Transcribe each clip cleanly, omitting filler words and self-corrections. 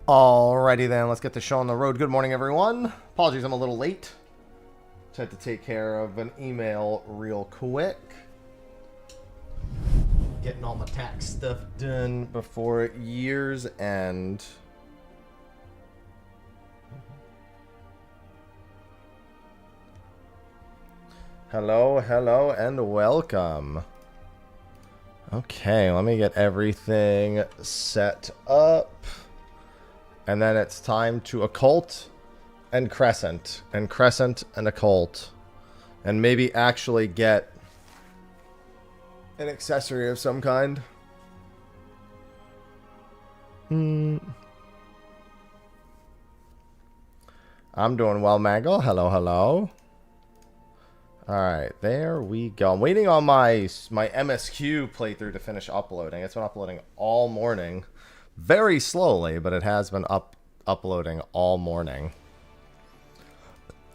Alrighty then, let's get the show on the road. Good morning, everyone. Apologies, I'm a little late. Just had to take care of an email real quick. Getting all my tax stuff done before year's end. Hello, hello, and welcome. Okay, let me get everything set up. And then it's time to Occult and Crescent. And Crescent and Occult. And maybe actually get an accessory of some kind. I'm doing well, Mangle. Hello, hello. Alright, there we go. I'm waiting on my MSQ playthrough to finish uploading. It's been uploading all morning. Very slowly, but it has been uploading all morning.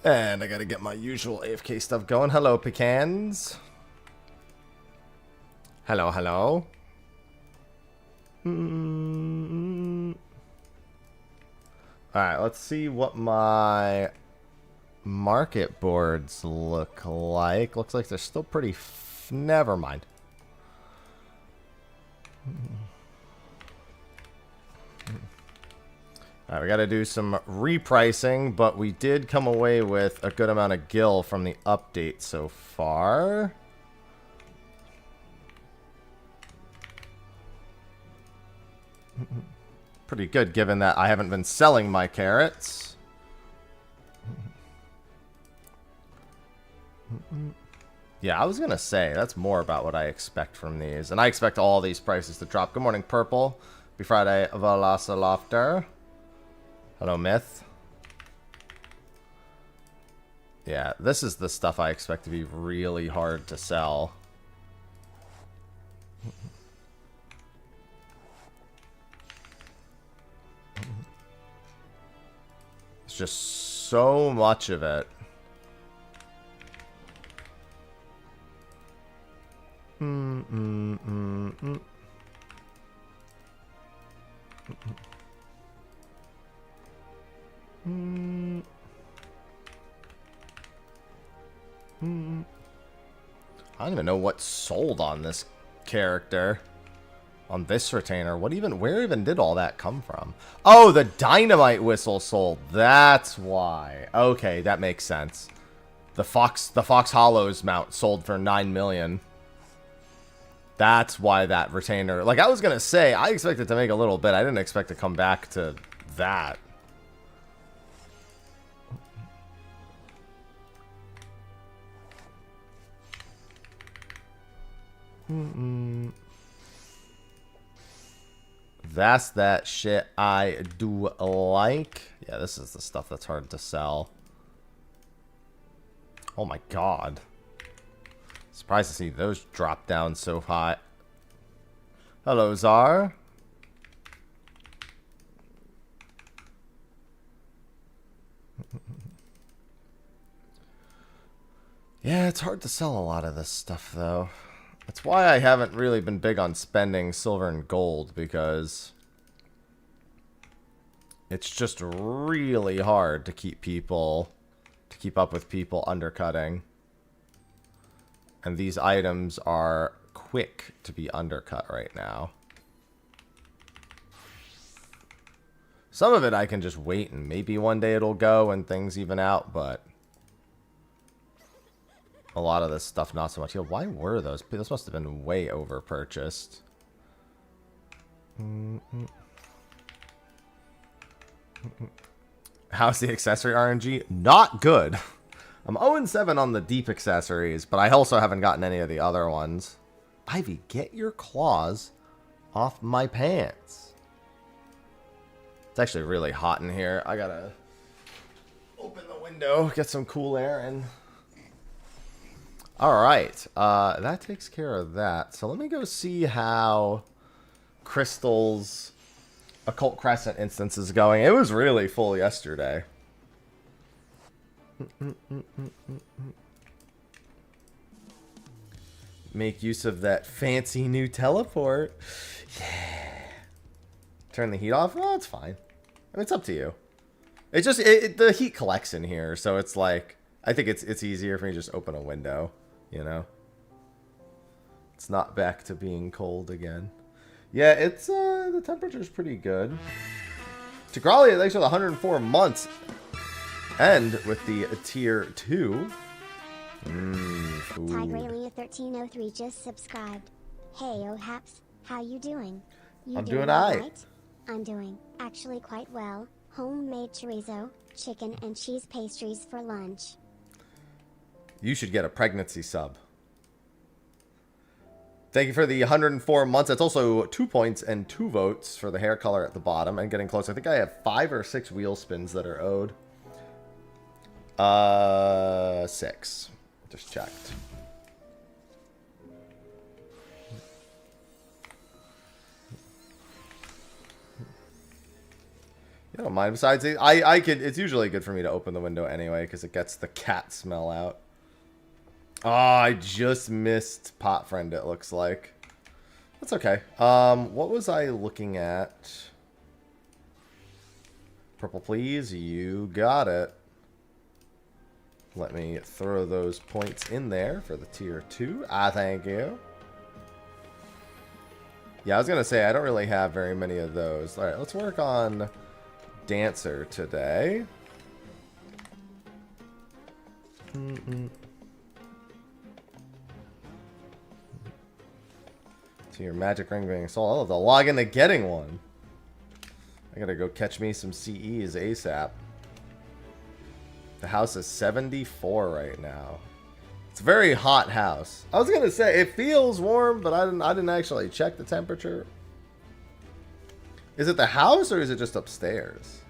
And I gotta get my usual AFK stuff going. Hello, pecans. Hello, hello. Alright, let's see what my market boards look like. Looks like they're still pretty... Never mind. Alright, we gotta do some repricing, but we did come away with a good amount of gil from the update so far. Pretty good, given that I haven't been selling my carrots. Yeah, I was gonna say, that's more about what I expect from these. And I expect all these prices to drop. Good morning, Purple. Happy Friday, Velocelofter. Hello, Myth. Yeah, this is the stuff I expect to be really hard to sell. It's just so much of it. I don't even know what sold on this character. On this retainer. Where even did all that come from? Oh, the dynamite whistle sold. That's why. Okay, that makes sense. The Fox Hollows mount sold for 9 million. That's why that retainer... Like, I was gonna say, I expected to make a little bit. I didn't expect to come back to that. That's that shit I do like. Yeah, this is the stuff that's hard to sell. Oh my god. Surprised to see those drop down so high. Hello, Czar. Yeah, it's hard to sell a lot of this stuff, though. That's why I haven't really been big on spending silver and gold, because it's just really hard to keep up with people undercutting. And these items are quick to be undercut right now. Some of it I can just wait and maybe one day it'll go and things even out, but a lot of this stuff not so much. Yo, why were those? Those must have been way over purchased. How's the accessory RNG? Not good. I'm 0-7 on the deep accessories, but I also haven't gotten any of the other ones. Ivy, get your claws off my pants. It's actually really hot in here. I gotta open the window, get some cool air in. Alright, that takes care of that. So let me go see how Crystal's Occult Crescent instance is going. It was really full yesterday. Make use of that fancy new teleport. Yeah. Turn the heat off? Oh, it's fine. I mean, it's up to you. It's just the heat collects in here, so it's like I think it's easier for me to just open a window, you know. It's not back to being cold again. Yeah, it's the temperature's pretty good. Frugality, thanks for the 104 months. And with the tier 2. Tigraylia1303 just subscribed. Hey, oh haps, how you doing? You I'm doing alright. Right? I'm doing actually quite well. Homemade chorizo, chicken and cheese pastries for lunch. You should get a pregnancy sub. Thank you for the 104 months. That's also 2 points and 2 votes for the hair color at the bottom. And getting close. I think I have 5 or 6 wheel spins that are owed. 6. Just checked. You don't mind. Besides, I could. It's usually good for me to open the window anyway because it gets the cat smell out. Oh, I just missed Pot Friend, it looks like. That's okay. What was I looking at? Purple, please. You got it. Let me throw those points in there for the tier 2. Thank you. Yeah, I was going to say, I don't really have very many of those. All right, let's work on Dancer today. So your magic ring being sold. I'll have to log into getting one. I gotta go catch me some CEs ASAP. The house is 74 right now. It's a very hot house. I was gonna say it feels warm, but I didn't actually check the temperature. Is it the house or is it just upstairs?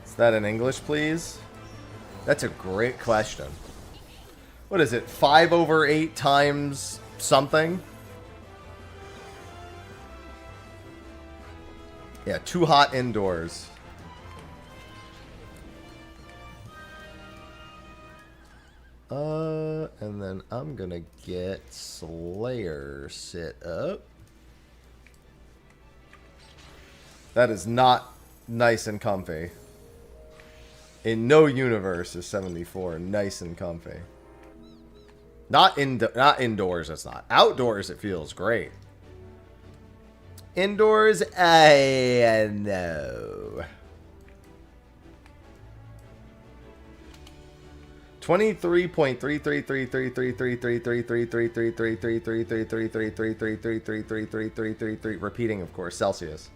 Is that in English, please? That's a great question. What is it? 5/8 times something? Yeah, too hot indoors. And then I'm gonna get Slayer sit up. That is not nice and comfy. In no universe is 74 nice and comfy. Not indoors, it's not. Outdoors, it feels great. Indoors, I know. 23.3333333333333333333333333333 repeating, of course, Celsius.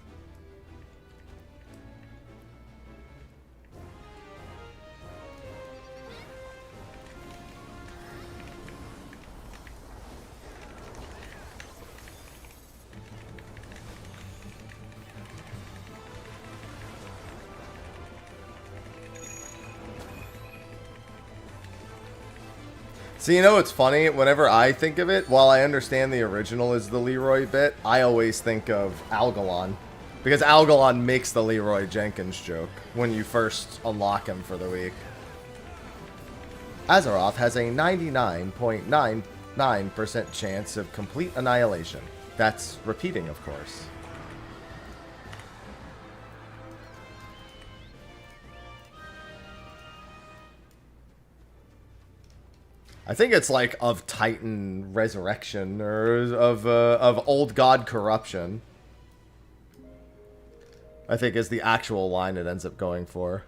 So you know what's funny? Whenever I think of it, while I understand the original is the Leroy bit, I always think of Algolon. Because Algolon makes the Leroy Jenkins joke when you first unlock him for the week. Azeroth has a 99.99% chance of complete annihilation. That's repeating, of course. I think it's like of Titan resurrection or of old god corruption. I think is the actual line it ends up going for.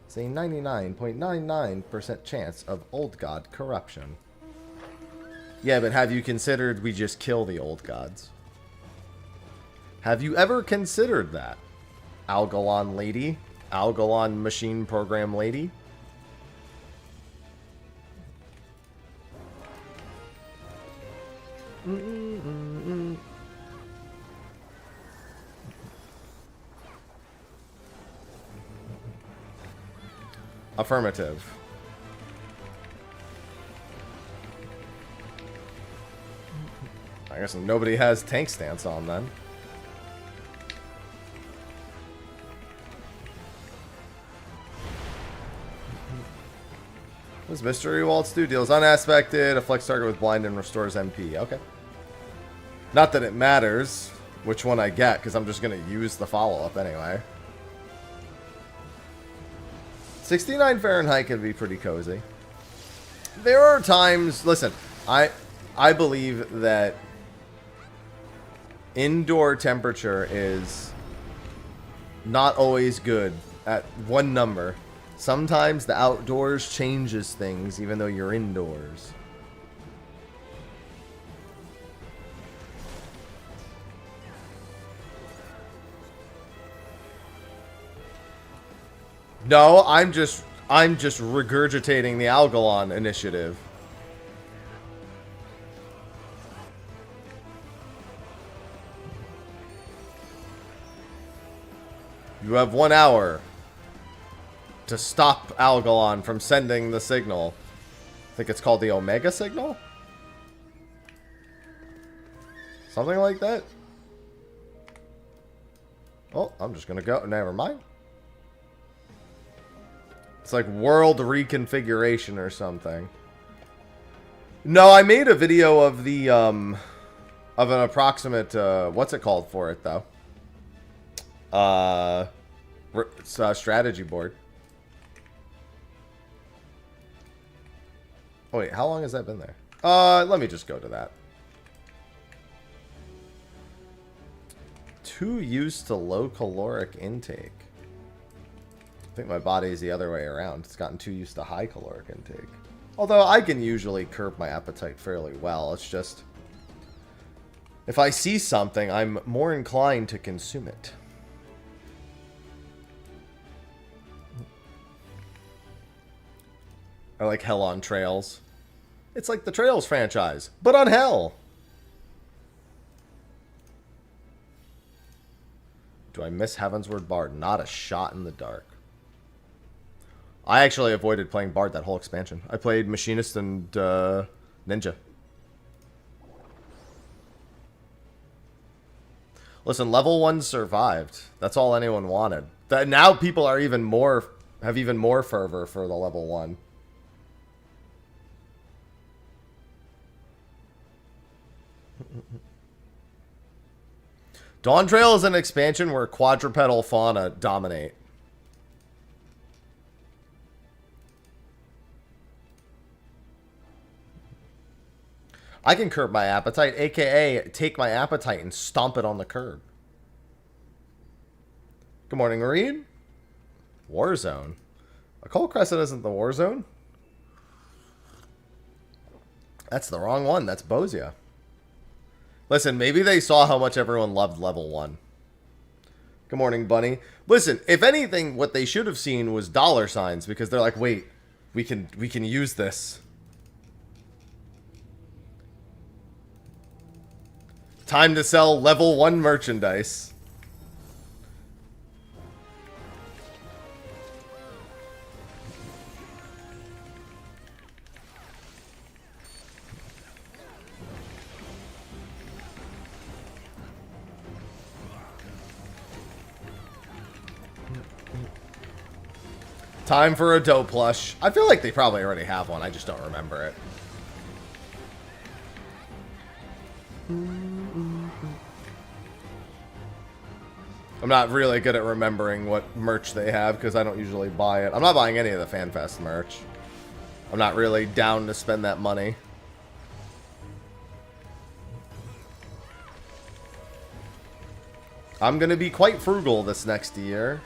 It's a 99.99% chance of old god corruption. Yeah, but have you considered we just kill the old gods? Have you ever considered that? Algolon lady? Algolon machine program lady? Affirmative. I guess nobody has tank stance on then. What does Mystery Waltz do? Deals unaspected, a flex target with blind and restores MP. Okay. Not that it matters which one I get, because I'm just going to use the follow-up anyway. 69 Fahrenheit can be pretty cozy. There are times... Listen, I believe that indoor temperature is not always good at one number. Sometimes the outdoors changes things even though you're indoors. No, I'm just regurgitating the Algolon initiative. You have 1 hour to stop Algolon from sending the signal. I think it's called the Omega signal? Something like that? Oh, I'm just gonna go. Never mind. It's like world reconfiguration or something. No, I made a video of the, of an approximate, what's it called for it, though? It's a strategy board. Oh, wait, how long has that been there? Let me just go to that. Too used to low caloric intake. I think my body is the other way around. It's gotten too used to high caloric intake. Although I can usually curb my appetite fairly well. It's just, if I see something, I'm more inclined to consume it. I like Hell on Trails. It's like the Trails franchise, but on Hell. Do I miss Heavensward Bard? Not a shot in the dark. I actually avoided playing Bard that whole expansion. I played Machinist and Ninja. Listen, level 1 survived. That's all anyone wanted. Now people are even more, have even more fervor for the level 1. Dawn Trail is an expansion where quadrupedal fauna dominate. I can curb my appetite, aka take my appetite and stomp it on the curb. Good morning, Reed. Warzone. Occult Crescent isn't the Warzone? That's the wrong one. That's Bozia. Listen, maybe they saw how much everyone loved level 1. Good morning, Bunny. Listen, if anything, what they should have seen was dollar signs, because they're like, wait, we can use this. Time to sell level 1 merchandise. Time for a dough plush. I feel like they probably already have one. I just don't remember it. I'm not really good at remembering what merch they have because I don't usually buy it. I'm not buying any of the FanFest merch. I'm not really down to spend that money. I'm going to be quite frugal this next year.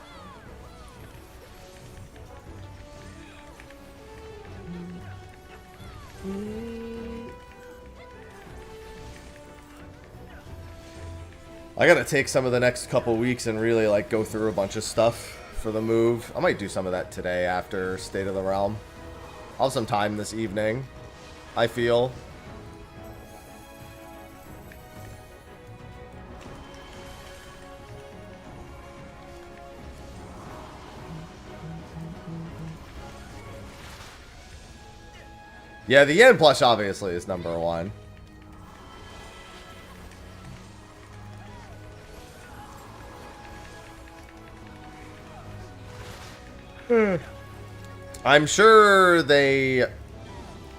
I gotta take some of the next couple weeks and really like go through a bunch of stuff for the move. I might do some of that today after State of the Realm. I'll have some time this evening, I feel. Yeah, the Yen plush obviously is number 1. I'm sure they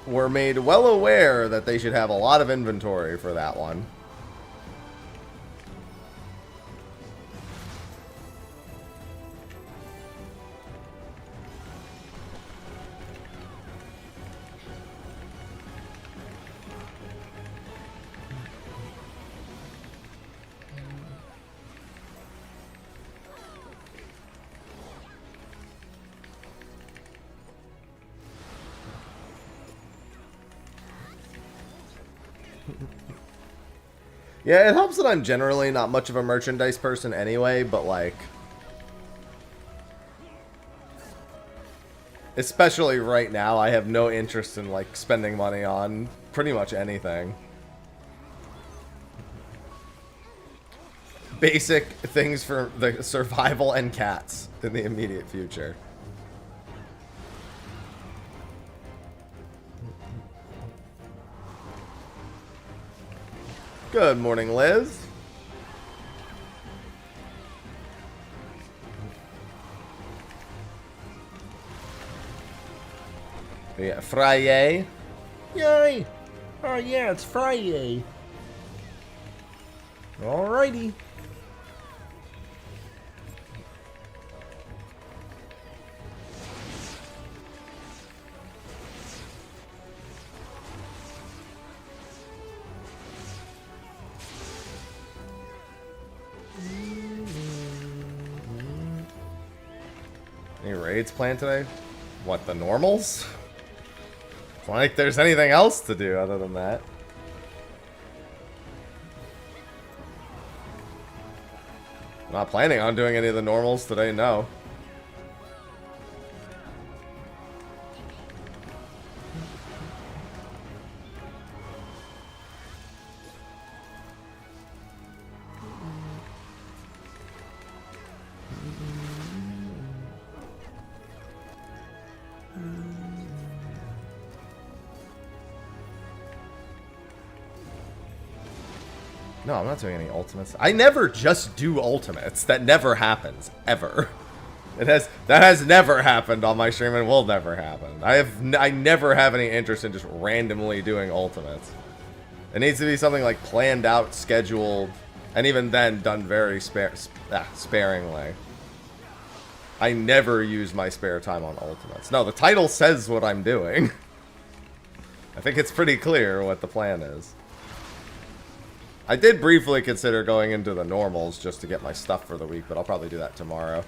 were made well aware that they should have a lot of inventory for that one. Yeah, it helps that I'm generally not much of a merchandise person anyway, but like... especially right now, I have no interest in like spending money on pretty much anything. Basic things for the survival and cats in the immediate future. Good morning, Liz. Yeah, Friday. Yay! Oh yeah, it's Friday. Alrighty. Any raids planned today? What, the normals? It's not like there's anything else to do other than that. I'm not planning on doing any of the normals today, no. No, I'm not doing any ultimates. I never just do ultimates. That never happens. Ever. That has never happened on my stream and will never happen. I never have any interest in just randomly doing ultimates. It needs to be something like planned out, scheduled, and even then done very sparingly. I never use my spare time on ultimates. No, the title says what I'm doing. I think it's pretty clear what the plan is. I did briefly consider going into the normals just to get my stuff for the week, but I'll probably do that tomorrow.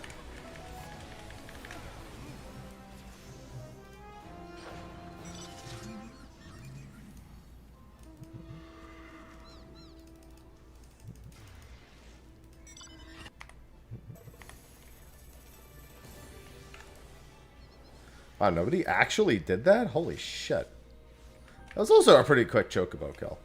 Wow, nobody actually did that? Holy shit. That was also a pretty quick chocobo kill.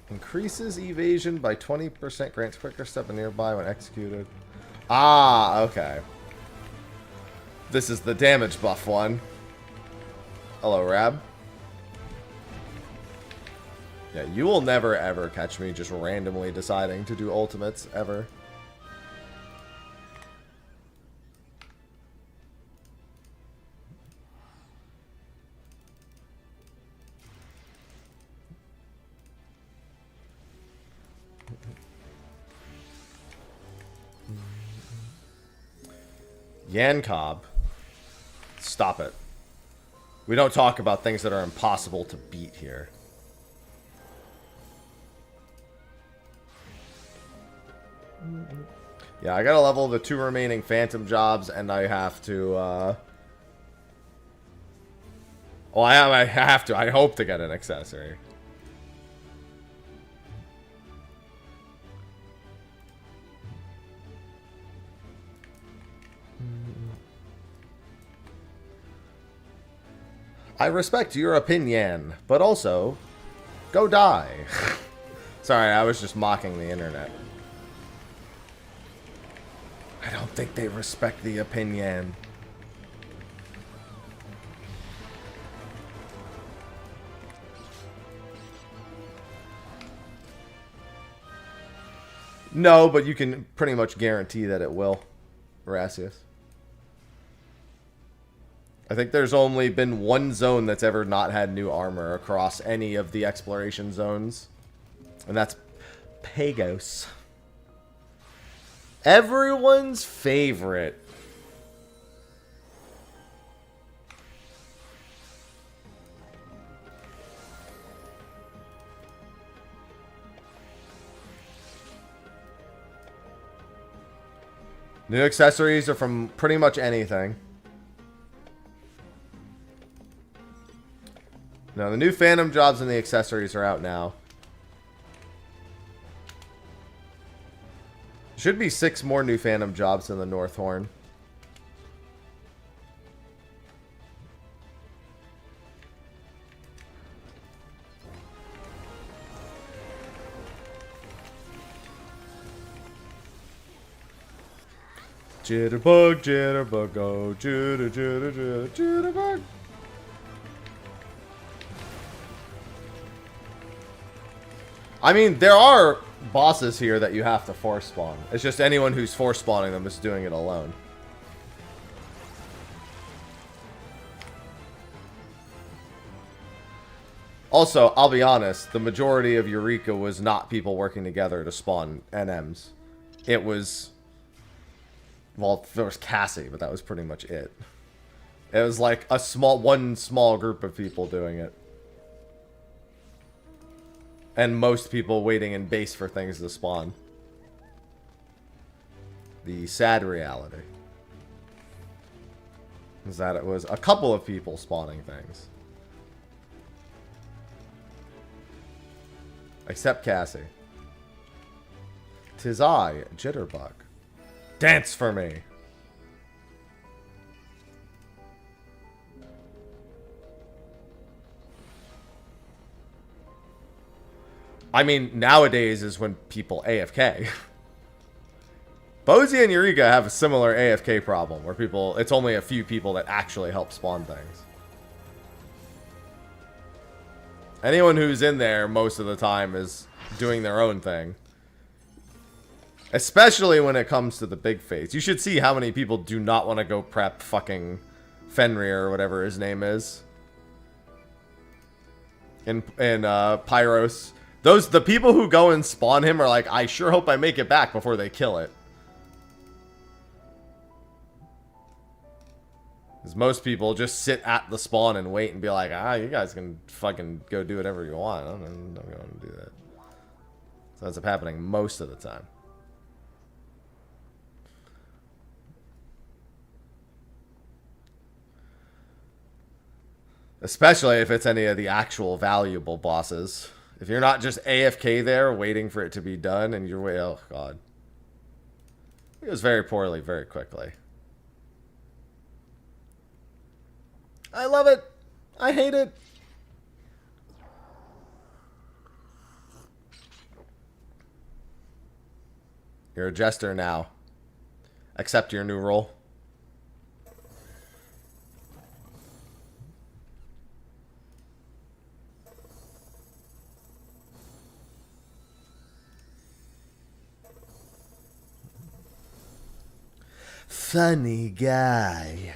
Increases evasion by 20%, grants quicker step nearby when executed. Ah, okay. This is the damage buff one. Hello, Rab. Yeah, you will never ever catch me just randomly deciding to do ultimates, ever. Yankob. Stop it. We don't talk about things that are impossible to beat here. Yeah, I gotta level the 2 remaining phantom jobs, and I have to, oh, I have to. I hope to get an accessory. I respect your opinion, but also, go die. Sorry, I was just mocking the internet. I don't think they respect the opinion. No, but you can pretty much guarantee that it will, Erasius. I think there's only been one zone that's ever not had new armor across any of the exploration zones. And that's Pagos. Everyone's favorite. New accessories are from pretty much anything. No, the new Phantom jobs and the accessories are out now. Should be 6 more new Phantom jobs in the North Horn. Jitterbug, jitterbug, go, jitter, jitter, jitter, jitterbug. I mean, there are bosses here that you have to force spawn. It's just anyone who's force spawning them is doing it alone. Also, I'll be honest, the majority of Eureka was not people working together to spawn NMs. It was... Well, there was Cassie, but that was pretty much it. It was like one small group of people doing it. And most people waiting in base for things to spawn. The sad reality is that it was a couple of people spawning things. Except Cassie. 'Tis I, Jitterbug. Dance for me! I mean, nowadays is when people AFK. Bozy and Eureka have a similar AFK problem, where it's only a few people that actually help spawn things. Anyone who's in there most of the time is doing their own thing. Especially when it comes to the big phase. You should see how many people do not want to go prep fucking Fenrir or whatever his name is. In Pyros. The people who go and spawn him are like, I sure hope I make it back before they kill it. Because most people just sit at the spawn and wait and be like, you guys can fucking go do whatever you want. I'm not going to do that. So that's happening most of the time. Especially if it's any of the actual valuable bosses. If you're not just AFK there waiting for it to be done and you're oh god. It goes very poorly very quickly. I love it. I hate it. You're a jester now. Accept your new role. Funny guy.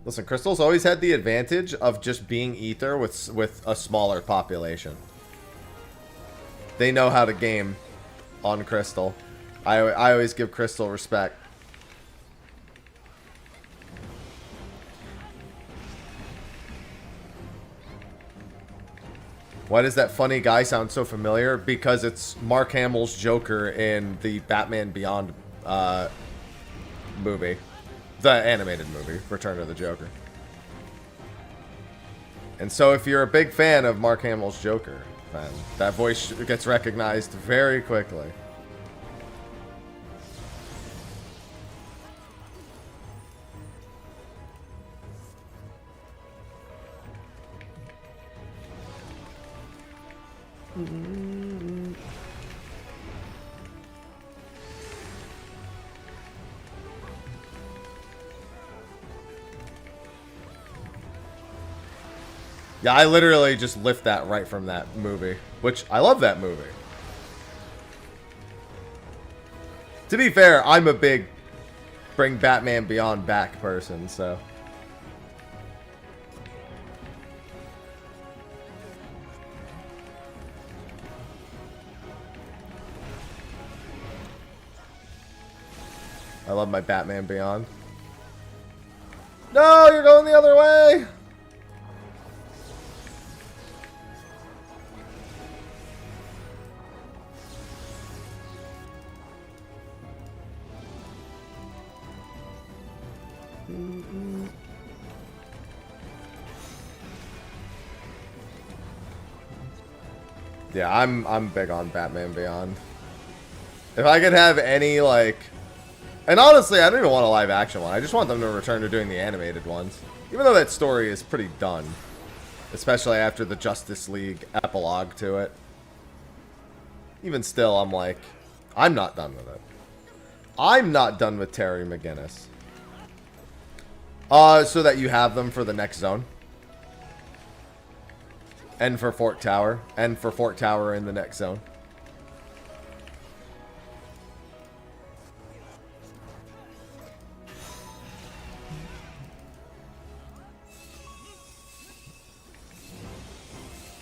Listen, Crystal's always had the advantage of just being Ether with a smaller population. They know how to game on Crystal. I always give Crystal respect. Why does that funny guy sound so familiar? Because it's Mark Hamill's Joker in the Batman Beyond movie. The animated movie, Return of the Joker. And so if you're a big fan of Mark Hamill's Joker, then that voice gets recognized very quickly. Yeah, I literally just lift that right from that movie, which I love that movie. To be fair, I'm a big bring Batman Beyond back person, so. I love my Batman Beyond. No, you're going the other way! Yeah, I'm big on Batman Beyond. If I could have any, like... And honestly, I don't even want a live action one. I just want them to return to doing the animated ones. Even though that story is pretty done. Especially after the Justice League epilogue to it. Even still, I'm like... I'm not done with it. I'm not done with Terry McGinnis. So that you have them for the next zone. And for Fort Tower. And for Fort Tower in the next zone.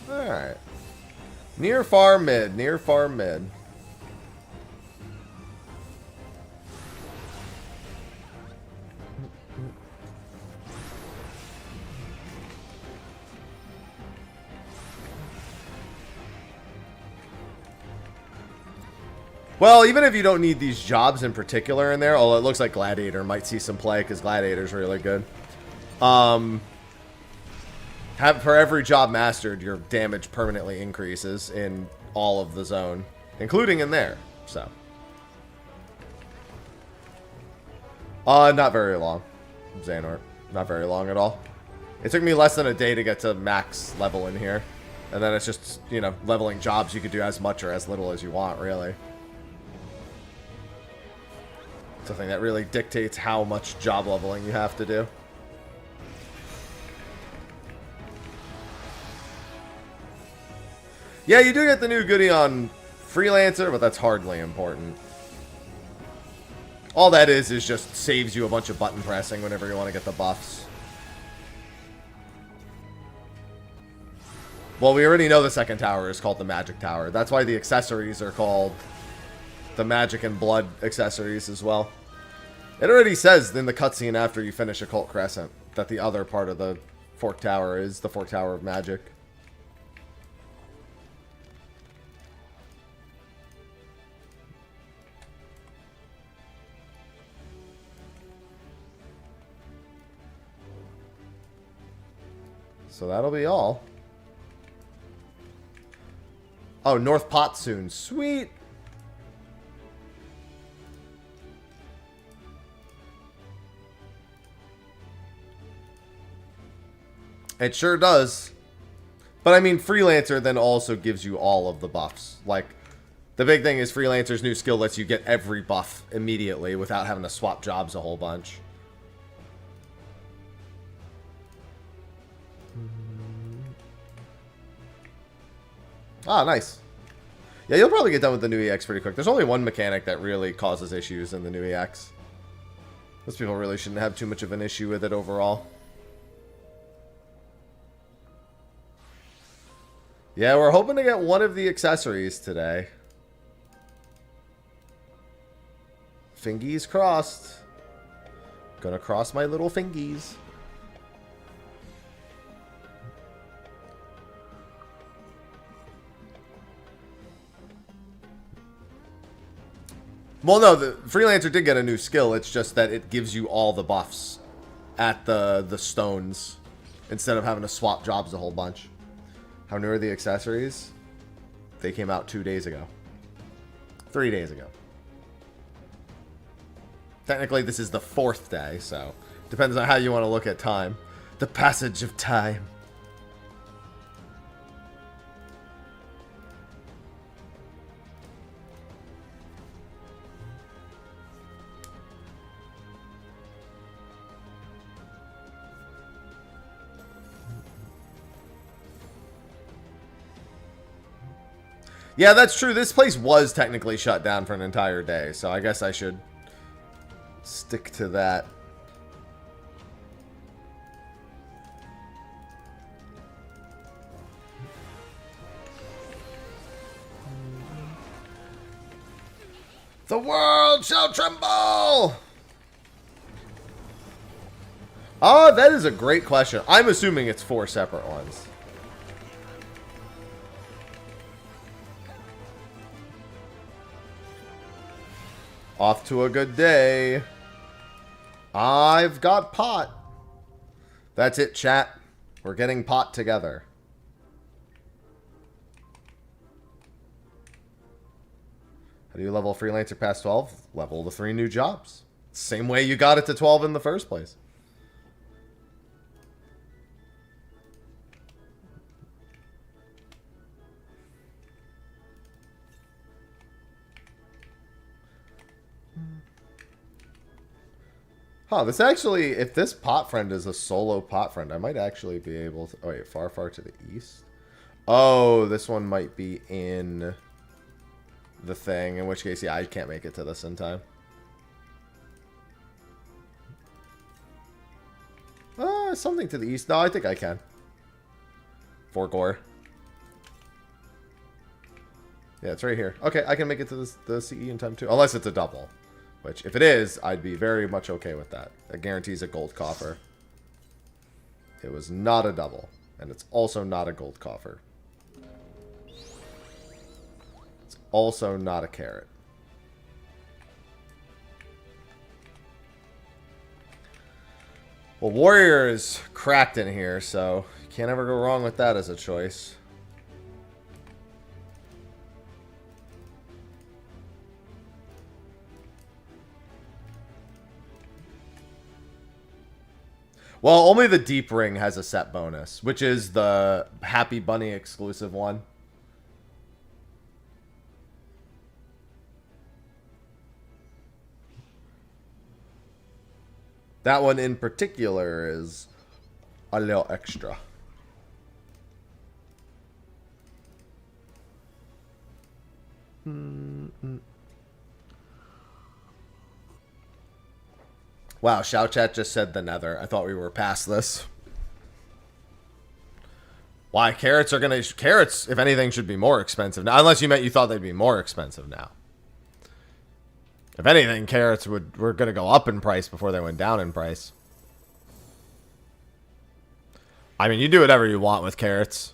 Alright. Near far mid. Near far mid. Well, even if you don't need these jobs in particular in there, although it looks like Gladiator might see some play because Gladiator's really good. For every job mastered, your damage permanently increases in all of the zone, including in there. So, not very long, Xanort. Not very long at all. It took me less than a day to get to max level in here, and then it's just, you know, leveling jobs. You could do as much or as little as you want, really. Something that really dictates how much job leveling you have to do. Yeah, you do get the new goodie on Freelancer, but that's hardly important. All that is just saves you a bunch of button pressing whenever you want to get the buffs. Well, we already know the second tower is called the Magic Tower. That's why the accessories are called the Magic and Blood accessories as well. It already says in the cutscene after you finish Occult Crescent that the other part of the Fort Tower is the Fort Tower of Magic. So that'll be all. Oh, North Pot soon. Sweet. It sure does. But I mean, Freelancer then also gives you all of the buffs. Like, the big thing is Freelancer's new skill lets you get every buff immediately without having to swap jobs a whole bunch. Ah, nice. Yeah, you'll probably get done with the new EX pretty quick. There's only one mechanic that really causes issues in the new EX. Most people really shouldn't have too much of an issue with it overall. Yeah, we're hoping to get one of the accessories today. Fingies crossed. Gonna cross my little fingies. Well, no, the Freelancer did get a new skill. It's just that it gives you all the buffs at the stones instead of having to swap jobs a whole bunch. How new are the accessories? They came out 2 days ago. 3 days ago. Technically, this is the 4th day, so depends on how you want to look at time. The passage of time. Yeah, that's true. This place was technically shut down for an entire day, so I guess I should stick to that. The world shall tremble! Oh, that is a great question. I'm assuming it's 4 separate ones. Off to a good day. I've got pot. That's it, chat. We're getting pot together. How do you level freelancer past 12? Level the 3 new jobs. Same way you got it to 12 in the first place. Huh, this actually, if this pot friend is a solo pot friend, I might actually be able to... Oh, wait, far, far to the east? Oh, this one might be in the thing, in which case, yeah, I can't make it to this in time. Something to the east. No, I think I can. For gore. Yeah, it's right here. Okay, I can make it to the CE in time too. Unless it's a double. Which, if it is, I'd be very much okay with that. That guarantees a gold coffer. It was not a double. And it's also not a gold coffer. It's also not a carrot. Well, Warrior is cracked in here, so you can't ever go wrong with that as a choice. Well, only the Deep Ring has a set bonus, which is the Happy Bunny exclusive one. That one in particular is a little extra. Wow, Shout Chat just said the Nether. I thought we were past this. Why? Carrots are gonna... Carrots, if anything, should be more expensive now. Unless you meant you thought they'd be more expensive now. If anything, carrots were gonna go up in price before they went down in price. I mean, you do whatever you want with carrots.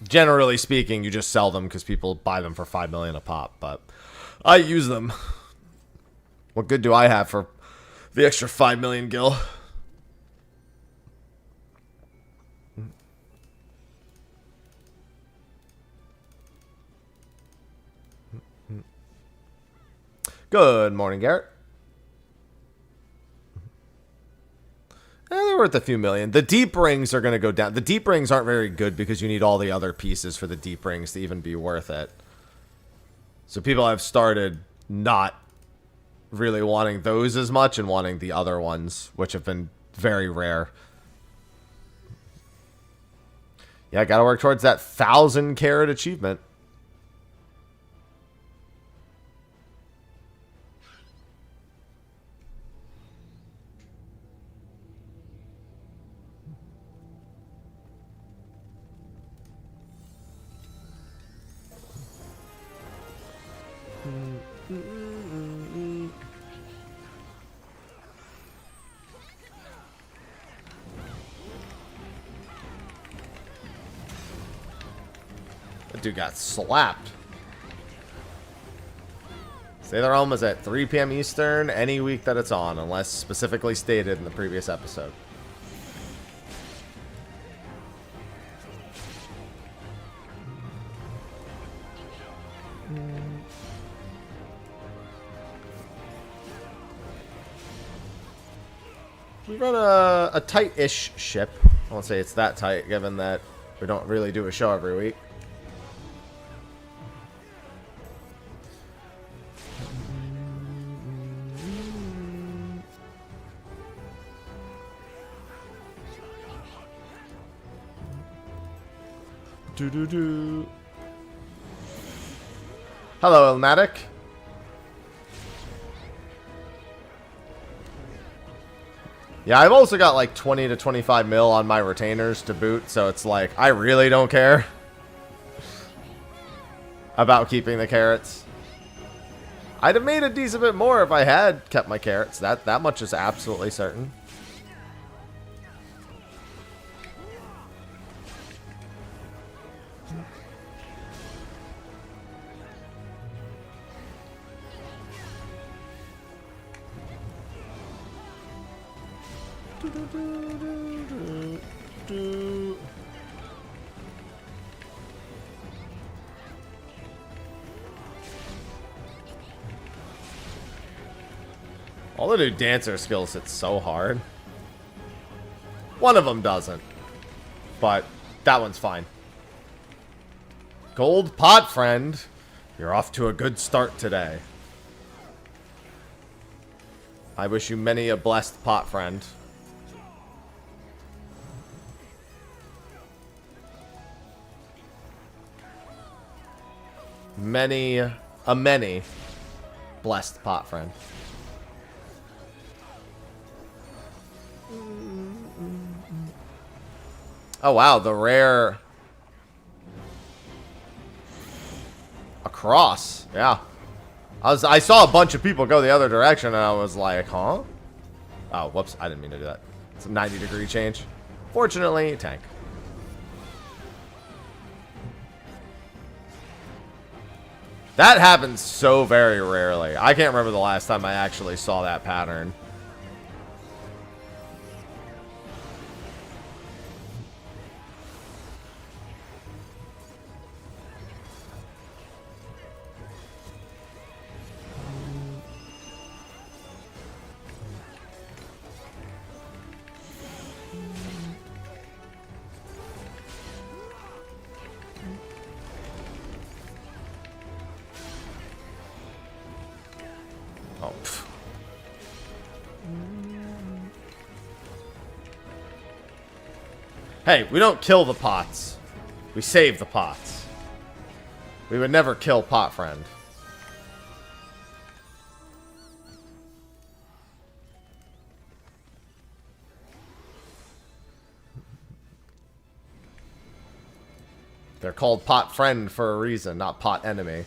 Generally speaking, you just sell them because people buy them for 5 million a pop, but I use them. What good do I have for the extra 5 million gil? Good morning, Garrett. They're worth a few million. The deep rings are going to go down. The deep rings aren't very good because you need all the other pieces for the deep rings to even be worth it. So people have started not really wanting those as much and wanting the other ones, which have been very rare. Yeah, gotta work towards that 1,000 carat achievement. That dude got slapped. Say the realm is at 3 p.m. Eastern any week that it's on, unless specifically stated in the previous episode. We run a tight-ish ship. I won't say it's that tight, given that we don't really do a show every week. Do-do-do. Hello, Ilmatic. Yeah, I've also got like 20 to 25 mil on my retainers to boot, so it's like, I really don't care about keeping the carrots. I'd have made a decent bit more if I had kept my carrots. That much is absolutely certain. All the new dancer skills hit so hard. One of them doesn't, but that one's fine. Gold pot friend, you're off to a good start today. I wish you many a blessed pot friend. Many blessed pot friend. Oh wow, the rare across. Yeah. I saw a bunch of people go the other direction and I was like, huh? Oh, whoops, I didn't mean to do that. It's a 90-degree change. Fortunately, tank. That happens so very rarely. I can't remember the last time I actually saw that pattern. Oh, pff. Hey, we don't kill the pots. We save the pots. We would never kill pot friend. They're called pot friend for a reason, not pot enemy.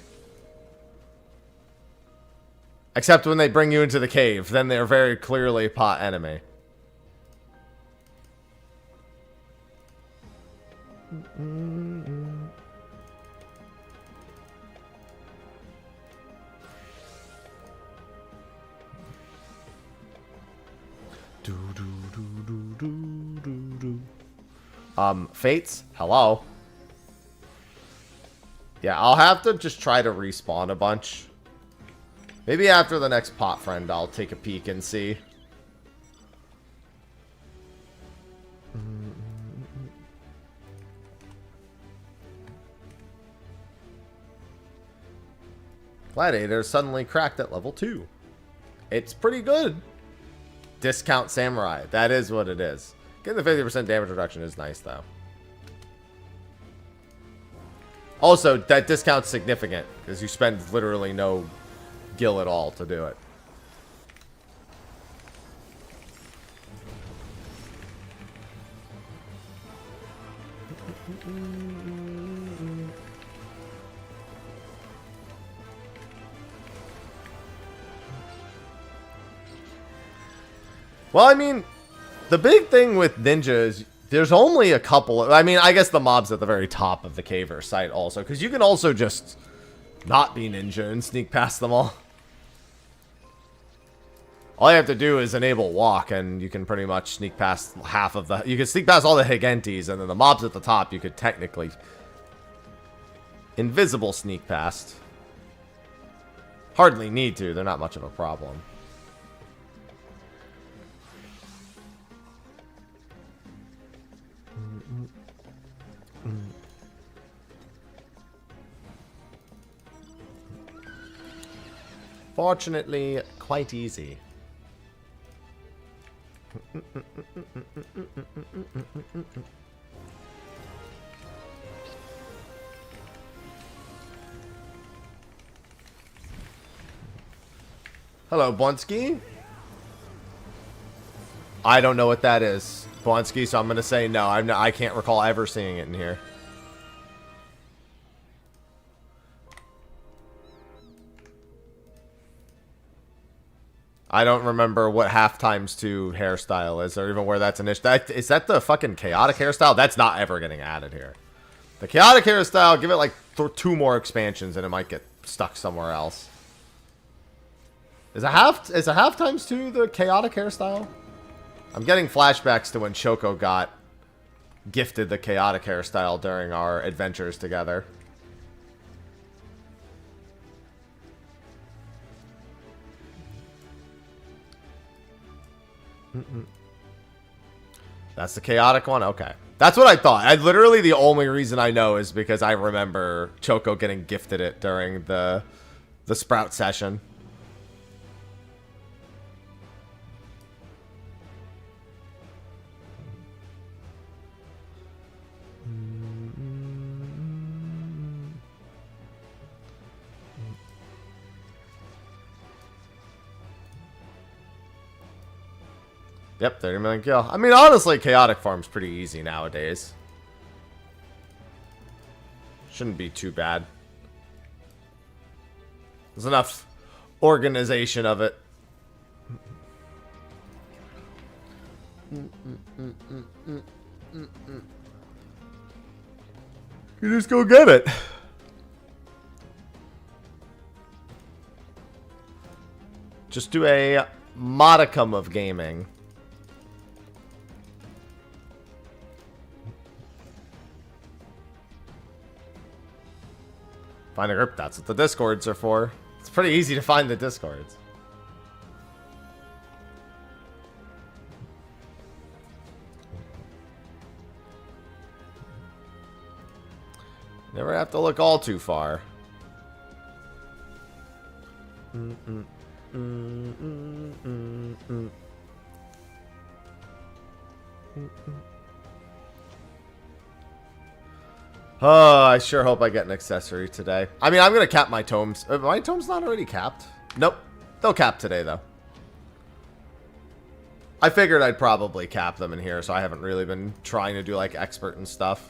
Except when they bring you into the cave, then they're very clearly pot enemy. Fates? Hello? Yeah, I'll have to just try to respawn a bunch. Maybe after the next pot friend, I'll take a peek and see. Gladiator suddenly cracked at level 2. It's pretty good. Discount Samurai. That is what it is. Getting the 50% damage reduction is nice, though. Also, that discount's significant, because you spend literally no gil at all to do it. Well, I mean, the big thing with ninja is there's only a couple of, I mean, I guess the mobs at the very top of the caver site also, because you can also just not be ninja and sneak past them all. All you have to do is enable walk, and you can pretty much sneak past half of the, you can sneak past all the Higentis, and then the mobs at the top you could technically invisible sneak past. Hardly need to, they're not much of a problem. Fortunately, quite easy. Hello, Bluesky. I don't know what that is, Bluesky, so I'm going to say no. I can't recall ever seeing it in here. I don't remember what half times 2 hairstyle is, or even where that's an issue. Is that the fucking chaotic hairstyle? That's not ever getting added here. The chaotic hairstyle, give it like 2 more expansions and it might get stuck somewhere else. Is a half times 2 the chaotic hairstyle? I'm getting flashbacks to when Choco got gifted the chaotic hairstyle during our adventures together. That's the chaotic one? Okay. That's what I thought. Literally the only reason I know is because I remember Choco getting gifted it during the Sprout session. Yep, 30 million kill. I mean, honestly, chaotic farm's pretty easy nowadays. Shouldn't be too bad. There's enough organization of it. You just go get it. Just do a modicum of gaming. Find a group. That's what the Discords are for. It's pretty easy to find the Discords. Never have to look all too far. Oh, I sure hope I get an accessory today. I mean, I'm going to cap my tomes. Are my tomes not already capped? Nope. They'll cap today, though. I figured I'd probably cap them in here, so I haven't really been trying to do, like, expert and stuff.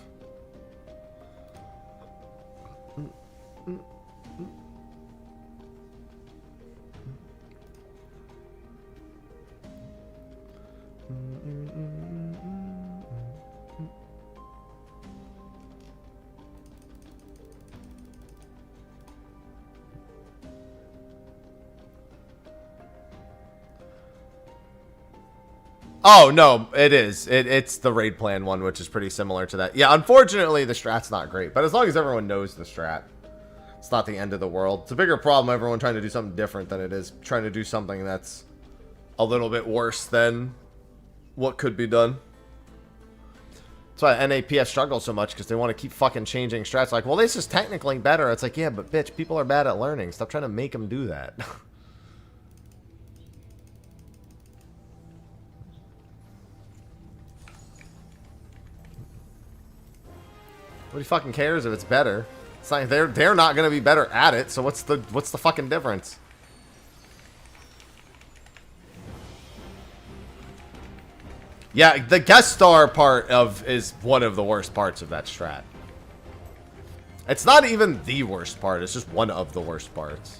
Oh, no, it is. It's the raid plan one, which is pretty similar to that. Yeah, unfortunately, the strat's not great. But as long as everyone knows the strat, it's not the end of the world. It's a bigger problem, everyone trying to do something different than it is trying to do something that's a little bit worse than what could be done. That's why NAPS struggles so much, because they want to keep fucking changing strats. Like, well, this is technically better. It's like, yeah, but bitch, people are bad at learning. Stop trying to make them do that. Nobody fucking cares if it's better. It's like they're not gonna be better at it, so what's the fucking difference? Yeah, the guest star part is one of the worst parts of that strat. It's not even the worst part, it's just one of the worst parts.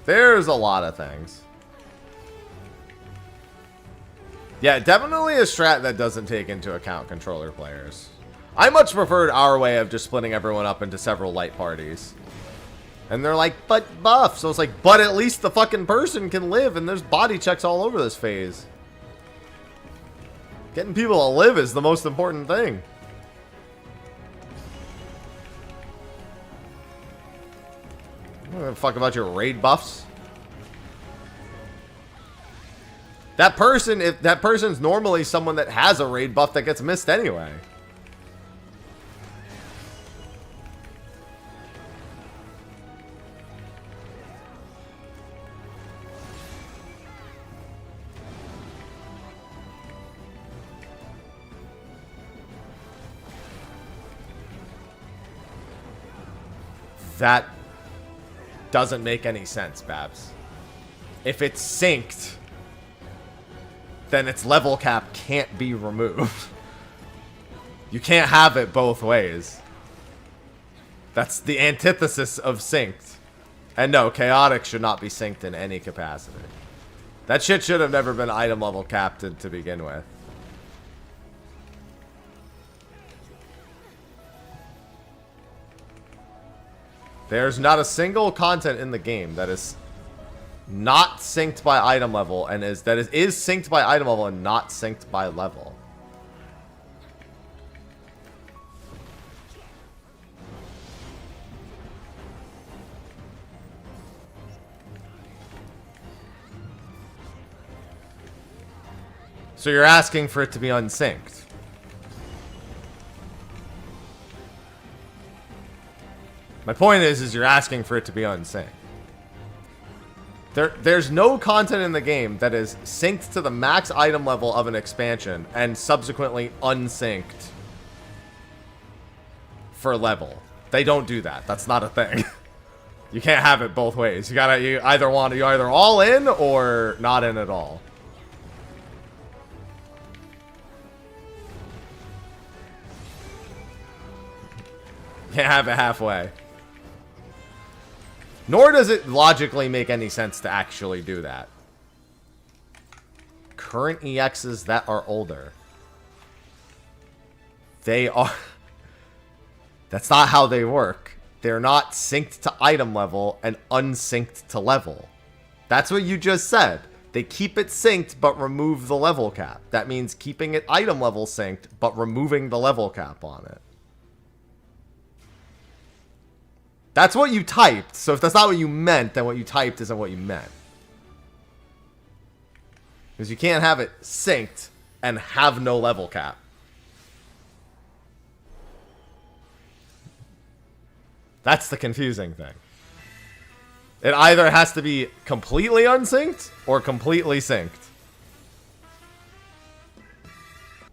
There's a lot of things. Yeah, definitely a strat that doesn't take into account controller players. I much preferred our way of just splitting everyone up into several light parties. And they're like, but buff. So it's like, but at least the fucking person can live, and there's body checks all over this phase. Getting people to live is the most important thing. I don't give a fuck about your raid buffs. That person, if that person's normally someone that has a raid buff that gets missed anyway. That doesn't make any sense, Babs. If it's synced, then its level cap can't be removed. You can't have it both ways. That's the antithesis of synced. And no, chaotic should not be synced in any capacity. That shit should have never been item level capped to begin with. There's not a single content in the game that is not synced by item level and is synced by item level and not synced by level. So you're asking for it to be unsynced. My point is you're asking for it to be unsynced. There's no content in the game that is synced to the max item level of an expansion and subsequently unsynced for level. They don't do that. That's not a thing. You can't have it both ways. You either all in or not in at all. Can't have it halfway. Nor does it logically make any sense to actually do that. Current EXs that are older. They are... That's not how they work. They're not synced to item level and unsynced to level. That's what you just said. They keep it synced but remove the level cap. That means keeping it item level synced but removing the level cap on it. That's what you typed. So if that's not what you meant, then what you typed isn't what you meant. Because you can't have it synced and have no level cap. That's the confusing thing. It either has to be completely unsynced or completely synced.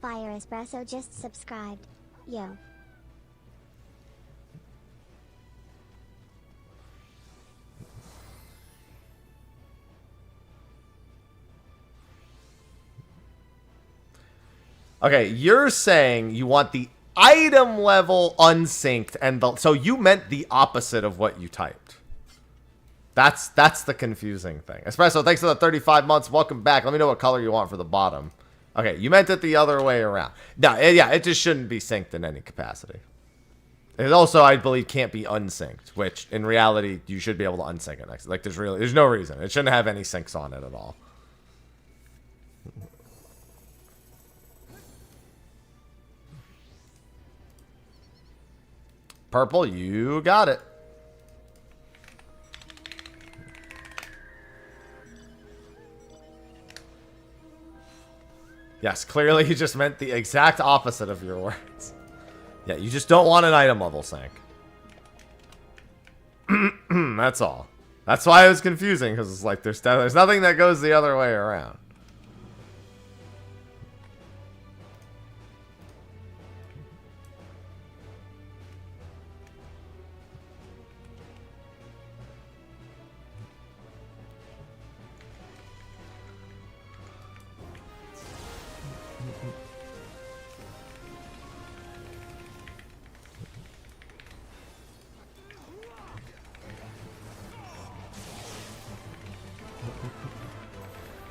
Fire Espresso just subscribed. Yo. Okay, you're saying you want the item level unsynced, and so you meant the opposite of what you typed. That's the confusing thing. Espresso, thanks for the 35 months. Welcome back. Let me know what color you want for the bottom. Okay, you meant it the other way around. No, yeah, it just shouldn't be synced in any capacity. It also, I believe, can't be unsynced, which in reality you should be able to unsync it next. Like there's no reason. It shouldn't have any syncs on it at all. Purple, you got it. Yes, clearly you just meant the exact opposite of your words. Yeah, you just don't want an item level sync. That's all. That's why it was confusing, because it's like there's nothing that goes the other way around.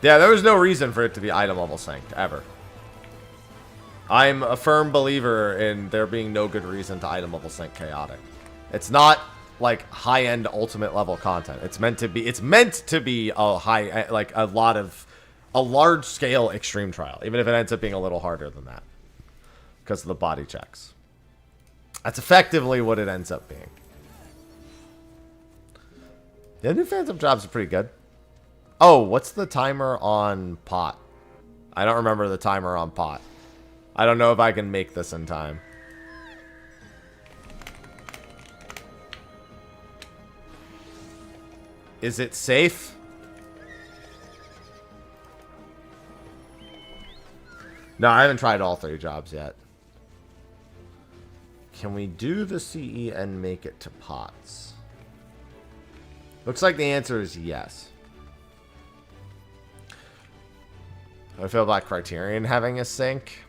Yeah, there was no reason for it to be item level synced, ever. I'm a firm believer in there being no good reason to item level sync chaotic. It's not like high-end ultimate level content. It's meant to be a high, like a large scale extreme trial, even if it ends up being a little harder than that because of the body checks. That's effectively what it ends up being. The new Phantom jobs are pretty good. Oh, what's the timer on pot? I don't remember the timer on pot. I don't know if I can make this in time. Is it safe? No, I haven't tried all 3 jobs yet. Can we do the CE and make it to pots? Looks like the answer is yes. How do I feel about Criterion having a sync?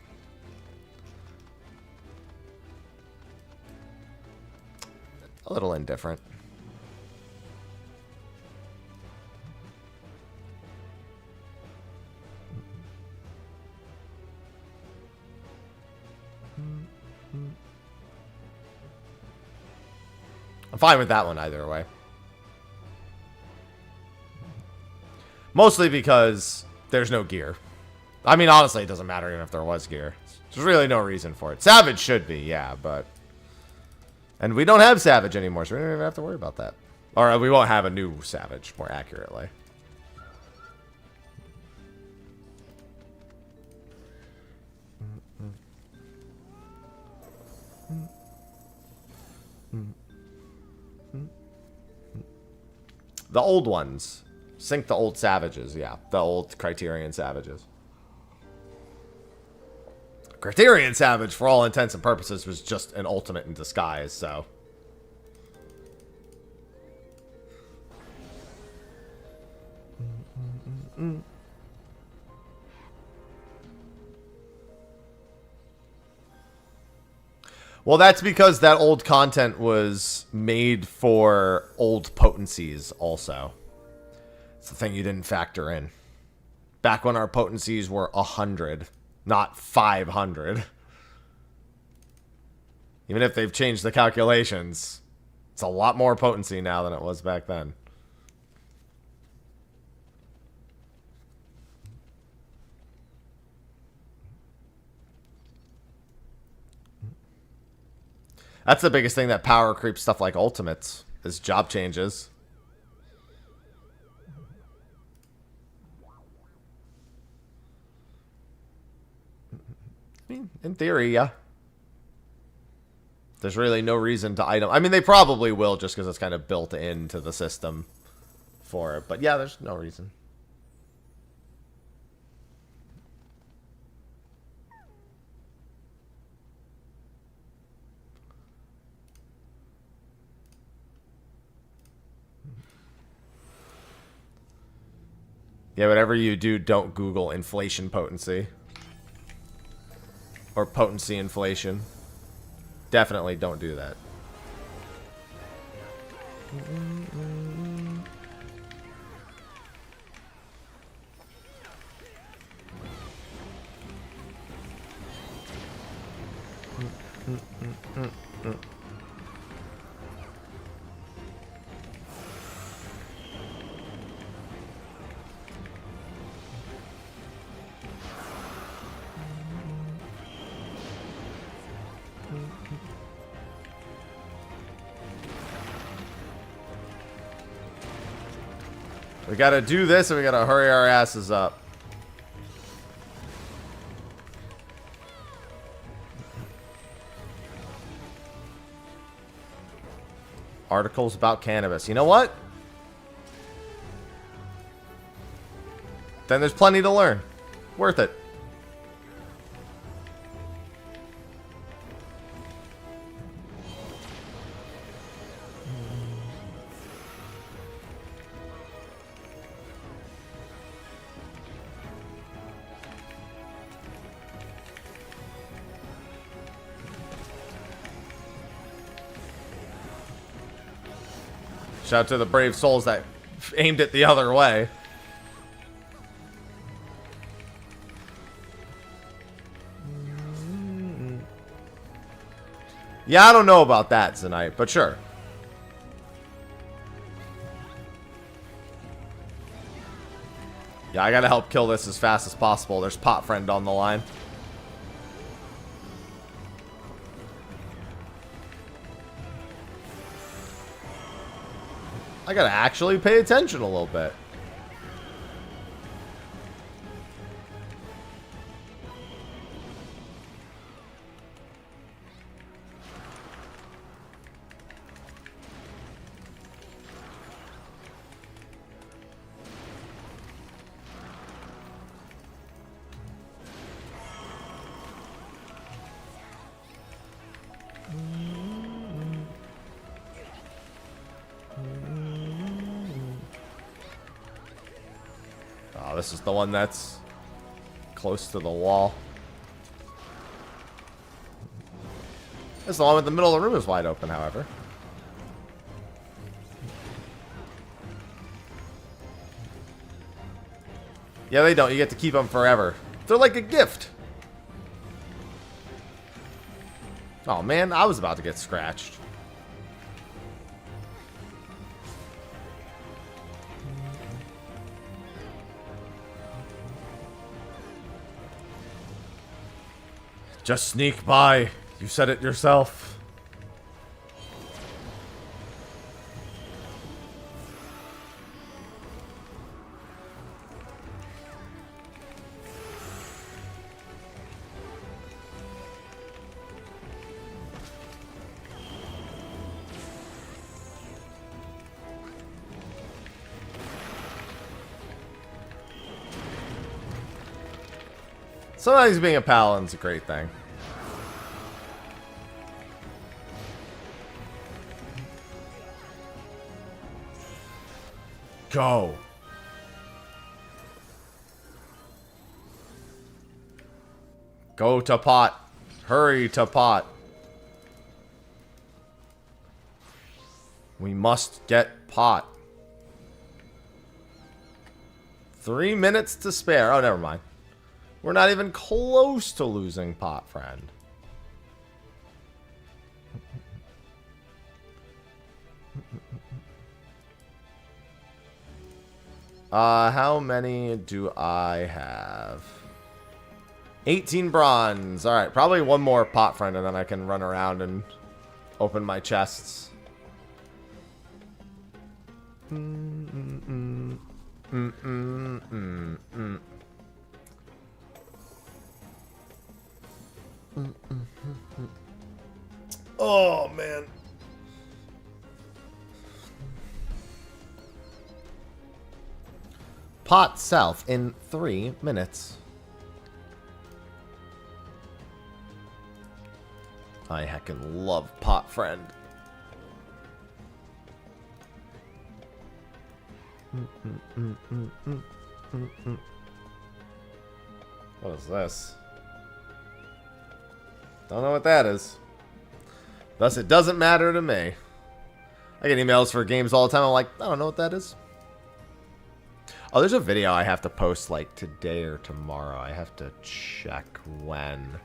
A little indifferent. I'm fine with that one either way. Mostly because there's no gear. I mean, honestly, it doesn't matter even if there was gear. There's really no reason for it. Savage should be, yeah, but... And we don't have Savage anymore, so we don't even have to worry about that. Or we won't have a new Savage, more accurately. The old ones. Sync the old Savages, yeah. The old Criterion Savages. Criterion Savage, for all intents and purposes, was just an ultimate in disguise, so... Well, that's because that old content was made for old potencies also. It's the thing you didn't factor in. Back when our potencies were 100, not 500. Even if they've changed the calculations, it's a lot more potency now than it was back then. That's the biggest thing that power creeps stuff like ultimates, is job changes. I mean, in theory, yeah. There's really no reason to item. I mean, they probably will just because it's kind of built into the system for it. But yeah, there's no reason. Yeah, whatever you do, don't Google inflation potency. Or potency inflation. Definitely don't do that. We gotta do this and we gotta hurry our asses up. Articles about cannabis. You know what? Then there's plenty to learn. Worth it. Shout out to the brave souls that aimed it the other way. Yeah, I don't know about that tonight, but sure. Yeah, I gotta help kill this as fast as possible. There's Pot Friend on the line. I gotta actually pay attention a little bit. this is the one that's close to the wall. This is the one with the middle of the room is wide open, however. Yeah, they don't. You get to keep them forever. They're like a gift. Oh, man. I was about to get scratched. Just sneak by. You said it yourself. Sometimes being a paladin's a great thing. Go. Go to pot. Hurry to pot. We must get pot. 3 minutes to spare. Oh, never mind. We're not even close to losing pot, friend. How many do I have? 18 bronze. Alright, probably one more pot, friend, and then I can run around and open my chests. Oh, man. Pot south in 3 minutes. I heckin' love pot, friend. What is this? Don't know what that is. Thus, it doesn't matter to me. I get emails for games all the time. I'm like, I don't know what that is. Oh, there's a video I have to post like today or tomorrow. I have to check when.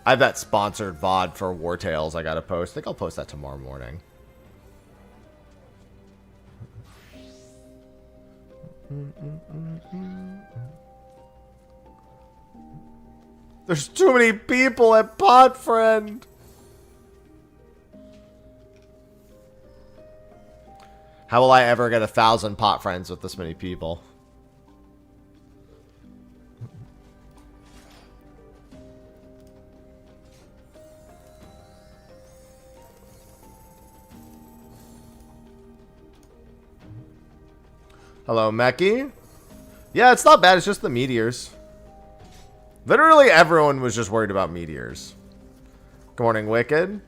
I have that sponsored VOD for War Tales I gotta post. I think I'll post that tomorrow morning. There's too many people at Pod Friend. How will I ever get 1,000 pot friends with this many people? Hello, Meki. Yeah, it's not bad. It's just the meteors. Literally everyone was just worried about meteors. Good morning, Wicked.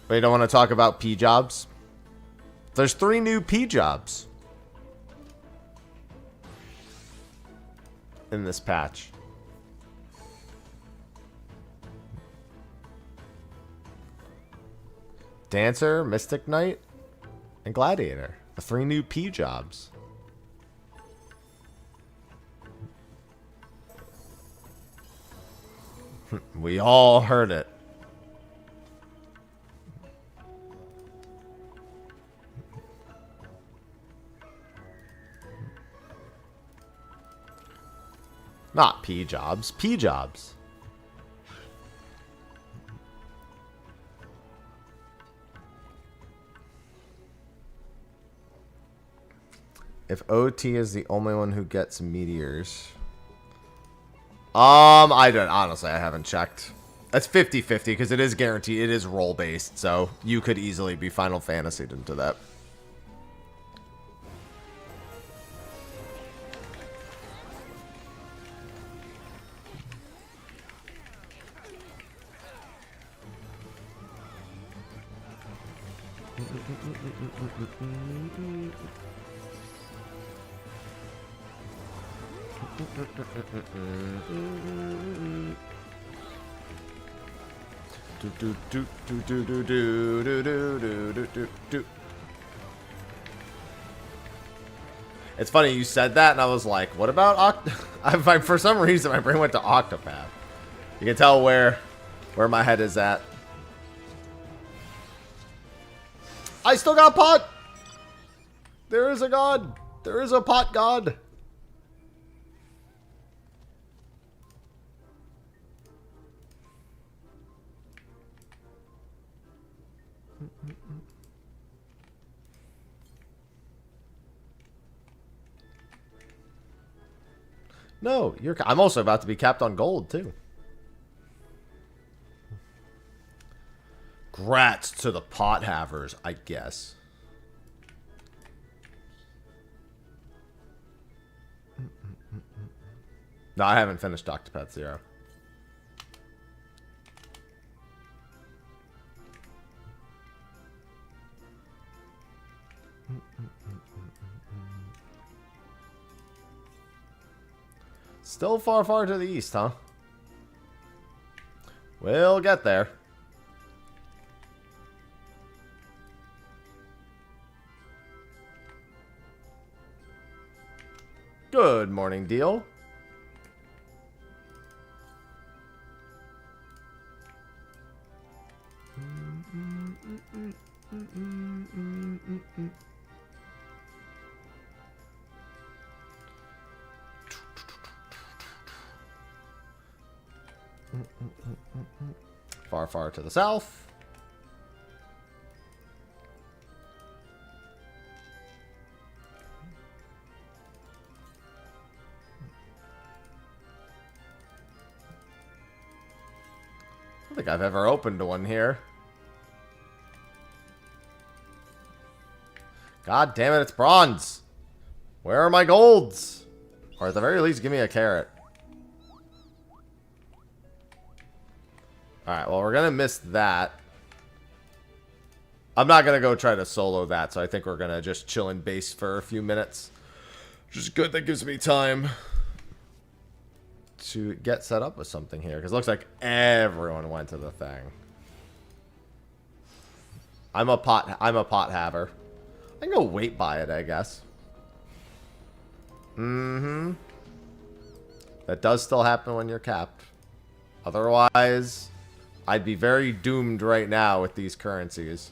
But you don't want to talk about P jobs? There's 3 new P jobs in this patch. Dancer, Mystic Knight, and Gladiator. The 3 new P jobs. We all heard it. Not P jobs, P jobs. If OT is the only one who gets meteors. I don't, honestly, I haven't checked. That's 50-50 because it is guaranteed. It is role based, so you could easily be Final Fantasied into that. It's funny you said that, and I was like, "What about for some reason, my brain went to Octopath. You can tell where my head is at. I still got pot. There is a god. There is a pot god. No, I'm also about to be capped on gold, too. Grats to the pot havers, I guess. No, I haven't finished Octopath 0. Still far, far to the east, huh? We'll get there. Good morning, Deal. Far, far to the south. I don't think I've ever opened one here. God damn it, it's bronze. Where are my golds? Or at the very least, give me a carrot. Alright, well, we're going to miss that. I'm not going to go try to solo that, so I think we're going to just chill in base for a few minutes. Which is good. That gives me time to get set up with something here. Because it looks like everyone went to the thing. I'm a pot haver. I can go wait by it, I guess. Mm-hmm. That does still happen when you're capped. Otherwise, I'd be very doomed right now with these currencies.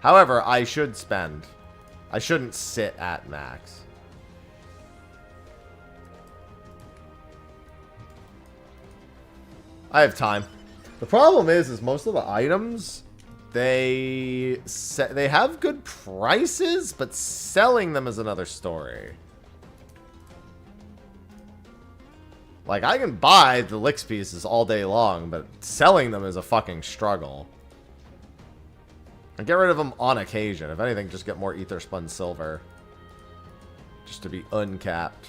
However, I should spend. I shouldn't sit at max. I have time. The problem is most of the items, they have good prices, but selling them is another story. Like, I can buy the Lix pieces all day long, but selling them is a fucking struggle. And get rid of them on occasion. If anything, just get more Ether Spun Silver. Just to be uncapped.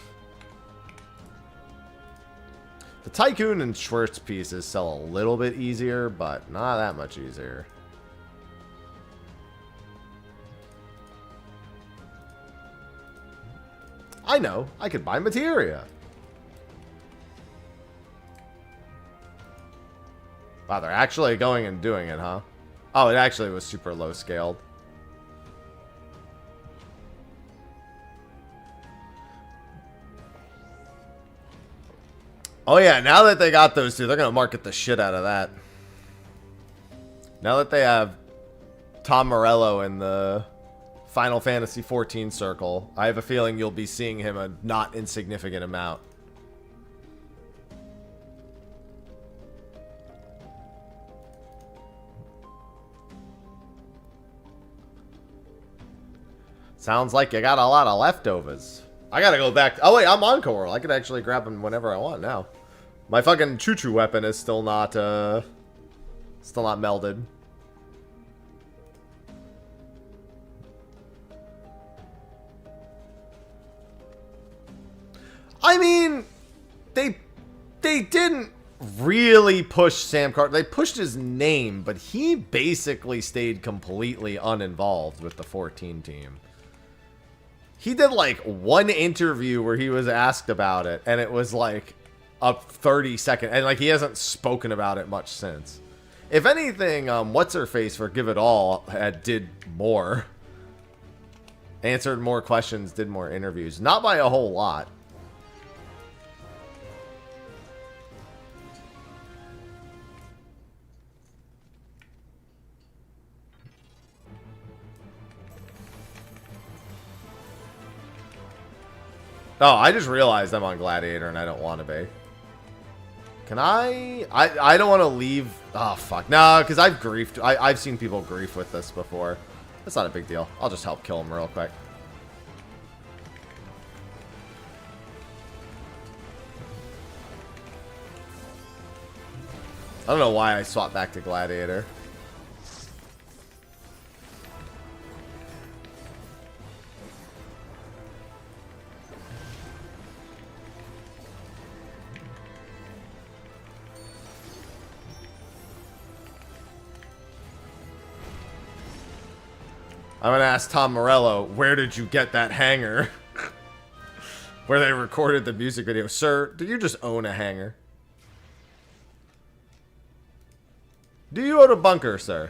The Tycoon and Schwartz pieces sell a little bit easier, but not that much easier. I know. I could buy materia. Wow, they're actually going and doing it, huh? Oh, it actually was super low scaled. Oh yeah, now that they got those two, they're going to market the shit out of that. Now that they have Tom Morello in the Final Fantasy XIV circle, I have a feeling you'll be seeing him a not insignificant amount. Sounds like you got a lot of leftovers. I gotta go back. Oh, wait, I'm on Coral. I can actually grab them whenever I want now. My fucking choo-choo weapon is still not melded. I mean, they didn't really pushed Sam Carter. They pushed his name, but he basically stayed completely uninvolved with the 14 team. He did like one interview where he was asked about it, and it was like a 30-second, and like he hasn't spoken about it much since. If anything, what's her face for Give It All did more, answered more questions, did more interviews, not by a whole lot. Oh, I just realized I'm on Gladiator and I don't want to be. Can I don't want to leave. Oh, fuck. No, because I've griefed. I've seen people grief with this before. That's not a big deal. I'll just help kill him real quick. I don't know why I swapped back to Gladiator. I'm going to ask Tom Morello, where did you get that hangar? Where they recorded the music video. Sir, do you just own a hangar? Do you own a bunker, sir?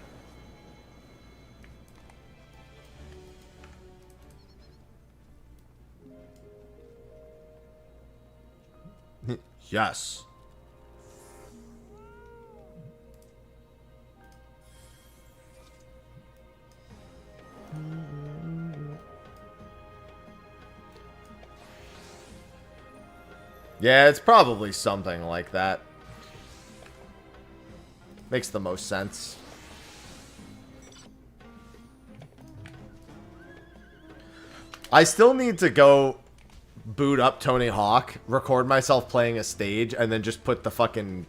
Yes. Yeah, it's probably something like that. Makes the most sense. I still need to go boot up Tony Hawk, record myself playing a stage, and then just put the fucking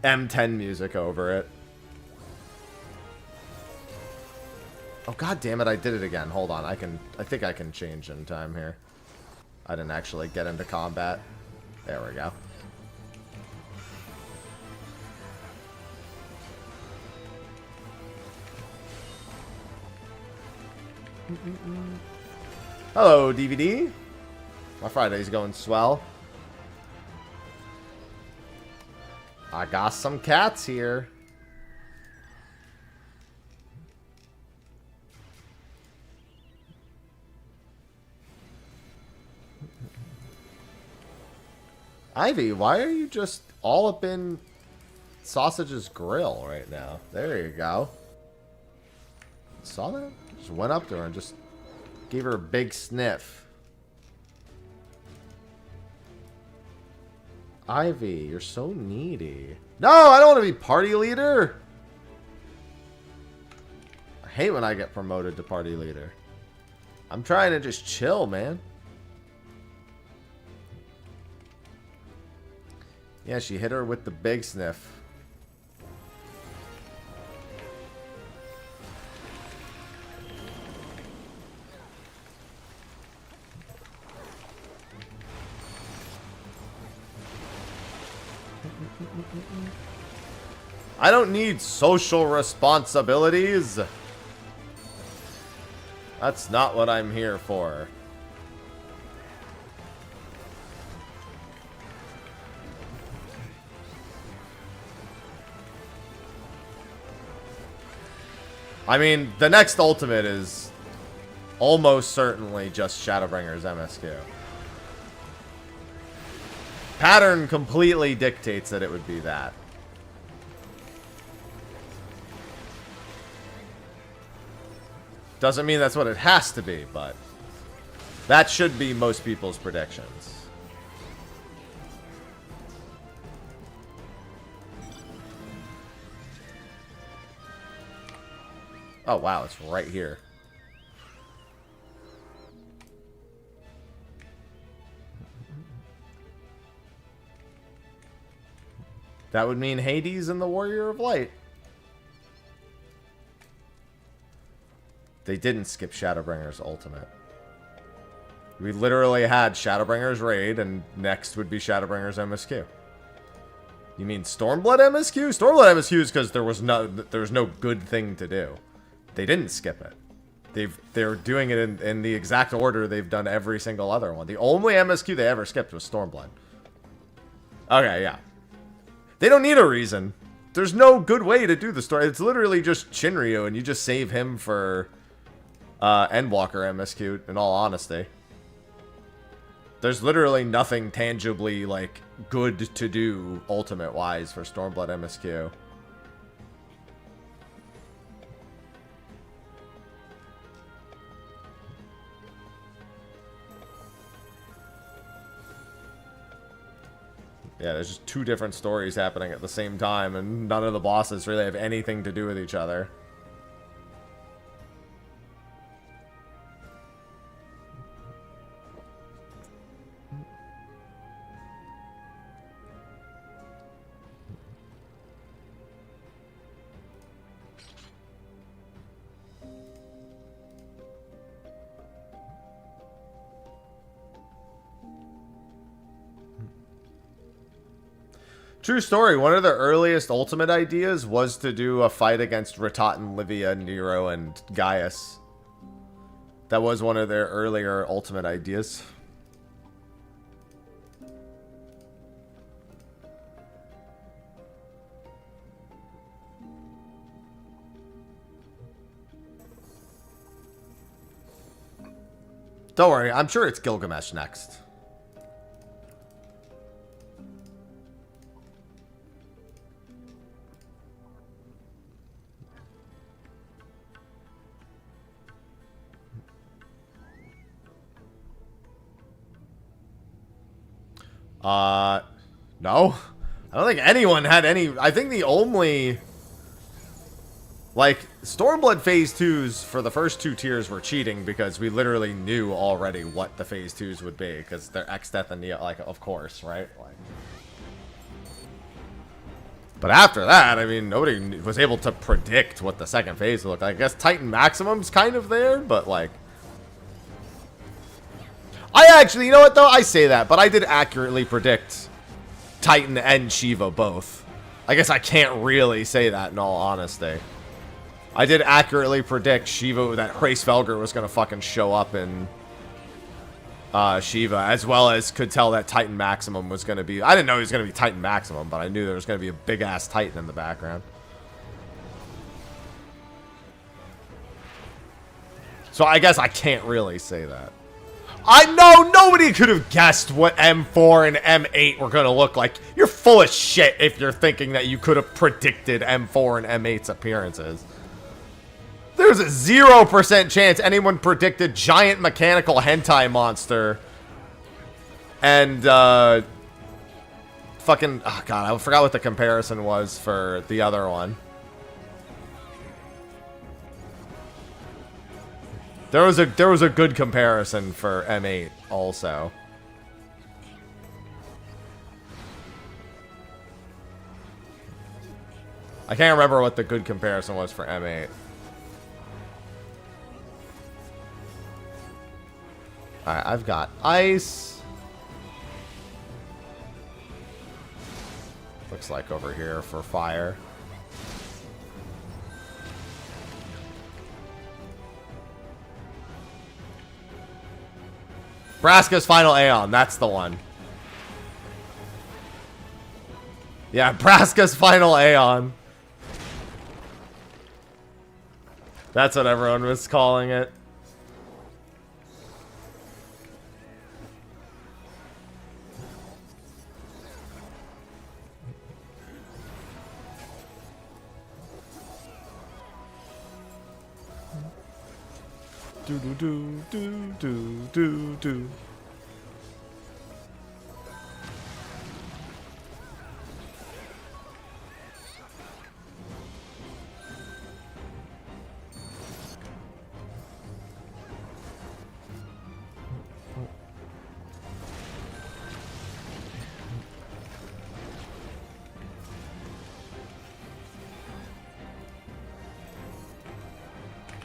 M10 music over it. Oh, god damn it, I did it again. Hold on, I think I can change in time here. I didn't actually get into combat. There we go. Hello, DVD. My Friday's going swell. I got some cats here. Ivy, why are you just all up in Sausage's grill right now? There you go. Saw that? Just went up to her and just gave her a big sniff. Ivy, you're so needy. No, I don't want to be party leader. I hate when I get promoted to party leader. I'm trying to just chill, man. Yeah, she hit her with the big sniff. I don't need social responsibilities. That's not what I'm here for. I mean, the next ultimate is almost certainly just Shadowbringer's MSQ. Pattern completely dictates that it would be that. Doesn't mean that's what it has to be, but that should be most people's predictions. Oh, wow, it's right here. That would mean Hades and the Warrior of Light. They didn't skip Shadowbringer's ultimate. We literally had Shadowbringer's raid, and next would be Shadowbringer's MSQ. You mean Stormblood MSQ? Stormblood MSQ is because there was no good thing to do. They didn't skip it. They're doing it in the exact order they've done every single other one. The only MSQ they ever skipped was Stormblood. Okay, yeah. They don't need a reason. There's no good way to do the story. It's literally just Shinryu, and you just save him for Endwalker MSQ, in all honesty. There's literally nothing tangibly, like, good to do ultimate-wise for Stormblood MSQ. Yeah, there's just two different stories happening at the same time, and none of the bosses really have anything to do with each other. True story, one of the earliest Ultimate ideas was to do a fight against Rattatan, Livia, Nero, and Gaius. That was one of their earlier Ultimate ideas. Don't worry, I'm sure it's Gilgamesh next. No. I don't think anyone had any... I think the only... Like, Stormblood Phase 2s for the first two tiers were cheating because we literally knew already what the Phase 2s would be. Because they're X-Death and Neo, like, of course, right? Like... But after that, I mean, nobody was able to predict what the second phase would look like. I guess Titan Maximum's kind of there, but, like... I actually, you know what, though? I say that, but I did accurately predict Titan and Shiva both. I guess I can't really say that in all honesty. I did accurately predict Shiva, that Hraesvelgr was going to fucking show up in Shiva, as well as could tell that Titan Maximum was going to be... I didn't know he was going to be Titan Maximum, but I knew there was going to be a big-ass Titan in the background. So I guess I can't really say that. I know nobody could have guessed what M4 and M8 were going to look like. You're full of shit if you're thinking that you could have predicted M4 and M8's appearances. There's a 0% chance anyone predicted giant mechanical hentai monster and fucking... Oh god, I forgot what the comparison was for the other one. There was a good comparison for M8 also. I can't remember what the good comparison was for M8. Alright, I've got ice. Looks like over here for fire. Braska's Final Aeon, that's the one. Yeah, Braska's Final Aeon. That's what everyone was calling it. Do do do do do do do.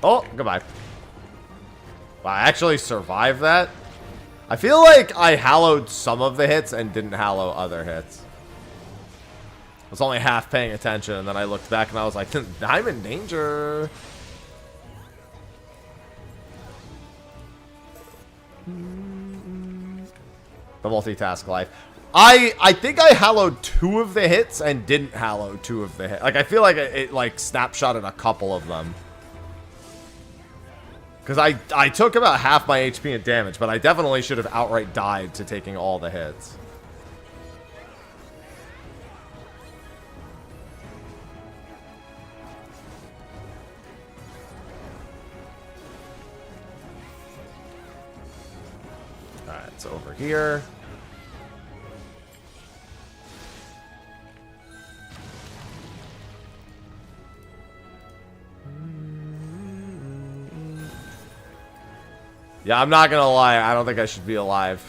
Oh, goodbye. Wow, I actually survived that? I feel like I hallowed some of the hits and didn't hallow other hits. was only half paying attention, and then I looked back and I was like, I'm in danger. The multitask life. I think I hallowed 2 of the hits and didn't hallow 2 of the hits. Like, I feel like it like snapshotted a couple of them. Because I took about half my HP and damage, but I definitely should have outright died to taking all the hits. Alright, it's over here. Yeah, I'm not gonna lie, I don't think I should be alive.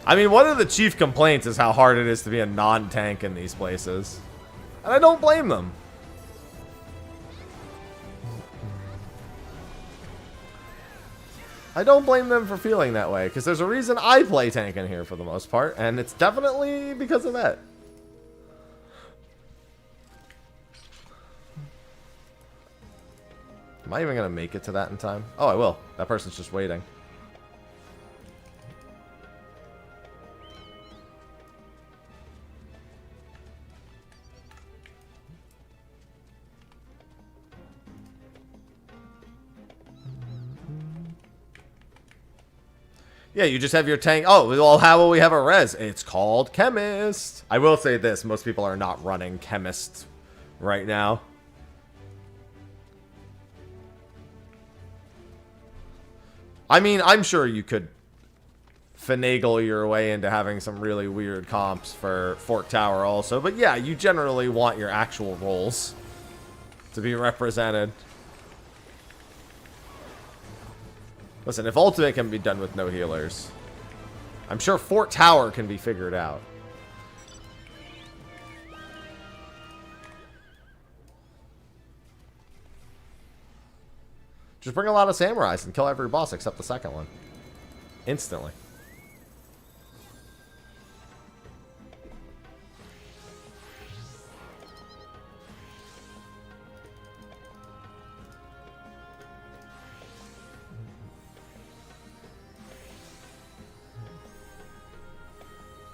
I mean, one of the chief complaints is how hard it is to be a non-tank in these places. And I don't blame them. I don't blame them for feeling that way, because there's a reason I play tank in here for the most part, and it's definitely because of that. Am I even going to make it to that in time? Oh, I will. That person's just waiting. Yeah, you just have your tank. Oh, well, how will we have a res? It's called Chemist. I will say this. Most people are not running Chemist right now. I mean, I'm sure you could finagle your way into having some really weird comps for Fork Tower also. But yeah, you generally want your actual roles to be represented. Listen, if Ultimate can be done with no healers, I'm sure Fort Tower can be figured out. Just bring a lot of samurais and kill every boss except the second one. Instantly.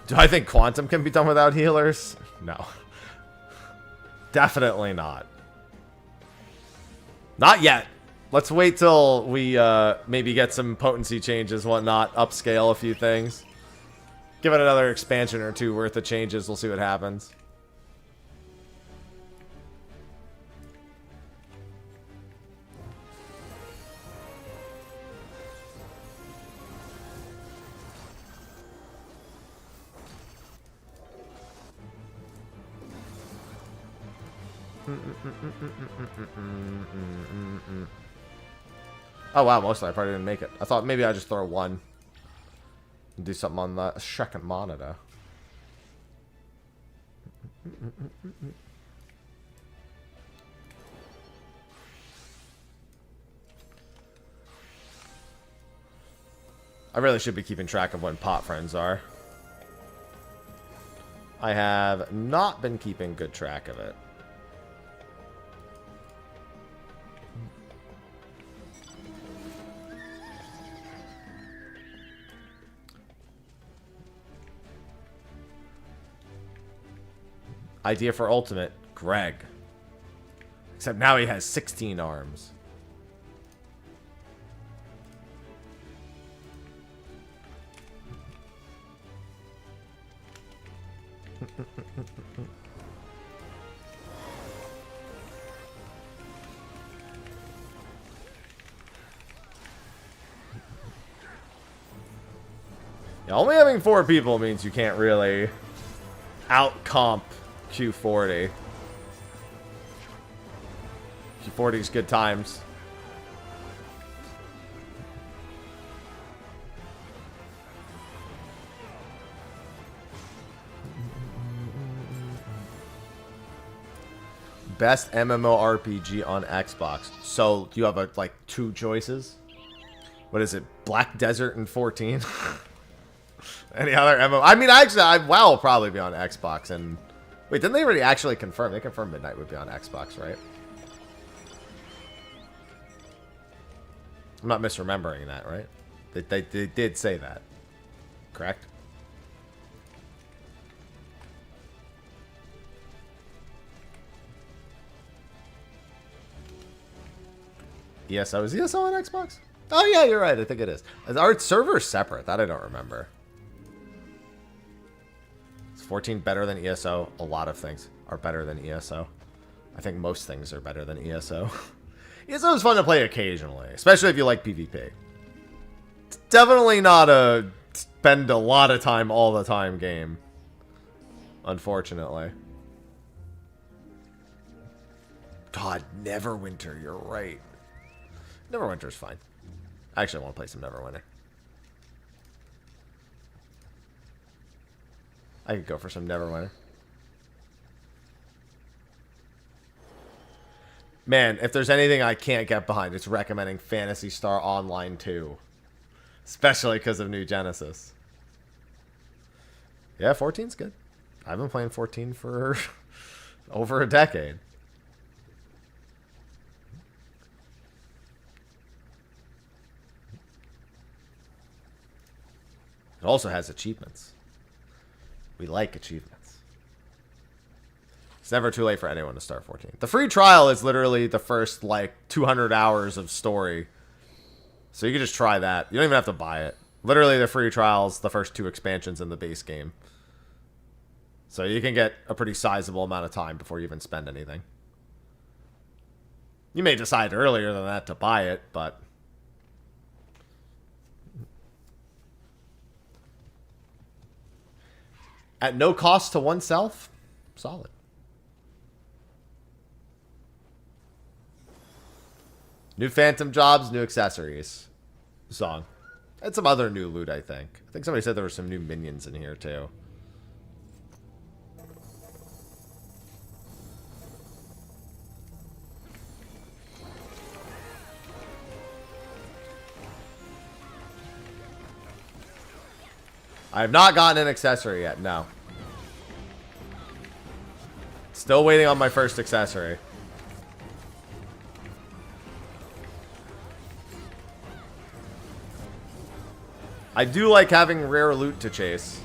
Do I think Quantum can be done without healers? No. Definitely not. Not yet. Let's wait till we maybe get some potency changes, whatnot, upscale a few things. Give it another expansion or 2 worth of changes. We'll see what happens. Oh wow, mostly I probably didn't make it. I thought maybe I'd just throw 1 and do something on the second monitor. I really should be keeping track of when pot friends are. I have not been keeping good track of it. Idea for ultimate, Greg. Except now he has 16 arms. Yeah, only having 4 people means you can't really out-comp Q40. Q40's good times. Best MMORPG on Xbox. So, do you have like 2 choices? What is it? Black Desert in 14? Any other MMO? I mean, actually, WoW will probably be on Xbox. And wait, didn't they already actually confirm? They confirmed Midnight would be on Xbox, right? I'm not misremembering that, right? They did say that. Correct? ESO. Is ESO on Xbox? Oh, yeah, you're right. I think it is. Are servers separate? That I don't remember. Is 14 better than ESO? A lot of things are better than ESO. I think most things are better than ESO. ESO is fun to play occasionally, especially if you like PvP. It's definitely not a spend a lot of time all the time game. Unfortunately. God, Neverwinter, you're right. Neverwinter's fine. I actually want to play some Neverwinter. I could go for some Neverwinter. Man, if there's anything I can't get behind, it's recommending Phantasy Star Online 2. Especially because of New Genesis. Yeah, 14's good. I've been playing 14 for over a decade. It also has achievements. We like achievements. It's never too late for anyone to start 14. The free trial is literally the first, like, 200 hours of story. So you can just try that. You don't even have to buy it. Literally, the free trial is the first 2 expansions in the base game. So you can get a pretty sizable amount of time before you even spend anything. You may decide earlier than that to buy it, but... at no cost to oneself, solid. New Phantom jobs, new accessories. Song. And some other new loot, I think. I think somebody said there were some new minions in here, too. I have not gotten an accessory yet, no. Still waiting on my first accessory. I do like having rare loot to chase.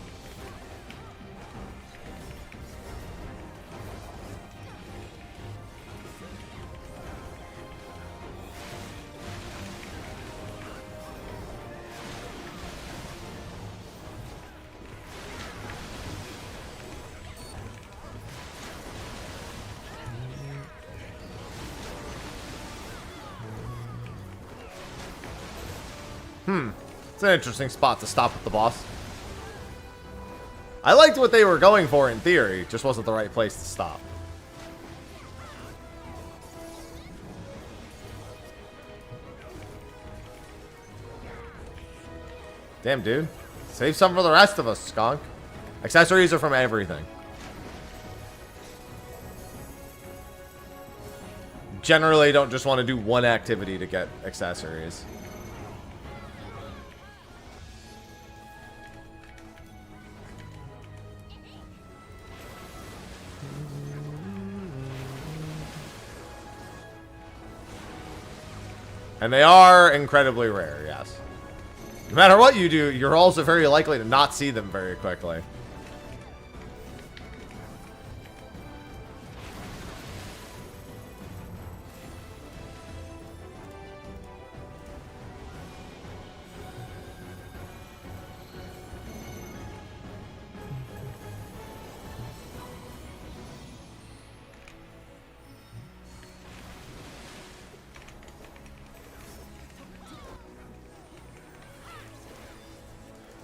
It's an interesting spot to stop with the boss. I liked what they were going for in theory, just wasn't the right place to stop. Damn, dude. Save some for the rest of us, skunk. Accessories are from everything. Generally, don't just want to do one activity to get accessories. And they are incredibly rare, yes. No matter what you do, you're also very likely to not see them very quickly.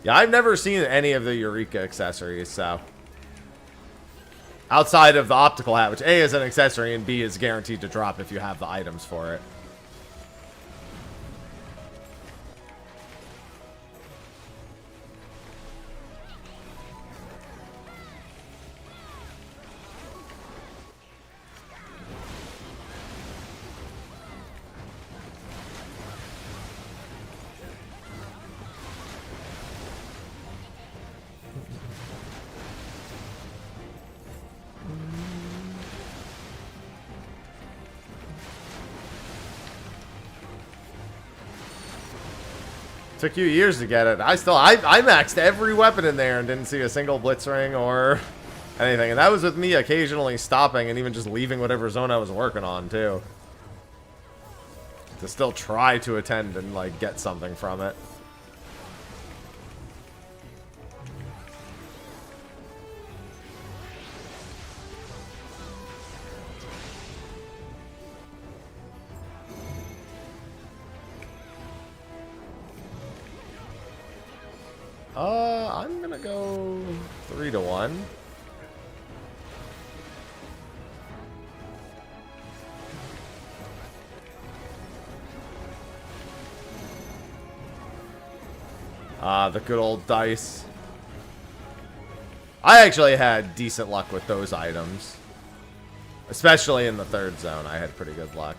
Yeah, I've never seen any of the Eureka accessories, so. Outside of the optical hat, which A is an accessory and B is guaranteed to drop if you have the items for it. Took you years to get it. I maxed every weapon in there and didn't see a single blitz ring or anything. And that was with me occasionally stopping and even just leaving whatever zone I was working on, too. To still try to attend and, like, get something from it. I'm gonna go 3-1. The good old dice. I actually had decent luck with those items. Especially in the third zone, I had pretty good luck.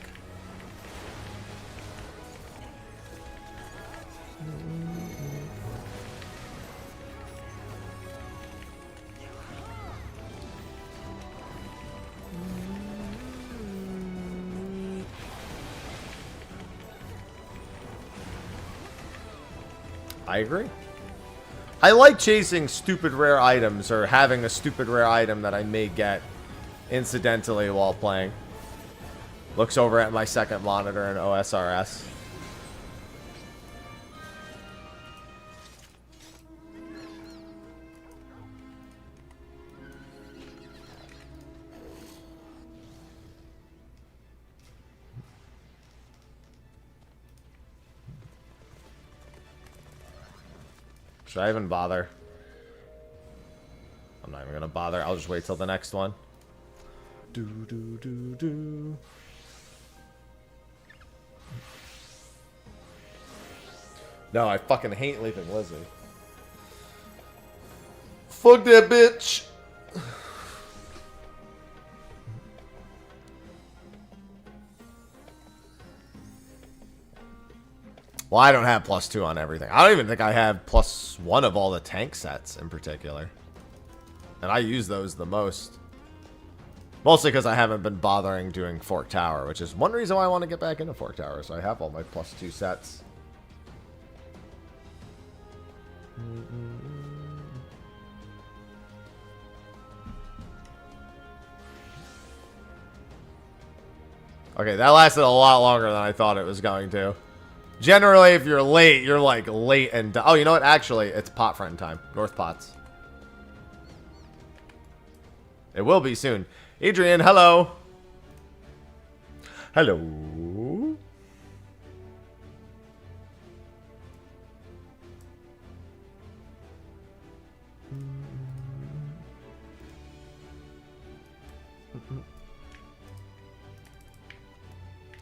I agree. I like chasing stupid rare items or having a stupid rare item that I may get incidentally while playing. Looks over at my second monitor in OSRS. Should I even bother? I'm not even gonna bother. I'll just wait till the next one. No, I fucking hate leaving Lizzie. Fuck that bitch. Well, I don't have +2 on everything. I don't even think I have +1 of all the tank sets in particular. And I use those the most. Mostly because I haven't been bothering doing Fork Tower, which is one reason why I want to get back into Fork Tower. So I have all my +2 sets. Okay, that lasted a lot longer than I thought it was going to. Generally, if you're late, you're like late and... Oh, you know what? Actually, it's pot friend time. North Pots. It will be soon. Adrian, hello. Hello.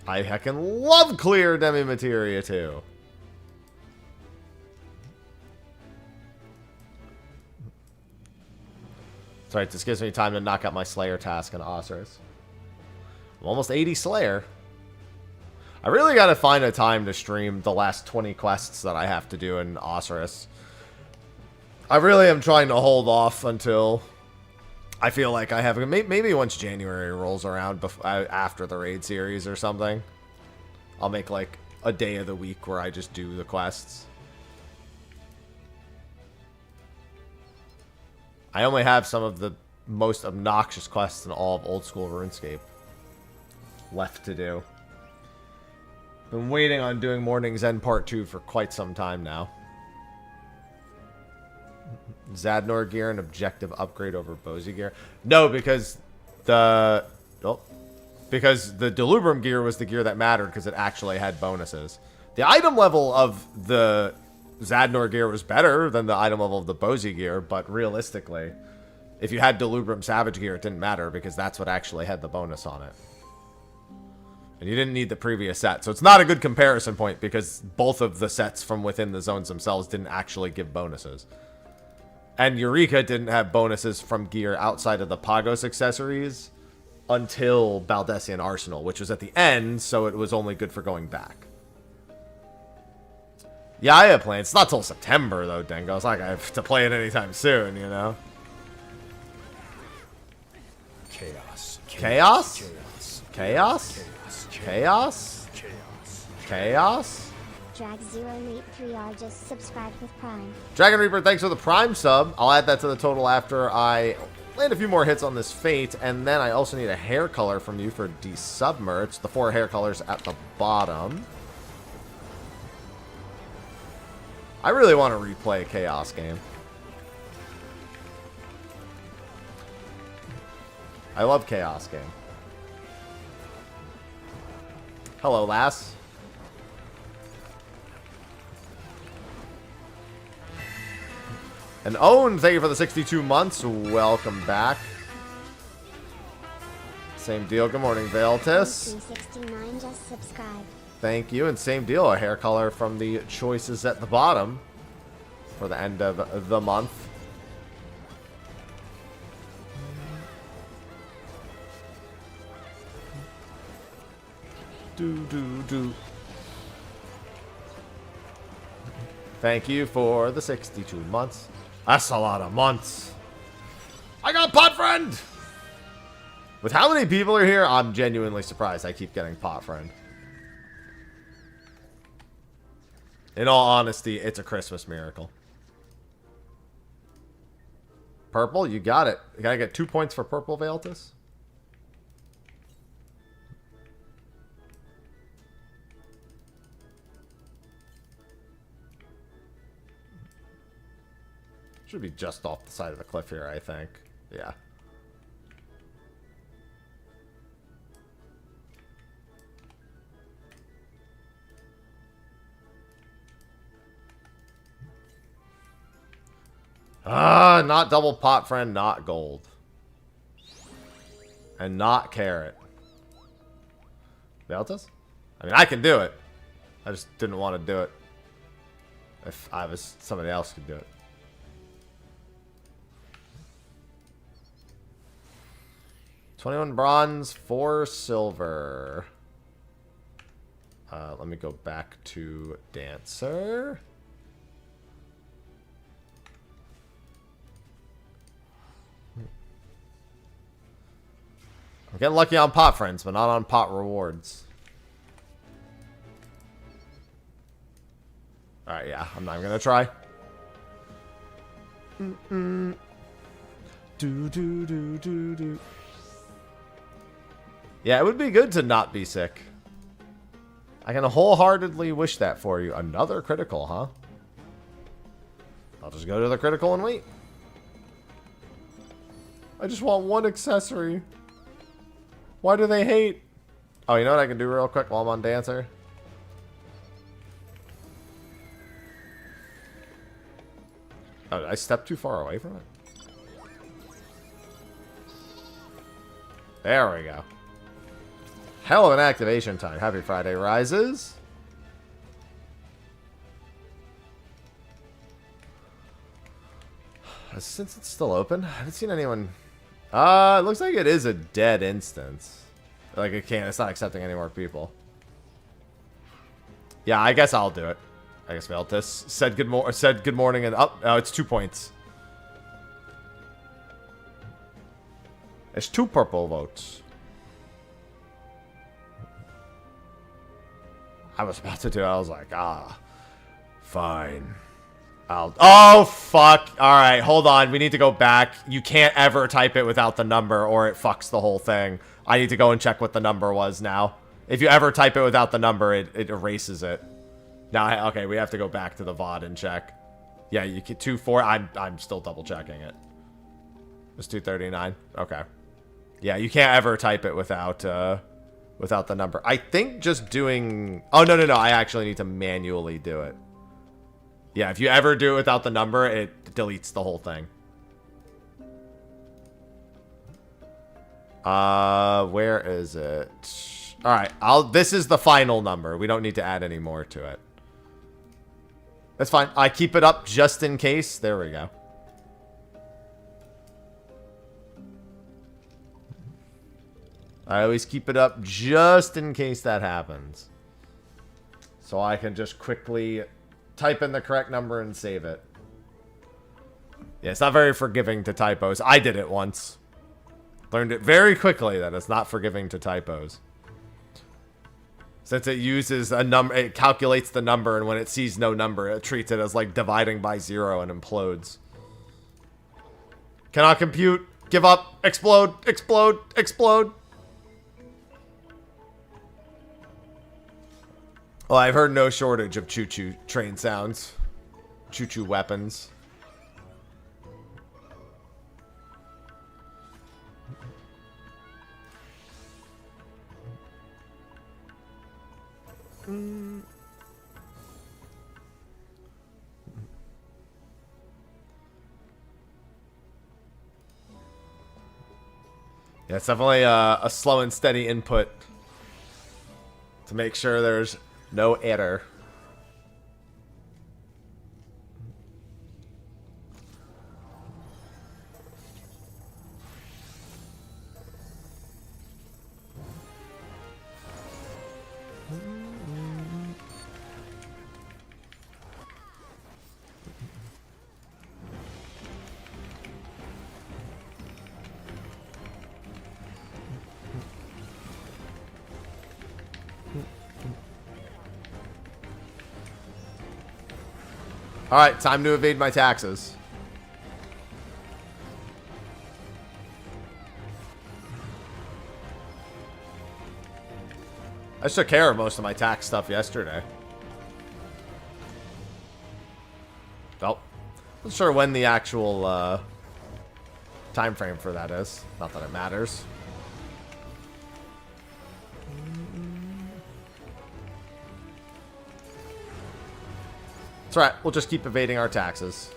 I heckin' love clear demi-materia too. That's right, this gives me time to knock out my Slayer task in Osiris. I'm almost 80 Slayer. I really gotta find a time to stream the last 20 quests that I have to do in Osiris. I really am trying to hold off until I feel like I have... Maybe once January rolls around after the raid series or something. I'll make like a day of the week where I just do the quests. I only have some of the most obnoxious quests in all of old school RuneScape left to do. Been waiting on doing Morning's End Part 2 for quite some time now. Zadnor gear and objective upgrade over Bozy gear. No, because the Delubrum gear was the gear that mattered because it actually had bonuses. The item level of the Zadnor gear was better than the item level of the Bozy gear, but realistically, if you had Delubrum Savage gear, it didn't matter because that's what actually had the bonus on it. And you didn't need the previous set, so it's not a good comparison point because both of the sets from within the zones themselves didn't actually give bonuses. And Eureka didn't have bonuses from gear outside of the Pagos accessories until Baldessian Arsenal, which was at the end, so it was only good for going back. Yeah, I have plans. It's not till September, though, Dengo. It's not like I have to play it anytime soon, you know? Chaos. Chaos? Chaos? Chaos? Chaos? Drag0Meat3R just subscribed with Prime. Dragon Reaper, thanks for the Prime sub. I'll add that to the total after I land a few more hits on this Fate. And then I also need a hair color from you for desubmer. It's the 4 hair colors at the bottom. I really want to replay a Chaos game. I love Chaos game. Hello, lass. And Owen, thank you for the 62 months. Welcome back. Same deal. Good morning, Veiltis. 369 just subscribed. Thank you. And same deal. A hair color from the choices at the bottom for the end of the month. Do. Thank you for the 62 months. That's a lot of months. I got Pot Friend! With how many people are here, I'm genuinely surprised I keep getting Pot Friend. In all honesty, it's a Christmas miracle. Purple, you got it. Can I get 2 points for purple, Veiltis? Should be just off the side of the cliff here, I think. Yeah. Not double pot friend, not gold. And not carrot. Veltas? I mean, I can do it. I just didn't want to do it. If I was, somebody else could do it. $21 bronze, 4 silver. Let me go back to Dancer. I'm getting lucky on pot friends, but not on pot rewards. Alright, yeah, I'm not gonna try. Do. Yeah, it would be good to not be sick. I can wholeheartedly wish that for you. Another critical, huh? I'll just go to the critical and wait. I just want one accessory. Why do they hate? Oh, you know what I can do real quick while I'm on Dancer? Oh, did I step too far away from it? There we go. Hell of an activation time. Happy Friday rises. Since it's still open, I haven't seen anyone. It looks like it is a dead instance. Like it can't. It's not accepting any more people. Yeah, I guess I'll do it. I guess Veltis said good morning and up. Oh, it's 2 points. It's 2 purple votes. I was about to do it. I was like, fine. Oh, fuck. Alright, hold on. We need to go back. You can't ever type it without the number or it fucks the whole thing. I need to go and check what the number was now. If you ever type it without the number, it erases it. Now, okay, we have to go back to the VOD and check. Yeah, you get 2-4. I'm still double checking it. It's 239. Okay. Yeah, you can't ever type it without the number. I think just doing... Oh, no. I actually need to manually do it. Yeah, if you ever do it without the number, it deletes the whole thing. Where is it? Alright, this is the final number. We don't need to add any more to it. That's fine. I keep it up just in case. There we go. I always keep it up just in case that happens. So I can just quickly type in the correct number and save it. Yeah, it's not very forgiving to typos. I did it once. Learned it very quickly that it's not forgiving to typos. Since it uses a number, it calculates the number, and when it sees no number, it treats it as like dividing by 0 and implodes. Cannot compute. Give up. Explode. Explode. Explode. Well, I've heard no shortage of choo-choo train sounds. Choo-choo weapons. Yeah, it's definitely a slow and steady input to make sure there's no error. Alright, time to evade my taxes. I just took care of most of my tax stuff yesterday. Well, not sure when the actual time frame for that is. Not that it matters. That's right, we'll just keep evading our taxes.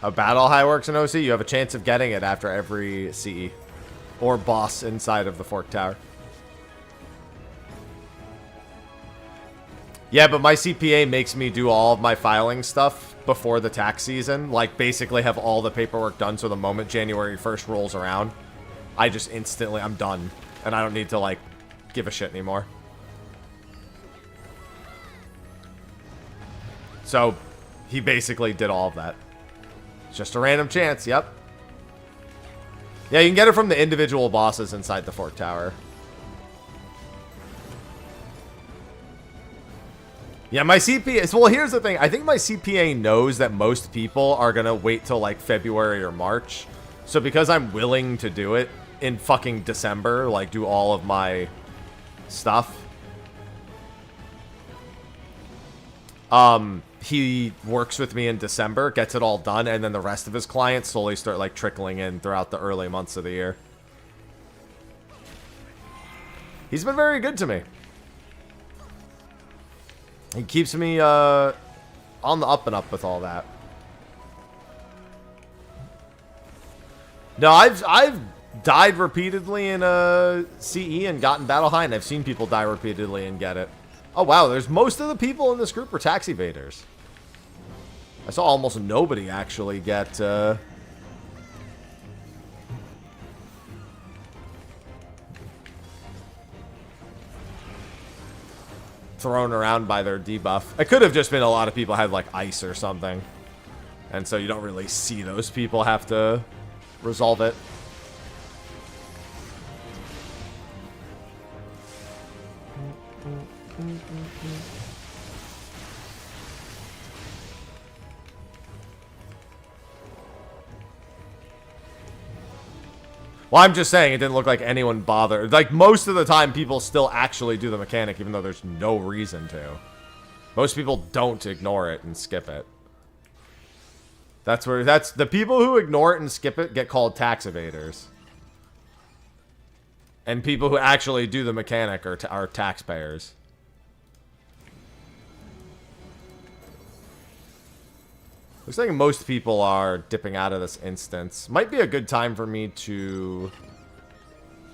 How Battle High works in OC, you have a chance of getting it after every CE. Or boss inside of the Fork Tower. Yeah, but my CPA makes me do all of my filing stuff before the tax season. Like, basically have all the paperwork done so the moment January 1st rolls around, I just instantly, I'm done. And I don't need to, like, give a shit anymore. So, he basically did all of that. It's just a random chance, yep. Yeah, you can get it from the individual bosses inside the Fork Tower. Yeah, my CPA... Well, here's the thing. I think my CPA knows that most people are going to wait till, like, February or March. So because I'm willing to do it in fucking December, like, do all of my stuff, he works with me in December, gets it all done, and then the rest of his clients slowly start, like, trickling in throughout the early months of the year. He's been very good to me. He keeps me on the up and up with all that. No, I've died repeatedly in CE and gotten Battle High, and I've seen people die repeatedly and get it. Oh wow, there's most of the people in this group are tax evaders. I saw almost nobody actually get thrown around by their debuff. It could have just been a lot of people had like ice or something, and so you don't really see those people have to resolve it. Well, I'm just saying it didn't look like anyone bothered. Like, most of the time, people still actually do the mechanic, even though there's no reason to. Most people don't ignore it and skip it. That's the people who ignore it and skip it get called tax evaders. And people who actually do the mechanic are taxpayers. Looks like most people are dipping out of this instance. Might be a good time for me to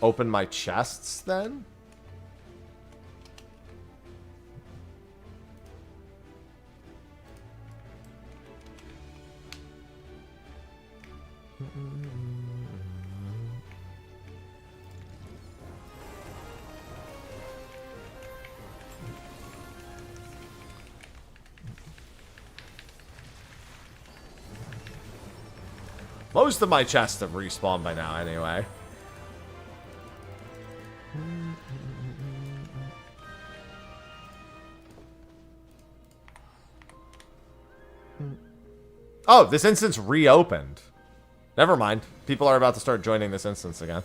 open my chests then. Most of my chests have respawned by now anyway. Oh, this instance reopened. Never mind. People are about to start joining this instance again.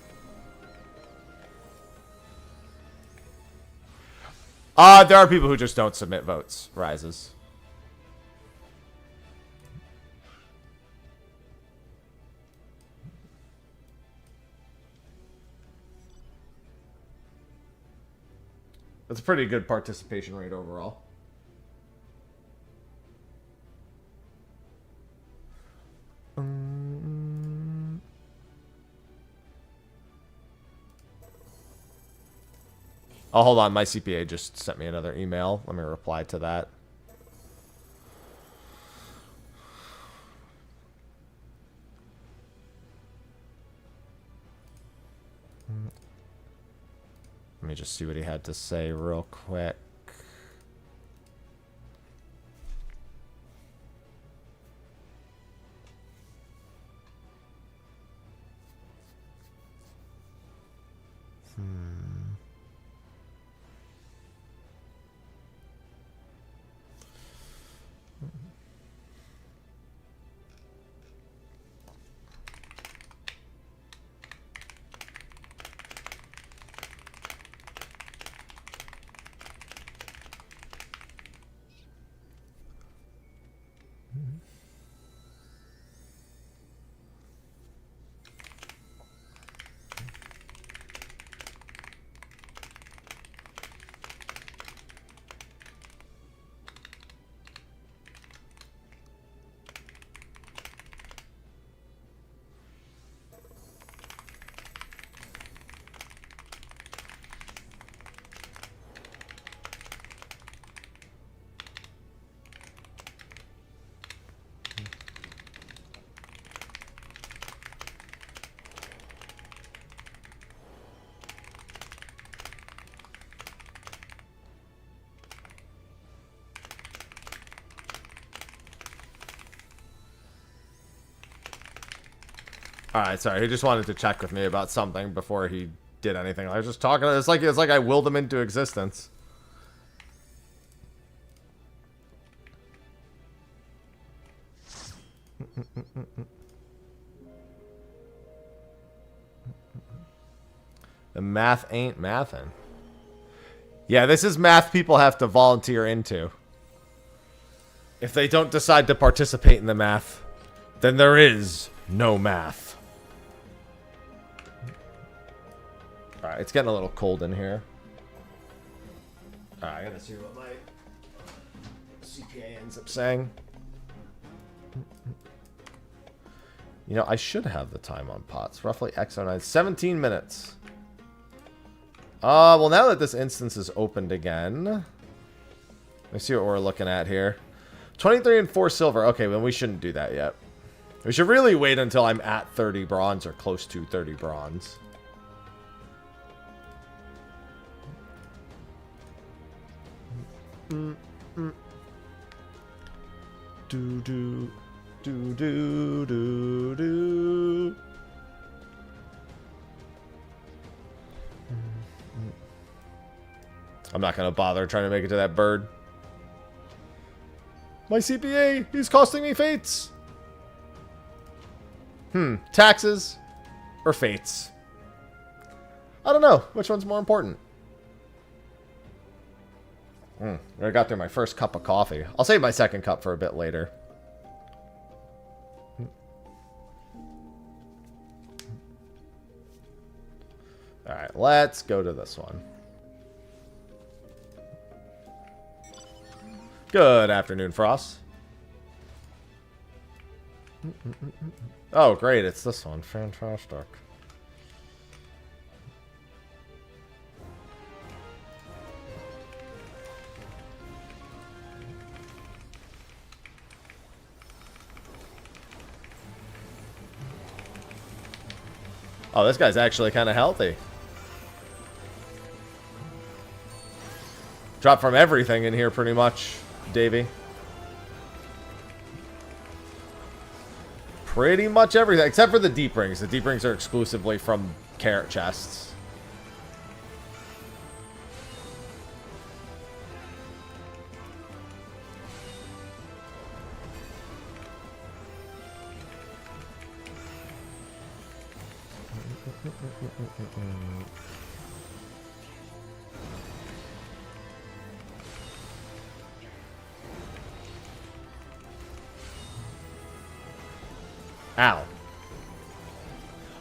There are people who just don't submit votes. Rises. That's a pretty good participation rate overall. Oh, hold on. My CPA just sent me another email. Let me reply to that. Let me just see what he had to say real quick. Alright, sorry. He just wanted to check with me about something before he did anything. I was just talking. It's like I willed him into existence. The math ain't mathin'. Yeah, this is math people have to volunteer into. If they don't decide to participate in the math, then there is no math. Alright, it's getting a little cold in here. Alright, I gotta see what my CPA ends up saying. You know, I should have the time on pots. Roughly X09. 17 minutes. Well, now that this instance is opened again, let me see what we're looking at here. 23 and 4 silver. Okay, well, we shouldn't do that yet. We should really wait until I'm at 30 bronze or close to 30 bronze. Do do do do do do. I'm not gonna bother trying to make it to that bird. My CPA, he's costing me fates. Taxes or fates? I don't know. Which one's more important? I got through my first cup of coffee. I'll save my second cup for a bit later. Alright, let's go to this one. Good afternoon, Frost. Oh, great, it's this one. Fantastic. Oh, this guy's actually kind of healthy. Drop from everything in here pretty much, Davey. pretty much everything, except for the deep rings. The deep rings are exclusively from carrot chests. Ow.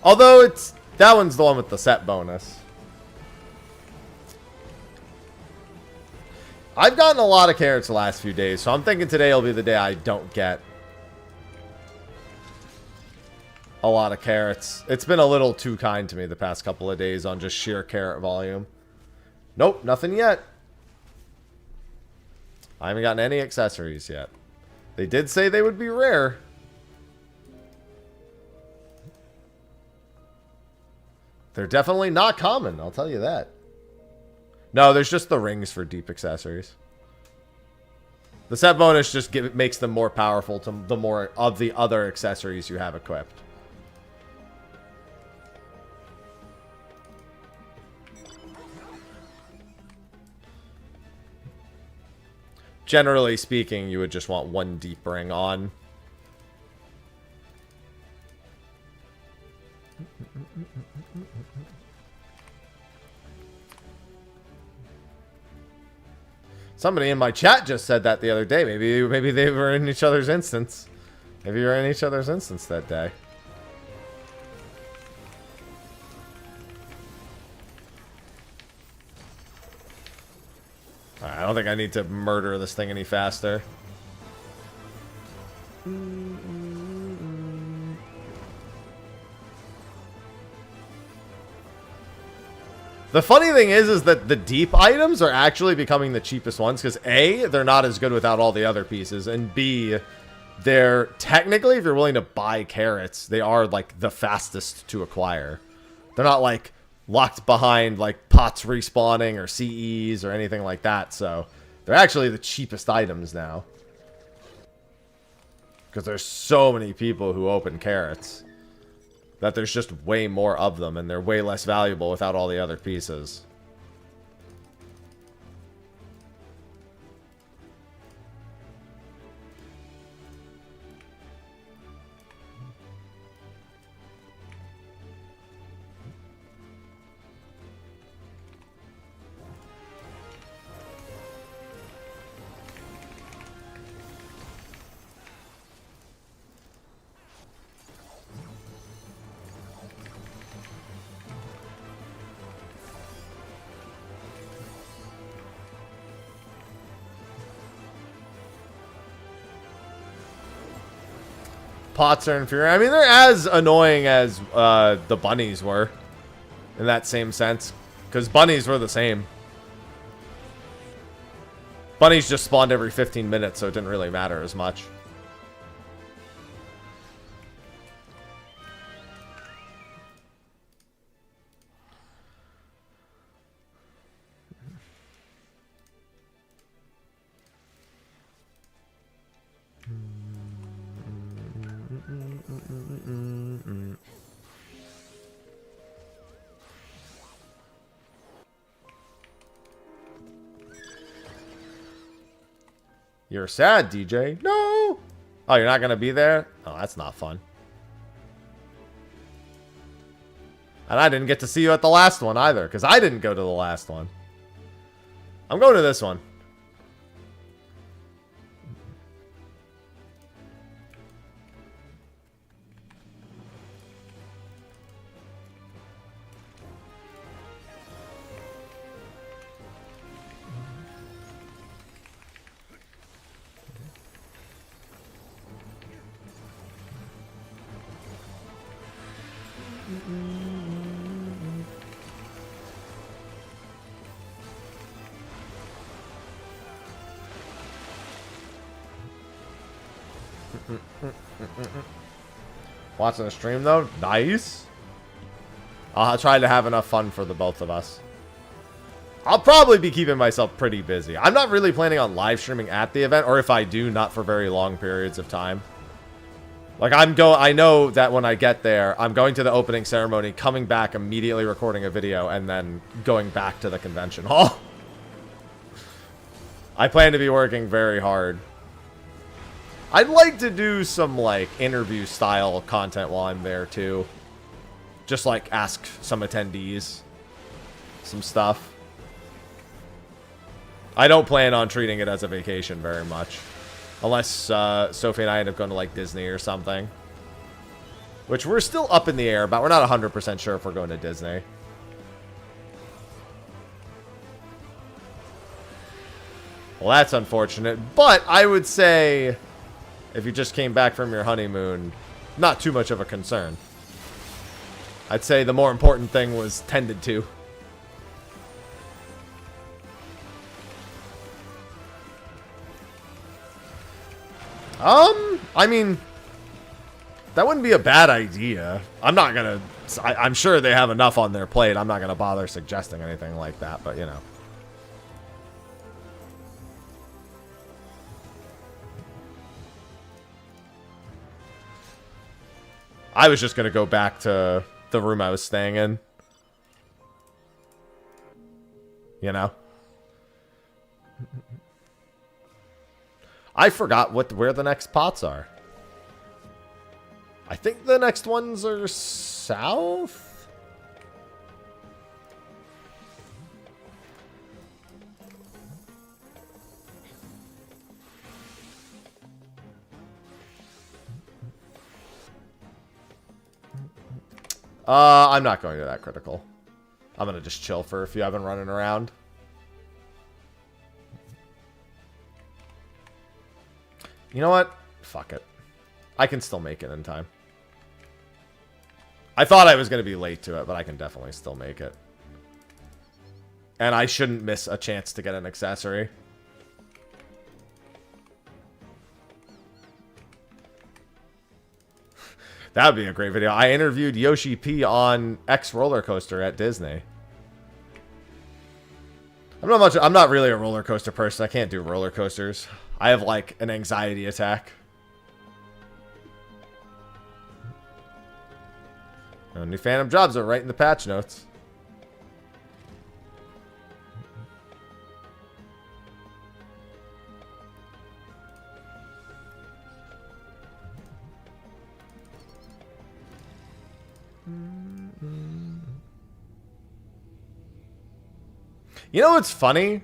Although that one's the one with the set bonus. I've gotten a lot of carrots the last few days, so I'm thinking today will be the day I don't get a lot of carrots. It's been a little too kind to me the past couple of days on just sheer carrot volume. Nope, nothing yet. I haven't gotten any accessories yet. They did say they would be rare. They're definitely not common, I'll tell you that. No, there's just the rings for deep accessories. The set bonus just makes them more powerful to the more of the other accessories you have equipped. Generally speaking, you would just want one deep ring on. Somebody in my chat just said that the other day. Maybe they were in each other's instance. Maybe you were in each other's instance that day. I don't think I need to murder this thing any faster. The funny thing is that the deep items are actually becoming the cheapest ones because A, they're not as good without all the other pieces, and B, they're technically, if you're willing to buy carrots, they are like the fastest to acquire. They're not like locked behind like pots respawning or CEs or anything like that, so they're actually the cheapest items now. Because there's so many people who open carrots that there's just way more of them, and they're way less valuable without all the other pieces. Pots are inferior. I mean, they're as annoying as the bunnies were in that same sense, because bunnies were the same. Bunnies just spawned every 15 minutes, so it didn't really matter as much. You're sad, DJ. No! Oh, you're not going to be there? Oh, that's not fun. And I didn't get to see you at the last one either, because I didn't go to the last one. I'm going to this one. Watching the stream though, nice. I'll try to have enough fun for the both of us. I'll probably be keeping myself pretty busy. I'm not really planning on live streaming at the event, or if I do, not for very long periods of time. Like, I know that when I get there, I'm going to the opening ceremony, coming back, immediately recording a video, and then going back to the convention hall. I plan to be working very hard. I'd like to do some, like, interview-style content while I'm there, too. Just, like, ask some attendees some stuff. I don't plan on treating it as a vacation very much. Unless Sophie and I end up going to, like, Disney or something. Which we're still up in the air about. We're not 100% sure if we're going to Disney. Well, that's unfortunate. But I would say, if you just came back from your honeymoon, not too much of a concern. I'd say the more important thing was tended to. I mean, that wouldn't be a bad idea. I'm not gonna... I'm sure they have enough on their plate. I'm not gonna bother suggesting anything like that, but, you know. I was just gonna go back to the room I was staying in. You know? I forgot where the next pots are. I think the next ones are south? I'm not going to that critical. I'm gonna just chill for a few. I've been running around. You know what? Fuck it. I can still make it in time. I thought I was going to be late to it, but I can definitely still make it. And I shouldn't miss a chance to get an accessory. That would be a great video. I interviewed Yoshi P on X Roller Coaster at Disney. I'm not really a roller coaster person. I can't do roller coasters. I have, like, an anxiety attack. Oh, new Phantom jobs are right in the patch notes. You know what's funny?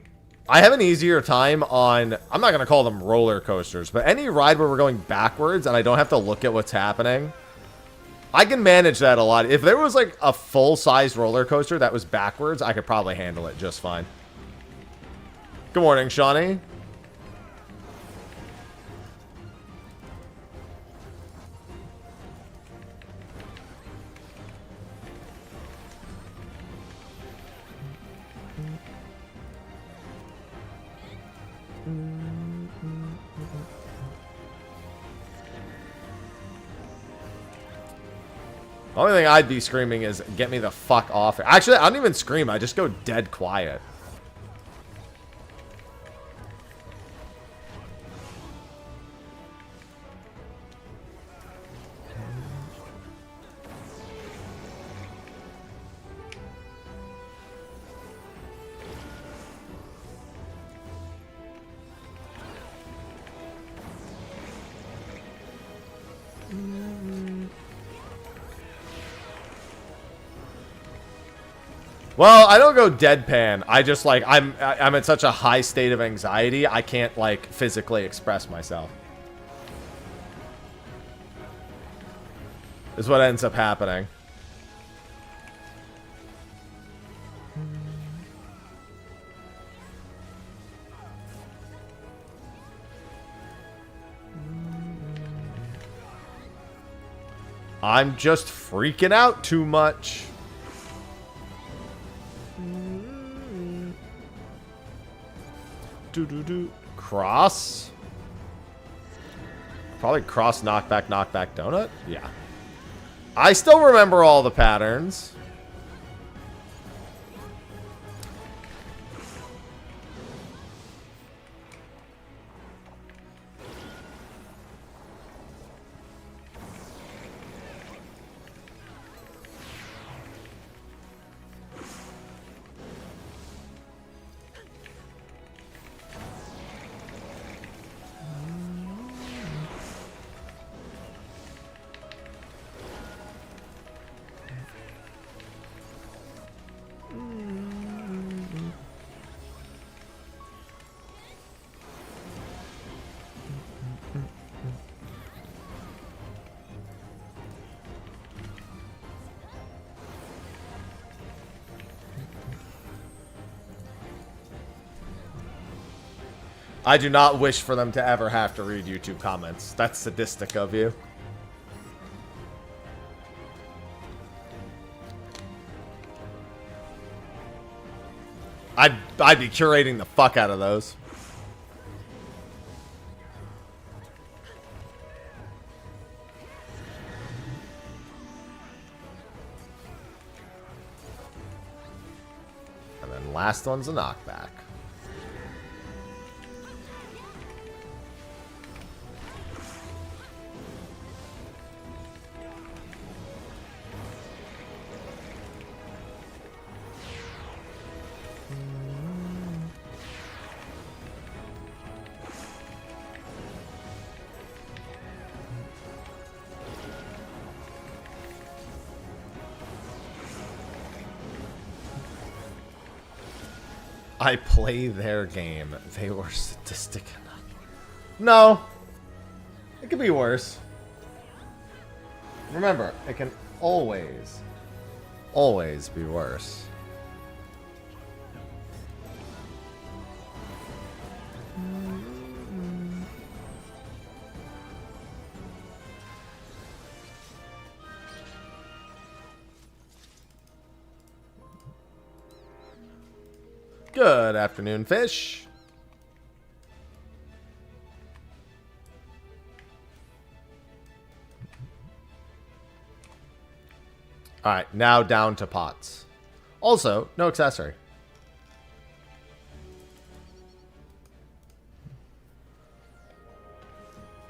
I have an easier time on, I'm not going to call them roller coasters, but any ride where we're going backwards and I don't have to look at what's happening, I can manage that a lot. If there was like a full-size roller coaster that was backwards, I could probably handle it just fine. Good morning, Shawnee. The only thing I'd be screaming is, get me the fuck off. Actually, I don't even scream. I just go dead quiet. Well, I don't go deadpan. I just like I'm in such a high state of anxiety, I can't like physically express myself. Is what ends up happening. I'm just freaking out too much. Cross? Probably cross, knockback, knockback, donut? Yeah. I still remember all the patterns. I do not wish for them to ever have to read YouTube comments. That's sadistic of you. I'd be curating the fuck out of those. And then last one's a knockback. I play their game. They were sadistic enough. No. It could be worse. Remember, it can always be worse. Good afternoon, fish. Alright, now down to pots. Also, no accessory.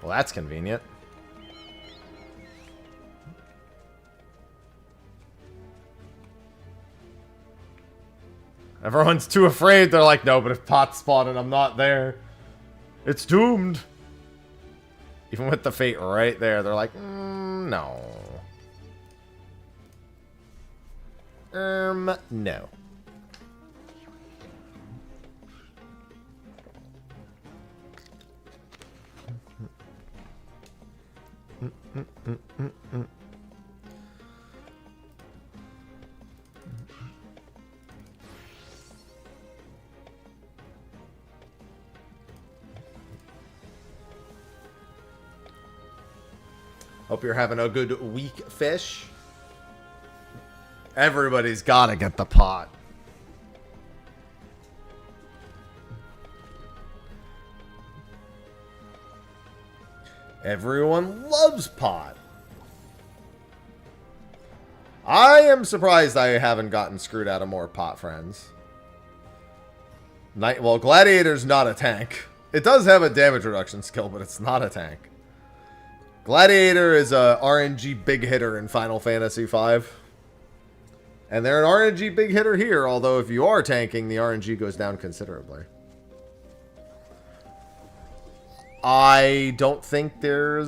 Well, that's convenient. Everyone's too afraid. They're like, no, but if Pot's spawned and I'm not there, it's doomed. Even with the fate right there, they're like, no. No. Hope you're having a good week, fish. Everybody's gotta get the pot. Everyone loves pot. I am surprised I haven't gotten screwed out of more pot friends. Well, Gladiator's not a tank. It does have a damage reduction skill, but it's not a tank. Gladiator is a RNG big hitter in Final Fantasy V. And they're an RNG big hitter here, although if you are tanking, the RNG goes down considerably. I don't think I've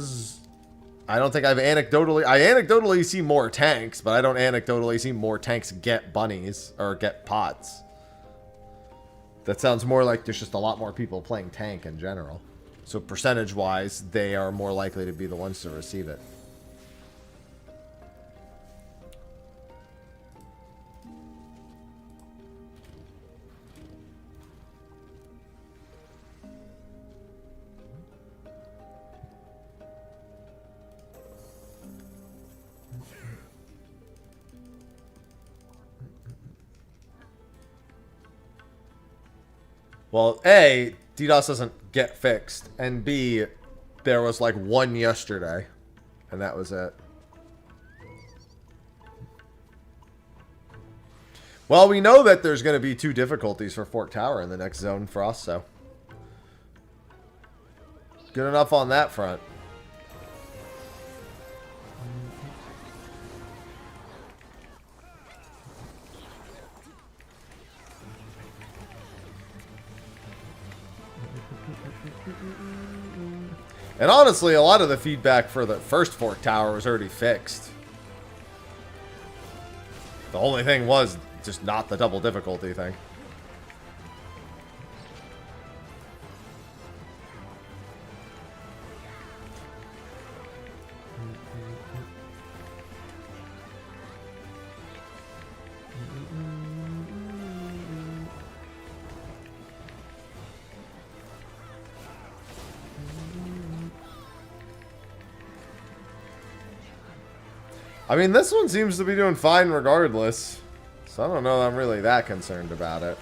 anecdotally... I anecdotally see more tanks, but I don't anecdotally see more tanks get bunnies, or get pots. That sounds more like there's just a lot more people playing tank in general. So percentage-wise, they are more likely to be the ones to receive it. Well, A, DDoS doesn't get fixed, and B, there was like one yesterday, and that was it. Well, we know that there's going to be 2 difficulties for Fort Tower in the next zone for us, so good enough on that front. And honestly, a lot of the feedback for the first Fort Tower was already fixed. The only thing was just not the double difficulty thing. I mean, this one seems to be doing fine regardless. So I don't know that I'm really that concerned about it.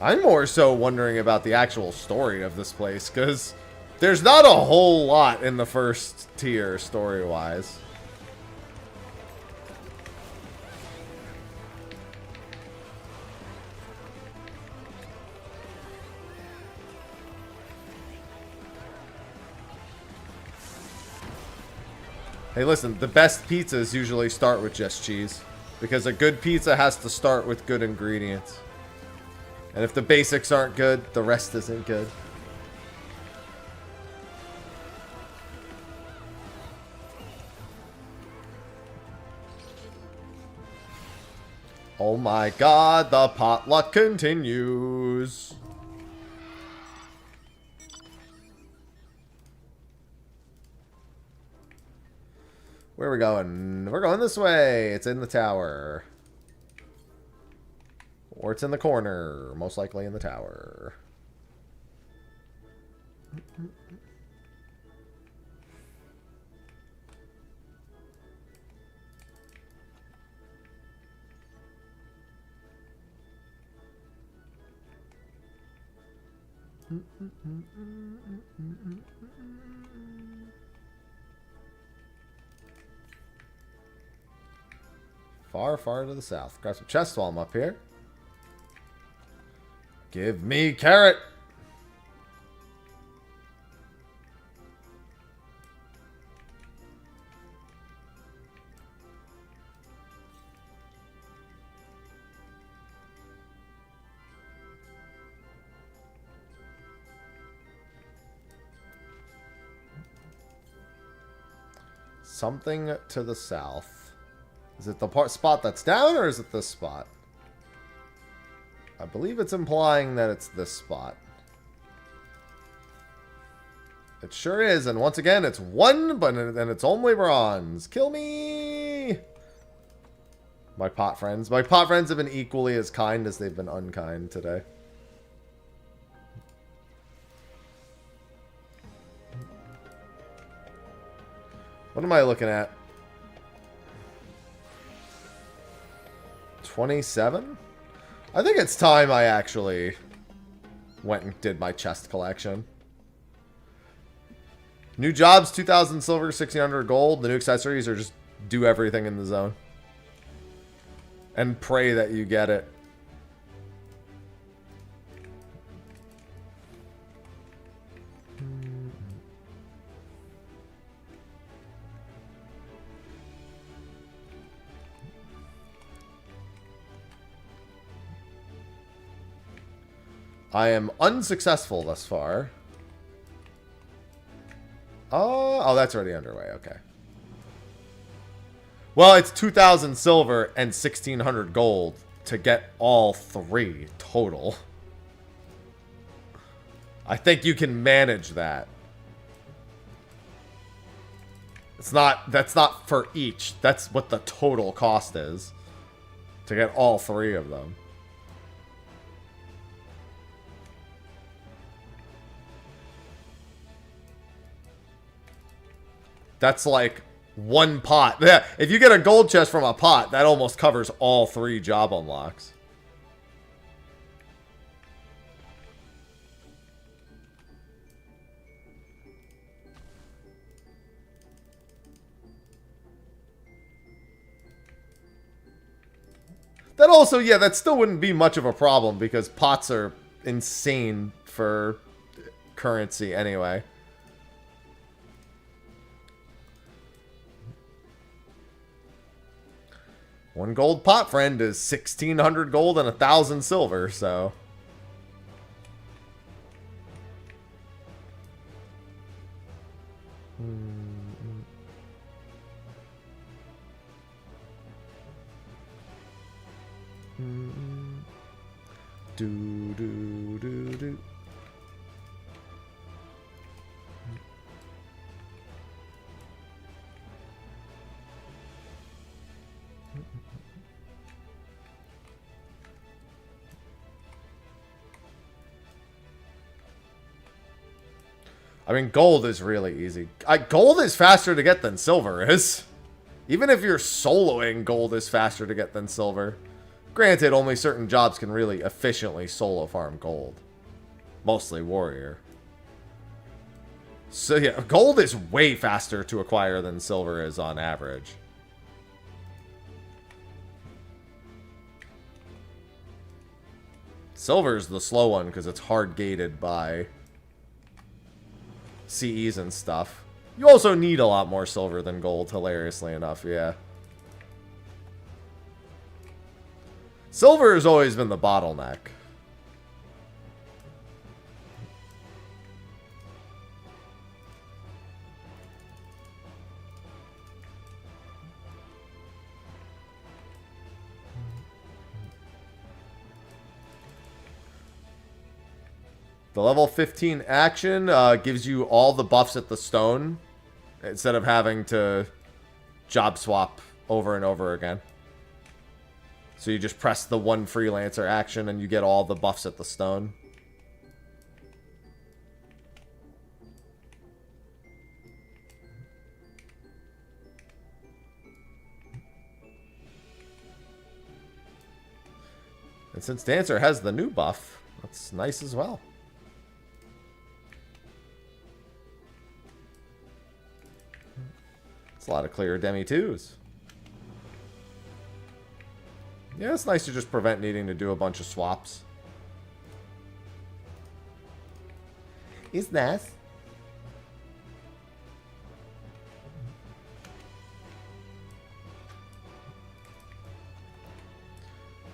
I'm more so wondering about the actual story of this place, because there's not a whole lot in the first tier story-wise. Hey, listen, the best pizzas usually start with just cheese, because a good pizza has to start with good ingredients. And if the basics aren't good, the rest isn't good. Oh my god, the potluck continues. Where are we going? We're going this way. It's in the tower. Or it's in the corner. Most likely in the tower. Far, far to the south. Grab some chest while I'm up here. Give me carrot! Something to the south. Is it the spot that's down, or is it this spot? I believe it's implying that it's this spot. It sure is, and once again, it's one, but then it's only bronze. Kill me! My pot friends. My pot friends have been equally as kind as they've been unkind today. What am I looking at? 27? I think it's time I actually went and did my chest collection. New jobs, 2,000 silver, 1,600 gold. The new accessories are just do everything in the zone. And pray that you get it. I am unsuccessful thus far. Oh, that's already underway. Okay. Well, it's 2,000 silver and 1,600 gold to get all three total. I think you can manage that. That's not for each. That's what the total cost is to get all three of them. That's like one pot. Yeah, if you get a gold chest from a pot, that almost covers all three job unlocks. That also, yeah, that still wouldn't be much of a problem because pots are insane for currency anyway. One gold pot friend is 1,600 gold and 1,000 silver, so. Do, do, do, do. I mean, gold is really easy. Gold is faster to get than silver is. Even if you're soloing, gold is faster to get than silver. Granted, only certain jobs can really efficiently solo farm gold. Mostly warrior. So yeah, gold is way faster to acquire than silver is on average. Silver's the slow one because it's hard gated by CEs and stuff. You also need a lot more silver than gold, hilariously enough, yeah. Silver has always been the bottleneck. The level 15 action gives you all the buffs at the stone instead of having to job swap over and over again. So you just press the one freelancer action and you get all the buffs at the stone. And since Dancer has the new buff, that's nice as well. It's a lot of clear Demi 2s. Yeah, it's nice to just prevent needing to do a bunch of swaps. It's nice.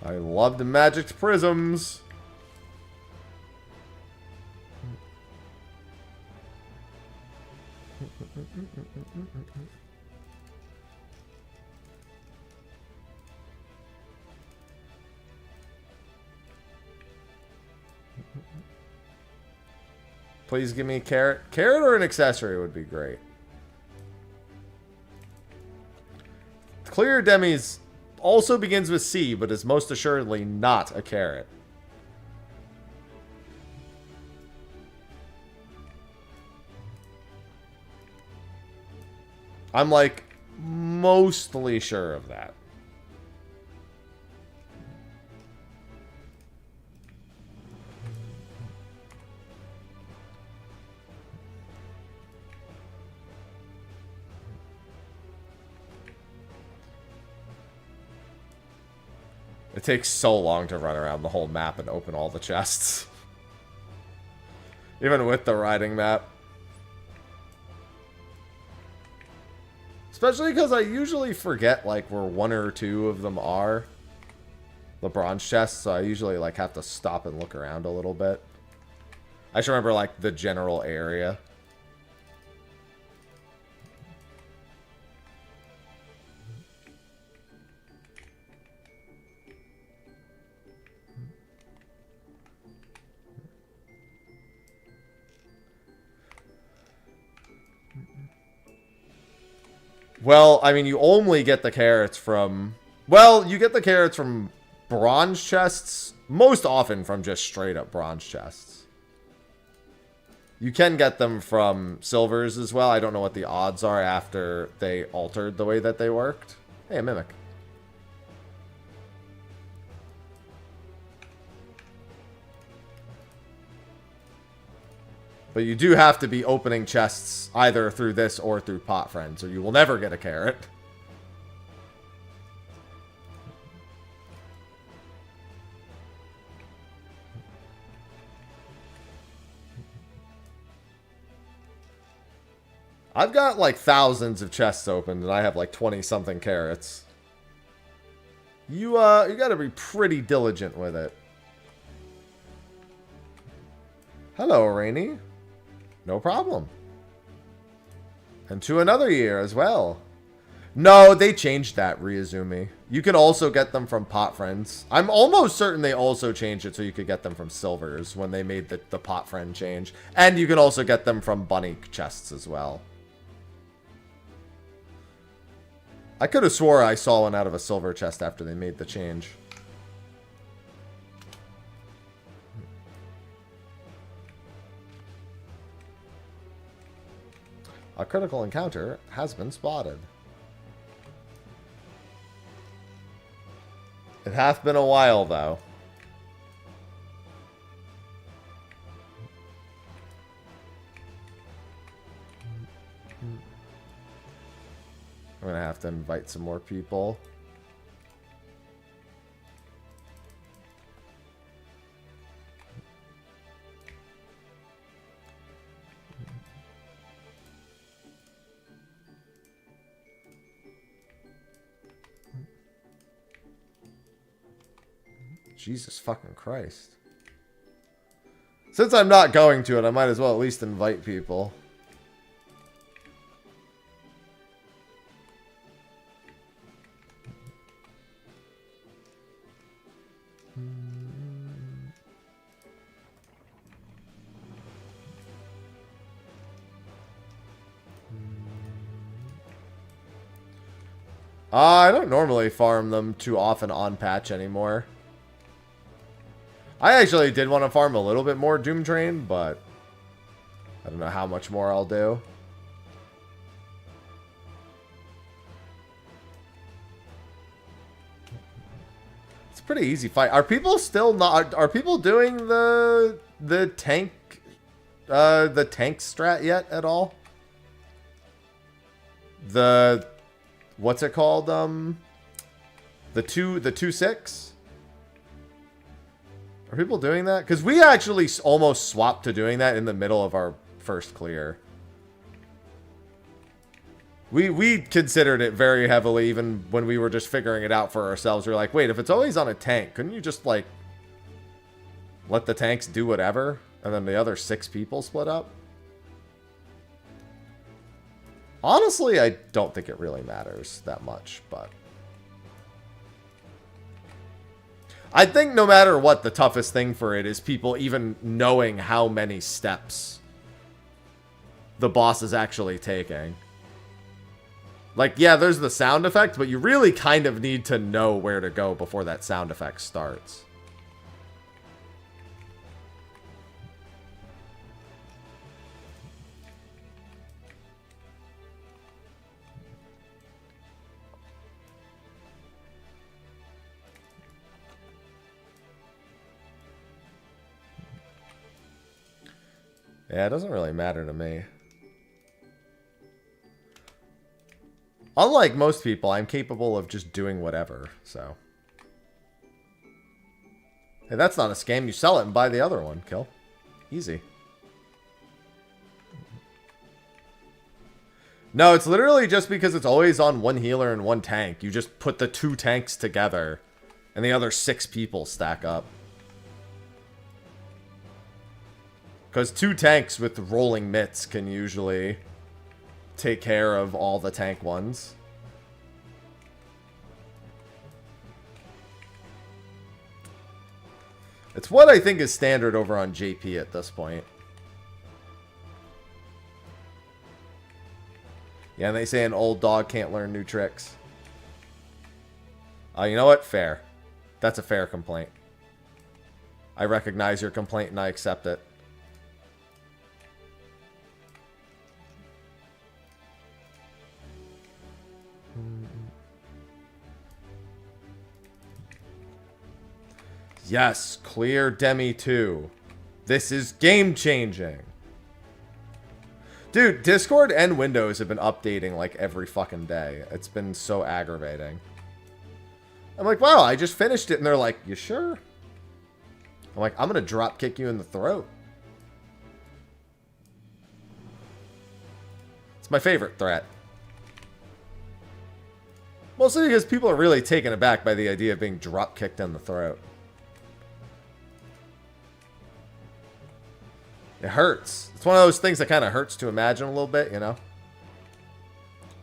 I love the magic prisms. Please give me a carrot. Carrot or an accessory would be great. Clear Demi's also begins with C, but is most assuredly not a carrot. I'm like mostly sure of that. It takes so long to run around the whole map and open all the chests. Even with the riding map. Especially because I usually forget, like, where one or two of them are. The bronze chests, so I usually, like, have to stop and look around a little bit. I should remember, like, the general area. Well, I mean, you only get the carrots from... Well, you get the carrots from bronze chests. Most often from just straight up bronze chests. You can get them from silvers as well. I don't know what the odds are after they altered the way that they worked. Hey, a mimic. But you do have to be opening chests either through this or through Pot Friends, or you will never get a carrot. I've got like thousands of chests opened, and I have like 20-something carrots. You gotta be pretty diligent with it. Hello, Rainy. No problem. And to another year as well. No, they changed that, Ryuzumi. You can also get them from Pot Friends. I'm almost certain they also changed it so you could get them from silvers when they made the Pot Friend change. And you can also get them from bunny chests as well. I could have swore I saw one out of a silver chest after they made the change. A critical encounter has been spotted. It hath been a while, though. I'm gonna have to invite some more people. Jesus fucking Christ. Since I'm not going to it, I might as well at least invite people. I don't normally farm them too often on patch anymore. I actually did want to farm a little bit more Doom Train, but I don't know how much more I'll do. It's a pretty easy fight. Are people still not? Are people doing the tank strat yet at all? The what's it called? The 2-6. Are people doing that? Because we actually almost swapped to doing that in the middle of our first clear. We considered it very heavily even when we were just figuring it out for ourselves. We were like, wait, if it's always on a tank, couldn't you just, like, let the tanks do whatever? And then the other 6 people split up? Honestly, I don't think it really matters that much, but... I think no matter what, the toughest thing for it is people even knowing how many steps the boss is actually taking. Like, yeah, there's the sound effect, but you really kind of need to know where to go before that sound effect starts. Yeah, it doesn't really matter to me. Unlike most people, I'm capable of just doing whatever, so. Hey, that's not a scam. You sell it and buy the other one, kill. Easy. No, it's literally just because it's always on one healer and one tank. You just put the 2 tanks together, and the other 6 people stack up. Because 2 tanks with rolling mitts can usually take care of all the tank ones. It's what I think is standard over on JP at this point. Yeah, and they say an old dog can't learn new tricks. You know what? Fair. That's a fair complaint. I recognize your complaint and I accept it. Yes, clear Demi 2. This is game-changing. Dude, Discord and Windows have been updating like every fucking day. It's been so aggravating. I'm like, wow, I just finished it. And they're like, you sure? I'm like, I'm going to drop kick you in the throat. It's my favorite threat. Mostly because people are really taken aback by the idea of being drop kicked in the throat. It hurts. It's one of those things that kind of hurts to imagine a little bit, you know?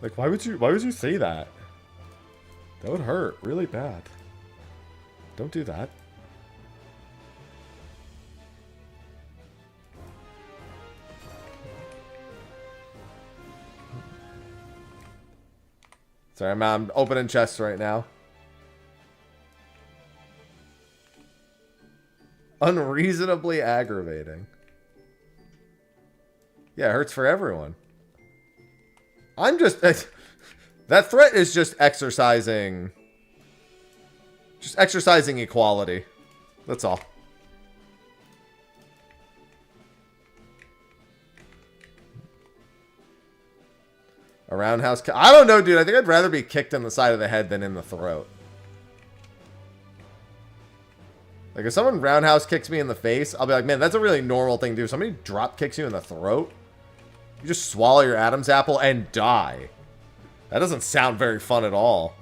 Like, why would you say that? That would hurt really bad. Don't do that. Sorry, I'm opening chests right now. Unreasonably aggravating. Yeah, it hurts for everyone. I'm just... that threat is just exercising... Just exercising equality. That's all. A roundhouse... I don't know, dude. I think I'd rather be kicked in the side of the head than in the throat. Like, if someone roundhouse kicks me in the face, I'll be like, man, that's a really normal thing to do. If somebody drop kicks you in the throat, you just swallow your Adam's apple and die. That doesn't sound very fun at all.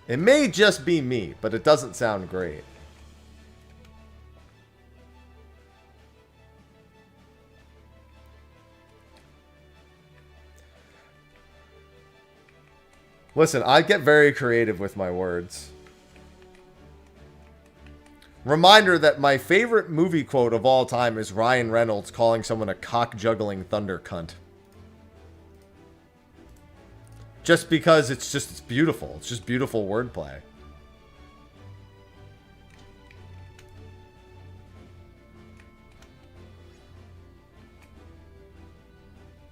It may just be me, but it doesn't sound great. Listen, I get very creative with my words. Reminder that my favorite movie quote of all time is Ryan Reynolds calling someone a cock-juggling thunder cunt. Just because it's beautiful. It's just beautiful wordplay.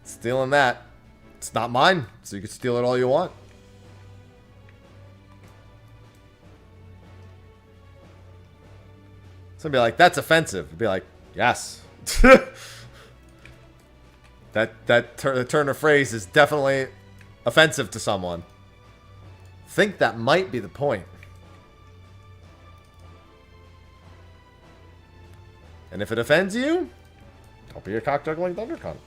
Stealing that. It's not mine, so you can steal it all you want. Somebody be like, that's offensive. I'd be like, yes. The turn of phrase is definitely offensive to someone. Think that might be the point. And if it offends you, don't be a cock-juggling thunder cunt.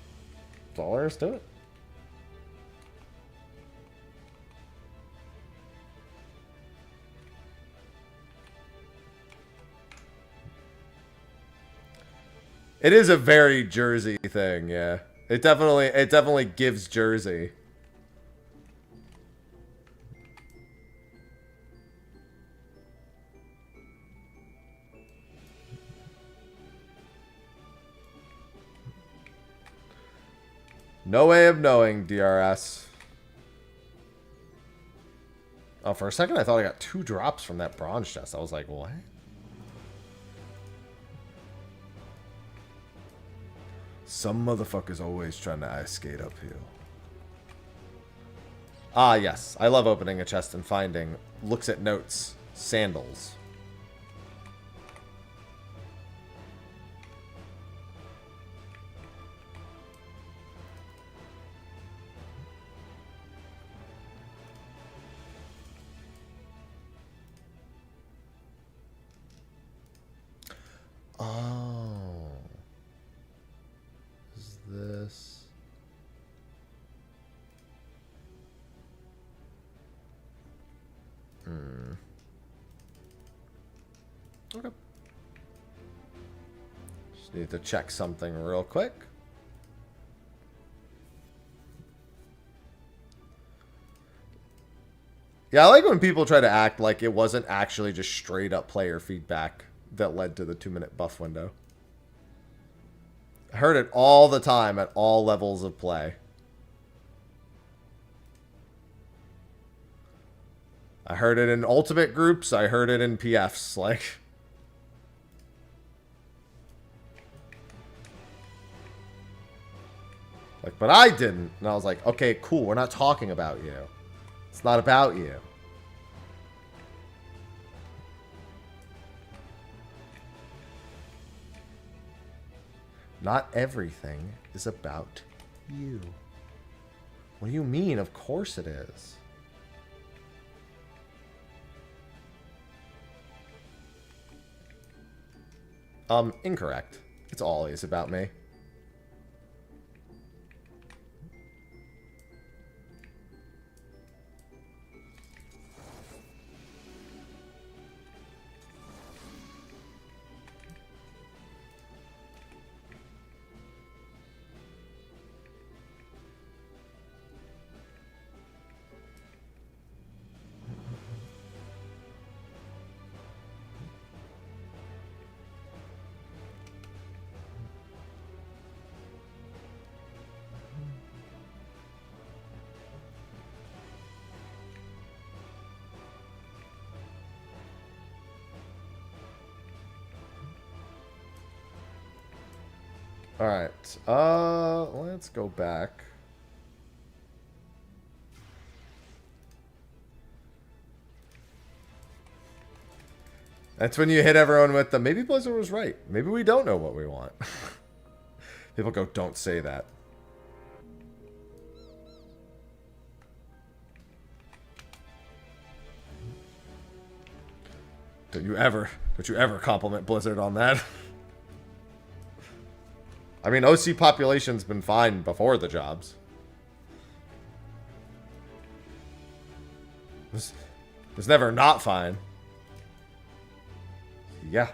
That's all there is to it. It is a very Jersey thing, yeah. It definitely gives Jersey. No way of knowing, DRS. Oh, for a second I thought I got 2 drops from that bronze chest. I was like, what? Some motherfucker's always trying to ice skate uphill. Ah, yes. I love opening a chest and finding, looks at notes, sandals. Oh. Is this... Okay. Just need to check something real quick. Yeah, I like when people try to act like it wasn't actually just straight up player feedback that led to the 2-minute buff window. I heard it all the time at all levels of play. I heard it in ultimate groups. I heard it in PFs. Like, but I didn't. And I was like, okay, cool. We're not talking about you. It's not about you. Not everything is about you. What do you mean? Of course it is. Incorrect. It's always about me. Alright. Let's go back. That's when you hit everyone with the, maybe Blizzard was right. Maybe we don't know what we want. People go, don't say that. Don't you ever compliment Blizzard on that. I mean, OC population's been fine before the jobs. It was never not fine. Yeah.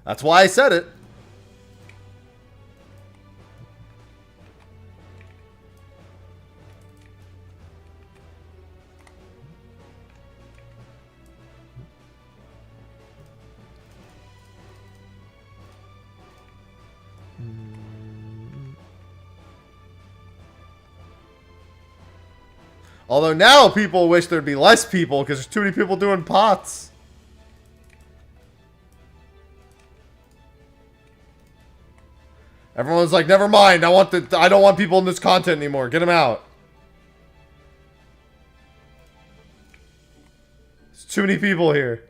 That's why I said it. Although now people wish there'd be less people because there's too many people doing pots. Everyone's like, never mind. I don't want people in this content anymore. Get them out. There's too many people here.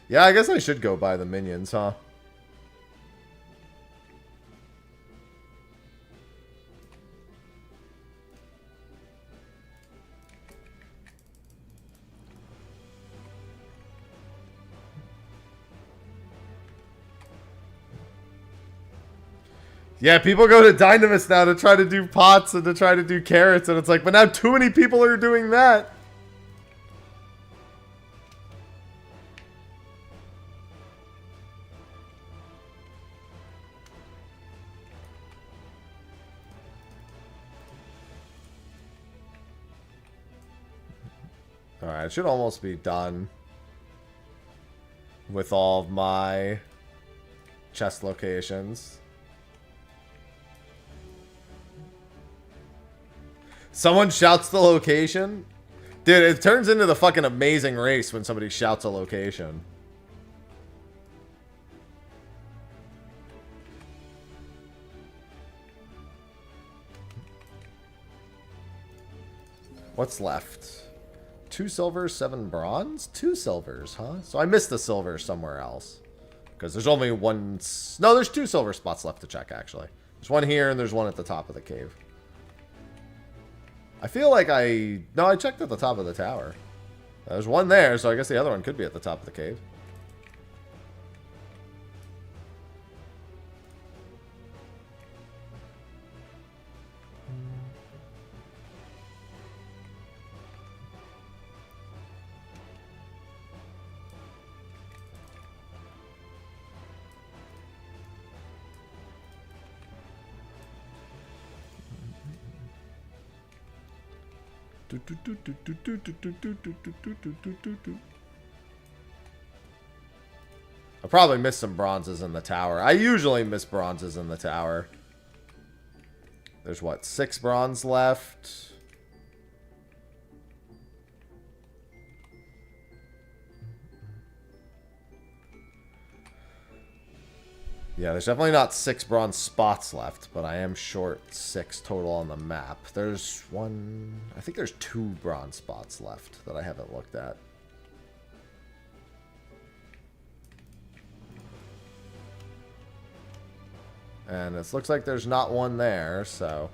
Yeah, I guess I should go buy the minions, huh? Yeah, people go to Dynamis now to try to do pots and to try to do carrots, and it's like, but now too many people are doing that. Alright, it should almost be done with all of my chest locations. Someone shouts the location? Dude, it turns into the fucking amazing race when somebody shouts a location. What's left? 2 silvers, 7 bronze? 2 silvers, huh? So I missed the silver somewhere else. Because there's only one... No, there's 2 silver spots left to check, actually. There's one here and there's one at the top of the cave. I feel like No, I checked at the top of the tower. There's one there, so I guess the other one could be at the top of the cave. I probably missed some bronzes in the tower. I usually miss bronzes in the tower. There's what, 6 bronze left? Yeah, there's definitely not 6 bronze spots left, but I am short 6 total on the map. There's one... I think there's 2 bronze spots left that I haven't looked at. And it looks like there's not one there, so...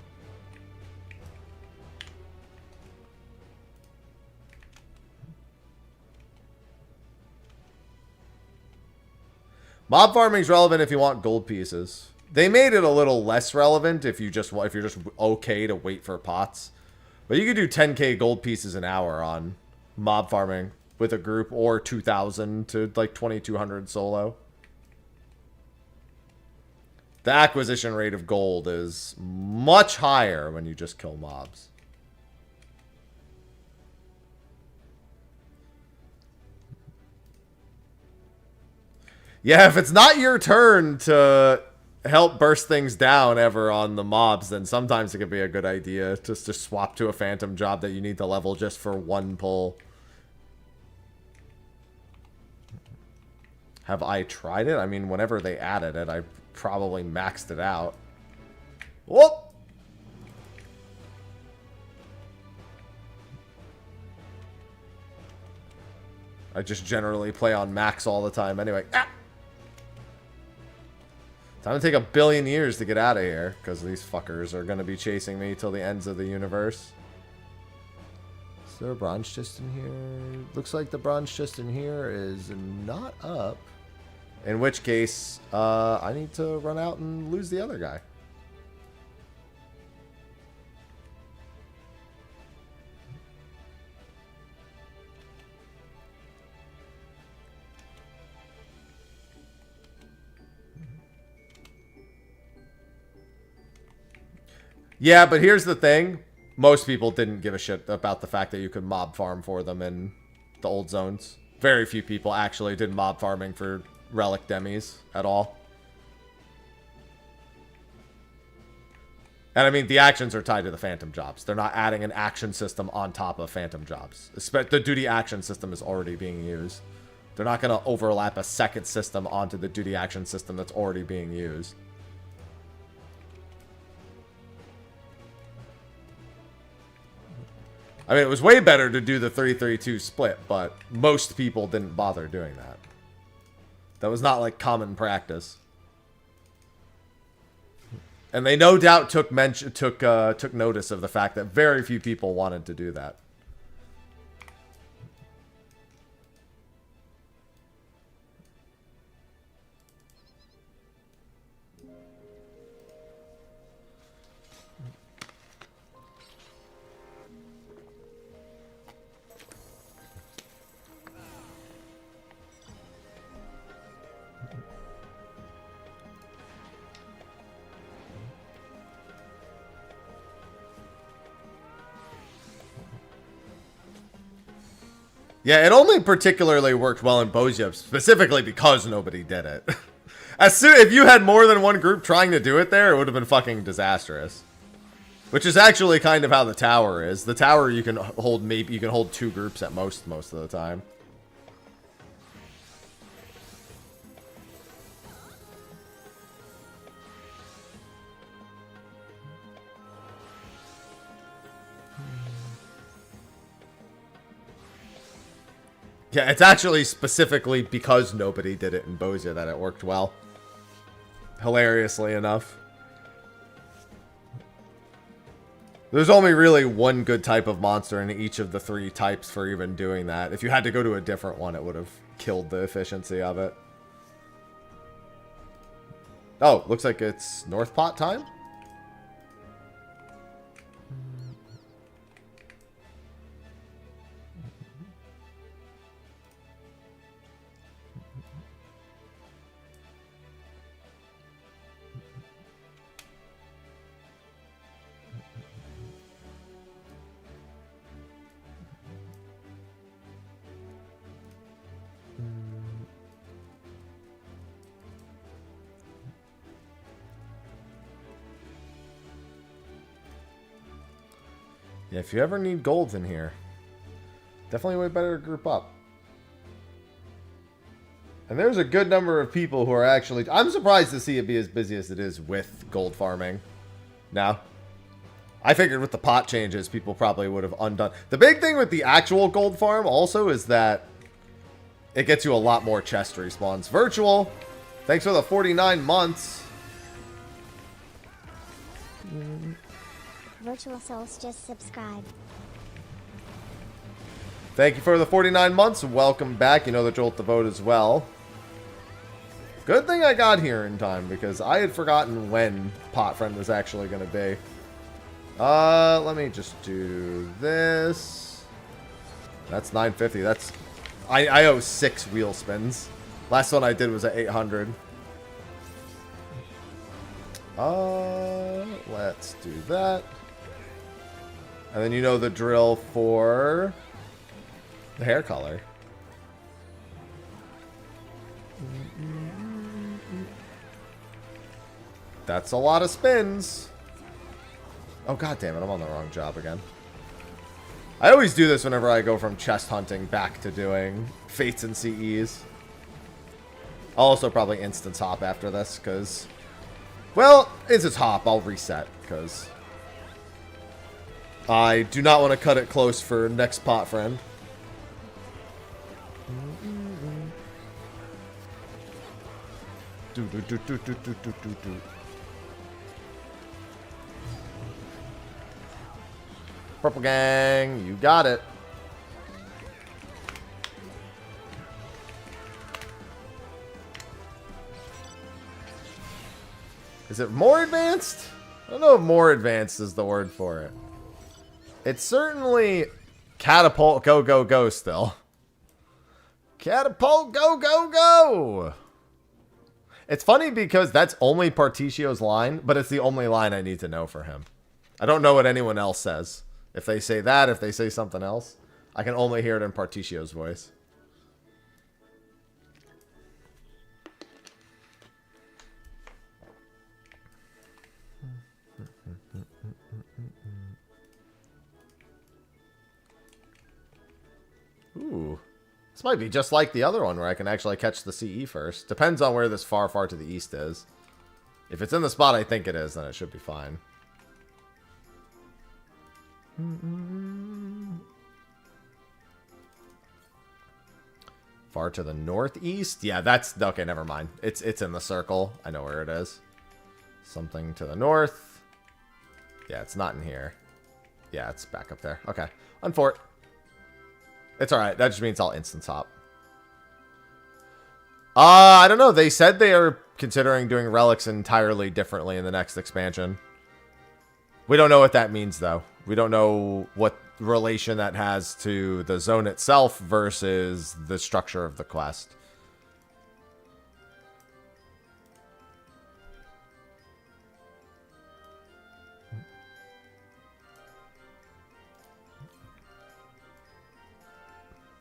Mob farming is relevant if you want gold pieces. They made it a little less relevant if you're just okay to wait for pots. But you could do 10k gold pieces an hour on mob farming with a group, or 2,000 to like 2,200 solo. The acquisition rate of gold is much higher when you just kill mobs. Yeah, if it's not your turn to help burst things down ever on the mobs, then sometimes it could be a good idea just to swap to a phantom job that you need to level just for one pull. Have I tried it? I mean, whenever they added it, I probably maxed it out. Whoop! I just generally play on max all the time anyway. Ah! Time to take a billion years to get out of here, because these fuckers are going to be chasing me till the ends of the universe. Is there a bronze chest in here? Looks like the bronze chest in here is not up. In which case, I need to run out and lose the other guy. Yeah, but here's the thing. Most people didn't give a shit about the fact that you could mob farm for them in the old zones. Very few people actually did mob farming for relic demis at all. And I mean, the actions are tied to the phantom jobs. They're not adding an action system on top of phantom jobs. The duty action system is already being used. They're not going to overlap a second system onto the duty action system that's already being used. I mean, it was way better to do the 3-3-2 split, but most people didn't bother doing that. That was not like common practice. And they no doubt took notice of the fact that very few people wanted to do that. Yeah, it only particularly worked well in Bozia, specifically because nobody did it. If you had more than one group trying to do it there, it would have been fucking disastrous. Which is actually kind of how the tower is. The tower you can hold two groups at most of the time. Yeah, it's actually specifically because nobody did it in Bozia that it worked well. Hilariously enough. There's only really one good type of monster in each of the three types for even doing that. If you had to go to a different one, it would have killed the efficiency of it. Oh, looks like it's North Pot time? Yeah, if you ever need golds in here, definitely way better to group up. And there's a good number of people who are actually... I'm surprised to see it be as busy as it is with gold farming now. I figured with the pot changes, people probably would have undone... The big thing with the actual gold farm also is that it gets you a lot more chest respawns. Virtual, thanks for the 49 months. Virtual Souls just subscribe. Thank you for the 49 months. Welcome back. You know the jolt to vote as well. Good thing I got here in time because I had forgotten when Pot Friend was actually going to be. Let me just do this. That's 950. That's I owe 6 wheel spins. Last one I did was at 800. Let's do that. And then you know the drill for the hair color. That's a lot of spins. Oh, god damn it, I'm on the wrong job again. I always do this whenever I go from chest hunting back to doing Fates and CEs. I'll also probably instance hop after this, because... Well, instance hop, I'll reset, because... I do not want to cut it close for next pot friend. Purple gang, you got it. Is it more advanced? I don't know if more advanced is the word for it. It's certainly catapult, go, go, go still. Catapult, go, go, go! It's funny because that's only Particcio's line, but it's the only line I need to know for him. I don't know what anyone else says. If they say that, if they say something else, I can only hear it in Particcio's voice. Ooh. This might be just like the other one where I can actually catch the CE first. Depends on where this far, far to the east is. If it's in the spot I think it is, then it should be fine. Far to the northeast? Yeah, that's... Okay, never mind. It's in the circle. I know where it is. Something to the north. Yeah, it's not in here. Yeah, it's back up there. Okay. Unfort. It's alright. That just means I'll instance hop. I don't know. They said they are considering doing relics entirely differently in the next expansion. We don't know what that means, though. We don't know what relation that has to the zone itself versus the structure of the quest.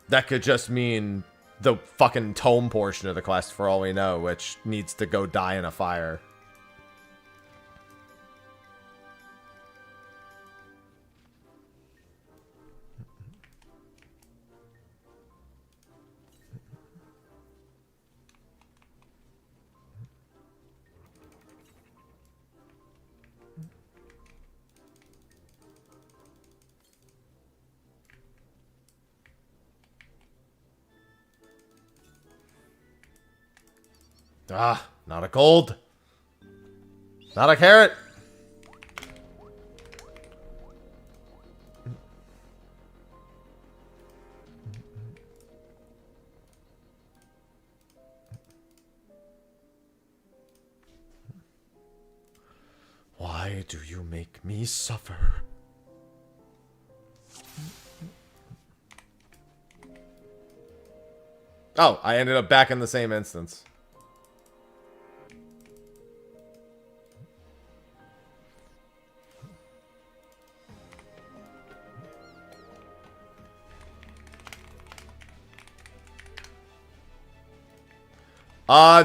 That could just mean the fucking tome portion of the quest, for all we know, which needs to go die in a fire. Ah, not a gold. Not a carrot. Why do you make me suffer? Oh, I ended up back in the same instance.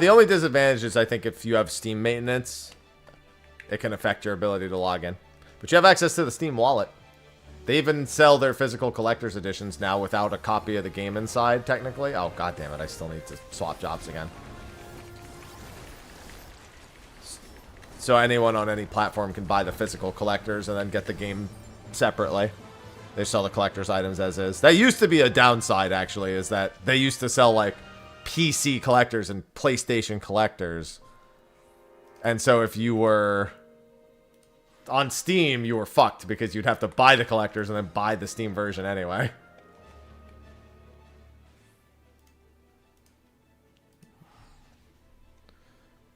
The only disadvantage is I think if you have Steam maintenance, it can affect your ability to log in. But you have access to the Steam wallet. They even sell their physical collector's editions now without a copy of the game inside, technically. Oh, god damn it, I still need to swap jobs again. So anyone on any platform can buy the physical collectors and then get the game separately. They sell the collector's items as is. That used to be a downside, actually, is that they used to sell, like, PC collectors and PlayStation collectors. And so if you were on Steam, you were fucked because you'd have to buy the collectors and then buy the Steam version anyway.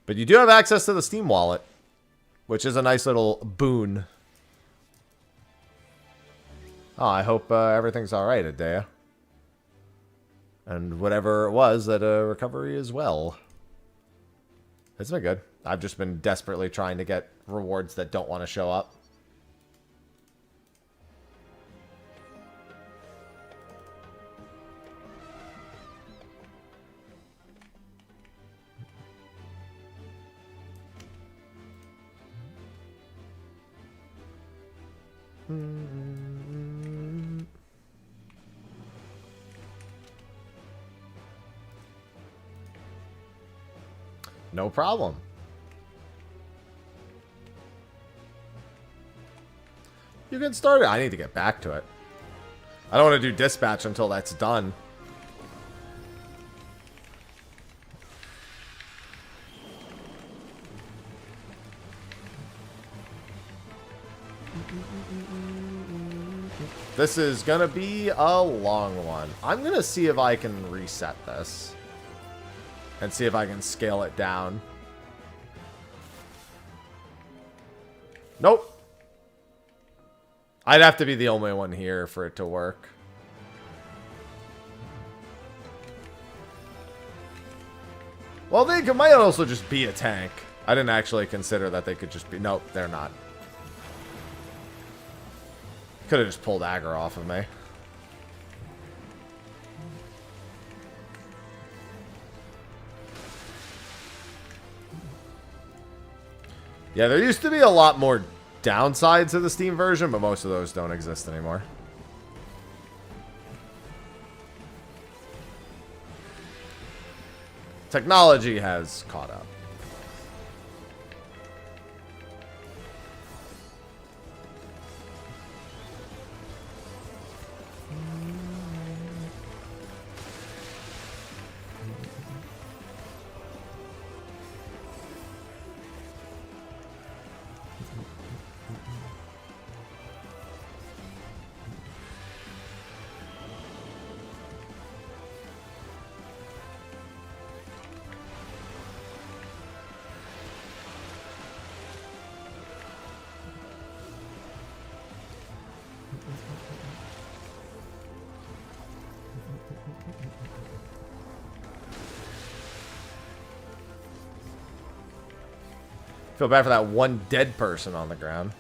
But you do have access to the Steam wallet, which is a nice little boon. Oh, I hope everything's alright, Adea. And whatever it was, that recovery as well. It's been good. I've just been desperately trying to get rewards that don't want to show up. No problem. You can start it. I need to get back to it. I don't want to do dispatch until that's done. This is going to be a long one. I'm going to see if I can reset this. And see if I can scale it down. Nope. I'd have to be the only one here for it to work. Well, they might also just be a tank. I didn't actually consider that they could just be... Nope, they're not. Could have just pulled aggro off of me. Yeah, there used to be a lot more downsides to the Steam version, but most of those don't exist anymore. Technology has caught up. Feel bad for that one dead person on the ground.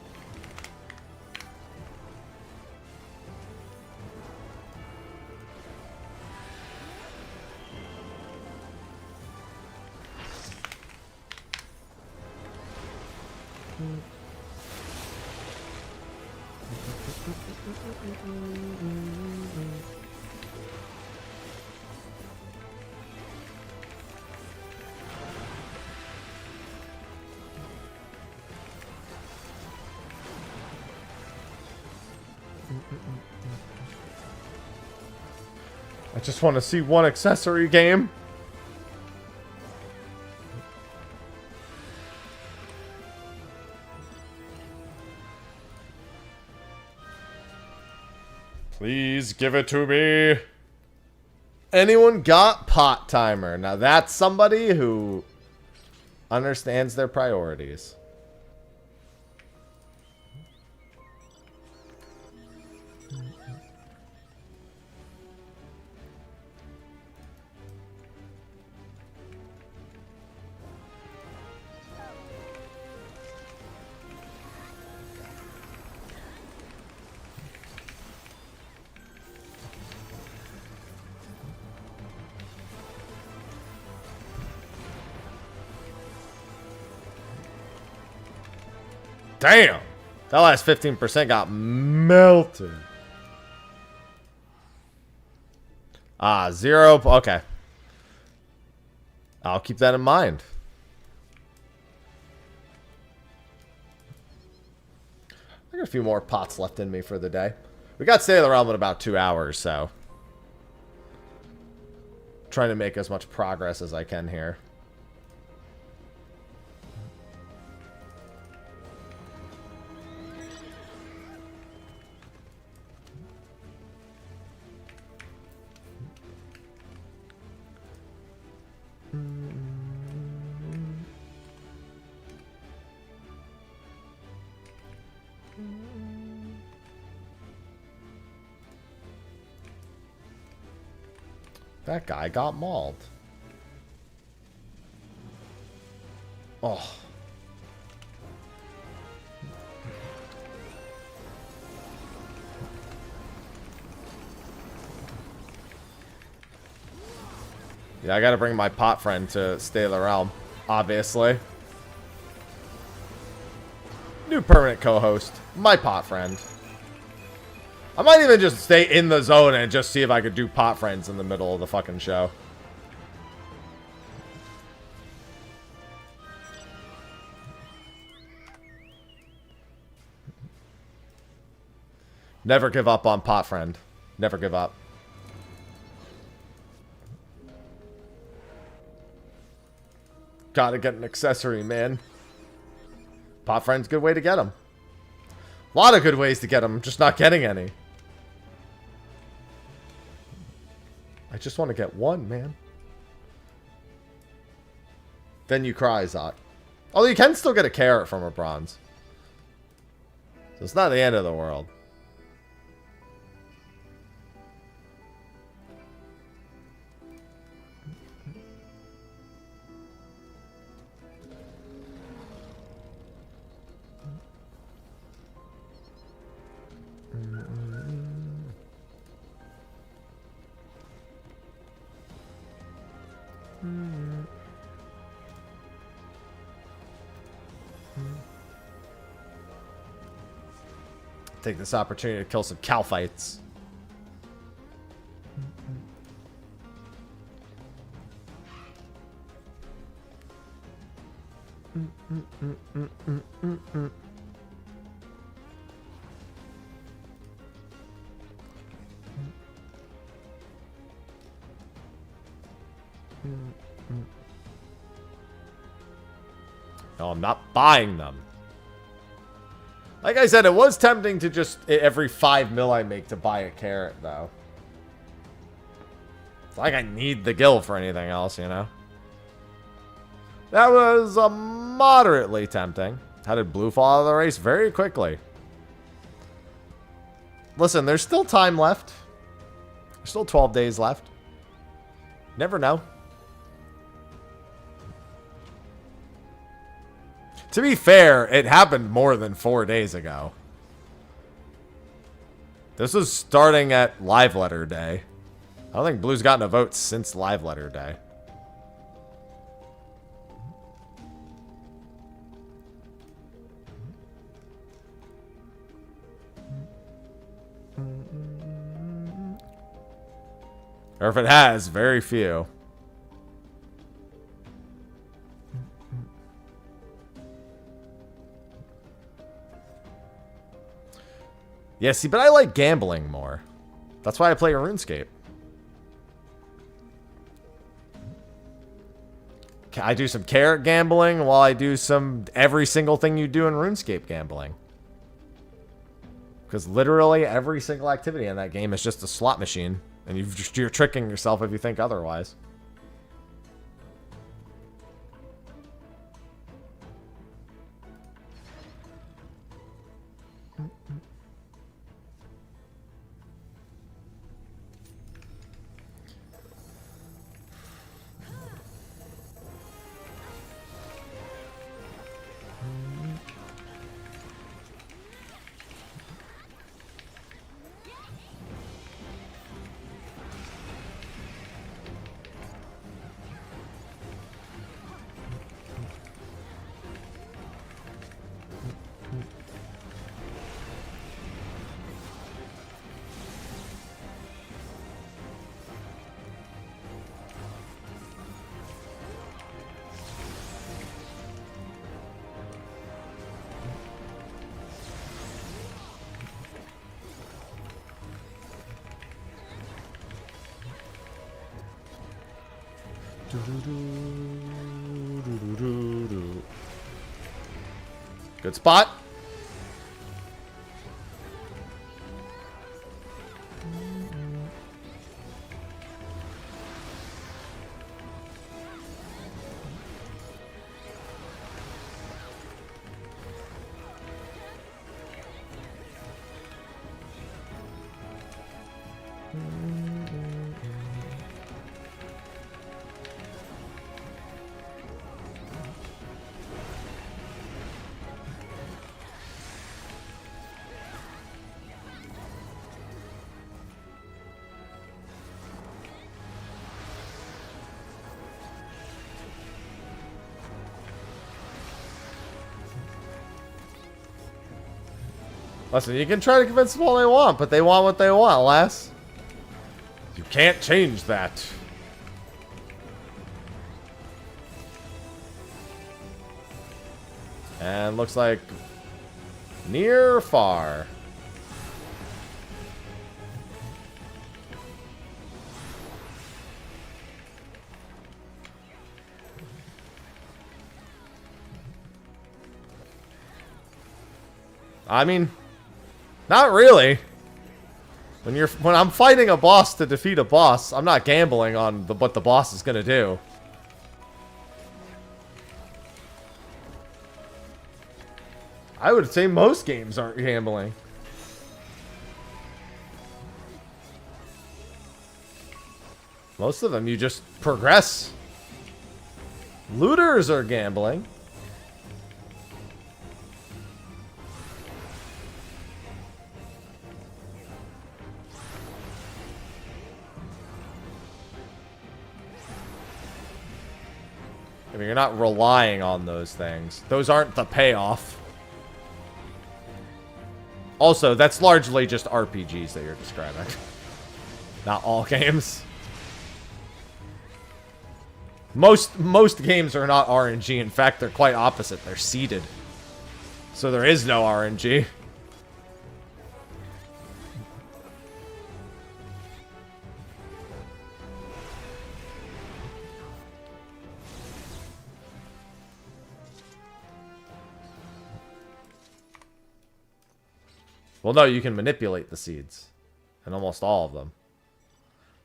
I just want to see one accessory game. Please give it to me. Anyone got Pot Timer? Now that's somebody who understands their priorities. Damn! That last 15% got melted. Ah, 0. Okay. I'll keep that in mind. I got a few more pots left in me for the day. We got Stay of the Realm in about 2 hours, so... trying to make as much progress as I can here. That guy got mauled. Oh. Yeah, I gotta bring my pot friend to Stay of the Realm, obviously. New permanent co-host, my pot friend. I might even just stay in the zone and just see if I could do pot friends in the middle of the fucking show. Never give up on pot friend. Never give up. Gotta get an accessory, man. Pot friend's a good way to get them. A lot of good ways to get them, just not getting any. I just want to get one, man. Then you cry, Zot. Although you can still get a carrot from a bronze. So it's not the end of the world. Take this opportunity to kill some cow fights. No, I'm not buying them. Like I said, it was tempting to just, every 5 mil I make, to buy a carrot, though. It's like I need the gill for anything else, you know? That was moderately tempting. How did Blue fall out of the race? Very quickly. Listen, there's still time left. There's still 12 days left. Never know. To be fair, it happened more than 4 days ago. This was starting at Live Letter Day. I don't think Blue's gotten a vote since Live Letter Day. Or if it has, very few. Yeah, see, but I like gambling more. That's why I play RuneScape. I do some carrot gambling while I do some every single thing you do in RuneScape gambling. Because literally every single activity in that game is just a slot machine. And you're tricking yourself if you think otherwise. Good spot. Listen, you can try to convince them all they want, but they want what they want, lass. You can't change that. And looks like near or far. I mean, not really. When I'm fighting a boss to defeat a boss, I'm not gambling on what the boss is gonna do. I would say most games aren't gambling. Most of them, you just progress. Looters are gambling. I mean, you're not relying on those things. Those aren't the payoff. Also, that's largely just RPGs that you're describing. Not all games. Most games are not RNG. In fact, they're quite opposite. They're seeded. So there is no RNG. Well, no, you can manipulate the seeds. And almost all of them.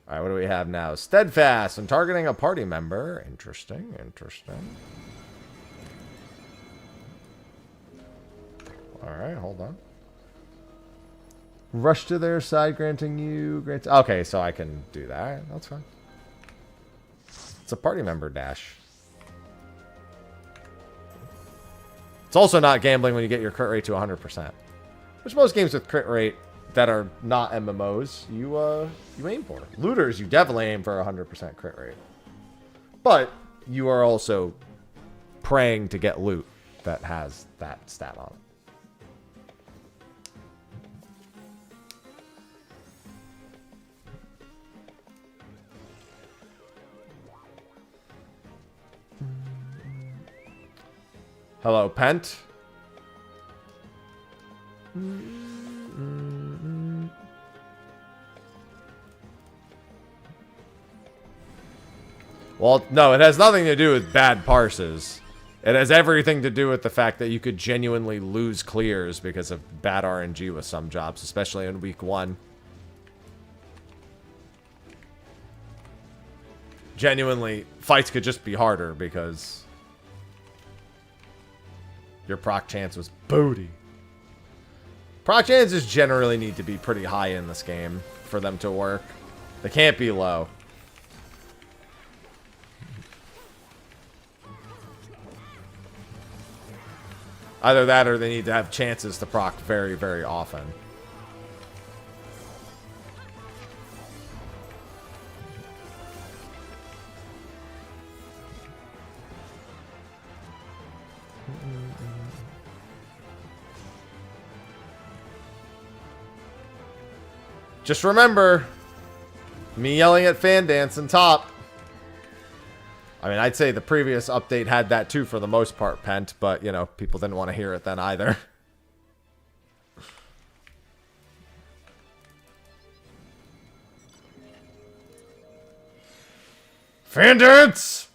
Alright, what do we have now? Steadfast and targeting a party member. Interesting, interesting. Alright, hold on. Rush to their side, granting you... Okay, so I can do that. That's fine. It's a party member dash. It's also not gambling when you get your crit rate to 100%. Which most games with crit rate that are not MMOs, you aim for. Looters, you definitely aim for 100% crit rate. But you are also praying to get loot that has that stat on it. Hello, Pent. Well, no, it has nothing to do with bad parses. It has everything to do with the fact that you could genuinely lose clears because of bad RNG with some jobs, especially in week 1. Genuinely, fights could just be harder because your proc chance was booty. Proc chances generally need to be pretty high in this game for them to work. They can't be low. Either that or they need to have chances to proc very, very often. Just remember, me yelling at fan dance and top. I mean, I'd say the previous update had that too for the most part, Pent, but, you know, people didn't want to hear it then either. Fan dance!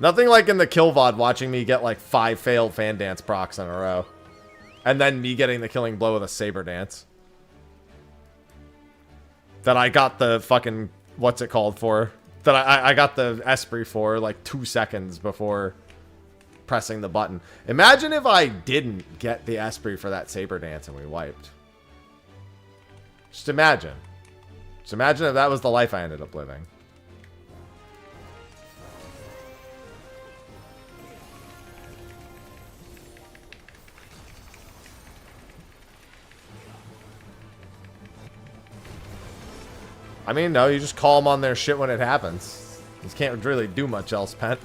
Nothing like in the kill VOD watching me get like 5 failed fan dance procs in a row. And then me getting the killing blow with a saber dance. That I got the fucking, what's it called for? That I got the Esprit for like 2 seconds before pressing the button. Imagine if I didn't get the Esprit for that saber dance and we wiped. Just imagine. Just imagine if that was the life I ended up living. I mean, no, you just call them on their shit when it happens. You can't really do much else, Pent.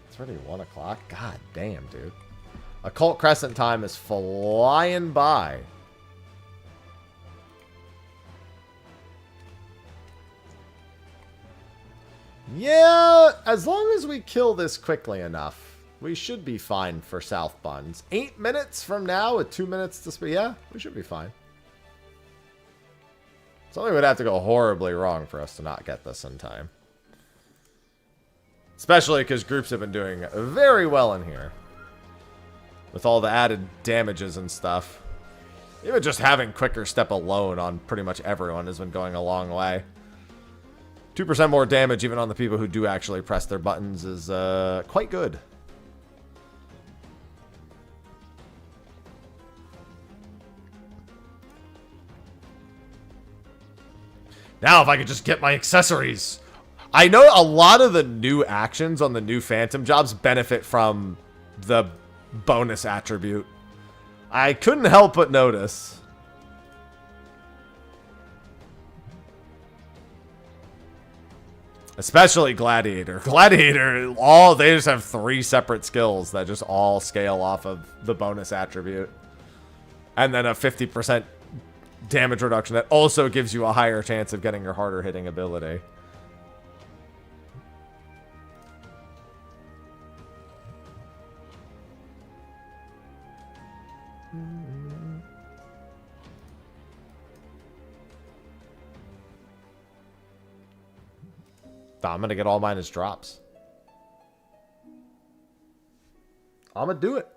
It's already 1 o'clock? God damn, dude. Occult Crescent time is flying by. Yeah, as long as we kill this quickly enough, we should be fine for South Buns. 8 minutes from now with 2 minutes to speed. Yeah, we should be fine. Something would have to go horribly wrong for us to not get this in time. Especially because groups have been doing very well in here. With all the added damages and stuff. Even just having quicker step alone on pretty much everyone has been going a long way. 2% more damage even on the people who do actually press their buttons is quite good. Now if I could just get my accessories. I know a lot of the new actions on the new Phantom jobs benefit from the bonus attribute. I couldn't help but notice. Especially Gladiator. Gladiator, they just have 3 separate skills that just all scale off of the bonus attribute. And then a 50% damage reduction that also gives you a higher chance of getting your harder hitting ability. I'm gonna get all mine as drops. I'm gonna do it.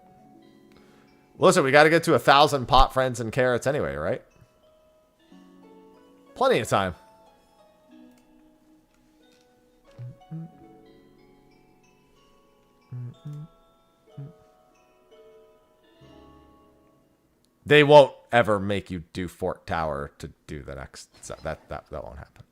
Listen, we gotta get to 1,000 pot friends and carrots anyway, right? Plenty of time. They won't ever make you do Fort Tower to do the next. So that won't happen.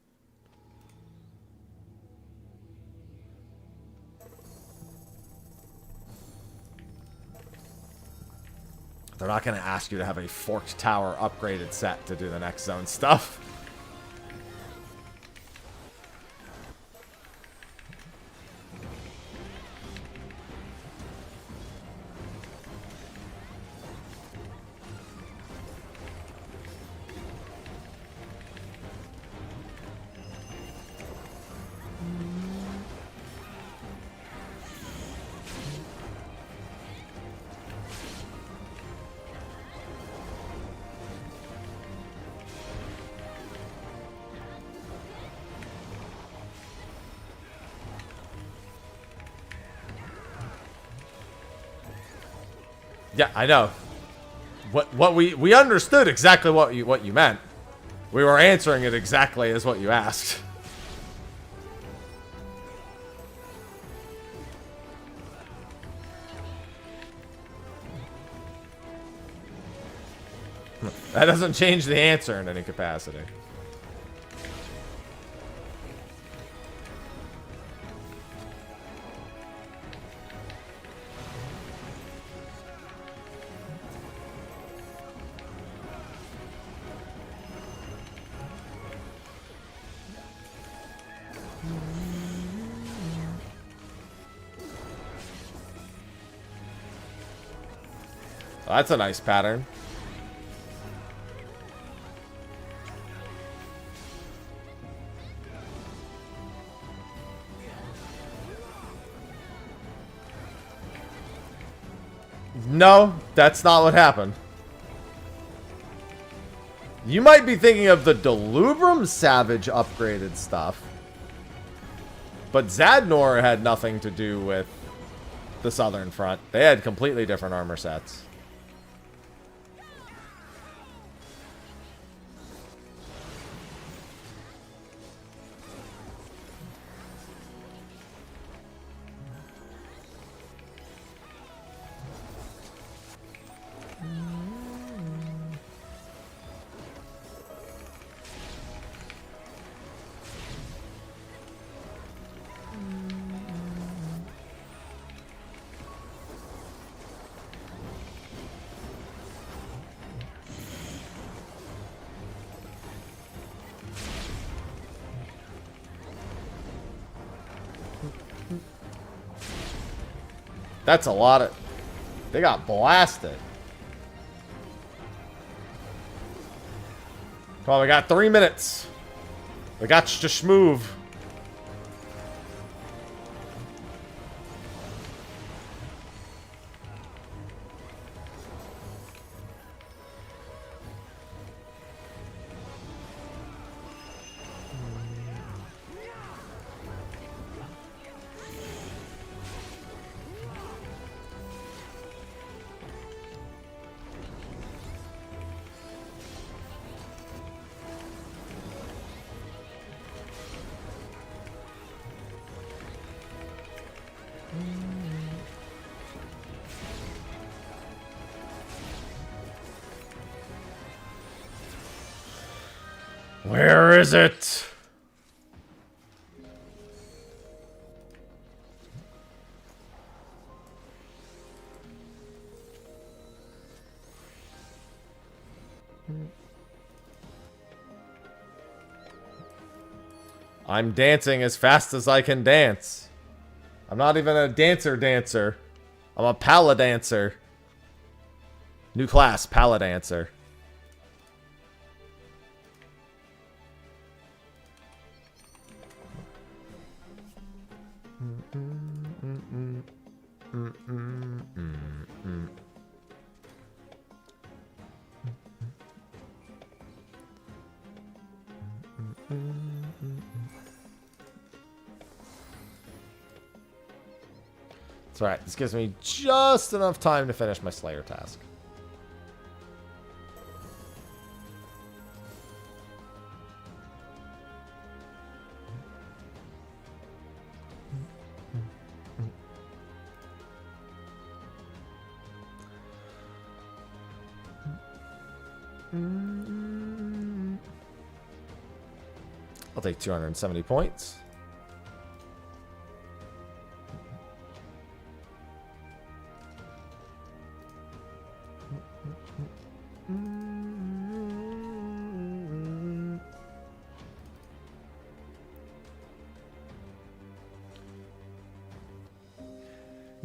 They're not going to ask you to have a Forked Tower upgraded set to do the next zone stuff. Yeah, I know. What we understood exactly what you meant. We were answering it exactly as what you asked. That doesn't change the answer in any capacity. Oh, that's a nice pattern. No, that's not what happened. You might be thinking of the Delubrum Savage upgraded stuff. But Zadnor had nothing to do with the Southern Front. They had completely different armor sets. That's a lot of... They got blasted. Come on, we got 3 minutes. We got to schmoove. Where is it? I'm dancing as fast as I can dance. I'm not even a dancer. I'm a paladancer. New class, paladancer. That's right. This gives me just enough time to finish my Slayer task. I'll take 270 points.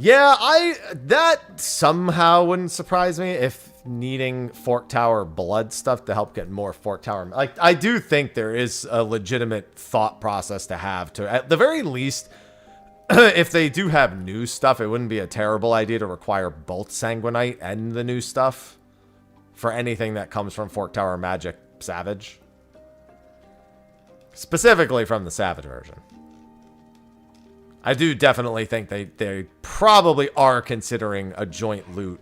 Yeah, that somehow wouldn't surprise me if needing Fork Tower blood stuff to help get more Fork Tower. Like, I do think there is a legitimate thought process to have to, at the very least, if they do have new stuff, it wouldn't be a terrible idea to require both Sanguinite and the new stuff for anything that comes from Fork Tower Magic Savage. Specifically from the Savage version. I do definitely think they probably are considering a joint loot.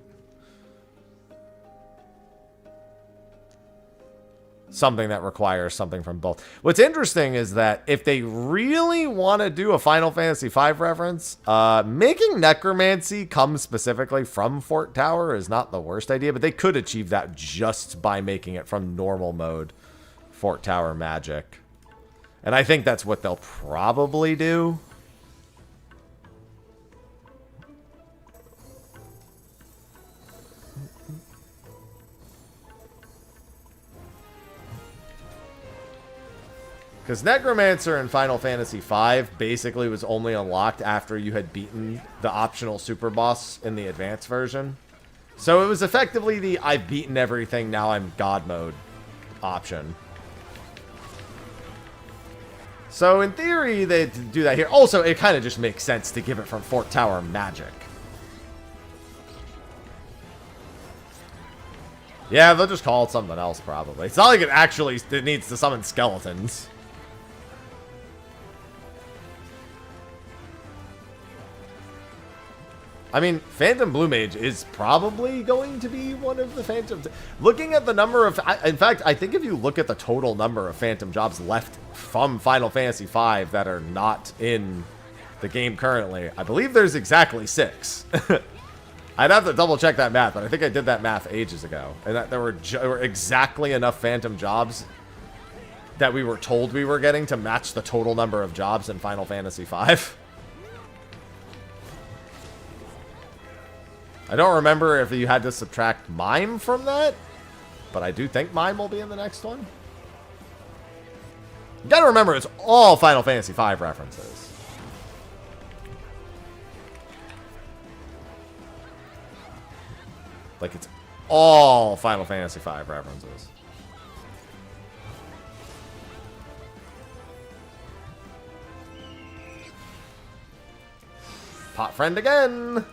Something that requires something from both. What's interesting is that if they really want to do a Final Fantasy V reference, making Necromancy come specifically from Fork Tower is not the worst idea, but they could achieve that just by making it from normal mode Fork Tower Magic. And I think that's what they'll probably do. Because Necromancer in Final Fantasy V basically was only unlocked after you had beaten the optional super boss in the advanced version. So it was effectively the I've beaten everything, now I'm God mode option. So in theory, they do that here. Also, it kind of just makes sense to give it from Fork Tower Magic. Yeah, they'll just call it something else probably. It's not like it needs to summon skeletons. I mean, Phantom Blue Mage is probably going to be one of the Phantom... Looking at the number of... In fact, I think if you look at the total number of Phantom jobs left from Final Fantasy V that are not in the game currently, I believe there's exactly 6. I'd have to double check that math, but I think I did that math ages ago. And that there were exactly enough Phantom jobs that we were told we were getting to match the total number of jobs in Final Fantasy V. I don't remember if you had to subtract Mime from that, but I do think Mime will be in the next one. You gotta remember, it's all Final Fantasy V references. Like it's all Final Fantasy V references. Pot friend again!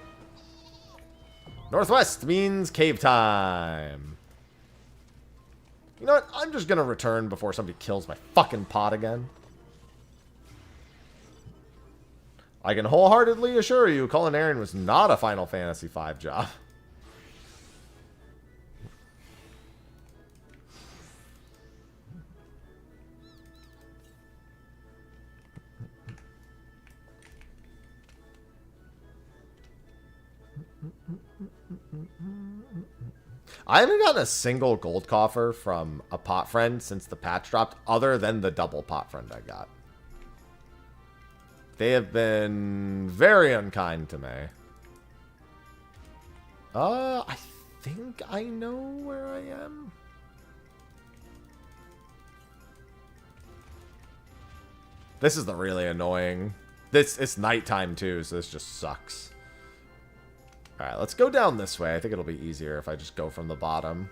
Northwest means cave time. You know what? I'm just gonna return before somebody kills my fucking pot again. I can wholeheartedly assure you, Culinarian was not a Final Fantasy V job. I haven't gotten a single gold coffer from a pot friend since the patch dropped, other than the double pot friend I got. They have been very unkind to me. I think I know where I am. This is the really annoying. It's nighttime too, so this just sucks. Alright, let's go down this way. I think it'll be easier if I just go from the bottom.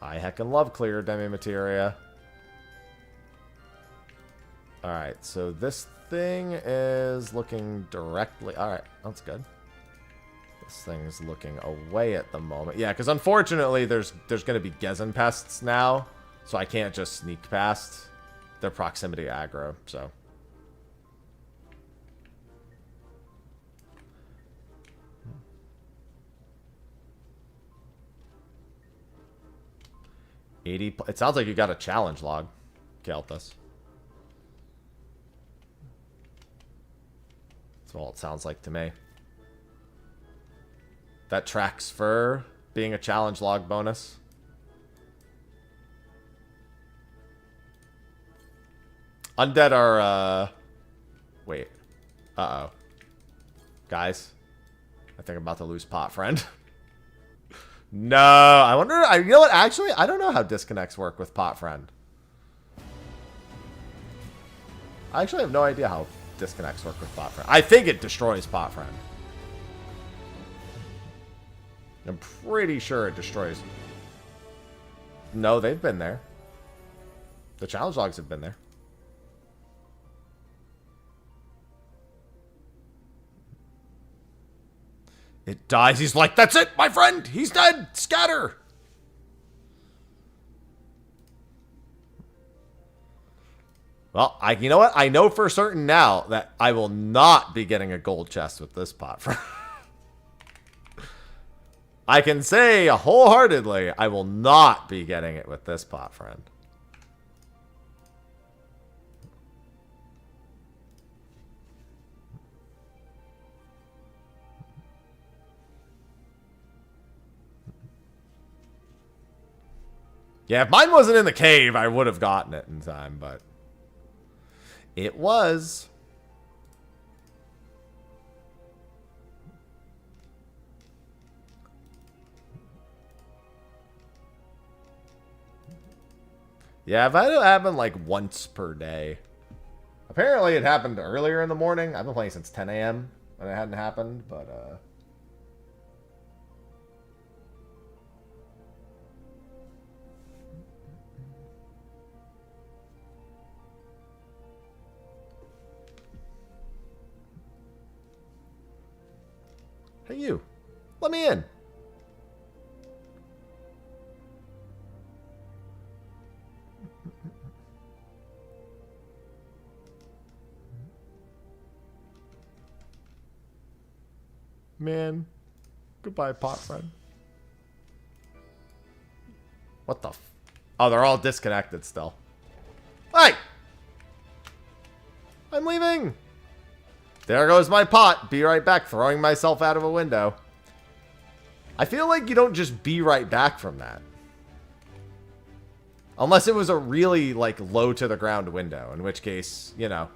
I heckin' love clear demi-materia. Alright, so this thing is looking directly... Alright, that's good. This thing's looking away at the moment. Yeah, because unfortunately there's going to be Gezen pests now, so I can't just sneak past their proximity aggro, so... It sounds like you got a challenge log, Kelthus. That's all it sounds like to me. That tracks for being a challenge log bonus. Undead are, wait. Uh-oh. Guys. I think I'm about to lose pot friend. No, I wonder, you know what, actually, I don't know how disconnects work with pot friend. I actually have no idea how disconnects work with pot friend. I think it destroys pot friend. I'm pretty sure it destroys. No, they've been there. The challenge logs have been there. It dies. He's like, that's it, my friend. He's dead. Scatter. Well, you know what? I know for certain now that I will not be getting a gold chest with this pot friend. I can say wholeheartedly, I will not be getting it with this pot friend. Yeah, if mine wasn't in the cave, I would have gotten it in time, but it was. Yeah, I've had it happen like once per day. Apparently it happened earlier in the morning. I've been playing since 10 a.m. and it hadn't happened, but hey, you. Let me in. Man. Goodbye, pot friend. What the f... Oh, they're all disconnected still. Hey! I'm leaving! There goes my pot. Be right back. Throwing myself out of a window. I feel like you don't just be right back from that. Unless it was a really, like, low to the ground window. In which case, you know.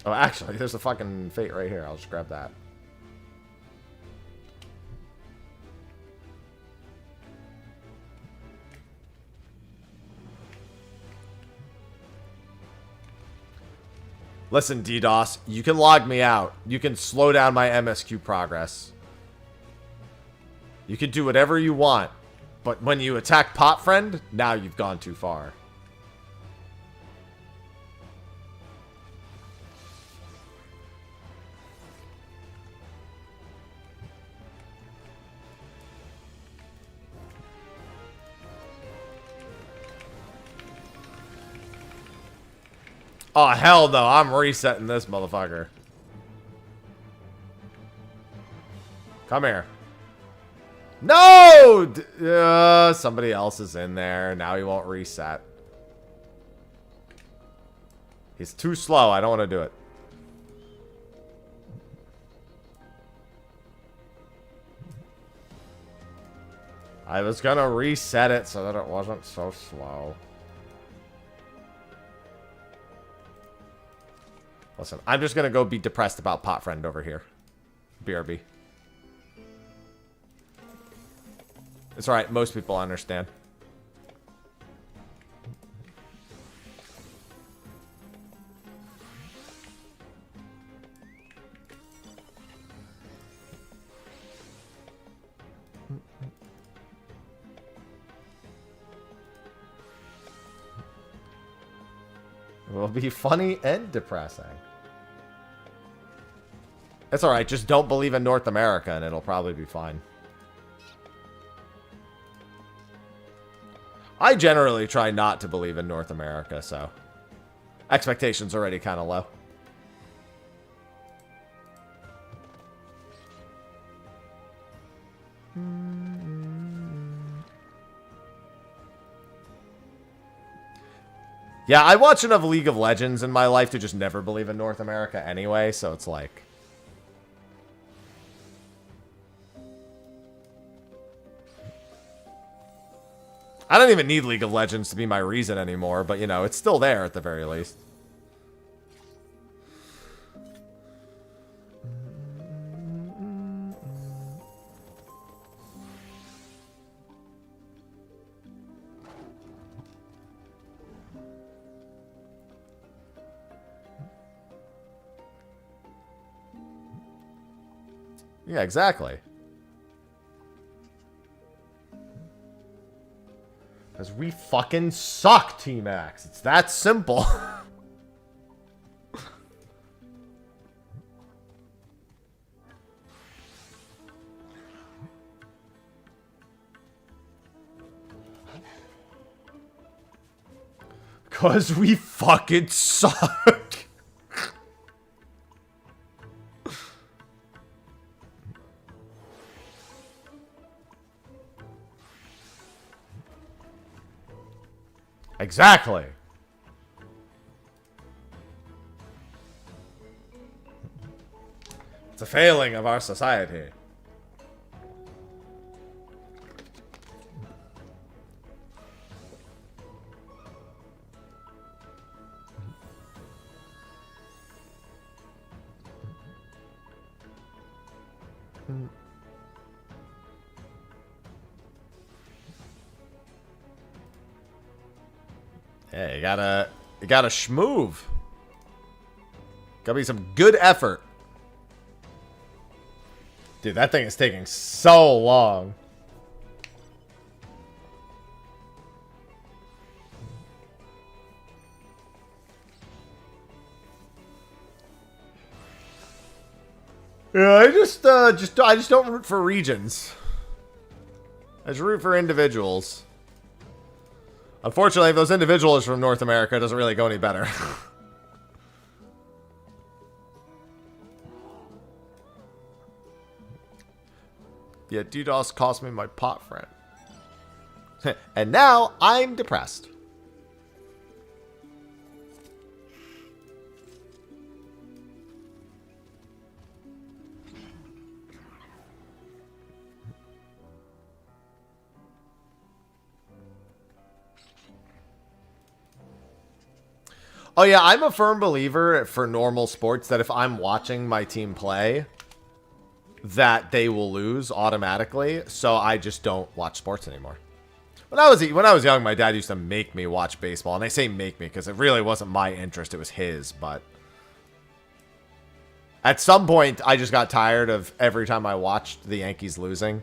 Oh, actually, there's a fucking fate right here. I'll just grab that. Listen, DDoS, you can log me out. You can slow down my MSQ progress. You can do whatever you want. But when you attack Pot Friend, now you've gone too far. Oh, hell no. I'm resetting this motherfucker. Come here. No! Somebody else is in there. Now he won't reset. He's too slow. I don't want to do it. I was going to reset it so that it wasn't so slow. Listen, I'm just going to go be depressed about Pot Friend over here. BRB. It's alright, most people understand. It will be funny and depressing. It's alright, just don't believe in North America and it'll probably be fine. I generally try not to believe in North America, so expectations already kind of low. Yeah, I watch enough League of Legends in my life to just never believe in North America anyway, so it's like... I don't even need League of Legends to be my reason anymore, but, you know, it's still there at the very least. Yeah, exactly. Because we fucking suck, T-Max. It's that simple. Because we fucking suck. Exactly. It's a failing of our society. Yeah, you gotta schmoove. Gotta be some good effort. Dude, that thing is taking so long. Yeah, I just don't root for regions. I just root for individuals. Unfortunately, if those individuals from North America, it doesn't really go any better. Yeah, DDoS cost me my pot friend. And now I'm depressed. Oh yeah, I'm a firm believer for normal sports that if I'm watching my team play, that they will lose automatically. So I just don't watch sports anymore. When I was young, my dad used to make me watch baseball, and I say make me because it really wasn't my interest; it was his. But at some point, I just got tired of every time I watched the Yankees losing,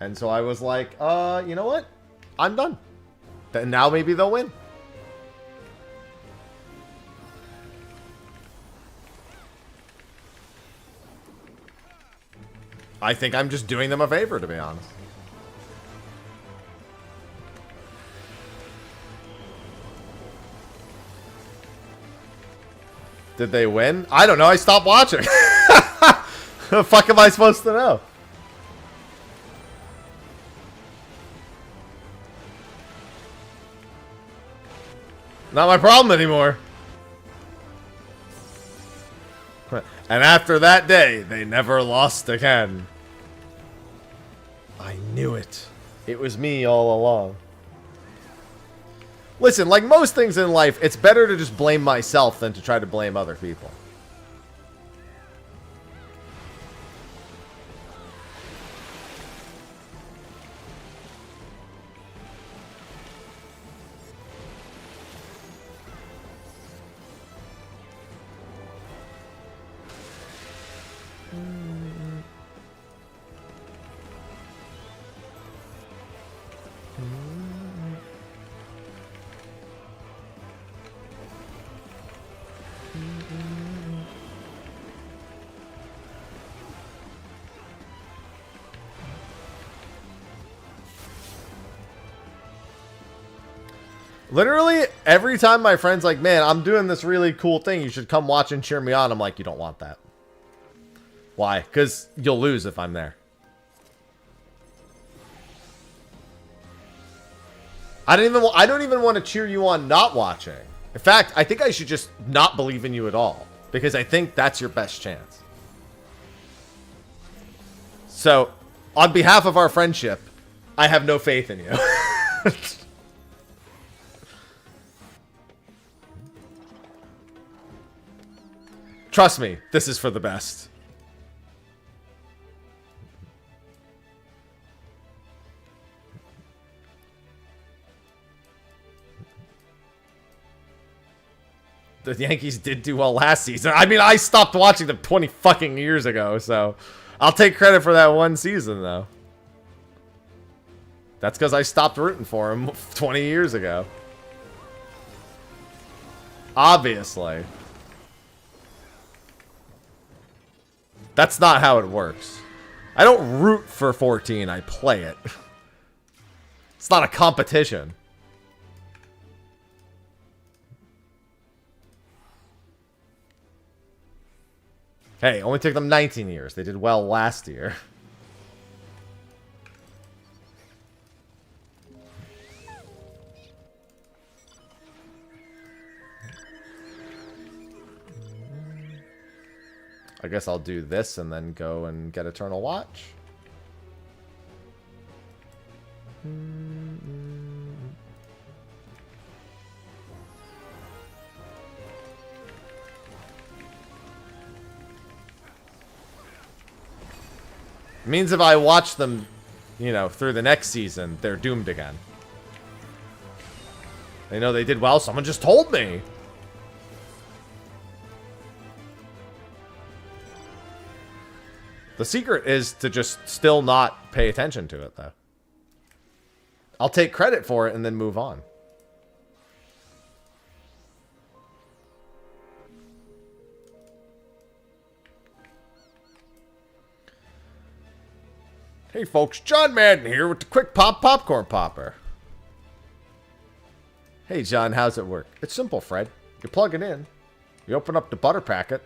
and so I was like, you know what? I'm done. Then now maybe they'll win. I think I'm just doing them a favor, to be honest. Did they win? I don't know. I stopped watching. The fuck am I supposed to know? Not my problem anymore. And after that day, they never lost again. I knew it. It was me all along. Listen, like most things in life, it's better to just blame myself than to try to blame other people. Literally, every time my friend's like, man, I'm doing this really cool thing. You should come watch and cheer me on. I'm like, you don't want that. Why? Because you'll lose if I'm there. I don't even want to cheer you on not watching. In fact, I think I should just not believe in you at all. Because I think that's your best chance. So, on behalf of our friendship, I have no faith in you. Trust me, this is for the best. The Yankees did do well last season. I mean, I stopped watching them 20 fucking years ago, so I'll take credit for that one season, though. That's because I stopped rooting for him 20 years ago. Obviously. That's not how it works. I don't root for 14, I play it. It's not a competition. Hey, only took them 19 years. They did well last year. I guess I'll do this and then go and get Eternal Watch. Means if I watch them, you know, through the next season, they're doomed again. They know they did well. Someone just told me. The secret is to just still not pay attention to it, though. I'll take credit for it and then move on. Hey folks, John Madden here with the Quick Pop Popcorn Popper. Hey John, how's it work? It's simple, Fred. You plug it in, you open up the butter packet,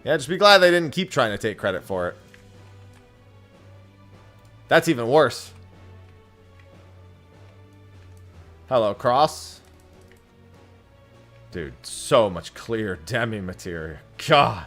Yeah, just be glad they didn't keep trying to take credit for it. That's even worse. Hello, Cross. Dude, so much clear demi material. God.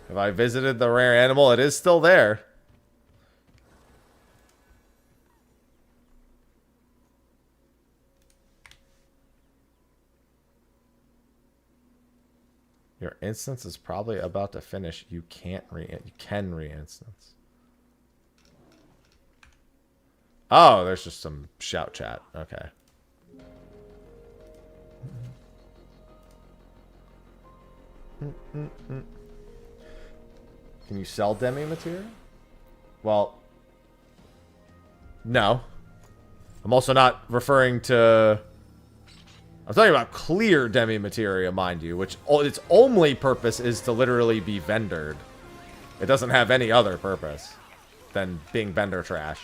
Have I visited the rare animal? It is still there. Your instance is probably about to finish. You can re-instance. Oh, there's just some shout chat. Okay. Can you sell demi material? Well, no. I'm also not referring to... I'm talking about clear demi materia, mind you, which its only purpose is to literally be vendored. It doesn't have any other purpose than being vendor trash.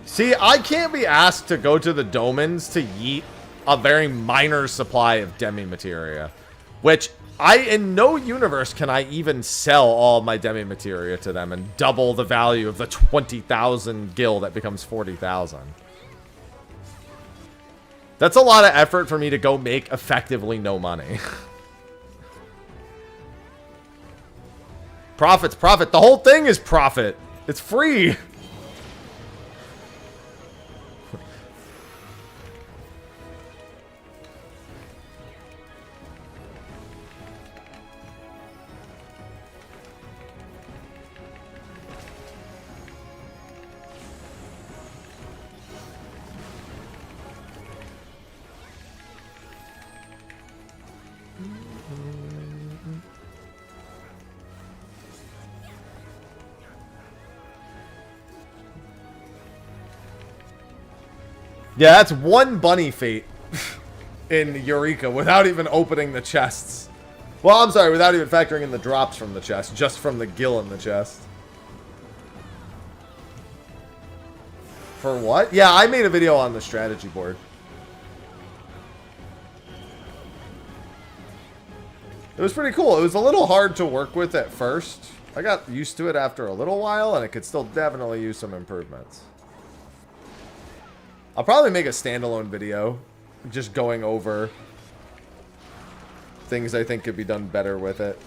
See, I can't be asked to go to the domens to yeet a very minor supply of demi materia, which in no universe can I even sell all my demi materia to them and double the value of the 20,000 gil that becomes 40,000. That's a lot of effort for me to go make effectively no money. Profit's profit. The whole thing is profit. It's free. Yeah, that's one bunny fate in Eureka without even opening the chests. Well, I'm sorry, without even factoring in the drops from the chest, just from the gill in the chest. For what? Yeah, I made a video on the strategy board. It was pretty cool. It was a little hard to work with at first. I got used to it after a little while, and it could still definitely use some improvements. I'll probably make a standalone video just going over things I think could be done better with it.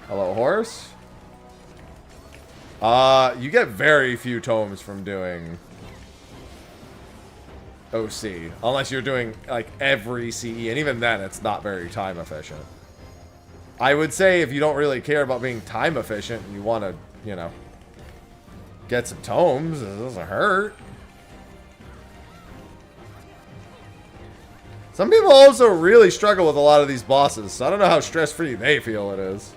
Hello, horse? You get very few tomes from doing OC, unless you're doing like every CE, and even then it's not very time efficient. I would say if you don't really care about being time efficient and you want to, you know, get some tomes, it doesn't hurt. Some people also really struggle with a lot of these bosses, so I don't know how stress-free they feel it is.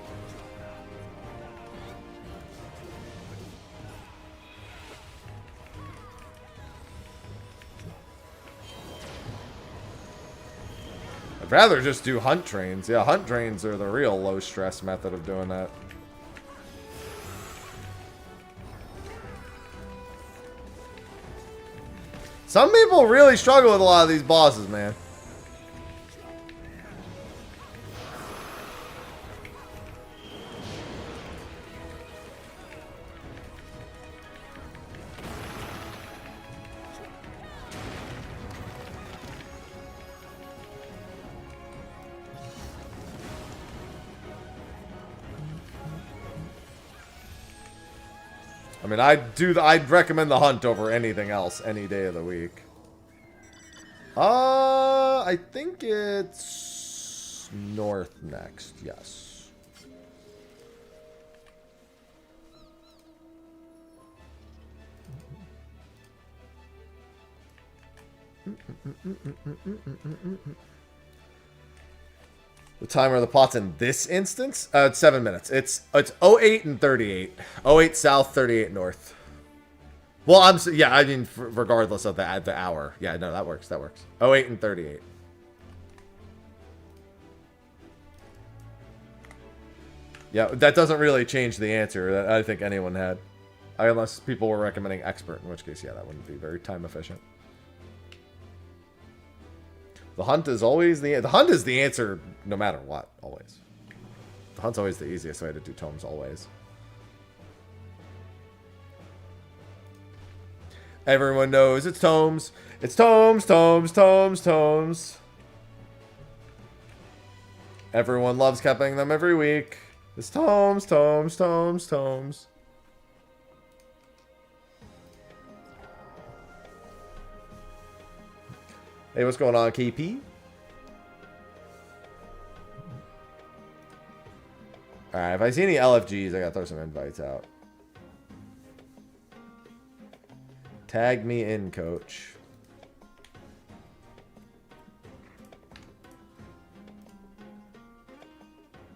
I'd rather just do hunt trains. Yeah, hunt trains are the real low-stress method of doing that. Some people really struggle with a lot of these bosses, man. I mean, I'd recommend the hunt over anything else any day of the week. I think it's north next, yes. The timer of the plots in this instance? It's 7 minutes. It's 08 and 38. 08 south, 38 north. Well, I mean, regardless of the hour. Yeah, no, that works. That works. 08 and 38. Yeah, that doesn't really change the answer that I think anyone had. Unless people were recommending expert, in which case, yeah, that wouldn't be very time efficient. The hunt is always the hunt is the answer no matter what, always. The hunt's always the easiest way to do tomes, always. Everyone knows it's tomes. It's tomes, tomes, tomes, tomes. Everyone loves capping them every week. It's tomes, tomes, tomes, tomes. Hey, what's going on, KP? Alright, if I see any LFGs, I gotta throw some invites out. Tag me in, coach.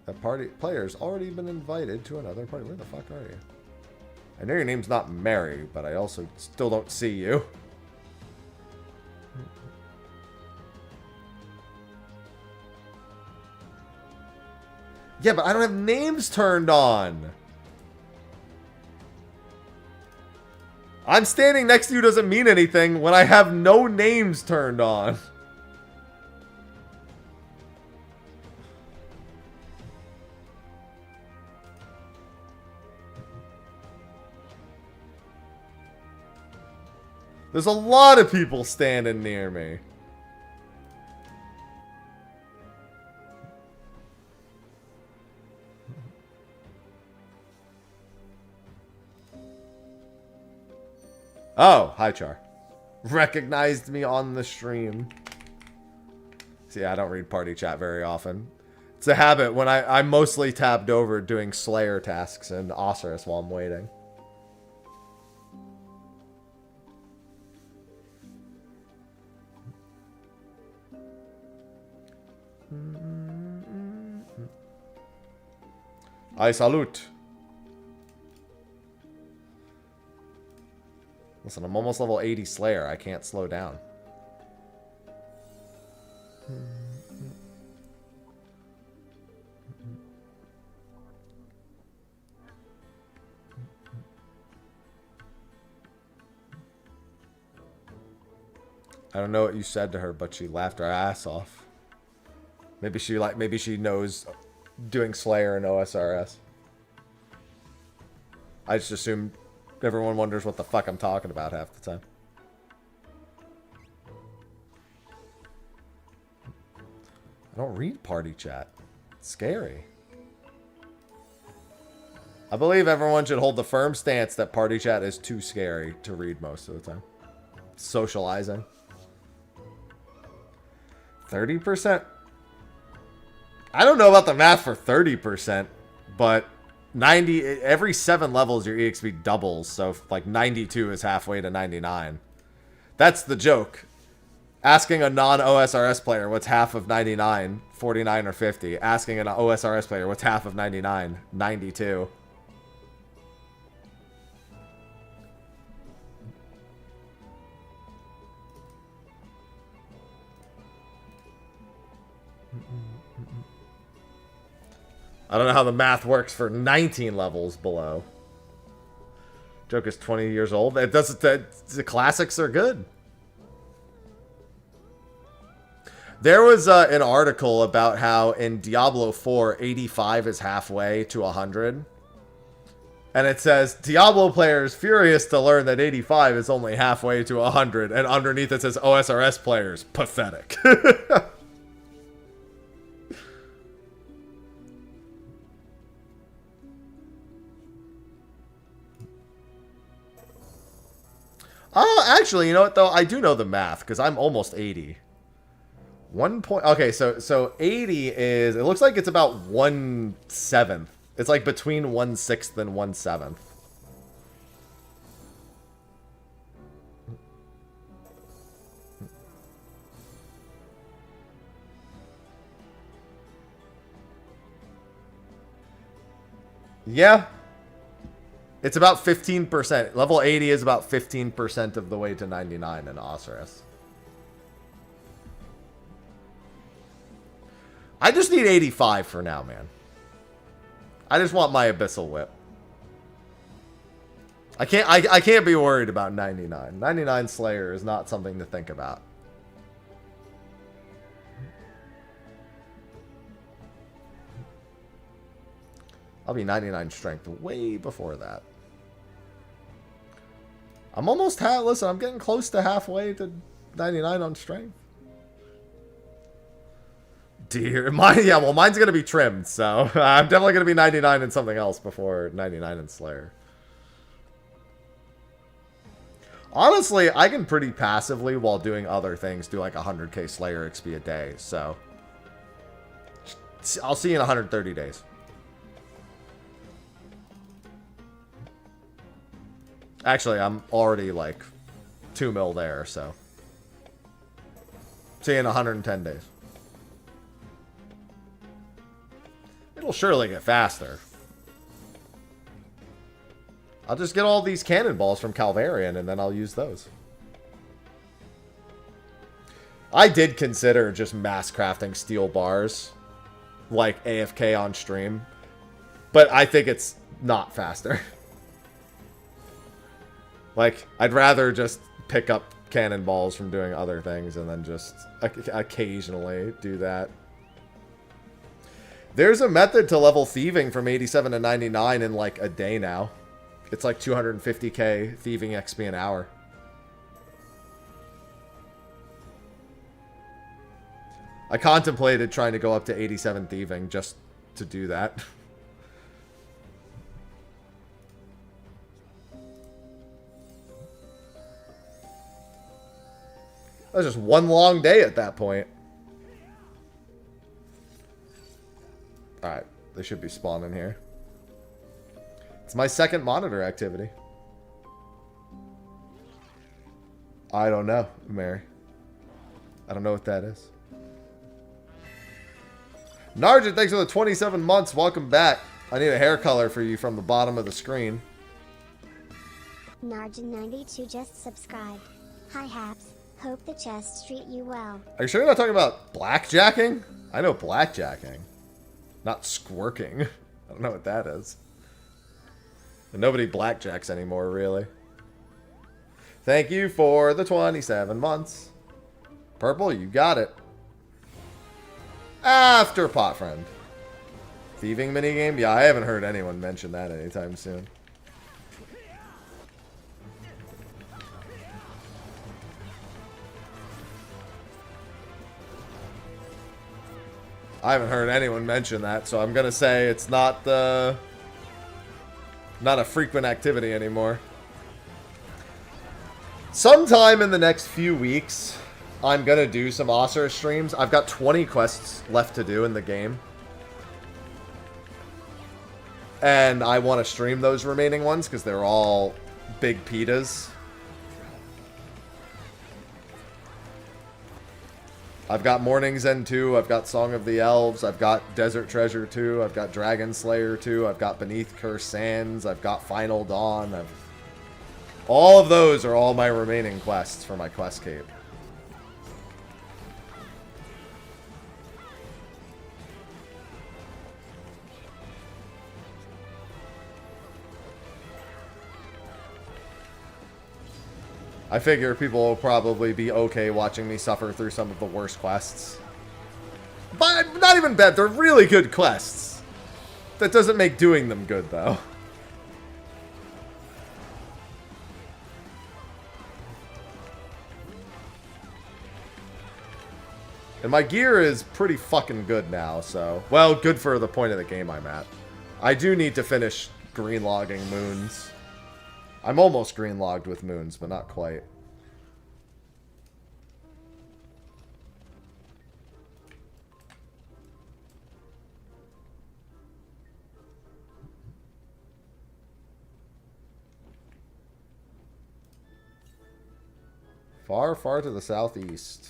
That player's already been invited to another party. Where the fuck are you? I know your name's not Mary, but I also still don't see you. Yeah, but I don't have names turned on. I'm standing next to you doesn't mean anything when I have no names turned on. There's a lot of people standing near me. Oh, hi Char. Recognized me on the stream. See, I don't read party chat very often. It's a habit when I'm mostly tabbed over doing Slayer tasks and Osiris while I'm waiting. I salute. Listen, I'm almost level 80 Slayer. I can't slow down. I don't know what you said to her, but she laughed her ass off. Maybe she knows doing Slayer and OSRS. I just assumed everyone wonders what the fuck I'm talking about half the time. I don't read party chat. It's scary. I believe everyone should hold the firm stance that party chat is too scary to read most of the time. Socializing. 30%? I don't know about the math for 30%, but 90 every 7 levels your EXP doubles, so like 92 is halfway to 99. That's the joke. Asking a non-OSRS player what's half of 99, 49 or 50. Asking an OSRS player what's half of 99, 92. I don't know how the math works for 19 levels below. Joke is 20 years old. It doesn't. The classics are good. There was an article about how in Diablo 4, 85 is halfway to 100. And it says, Diablo players furious to learn that 85 is only halfway to 100. And underneath it says, OSRS players, pathetic. Oh, actually, you know what, though? I do know the math, because I'm almost 80. 1 point... Okay, so 80 is... It looks like it's about 1/7. It's like between 1/6 and 1/7. Yeah. It's about 15%. Level 80 is about 15% of the way to 99 in Osiris. I just need 85 for now, man. I just want my Abyssal Whip. I can't be worried about 99. 99 Slayer is not something to think about. I'll be 99 strength way before that. I'm almost listen, I'm getting close to halfway to 99 on strength. Dear, yeah, well, mine's going to be trimmed, so I'm definitely going to be 99 in something else before 99 in Slayer. Honestly, I can pretty passively, while doing other things, do like 100k Slayer XP a day, so I'll see you in 130 days. Actually, I'm already like 2 mil there, so see you in 110 days. It'll surely get faster. I'll just get all these cannonballs from Calvarian, and then I'll use those. I did consider just mass crafting steel bars, like AFK on stream, but I think it's not faster. Like, I'd rather just pick up cannonballs from doing other things and then just occasionally do that. There's a method to level thieving from 87 to 99 in like a day now. It's like 250k thieving XP an hour. I contemplated trying to go up to 87 thieving just to do that. That was just one long day at that point. Alright, they should be spawning here. It's my second monitor activity. I don't know, Mary. I don't know what that is. Narjan, thanks for the 27 months. Welcome back. I need a hair color for you from the bottom of the screen. Narjan92 just subscribed. Hi, Haps. Hope the chests treat you well. Are you sure you're not talking about blackjacking? I know blackjacking. Not squirking. I don't know what that is. And nobody blackjacks anymore, really. Thank you for the 27 months. Purple, you got it. After Pot Friend. Thieving minigame? Yeah, I haven't heard anyone mention that anytime soon. I haven't heard anyone mention that, so I'm gonna say it's not a frequent activity anymore. Sometime in the next few weeks, I'm gonna do some Osiris streams. I've got 20 quests left to do in the game. And I want to stream those remaining ones because they're all big pitas. I've got Morning's End 2, I've got Song of the Elves, I've got Desert Treasure 2, I've got Dragon Slayer 2, I've got Beneath Cursed Sands, I've got Final Dawn. All of those are all my remaining quests for my quest cape. I figure people will probably be okay watching me suffer through some of the worst quests. But not even bad, they're really good quests. That doesn't make doing them good, though. And my gear is pretty fucking good now, so... Well, good for the point of the game I'm at. I do need to finish green logging moons. I'm almost green logged with moons, but not quite. Far, far to the southeast.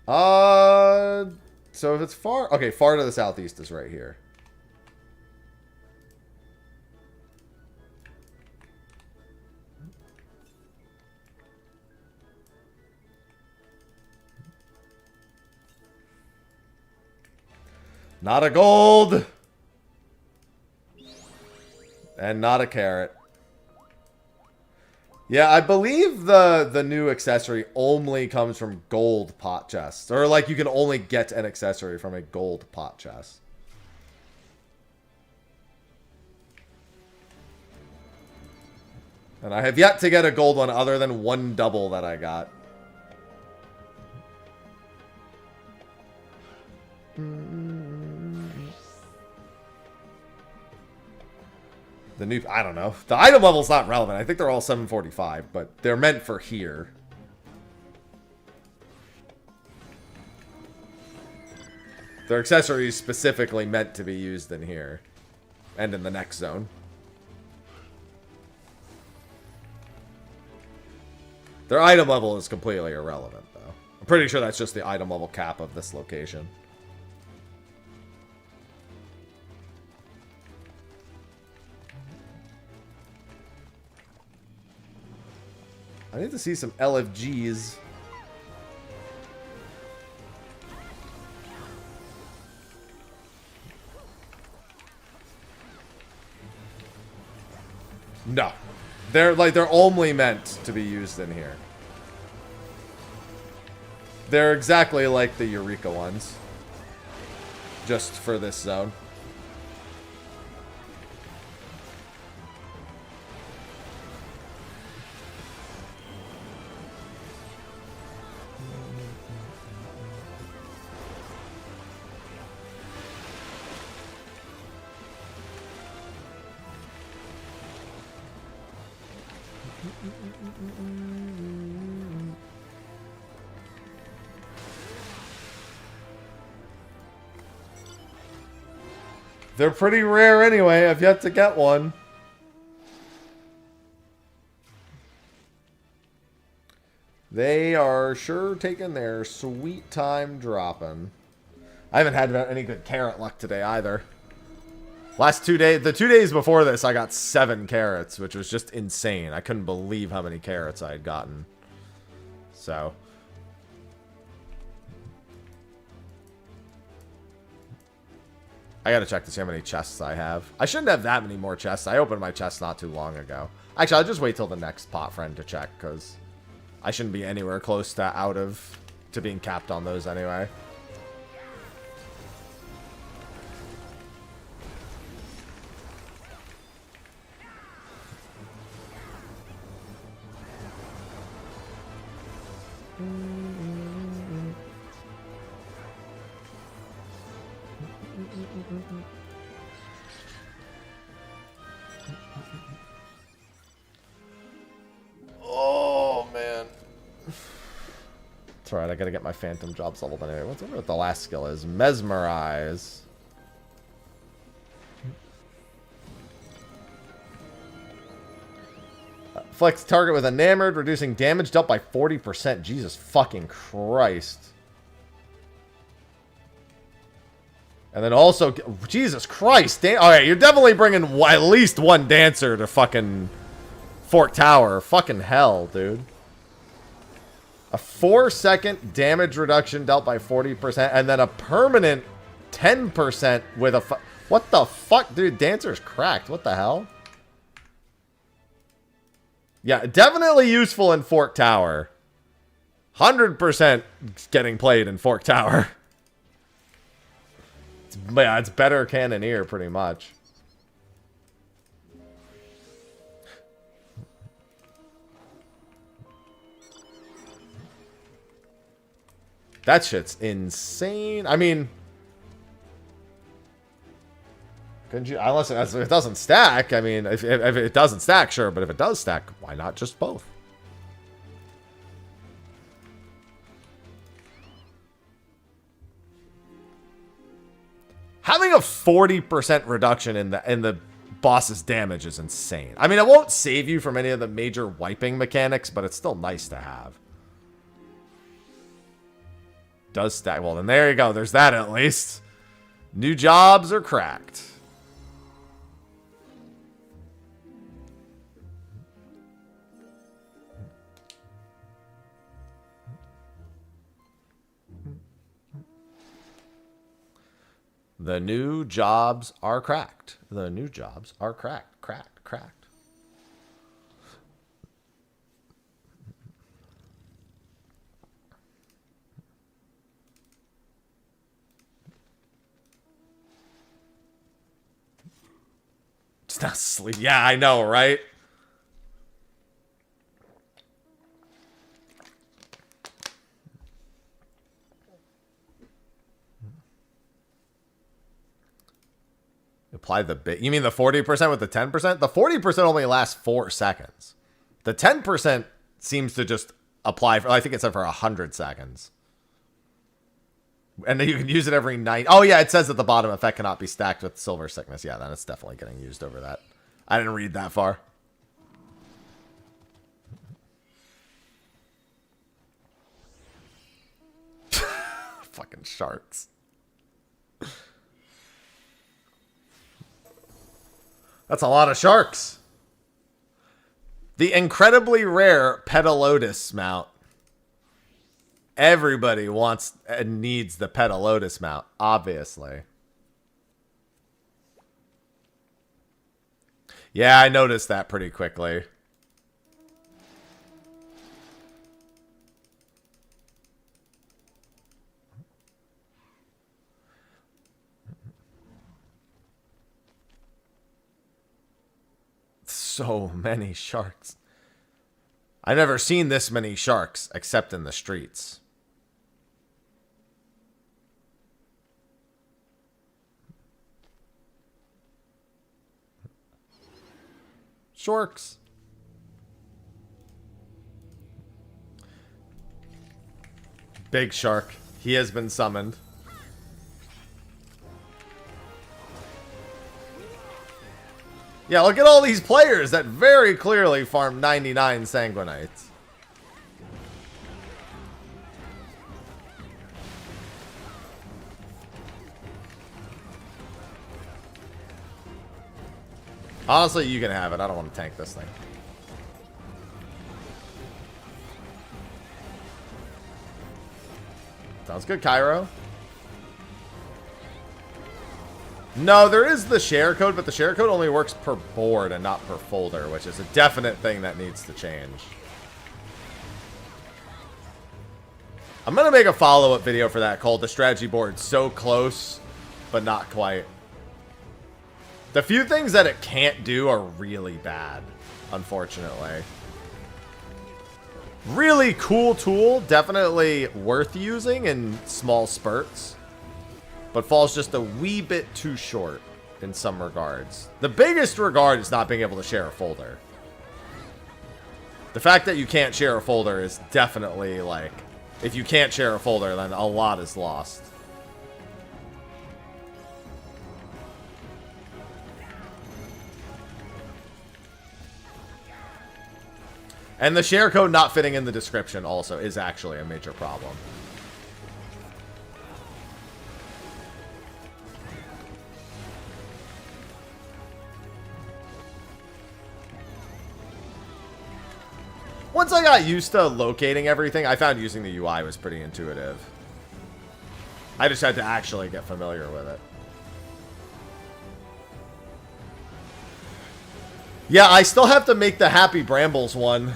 So if it's far... Okay, far to the southeast is right here. Not a gold! And not a carrot. Yeah, I believe the new accessory only comes from gold pot chests. Or, like, you can only get an accessory from a gold pot chest. And I have yet to get a gold one other than one double that I got. The new, I don't know. The item level's not relevant. I think they're all 745, but they're meant for here. Their accessories specifically meant to be used in here. And in the next zone. Their item level is completely irrelevant, though. I'm pretty sure that's just the item level cap of this location. I need to see some LFGs. No. They're only meant to be used in here. They're exactly like the Eureka ones. Just for this zone. They're pretty rare anyway. I've yet to get one. They are sure taking their sweet time dropping. I haven't had any good carrot luck today either. Last 2 days, the 2 days before this, I got 7 carrots, which was just insane. I couldn't believe how many carrots I had gotten. So... I gotta check to see how many chests I have. I shouldn't have that many more chests. I opened my chest not too long ago. Actually, I'll just wait till the next pot friend to check, because I shouldn't be anywhere close to being capped on those anyway. Oh, man. It's alright, I gotta get my phantom jobs leveled anyway. What's what the last skill is? Mesmerize. Flex target with enamored, reducing damage dealt by 40%. Jesus fucking Christ. And then also, Jesus Christ. Alright, you're definitely bringing at least one dancer to fucking Fort Tower. Fucking hell, dude. A 4-second damage reduction dealt by 40%, and then a permanent 10% with a... What the fuck, dude? Dancer's cracked. What the hell? Yeah, definitely useful in Fork Tower. 100% getting played in Fork Tower. Yeah, it's better Cannoneer, pretty much. That shit's insane. I mean... Couldn't you? Unless it doesn't stack. I mean, if it doesn't stack, sure. But if it does stack, why not just both? Having a 40% reduction in the boss's damage is insane. I mean, it won't save you from any of the major wiping mechanics, but it's still nice to have. Does stack. Well, then there you go. There's that at least. New jobs are cracked. The new jobs are cracked. The new jobs are cracked. Cracked. It's not sleep. Yeah, I know, right? Apply the bit. You mean the 40% with the 10%? The 40% only lasts 4 seconds. The 10% seems to just apply for, I think it said for 100 seconds. And then you can use it every night. Oh yeah, it says at the bottom, effect cannot be stacked with silver sickness. Yeah, then it's definitely getting used over that. I didn't read that far. Fucking sharks. That's a lot of sharks. The incredibly rare Petalotus mount. Everybody wants and needs the Petalotus mount, obviously. Yeah, I noticed that pretty quickly. So many sharks. I've never seen this many sharks except in the streets. Sharks. Big shark. He has been summoned. Yeah, look at all these players that very clearly farm 99 Sanguinites. Honestly, you can have it. I don't want to tank this thing. Sounds good, Cairo. No, there is the share code, but the share code only works per board and not per folder, which is a definite thing that needs to change. I'm going to make a follow-up video for that called The Strategy Board So Close, but Not Quite. The few things that it can't do are really bad, unfortunately. Really cool tool, definitely worth using in small spurts, but falls just a wee bit too short in some regards. The biggest regard is not being able to share a folder. The fact that you can't share a folder is definitely like, if you can't share a folder, then a lot is lost. And the share code not fitting in the description also is actually a major problem. Once I got used to locating everything, I found using the UI was pretty intuitive. I just had to actually get familiar with it. Yeah, I still have to make the Happy Brambles one.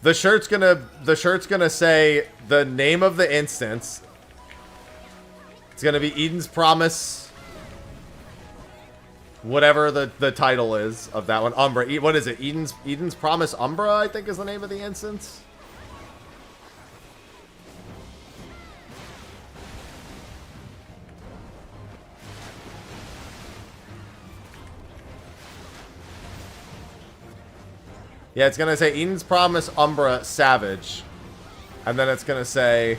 The shirt's gonna say the name of the instance, It's gonna be Eden's Promise. Whatever the title is of that one. Umbra. What is it? Eden's Promise Umbra, I think is the name of the instance. Yeah, it's going to say Eden's Promise Umbra Savage. And then it's going to say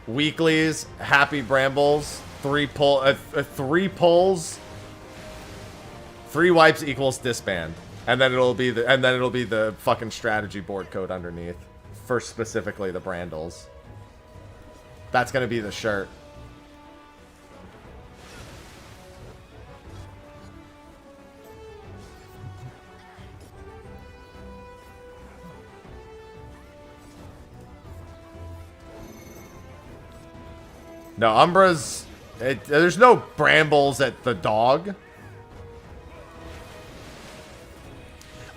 Weeklies, Happy Brambles, 3 pulls, 3 wipes equals disband. And then it'll be the fucking strategy board code underneath for specifically the Brandles. That's going to be the shirt. No, Umbra's... there's no Brambles at the dog.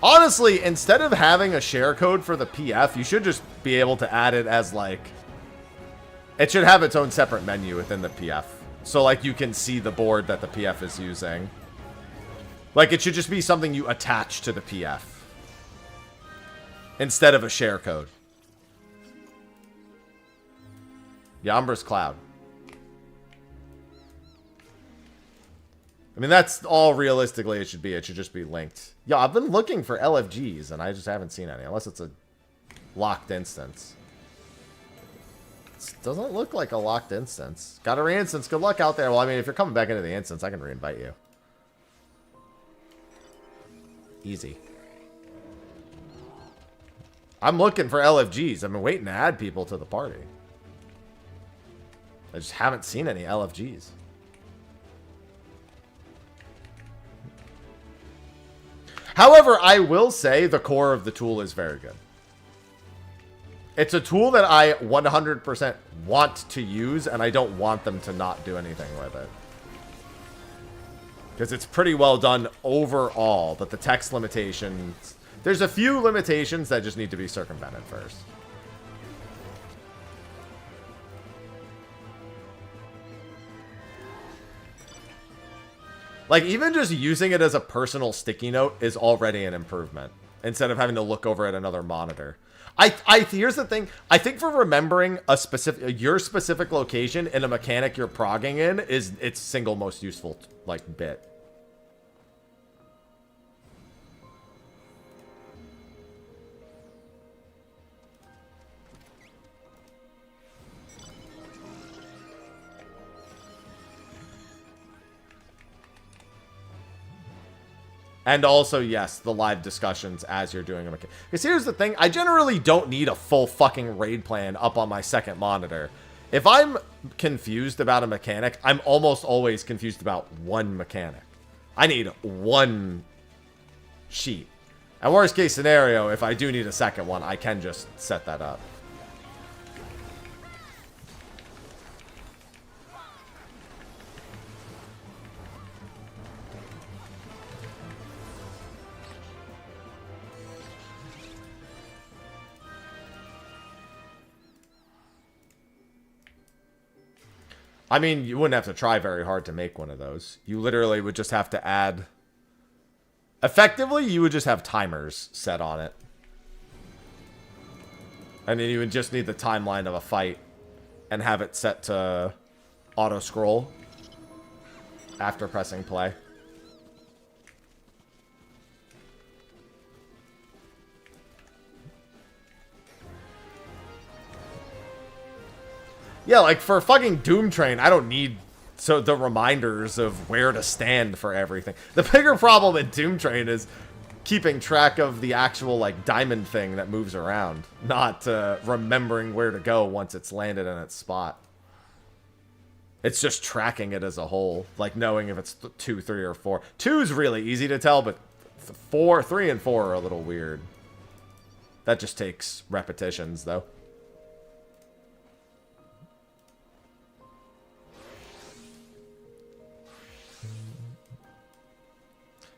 Honestly, instead of having a share code for the PF, you should just be able to add it as, like... It should have its own separate menu within the PF. So, like, you can see the board that the PF is using. Like, it should just be something you attach to the PF. Instead of a share code. Yeah, Umbra's Cloud. I mean, that's all realistically it should be. It should just be linked. Yeah, I've been looking for LFGs, and I just haven't seen any. Unless it's a locked instance. It doesn't look like a locked instance. Got a re-instance. Good luck out there. Well, I mean, if you're coming back into the instance, I can re-invite you. Easy. I'm looking for LFGs. I've been waiting to add people to the party. I just haven't seen any LFGs. However, I will say the core of the tool is very good. It's a tool that I 100% want to use, and I don't want them to not do anything with it. Because it's pretty well done overall, but the text limitations... There's a few limitations that just need to be circumvented first. Like, even just using it as a personal sticky note is already an improvement. Instead of having to look over at another monitor. Here's the thing. I think for remembering your specific location in a mechanic you're progging in is its single most useful, like, bit. And also, yes, the live discussions as you're doing a mechanic. Because here's the thing. I generally don't need a full fucking raid plan up on my second monitor. If I'm confused about a mechanic, I'm almost always confused about one mechanic. I need one sheet. And worst case scenario, if I do need a second one, I can just set that up. I mean, you wouldn't have to try very hard to make one of those. You literally would just have to add... Effectively, you would just have timers set on it. And then you would just need the timeline of a fight and have it set to auto-scroll after pressing play. Yeah, like for fucking Doom Train, I don't need the reminders of where to stand for everything. The bigger problem in Doom Train is keeping track of the actual like diamond thing that moves around, not remembering where to go once it's landed in its spot. It's just tracking it as a whole, like knowing if it's 2, 3, or 4. 2 is really easy to tell, but 3 and 4 are a little weird. That just takes repetitions, though.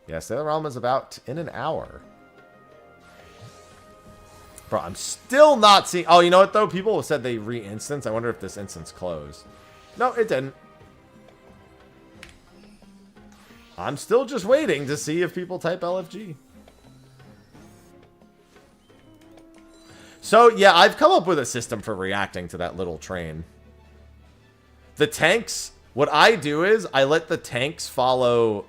Yes, the other realm is about in an hour. Bro, I'm still not seeing... Oh, you know what, though? People said they re-instance. I wonder if this instance closed. No, it didn't. I'm still just waiting to see if people type LFG. So, yeah, I've come up with a system for reacting to that little train. The tanks... What I do is I let the tanks follow...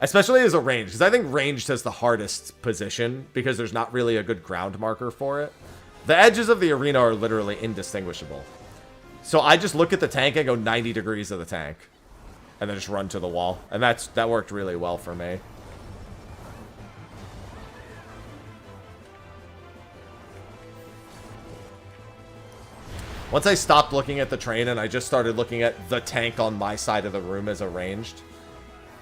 Especially as a range, because I think ranged has the hardest position, because there's not really a good ground marker for it. The edges of the arena are literally indistinguishable. So I just look at the tank and go 90 degrees of the tank. And then just run to the wall. And that worked really well for me. Once I stopped looking at the train and I just started looking at the tank on my side of the room as a ranged,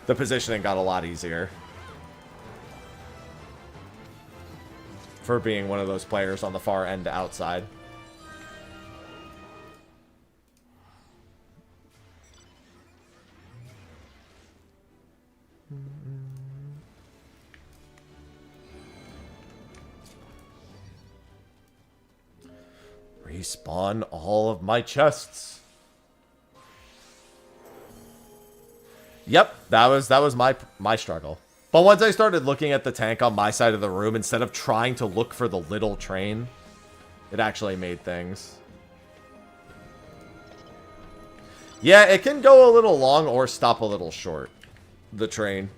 the positioning got a lot easier. For being one of those players on the far end outside. Respawn all of my chests. Yep, that was my struggle. But once I started looking at the tank on my side of the room, instead of trying to look for the little train, it actually made things. Yeah, it can go a little long or stop a little short, the train.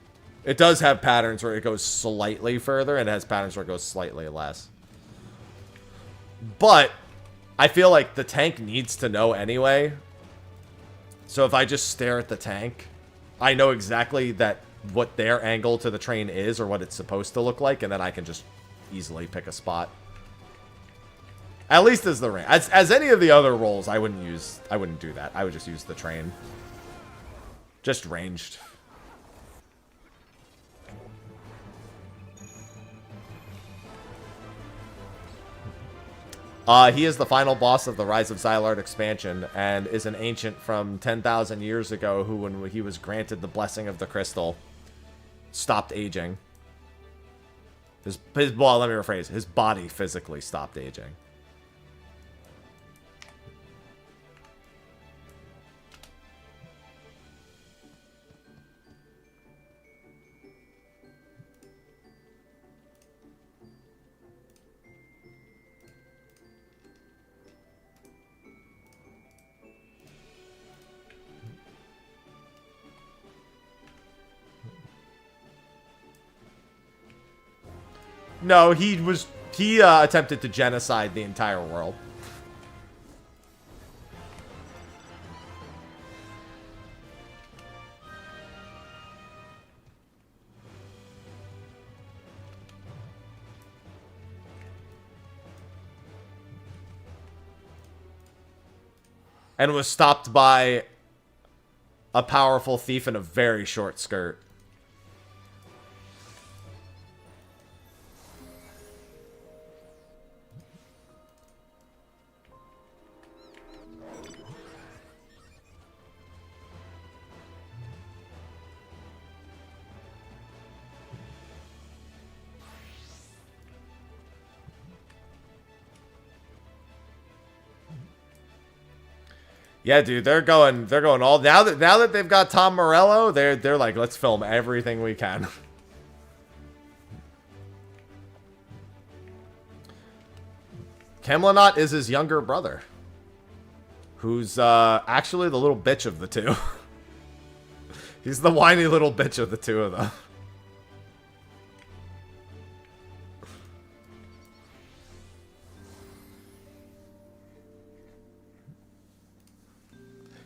It does have patterns where it goes slightly further, and it has patterns where it goes slightly less. But I feel like the tank needs to know anyway. So if I just stare at the tank, I know exactly what their angle to the train is or what it's supposed to look like, and then I can just easily pick a spot. At least as the range. As any of the other roles, I wouldn't do that. I would just use the train. Just ranged. He is the final boss of the Rise of Xylard expansion, and is an ancient from 10,000 years ago who, when he was granted the blessing of the crystal, stopped aging. Well, let me rephrase. His body physically stopped aging. No, he attempted to genocide the entire world. And was stopped by a powerful thief in a very short skirt. Yeah, dude, they're going all now that they've got Tom Morello, they're like, let's film everything we can. Camelot is his younger brother, who's actually the little bitch of the two. He's the whiny little bitch of the two of them.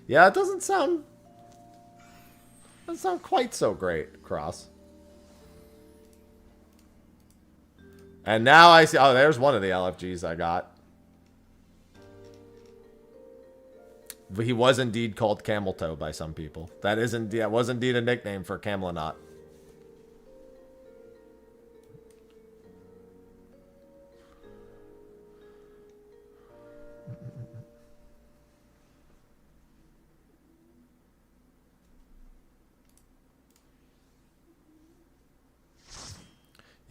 Yeah, it doesn't sound quite so great, Cross. And now I see, oh, there's one of the LFGs I got. But he was indeed called Camel Toe by some people. That was indeed a nickname for Camelot.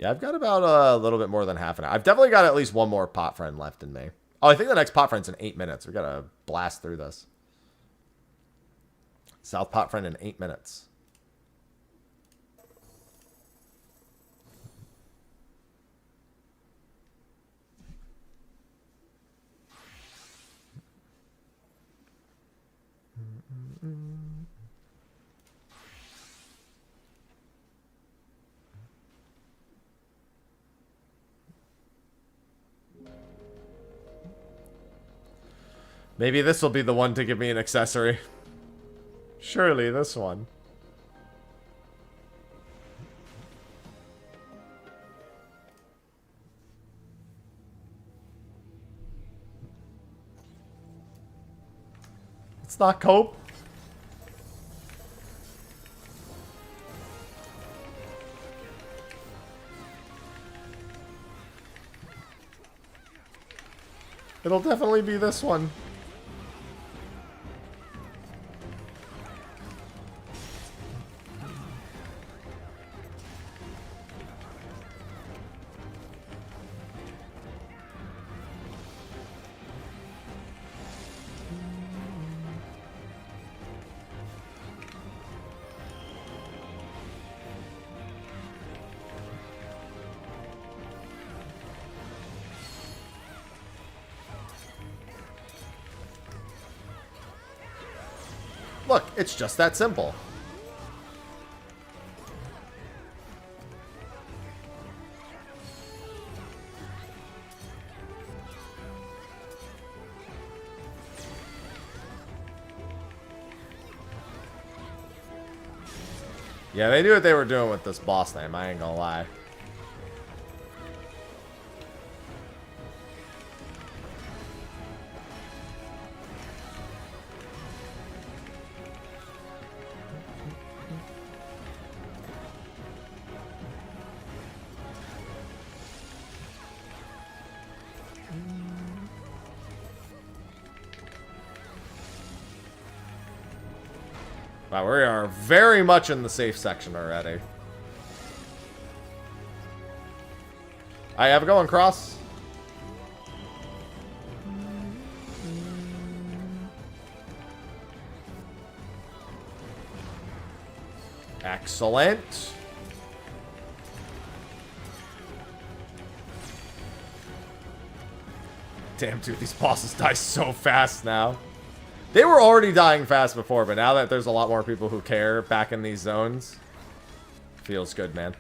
Yeah, I've got about a little bit more than half an hour. I've definitely got at least one more pot friend left in me. Oh, I think the next pot friend's in 8 minutes. We gotta blast through this. South pot friend in 8 minutes. Maybe this will be the one to give me an accessory. Surely this one. It's not cope. It'll definitely be this one. Look, it's just that simple. Yeah, they knew what they were doing with this boss name, I ain't gonna lie. Wow, we are very much in the safe section already. I have a going cross. Excellent. Damn, dude, these bosses die so fast now. They were already dying fast before, but now that there's a lot more people who care back in these zones, feels good, man.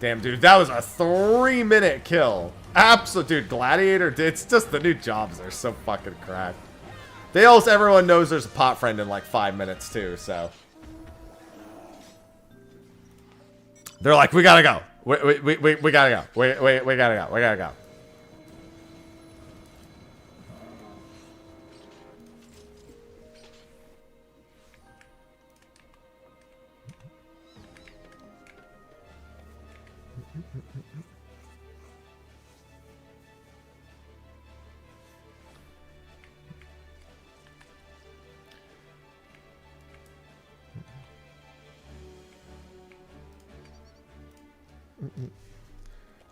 Damn, dude, that was a 3-minute kill. Absolute, dude, Gladiator, it's just the new jobs are so fucking cracked. They almost everyone knows there's a pot friend in like 5 minutes too, so. They're like, we gotta go. We gotta go. We gotta go. We gotta go.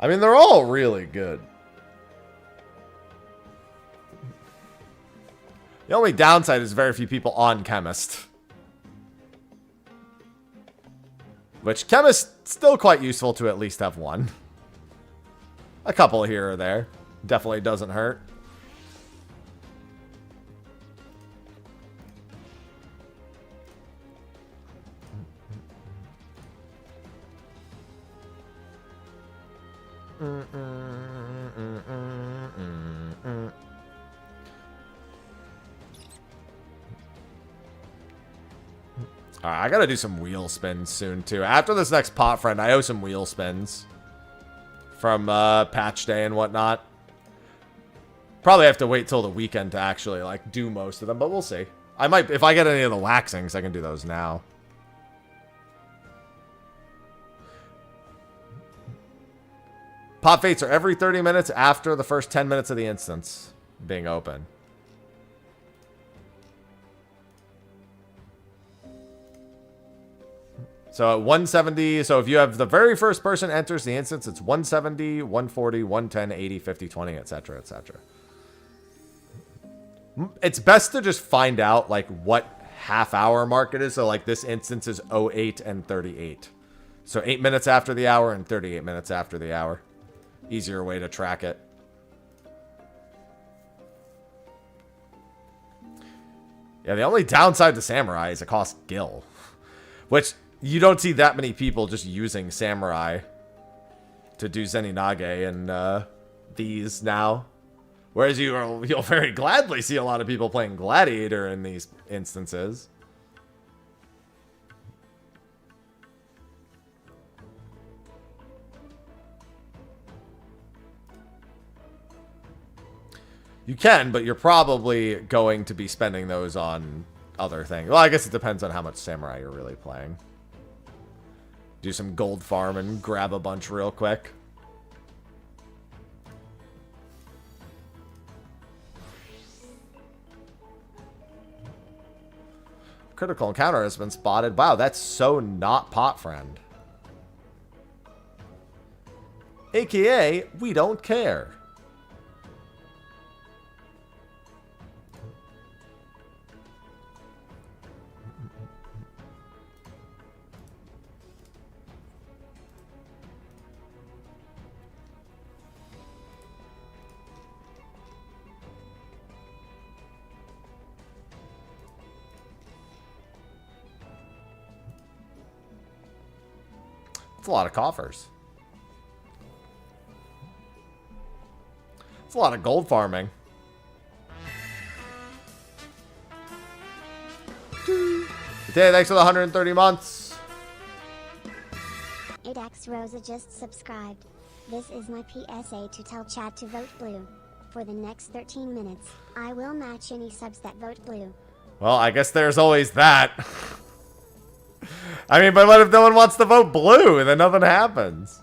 I mean, they're all really good. The only downside is very few people on Chemist. Which, Chemist, still quite useful to at least have one. A couple here or there. Definitely doesn't hurt. Alright, I gotta do some wheel spins soon, too. After this next pot friend, I owe some wheel spins. From, patch day and whatnot. Probably have to wait till the weekend to actually, like, do most of them, but we'll see. I might, if I get any of the waxings, I can do those now. Pop fates are every 30 minutes after the first 10 minutes of the instance being open. So at 170, so if you have the very first person enters the instance, it's 170, 140, 110, 80, 50, 20, etc., etc. It's best to just find out, like, what half-hour mark it is. So, like, this instance is 08 and 38. So 8 minutes after the hour and 38 minutes after the hour. Easier way to track it. Yeah, the only downside to Samurai is it costs Gil. Which, you don't see that many people just using Samurai to do Zeninage and these now. Whereas you'll very gladly see a lot of people playing Gladiator in these instances. You can, but you're probably going to be spending those on other things. Well, I guess it depends on how much Samurai you're really playing. Do some gold farm and grab a bunch real quick. Critical encounter has been spotted. Wow, that's so not pot friend. AKA, we don't care. It's a lot of coffers. It's a lot of gold farming. Today, thanks for the 130 months. 8X Rosa just subscribed. This is my PSA to tell chat to vote blue. For the next 13 minutes, I will match any subs that vote blue. Well, I guess there's always that. I mean, but what if no one wants to vote blue and then nothing happens?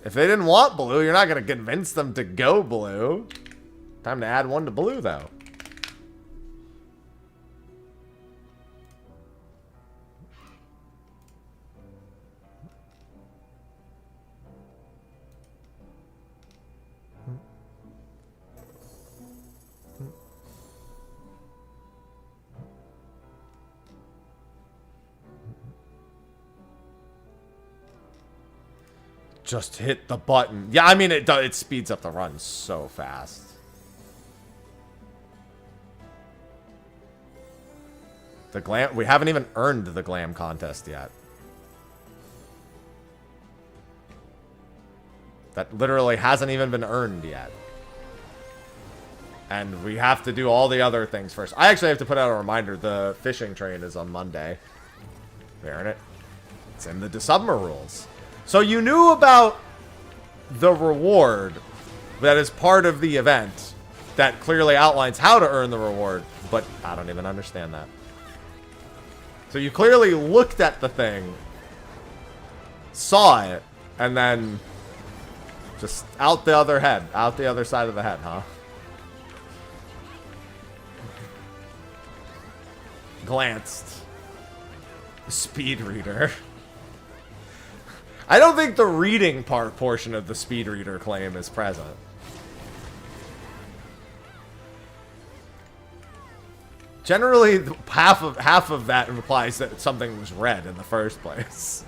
If they didn't want blue, you're not going to convince them to go blue. Time to add one to blue, though. Just hit the button. Yeah, I mean, it speeds up the run so fast. The glam... We haven't even earned the glam contest yet. That literally hasn't even been earned yet. And we have to do all the other things first. I actually have to put out a reminder. The fishing train is on Monday. Fair it. It's in the summer rules. So you knew about the reward that is part of the event that clearly outlines how to earn the reward, but I don't even understand that. So you clearly looked at the thing, saw it, and then just out the other head, out the other side of the head, huh? Glanced. Speed reader. I don't think the reading portion of the speed reader claim is present. Generally, half of that implies that something was read in the first place.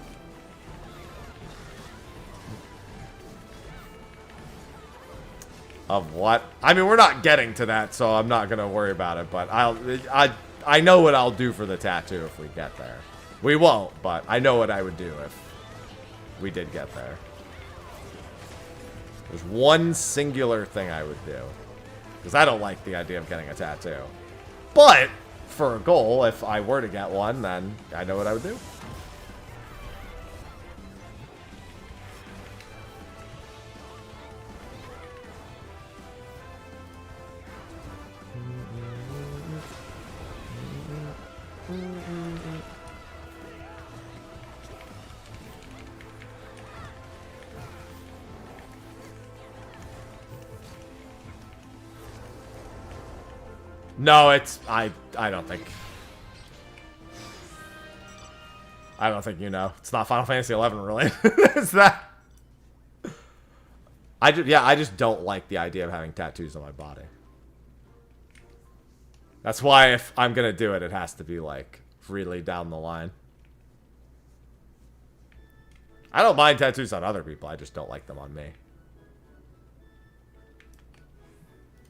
Of what? I mean, we're not getting to that, so I'm not gonna worry about it. But I know what I'll do for the tattoo if we get there. We won't, but I know what I would do if we did get there. There's one singular thing I would do. Because I don't like the idea of getting a tattoo. But for a goal. If I were to get one, then I know what I would do. No, it's I don't think you know. It's not Final Fantasy 11 really. It's that. I just don't like the idea of having tattoos on my body. That's why if I'm gonna do it, it has to be like really down the line. I don't mind tattoos on other people. I just don't like them on me.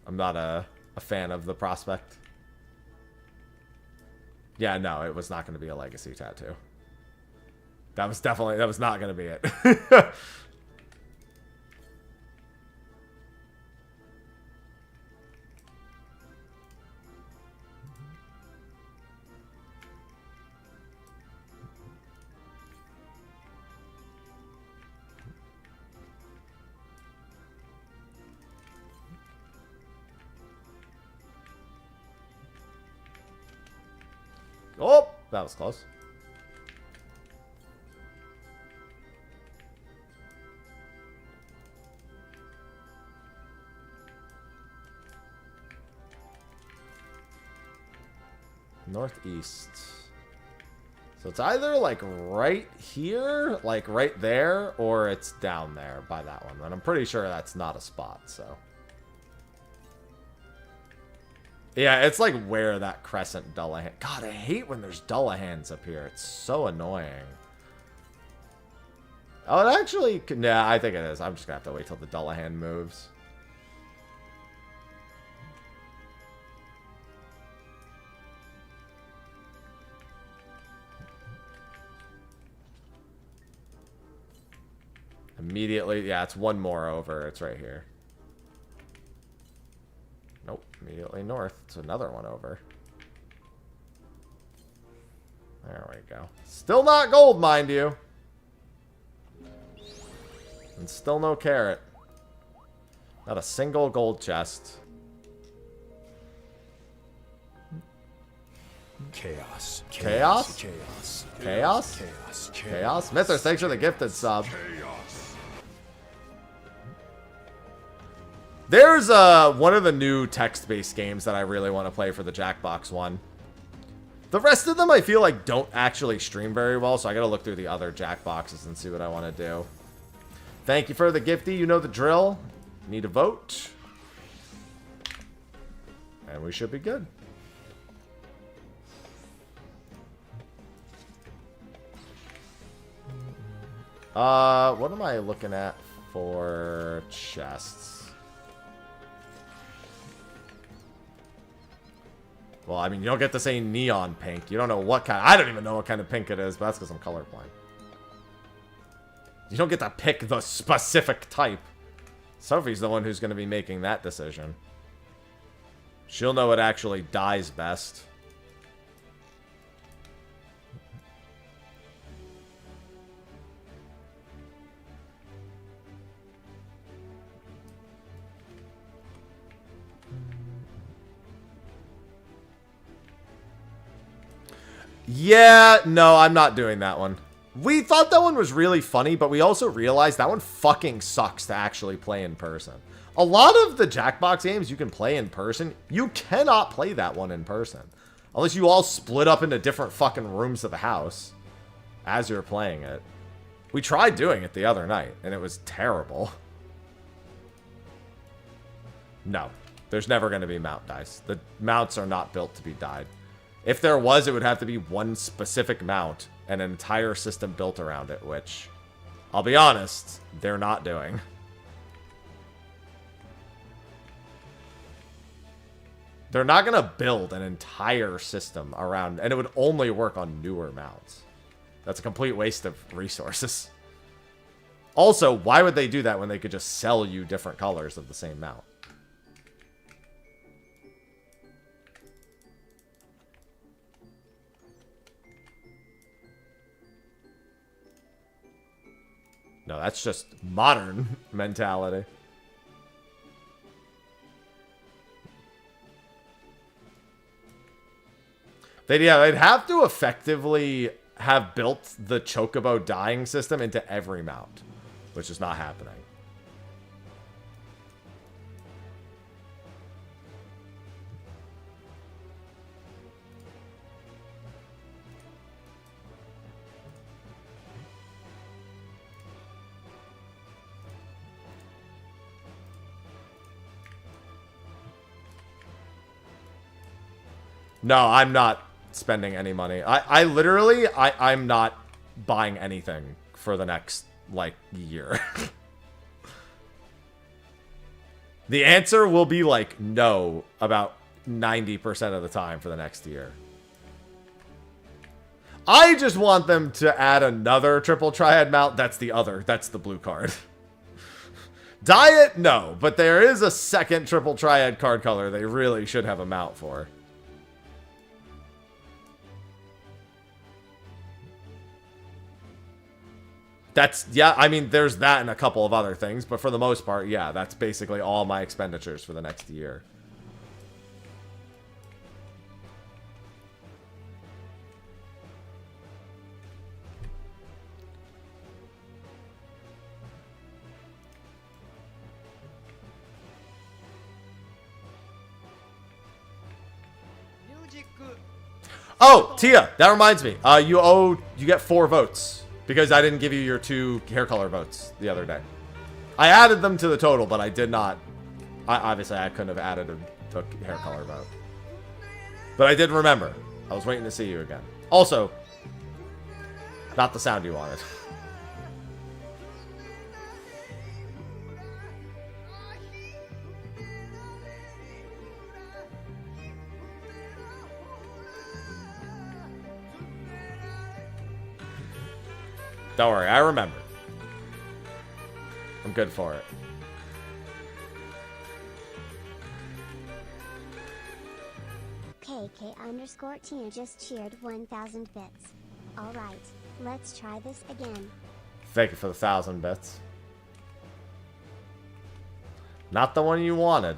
I'm not a fan of the prospect. Yeah, no, it was not going to be a legacy tattoo. That was not going to be it. Oh, that was close. Northeast. So it's either like right here, like right there, or it's down there by that one. And I'm pretty sure that's not a spot, so. Yeah, it's like where that Crescent Dullahan... God, I hate when there's Dullahans up here. It's so annoying. Oh, it actually... Nah, I think it is. I'm just going to have to wait till the Dullahan moves. Immediately... Yeah, it's one more over. It's right here. Nope, immediately north. It's another one over. There we go. Still not gold, mind you. And still no carrot. Not a single gold chest. Chaos. Chaos? Chaos. Chaos? Chaos. Chaos? Mythos, thanks for the gifted sub. There's one of the new text-based games that I really want to play for the Jackbox one. The rest of them I feel like don't actually stream very well, so I gotta look through the other Jackboxes and see what I want to do. Thank you for the gifty. You know the drill. Need a vote. And we should be good. What am I looking at for chests? Well, I mean, you don't get to say neon pink. You don't know what kind. I don't even know what kind of pink it is, but that's because I'm colorblind. You don't get to pick the specific type. Sophie's the one who's going to be making that decision. She'll know what actually dyes best. Yeah, no, I'm not doing that one. We thought that one was really funny, but we also realized that one fucking sucks to actually play in person. A lot of the Jackbox games you can play in person, you cannot play that one in person. Unless you all split up into different fucking rooms of the house as you're playing it. We tried doing it the other night, and it was terrible. No, there's never going to be mount dice. The mounts are not built to be dyed. If there was, it would have to be one specific mount and an entire system built around it, which, I'll be honest, they're not doing. They're not going to build an entire system around, and it would only work on newer mounts. That's a complete waste of resources. Also, why would they do that when they could just sell you different colors of the same mount? No, that's just modern mentality. They'd have to effectively have built the Chocobo dying system into every mount, which is not happening. No, I'm not spending any money. I'm not buying anything for the next, like, year. The answer will be, like, no about 90% of the time for the next year. I just want them to add another triple triad mount. That's the blue card. Diet, no. But there is a second triple triad card color they really should have a mount for. Yeah, I mean, there's that and a couple of other things, but for the most part, yeah, that's basically all my expenditures for the next year. Oh, Tia, that reminds me. You get 4 votes. Because I didn't give you your 2 hair color votes the other day. I added them to the total, but I did not. Obviously, I couldn't have added a hair color vote. But I did remember. I was waiting to see you again. Also, not the sound you wanted. Don't worry, I remember. I'm good for it. KK_Tina just cheered 1,000 bits. Alright, let's try this again. Thank you for the 1,000 bits. Not the one you wanted.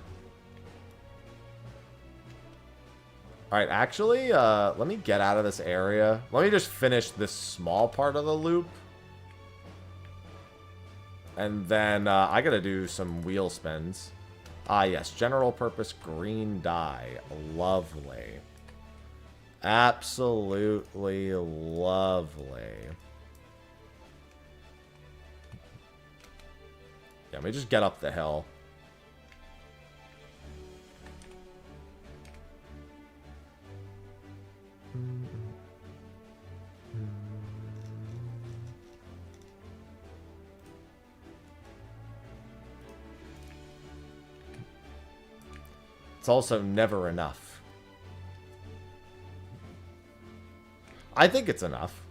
Alright, actually, let me get out of this area. Let me just finish this small part of the loop. And then I gotta do some wheel spins. Ah, yes. General purpose green dye. Lovely. Absolutely lovely. Yeah, let me just get up the hill. It's also never enough. I think it's enough.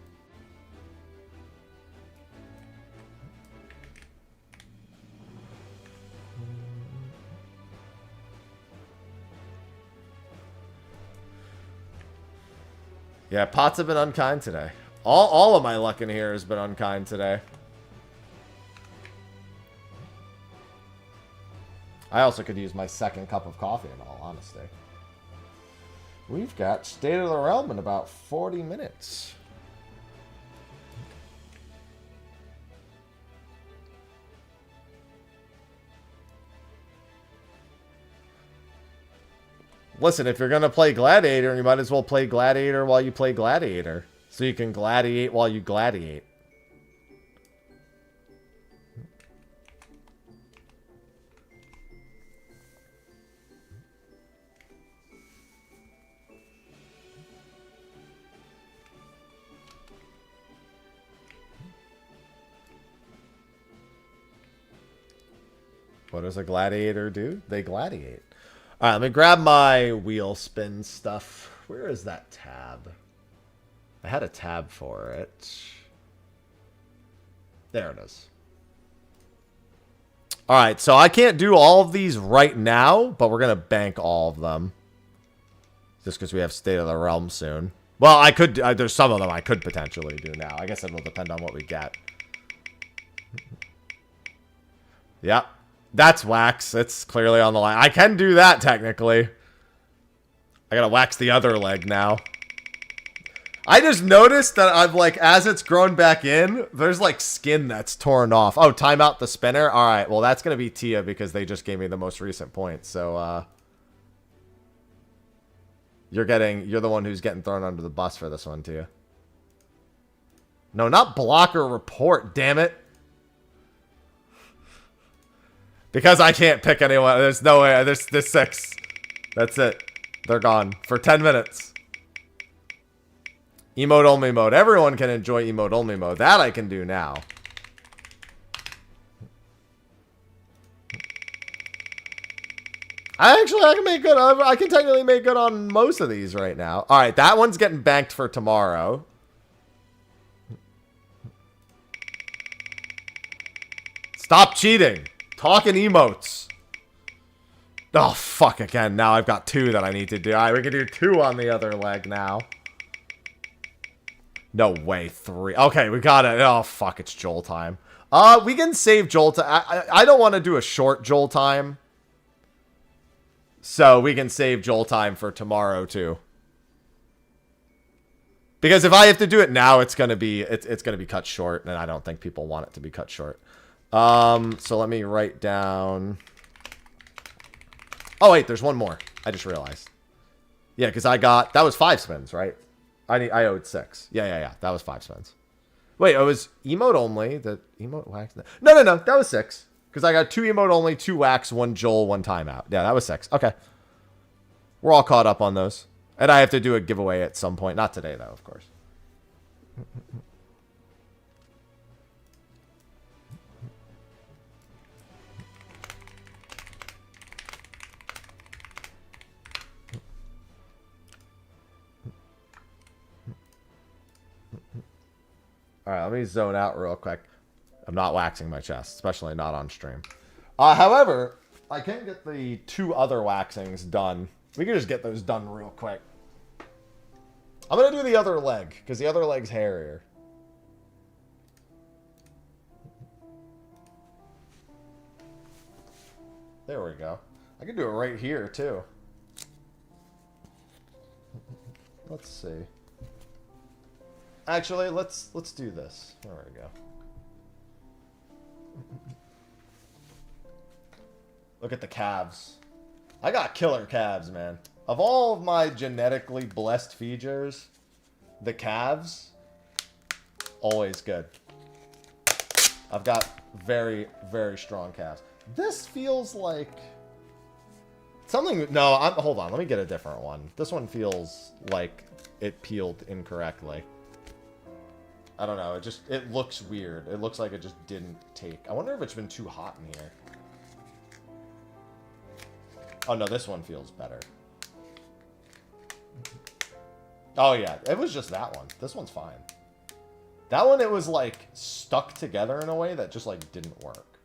Yeah, pots have been unkind today. All of my luck in here has been unkind today. I also could use my second cup of coffee, in all honesty. We've got State of the Realm in about 40 minutes. Listen, if you're going to play Gladiator, you might as well play Gladiator while you play Gladiator. So you can gladiate while you gladiate. What does a gladiator do? They gladiate. All right, let me grab my wheel spin stuff. Where is that tab? I had a tab for it. There it is. All right, so I can't do all of these right now, but we're going to bank all of them. Just because we have State of the Realm soon. Well, I could, there's some of them I could potentially do now. I guess it will depend on what we get. Yep. That's wax. It's clearly on the line. I can do that, technically. I gotta wax the other leg now. I just noticed that I've, like, as it's grown back in, there's, like, skin that's torn off. Oh, time out the spinner? Alright, well, that's gonna be Tia because they just gave me the most recent points. So, you're the one who's getting thrown under the bus for this one, Tia. No, not block or report, damn it. Because I can't pick anyone. There's no way. There's 6. That's it. They're gone for 10 minutes. Emote only mode. Everyone can enjoy emote only mode. That I can do now. I can make good. I can technically make good on most of these right now. All right, that one's getting banked for tomorrow. Stop cheating. Talking emotes. Oh, fuck again. Now I've got 2 that I need to do. Alright, we can do 2 on the other leg now. No way, 3. Okay, we got it. Oh, fuck, it's Joel time. We can save Joel time. I don't want to do a short Joel time. So we can save Joel time for tomorrow, too. Because if I have to do it now, it's gonna be cut short, and I don't think people want it to be cut short. So let me write down. Oh wait, there's one more. I just realized. Yeah, because that was 5 spins, right? I owed 6. Yeah. That was 5 spins. Wait, it was emote only. The emote wax. No. That was 6. Because I got 2 emote only, 2 wax, 1 Joel, 1 timeout. Yeah, that was 6. Okay. We're all caught up on those. And I have to do a giveaway at some point. Not today, though, of course. Alright, let me zone out real quick. I'm not waxing my chest, especially not on stream. However, I can get the 2 other waxings done. We can just get those done real quick. I'm going to do the other leg, because the other leg's hairier. There we go. I can do it right here, too. Let's see. Actually, let's do this. There we go. Look at the calves. I got killer calves, man. Of all of my genetically blessed features, the calves, always good. I've got very, very strong calves. This feels like something. No, hold on. Let me get a different one. This one feels like it peeled incorrectly. I don't know. It looks weird. It looks like it just didn't take. I wonder if it's been too hot in here. Oh, no. This one feels better. Oh, yeah. It was just that one. This one's fine. That one, it was, like, stuck together in a way that just, like, didn't work.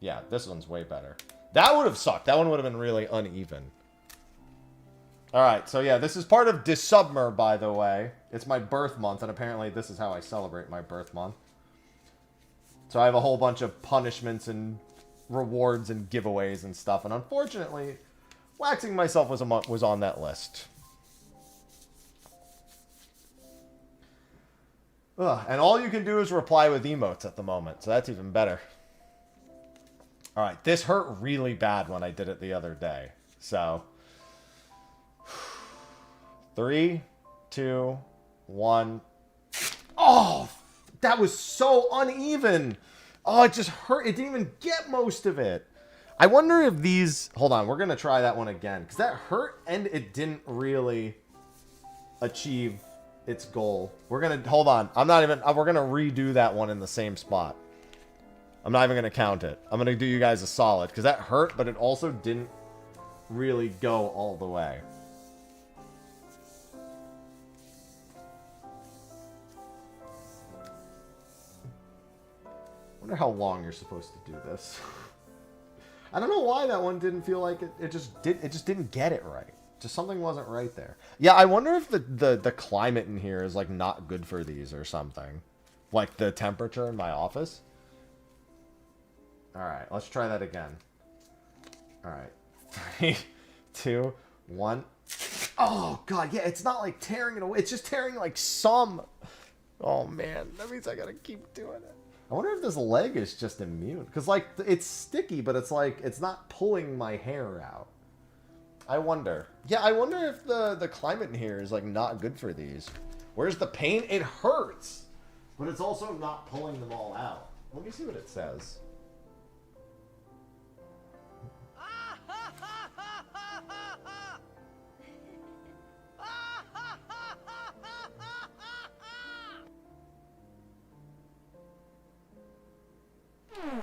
Yeah, this one's way better. That would have sucked. That one would have been really uneven. Alright, so yeah, this is part of December, by the way. It's my birth month, and apparently this is how I celebrate my birth month. So I have a whole bunch of punishments and rewards and giveaways and stuff, and unfortunately, waxing myself was on that list. Ugh, and all you can do is reply with emotes at the moment, so that's even better. Alright, this hurt really bad when I did it the other day, so 3, 2, 1. Oh, that was so uneven. Oh, it just hurt. It didn't even get most of it. I wonder if these... Hold on, we're going to try that one again. Because that hurt and it didn't really achieve its goal. We're going to... Hold on. I'm not even... We're going to redo that one in the same spot. I'm not even going to count it. I'm going to do you guys a solid. Because that hurt, but it also didn't really go all the way. I wonder how long you're supposed to do this. I don't know why that one didn't feel like it. It just didn't get it right. Just something wasn't right there. Yeah, I wonder if the climate in here is like not good for these or something. Like the temperature in my office. Alright, let's try that again. Alright. 3, 2, 1. Oh, God, yeah, it's not like tearing it away. It's just tearing, like, some. Oh, man, that means I gotta keep doing it. I wonder if this leg is just immune. Because, like, it's sticky, but it's, like, it's not pulling my hair out. I wonder. Yeah, I wonder if the climate in here is, like, not good for these. Where's the pain? It hurts. But it's also not pulling them all out. Let me see what it says.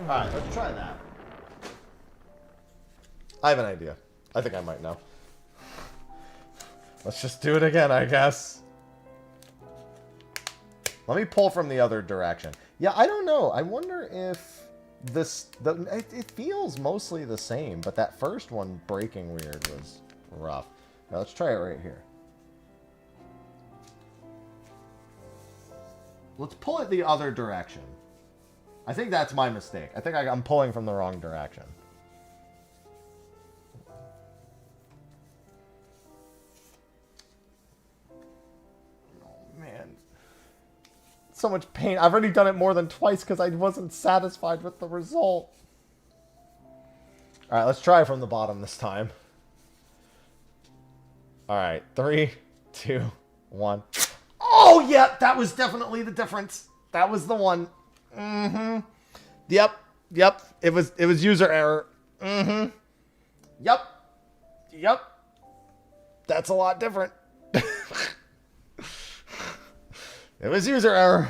Alright, let's try that. I have an idea. I think I might know. Let's just do it again, I guess. Let me pull from the other direction. Yeah, I don't know. I wonder if this... it feels mostly the same, but that first one breaking weird was rough. Now, let's try it right here. Let's pull it the other direction. I think that's my mistake. I think I'm pulling from the wrong direction. Oh, man. So much pain. I've already done it more than twice because I wasn't satisfied with the result. Alright, let's try from the bottom this time. Alright, 3, 2, 1. Oh, yeah, that was definitely the difference. That was the one. Mm-hmm. Yep. It was user error. Mm-hmm. Yep. That's a lot different. It was user error.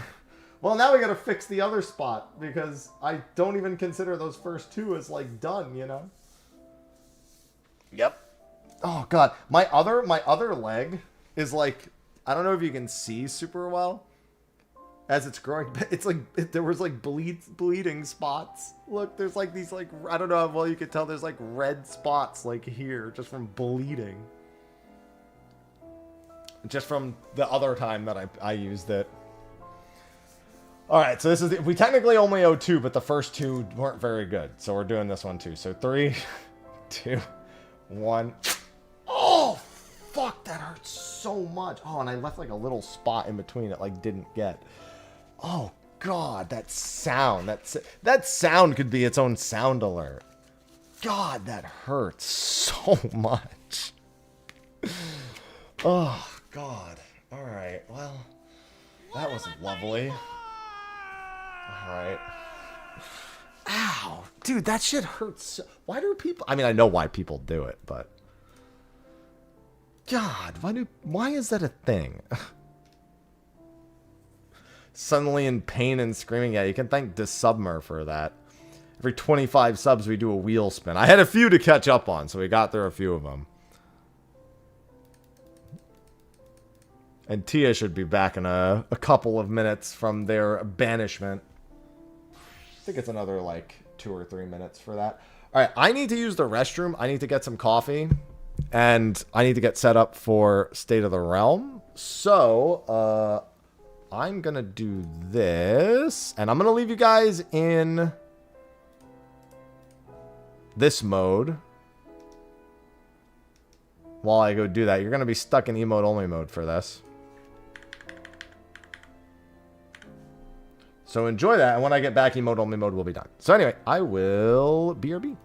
Well, now we gotta fix the other spot because I don't even consider those first two as like done, you know? Yep. Oh god, my other leg is like, I don't know if you can see super well as it's growing. It's like there was like bleeding spots. Look, there's like these like, I don't know how well you can tell, there's like red spots like here just from bleeding. Just from the other time that I used it. Alright, so this is... we technically only owe 2, but the first 2 weren't very good. So we're doing this one too. So 3, 2, 1. Oh, fuck, that hurts so much. Oh, and I left like a little spot in between it like didn't get. Oh, God, that sound. That sound could be its own sound alert. God, that hurts so much. Oh, God. Alright, well, that was lovely. Alright. Ow. Dude, that shit hurts so... why do people... I mean, I know why people do it, but... God, why is that a thing? Suddenly in pain and screaming. Yeah, you can thank Disubmer for that. Every 25 subs, we do a wheel spin. I had a few to catch up on, so we got through a few of them. And Tia should be back in a couple of minutes from their banishment. I think it's another, like, 2 or 3 minutes for that. Alright, I need to use the restroom. I need to get some coffee. And I need to get set up for State of the Realm. So, I'm gonna do this. And I'm gonna leave you guys in this mode. While I go do that, you're gonna be stuck in emote only mode for this. So enjoy that, and when I get back, emote only mode will be done. So anyway, I will BRB.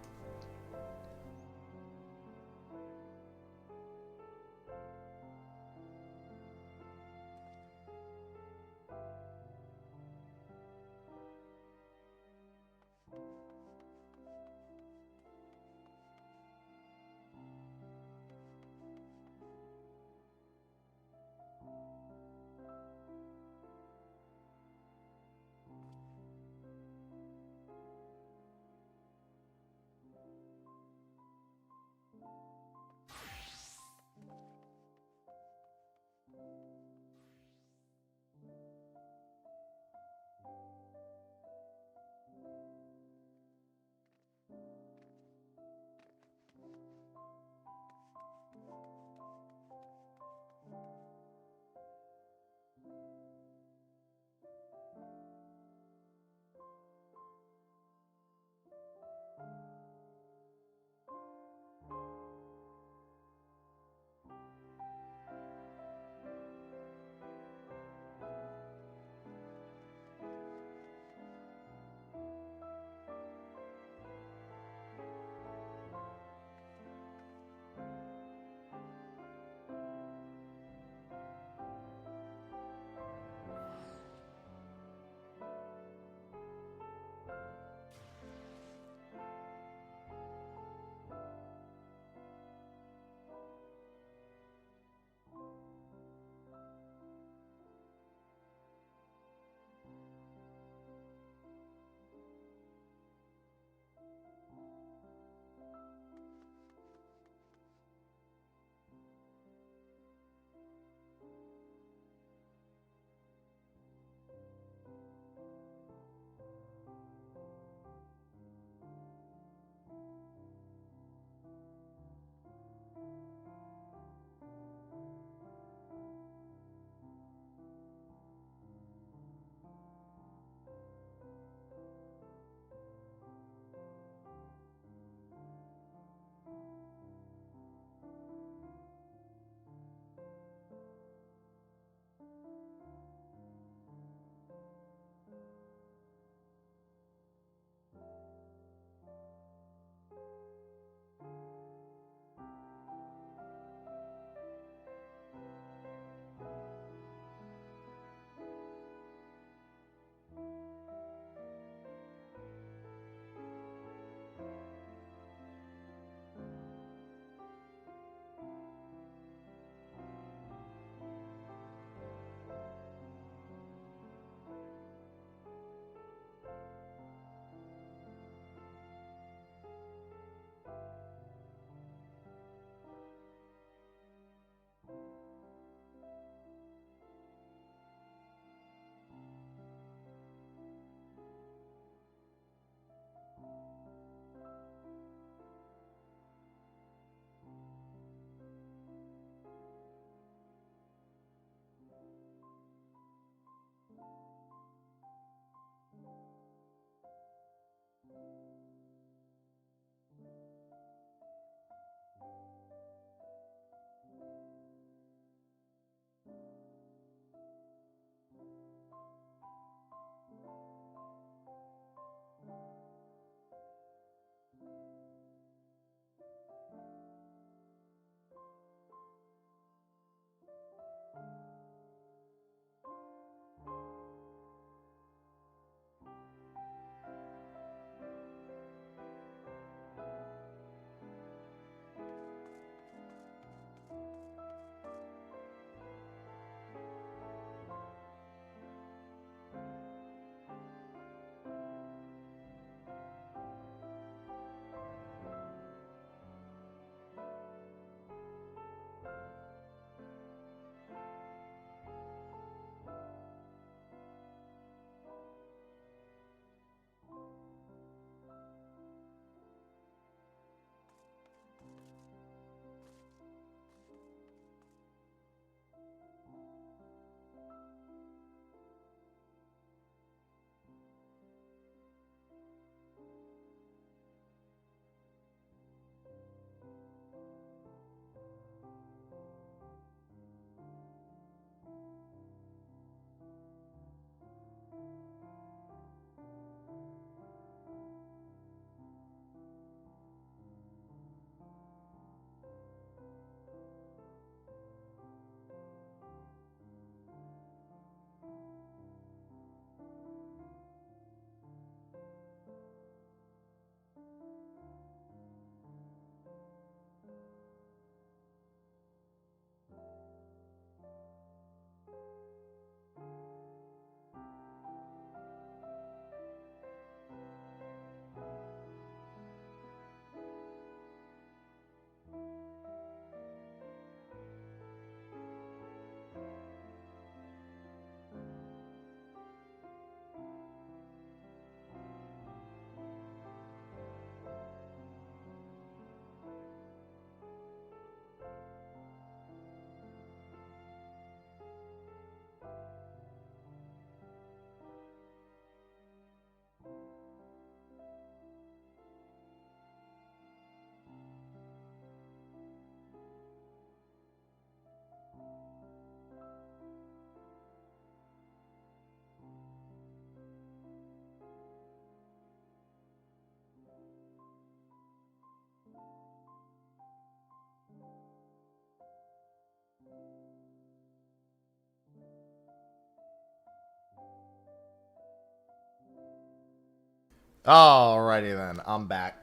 Alrighty then, I'm back.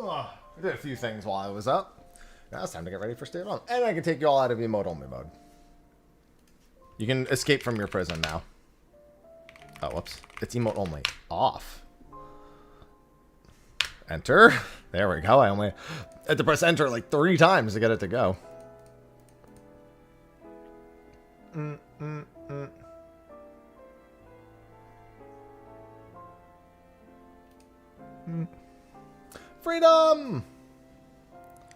I did a few things while I was up. Now it's time to get ready for Stay On. And I can take you all out of emote only mode. You can escape from your prison now. Oh, whoops. It's emote only. Off. Enter. There we go. I only had to press enter like 3 times to get it to go. Freedom!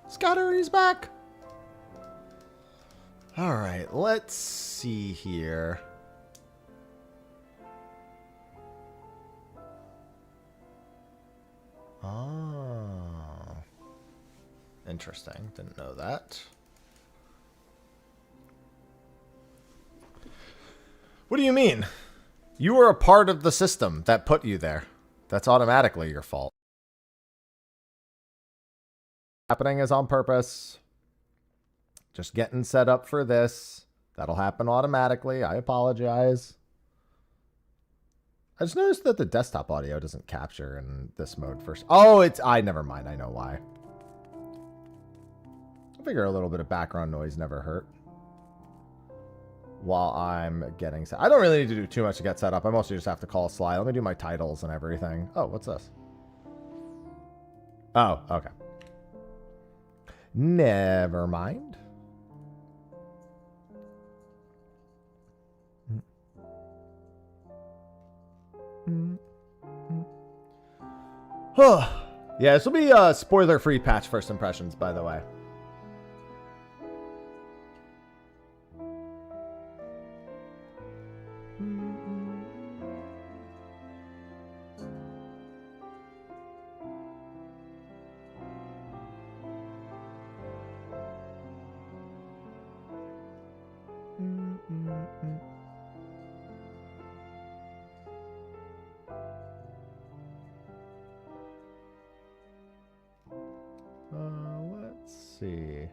Scottery's back. Alright, let's see here. Oh. Interesting. Didn't know that. What do you mean? You were a part of the system that put you there. That's automatically your fault. Happening is on purpose. Just getting set up for this. That'll happen automatically. I apologize. I just noticed that the desktop audio doesn't capture in this mode first. Oh, it's... never mind. I know why. I figure a little bit of background noise never hurt. While I'm getting set. I don't really need to do too much to get set up. I mostly just have to call Sly. Let me do my titles and everything. Oh, what's this? Oh, okay. Never mind. Yeah, this will be a spoiler-free patch first impressions, by the way. Let's see.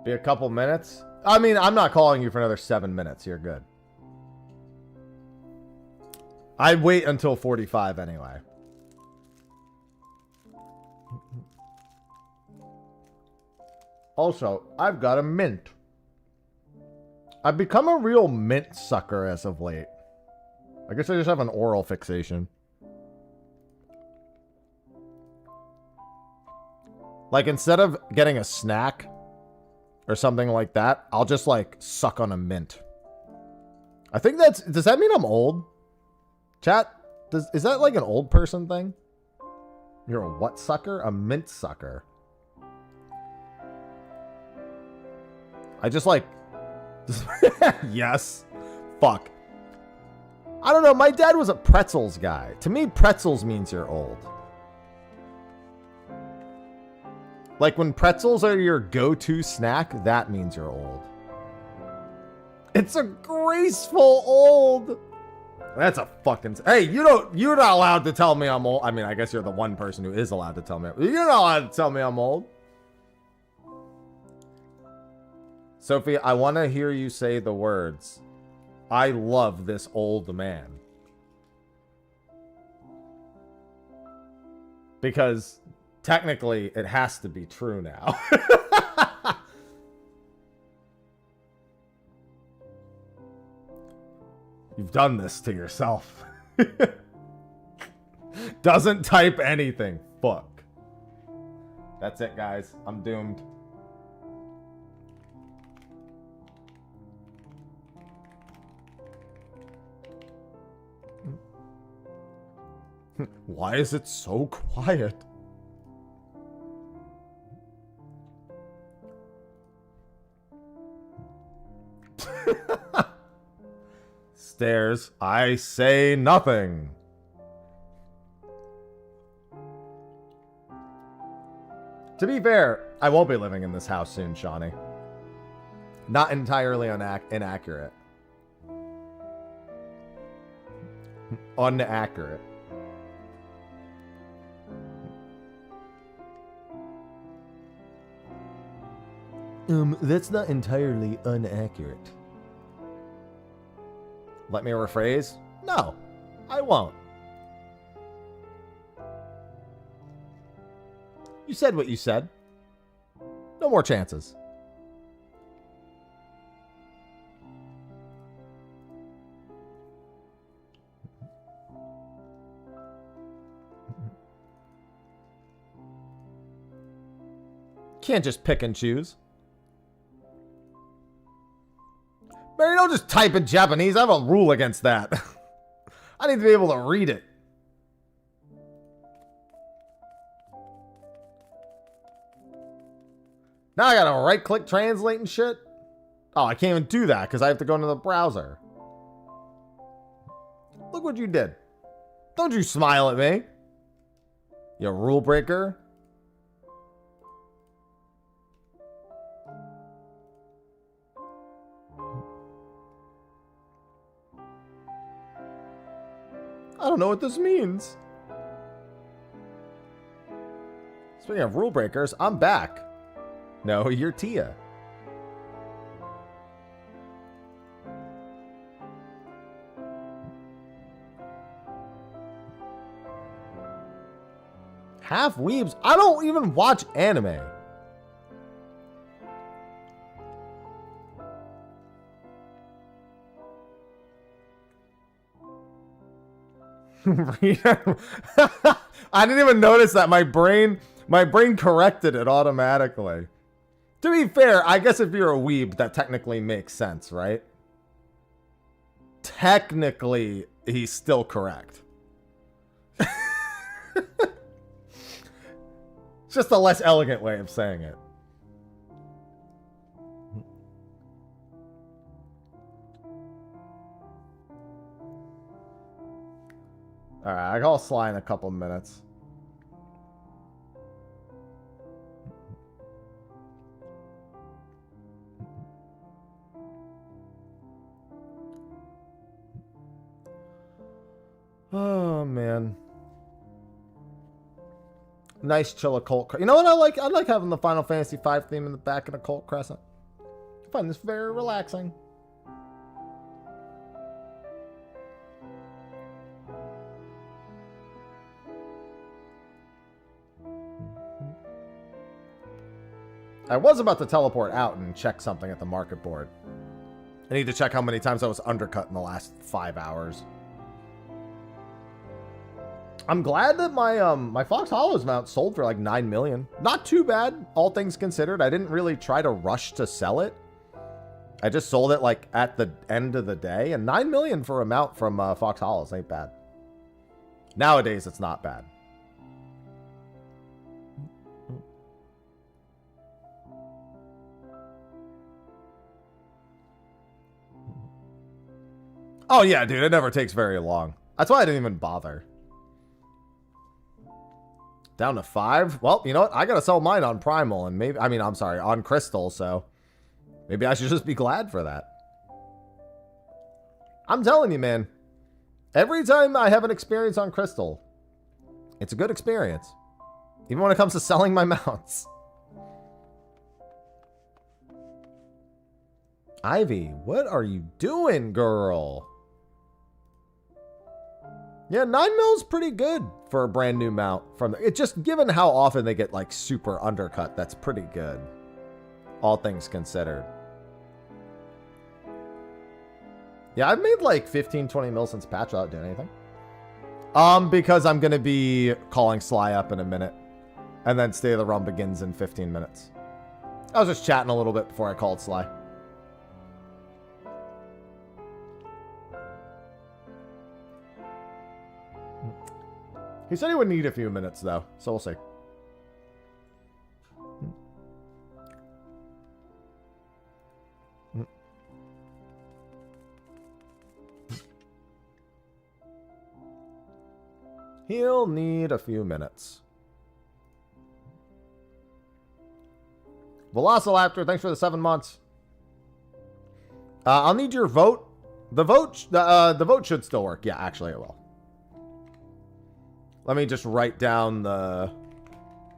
Be a couple minutes. I mean, I'm not calling you for another 7 minutes. You're good. I'd wait until 45 anyway. Also, I've got a mint. I've become a real mint sucker as of late. I guess I just have an oral fixation. Like, instead of getting a snack or something like that, I'll just, like, suck on a mint. I think that's... Does that mean I'm old? Chat? Is that, like, an old person thing? You're a what sucker? A mint sucker. I just, like... Yes. Fuck. I don't know. My dad was a pretzels guy. To me, pretzels means you're old. Like, when pretzels are your go-to snack, that means you're old. It's a graceful old. That's a fucking... Hey, you're not allowed to tell me I'm old. I mean, I guess you're the one person who is allowed to tell me. You're not allowed to tell me I'm old. Sophie, I want to hear you say the words, I love this old man. Because technically it has to be true now. You've done this to yourself. Doesn't type anything. Fuck. That's it, guys. I'm doomed. Why is it so quiet? Stairs, I say nothing. To be fair, I won't be living in this house soon, Shawnee. Not entirely inaccurate. Unaccurate. That's not entirely inaccurate. Let me rephrase. No, I won't. You said what you said. No more chances. Can't just pick and choose. Barry, don't just type in Japanese. I have a rule against that. I need to be able to read it. Now I gotta right-click translate and shit. Oh, I can't even do that because I have to go into the browser. Look what you did. Don't you smile at me. You rule breaker. I don't know what this means. Speaking of rule breakers, I'm back. No, you're Tia. Half weebs? I don't even watch anime. I didn't even notice that. My brain corrected it automatically. To be fair, I guess if you're a weeb, that technically makes sense, right? Technically, he's still correct. It's just a less elegant way of saying it. Alright, I call Sly in a couple minutes. Oh, man. Nice chill Occult. You know what I like? I like having the Final Fantasy V theme in the back of Occult Crescent. I find this very relaxing. I was about to teleport out and check something at the market board. I need to check how many times I was undercut in the last 5 hours. I'm glad that my my Fox Hollows mount sold for like 9 million. Not too bad, all things considered. I didn't really try to rush to sell it. I just sold it like at the end of the day, and 9 million for a mount from Fox Hollows ain't bad. Nowadays, it's not bad. Oh yeah, dude, it never takes very long. That's why I didn't even bother. Down to 5? Well, you know what? I gotta sell mine on Primal, and maybe, I mean, I'm sorry, on Crystal, so maybe I should just be glad for that. I'm telling you, man, every time I have an experience on Crystal, it's a good experience. Even when it comes to selling my mounts. Ivy, what are you doing, girl? Yeah, 9 mil's pretty good for a brand new mount. From it, just given how often they get like super undercut, that's pretty good. All things considered. Yeah, I've made like 15, 20 mil since patch without doing anything. Because I'm gonna be calling Sly up in a minute, and then Stay of the Realm begins in 15 minutes. I was just chatting a little bit before I called Sly. He said he would need a few minutes, though, so we'll see. He'll need a few minutes. Velociraptor, thanks for the 7 months. I'll need your vote. The vote should still work. Yeah, actually it will. Let me just write down the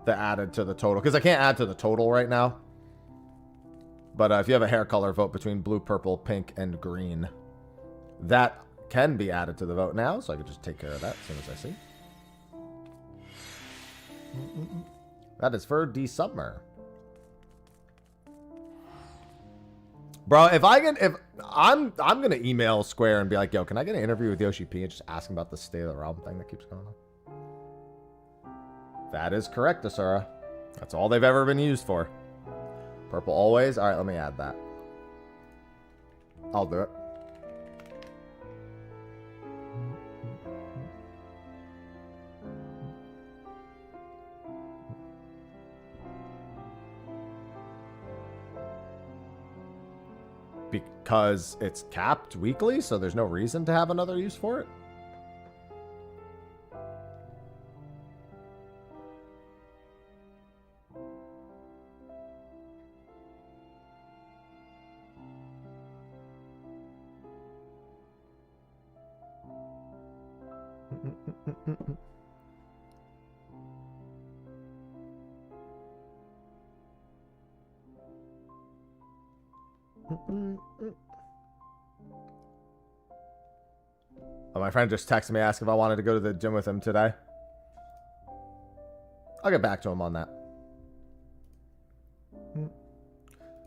added to the total, because I can't add to the total right now. But if you have a hair color, vote between blue, purple, pink, and green. That can be added to the vote now, so I can just take care of that as soon as I see. That is for D-Submer. Bro, if I'm gonna email Square and be like, yo, can I get an interview with Yoshi P and just ask him about the State of the Realm thing that keeps going on? That is correct, Asura. That's all they've ever been used for. Purple always. All right, let me add that. I'll do it. Because it's capped weekly, so there's no reason to have another use for it. Oh, my friend just texted me asking if I wanted to go to the gym with him today. I'll get back to him on that.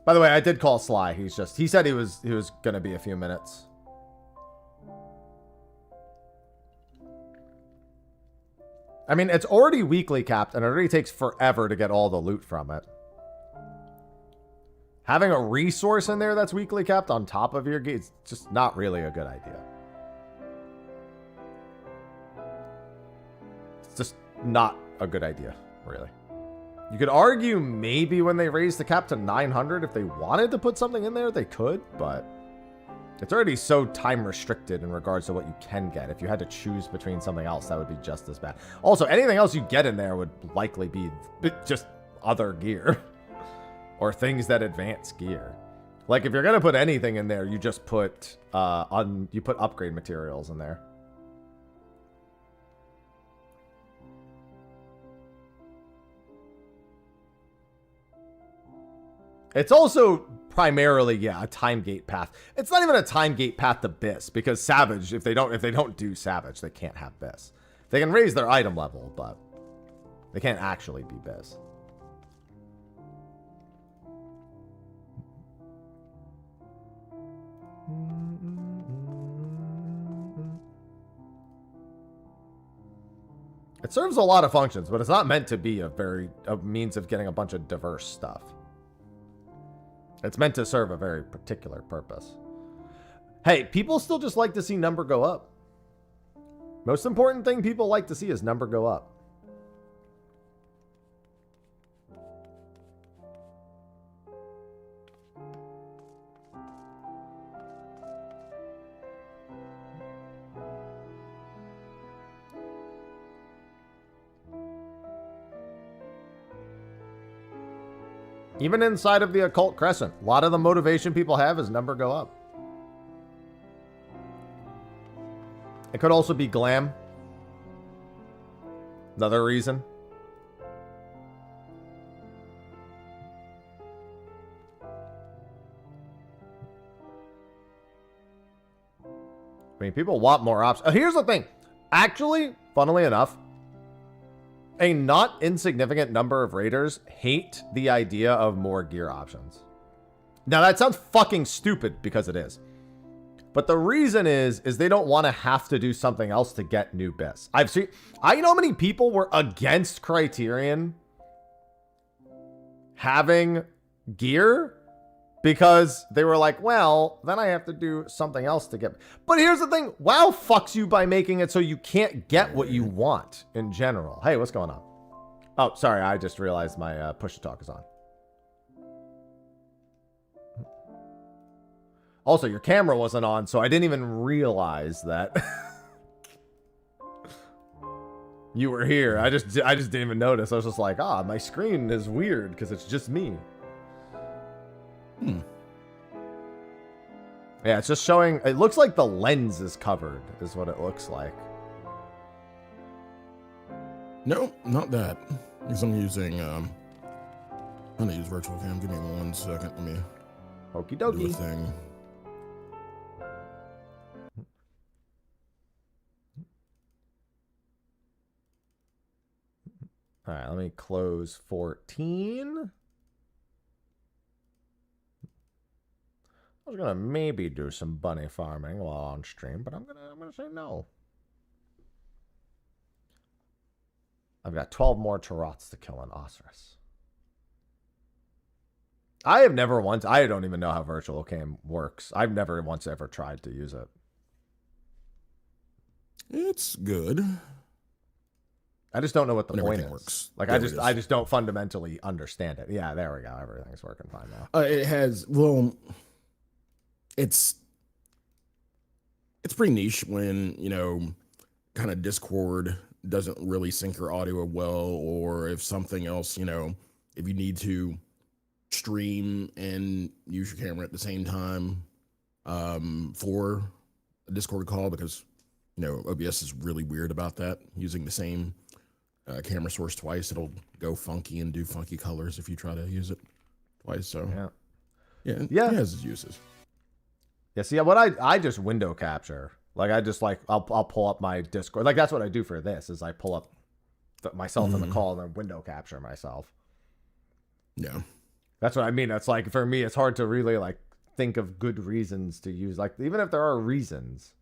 By the way, I did call Sly. He said he was gonna be a few minutes. I mean, it's already weekly capped, and it already takes forever to get all the loot from it. Having a resource in there that's weekly capped on top of your gate is just not really a good idea. It's just not a good idea, really. You could argue maybe when they raised the cap to 900, if they wanted to put something in there, they could, but it's already so time restricted in regards to what you can get. If you had to choose between something else, that would be just as bad. Also, anything else you get in there would likely be just other gear. Or things that advance gear. Like if you're gonna put anything in there, you just put you put upgrade materials in there. It's also primarily, yeah, a time gate path. It's not even a time gate path to Biss, because Savage, if they don't do Savage, they can't have Biss. They can raise their item level, but they can't actually be Biss. It serves a lot of functions, but it's not meant to be a means of getting a bunch of diverse stuff. It's meant to serve a very particular purpose. Hey, people still just like to see number go up. Most important thing people like to see is number go up. Even inside of the Occult Crescent, a lot of the motivation people have is number go up. It could also be glam. Another reason. I mean, people want more options. Here's the thing. Actually, funnily enough, a not insignificant number of raiders hate the idea of more gear options. Now, that sounds fucking stupid because it is. But the reason is they don't want to have to do something else to get new Biss. I know how many people were against Criterion having gear because they were like, well, then I have to do something else to get. But here's the thing. WoW fucks you by making it so you can't get what you want in general. Hey, what's going on? Oh, sorry. I just realized my push to talk is on. Also, your camera wasn't on, so I didn't even realize that you were here. I just didn't even notice. I was just like, my screen is weird because it's just me. Yeah, it's just showing. It looks like the lens is covered, is what it looks like. No, not that. Because I'm using, I'm gonna use virtual cam. Give me 1 second. Let me Okie Do a dokie. thing. All right, let me close 14. I was gonna maybe do some bunny farming while on stream, but I'm gonna say no. I've got 12 more Tarots to kill in Osiris. I have never once. I don't even know how virtual cam works. I've never once ever tried to use it. It's good. I just don't know what the When point everything is. works. Like There I it just is. I just don't fundamentally understand it. Yeah, there we go. Everything's working fine now. It has, well, it's pretty niche when, you know, kind of Discord doesn't really sync your audio well, or if something else, you know, if you need to stream and use your camera at the same time for a Discord call, because, you know, OBS is really weird about that, using the same camera source twice. It'll go funky and do funky colors if you try to use it twice. So yeah, it has its uses. Yeah, see, what I just window capture. Like I just like I'll pull up my Discord. Like that's what I do for this is I pull up myself in the call and then window capture myself. Yeah. That's what I mean. It's like for me, it's hard to really like think of good reasons to use. Like even if there are reasons,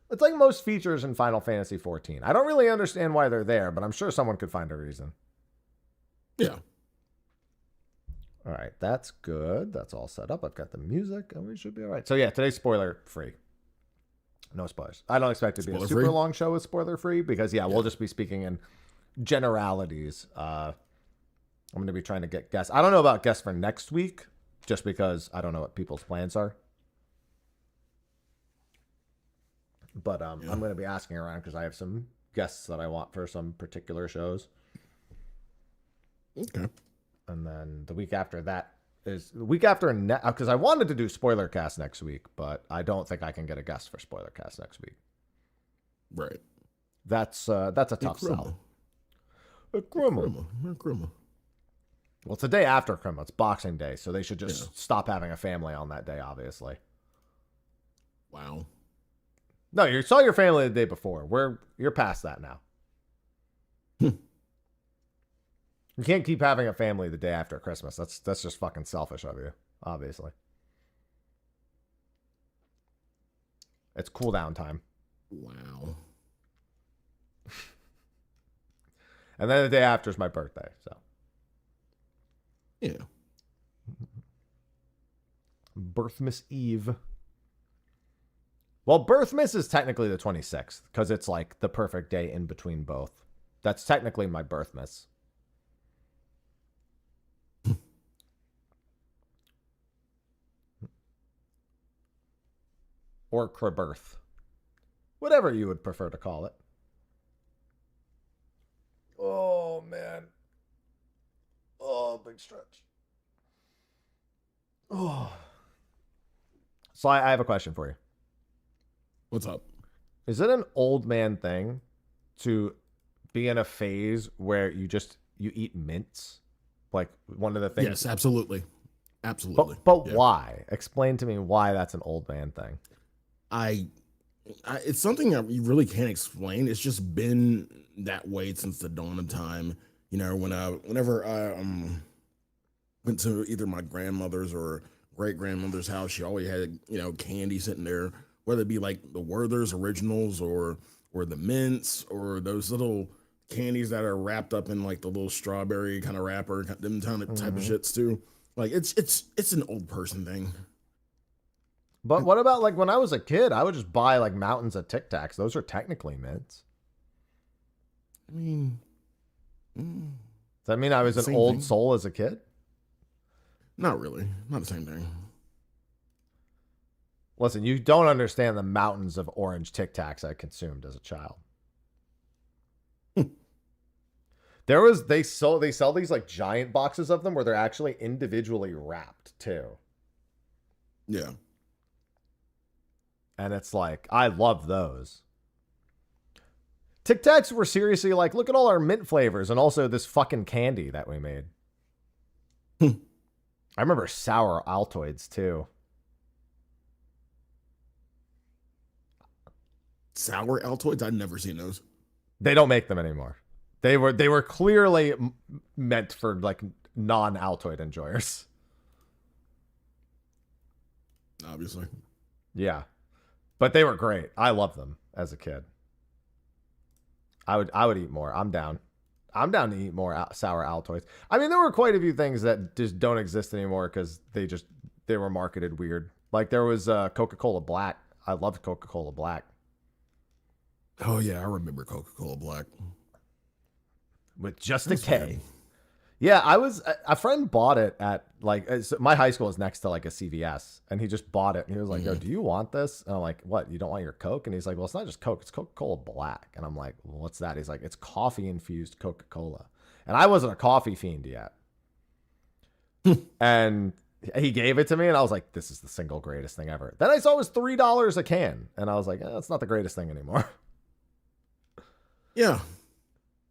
it's like most features in Final Fantasy 14. I don't really understand why they're there, but I'm sure someone could find a reason. Yeah. All right, that's good. That's all set up. I've got the music, and we should be all right. So yeah, today's spoiler free. No spoilers. I don't expect it to be a Spoiler-free? super long show with spoiler free because we'll just be speaking in generalities. I'm going to be trying to get guests. I don't know about guests for next week, just because I don't know what people's plans are. But I'm going to be asking around because I have some guests that I want for some particular shows. Okay. And then the week after that is the week after because I wanted to do spoiler cast next week, but I don't think I can get a guest for spoiler cast next week. Right. That's a tough sell. Well, it's the day after Krima. It's Boxing Day, so they should just stop having a family on that day, obviously. Wow. No, you saw your family the day before. You're past that now. You can't keep having a family the day after Christmas. That's just fucking selfish of you, obviously. It's cool down time. Wow. And then the day after is my birthday, so. Yeah. Birthmas Eve. Well, Birthmas is technically the 26th, because it's like the perfect day in between both. That's technically my Birthmas. Or Crabirth. Whatever you would prefer to call it. Oh, man. Oh, big stretch. Oh. So I have a question for you. What's up? Is it an old man thing to be in a phase where you eat mints? Like one of the things. Yes, absolutely. Absolutely. But why? Explain to me why that's an old man thing. It's something that you really can't explain. It's just been that way since the dawn of time. You know, whenever I went to either my grandmother's or great grandmother's house, she always had, you know, candy sitting there, whether it be like the Werther's originals or the mints or those little candies that are wrapped up in like the little strawberry kind of wrapper, them kind of type of shits too. Like it's an old person thing. But what about like when I was a kid, I would just buy like mountains of Tic Tacs. Those are technically mints. I mean, Does that mean I was an old soul as a kid? Not really. Not the same thing. Listen, you don't understand the mountains of orange Tic Tacs I consumed as a child. They sell these like giant boxes of them where they're actually individually wrapped too. Yeah. And it's like, I love those. Tic Tacs were seriously like, look at all our mint flavors and also this fucking candy that we made. I remember sour Altoids too. Sour Altoids? I've never seen those. They don't make them anymore. They were clearly meant for like non-Altoid enjoyers. Obviously. Yeah. But they were great. I loved them as a kid. I would eat more. I'm down. I'm down to eat more sour Altoids. I mean, there were quite a few things that just don't exist anymore because they were marketed weird. Like there was Coca-Cola Black. I loved Coca-Cola Black. Oh yeah, I remember Coca-Cola Black. With just a K. Yeah, a friend bought it at like, my high school is next to like a CVS, and he just bought it, and he was like, yo, do you want this? And I'm like, what, you don't want your Coke? And he's like, well, it's not just Coke, it's Coca-Cola Black. And I'm like, well, what's that? He's like, it's coffee infused Coca-Cola. And I wasn't a coffee fiend yet. And he gave it to me, and I was like, this is the single greatest thing ever. Then I saw it was $3 a can, and I was like, it's not the greatest thing anymore. Yeah.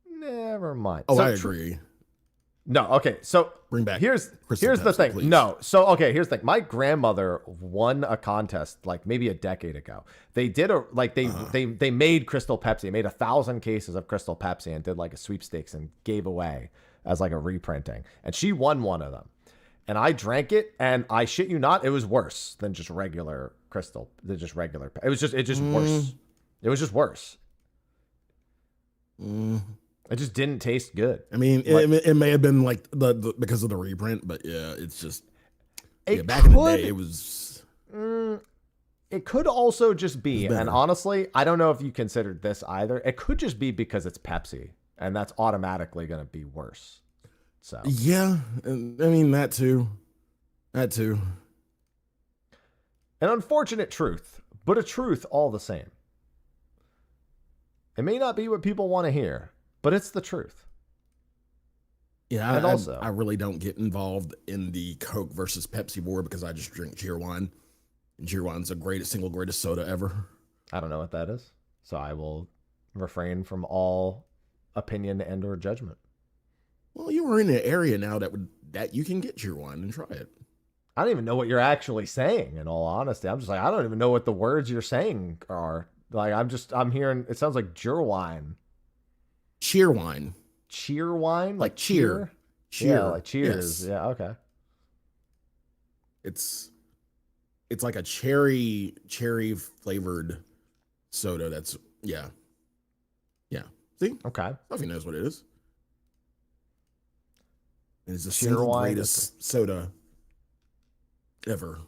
Never mind. Oh, so I agree. No, okay. So bring back. Here's Crystal the Pepsi, thing. please. No, so okay. Here's the thing. My grandmother won a contest like maybe a decade ago. They did they made Crystal Pepsi, made 1,000 cases of Crystal Pepsi, and did like a sweepstakes and gave away as like a reprinting. And she won one of them. And I drank it, and I shit you not, it was worse than just regular Crystal. Than just regular. It just worse. It was just worse. It just didn't taste good. I mean, it may have been like the because of the reprint, but yeah, it's just back in the day it was. It could also just be, and honestly, I don't know if you considered this either. It could just be because it's Pepsi, and that's automatically going to be worse. So yeah, I mean that too. An unfortunate truth, but a truth all the same. It may not be what people want to hear, but it's the truth. Yeah, and also, I really don't get involved in the Coke versus Pepsi war because I just drink Cheerwine. And Cheerwine's the single greatest soda ever. I don't know what that is, so I will refrain from all opinion and or judgment. Well, you are in an area now that you can get Cheerwine and try it. I don't even know what you're actually saying, in all honesty. I'm just like, I don't even know what the words you're saying are. Like, I'm hearing, it sounds like Cheerwine. Cheerwine. Cheerwine? Like cheer. Cheer. Yeah, like cheers. Yes. Yeah, okay. It's like a cherry flavored soda that's, yeah. See? Okay. Stuffy knows what it is. And it's the Cheer single wine greatest soda ever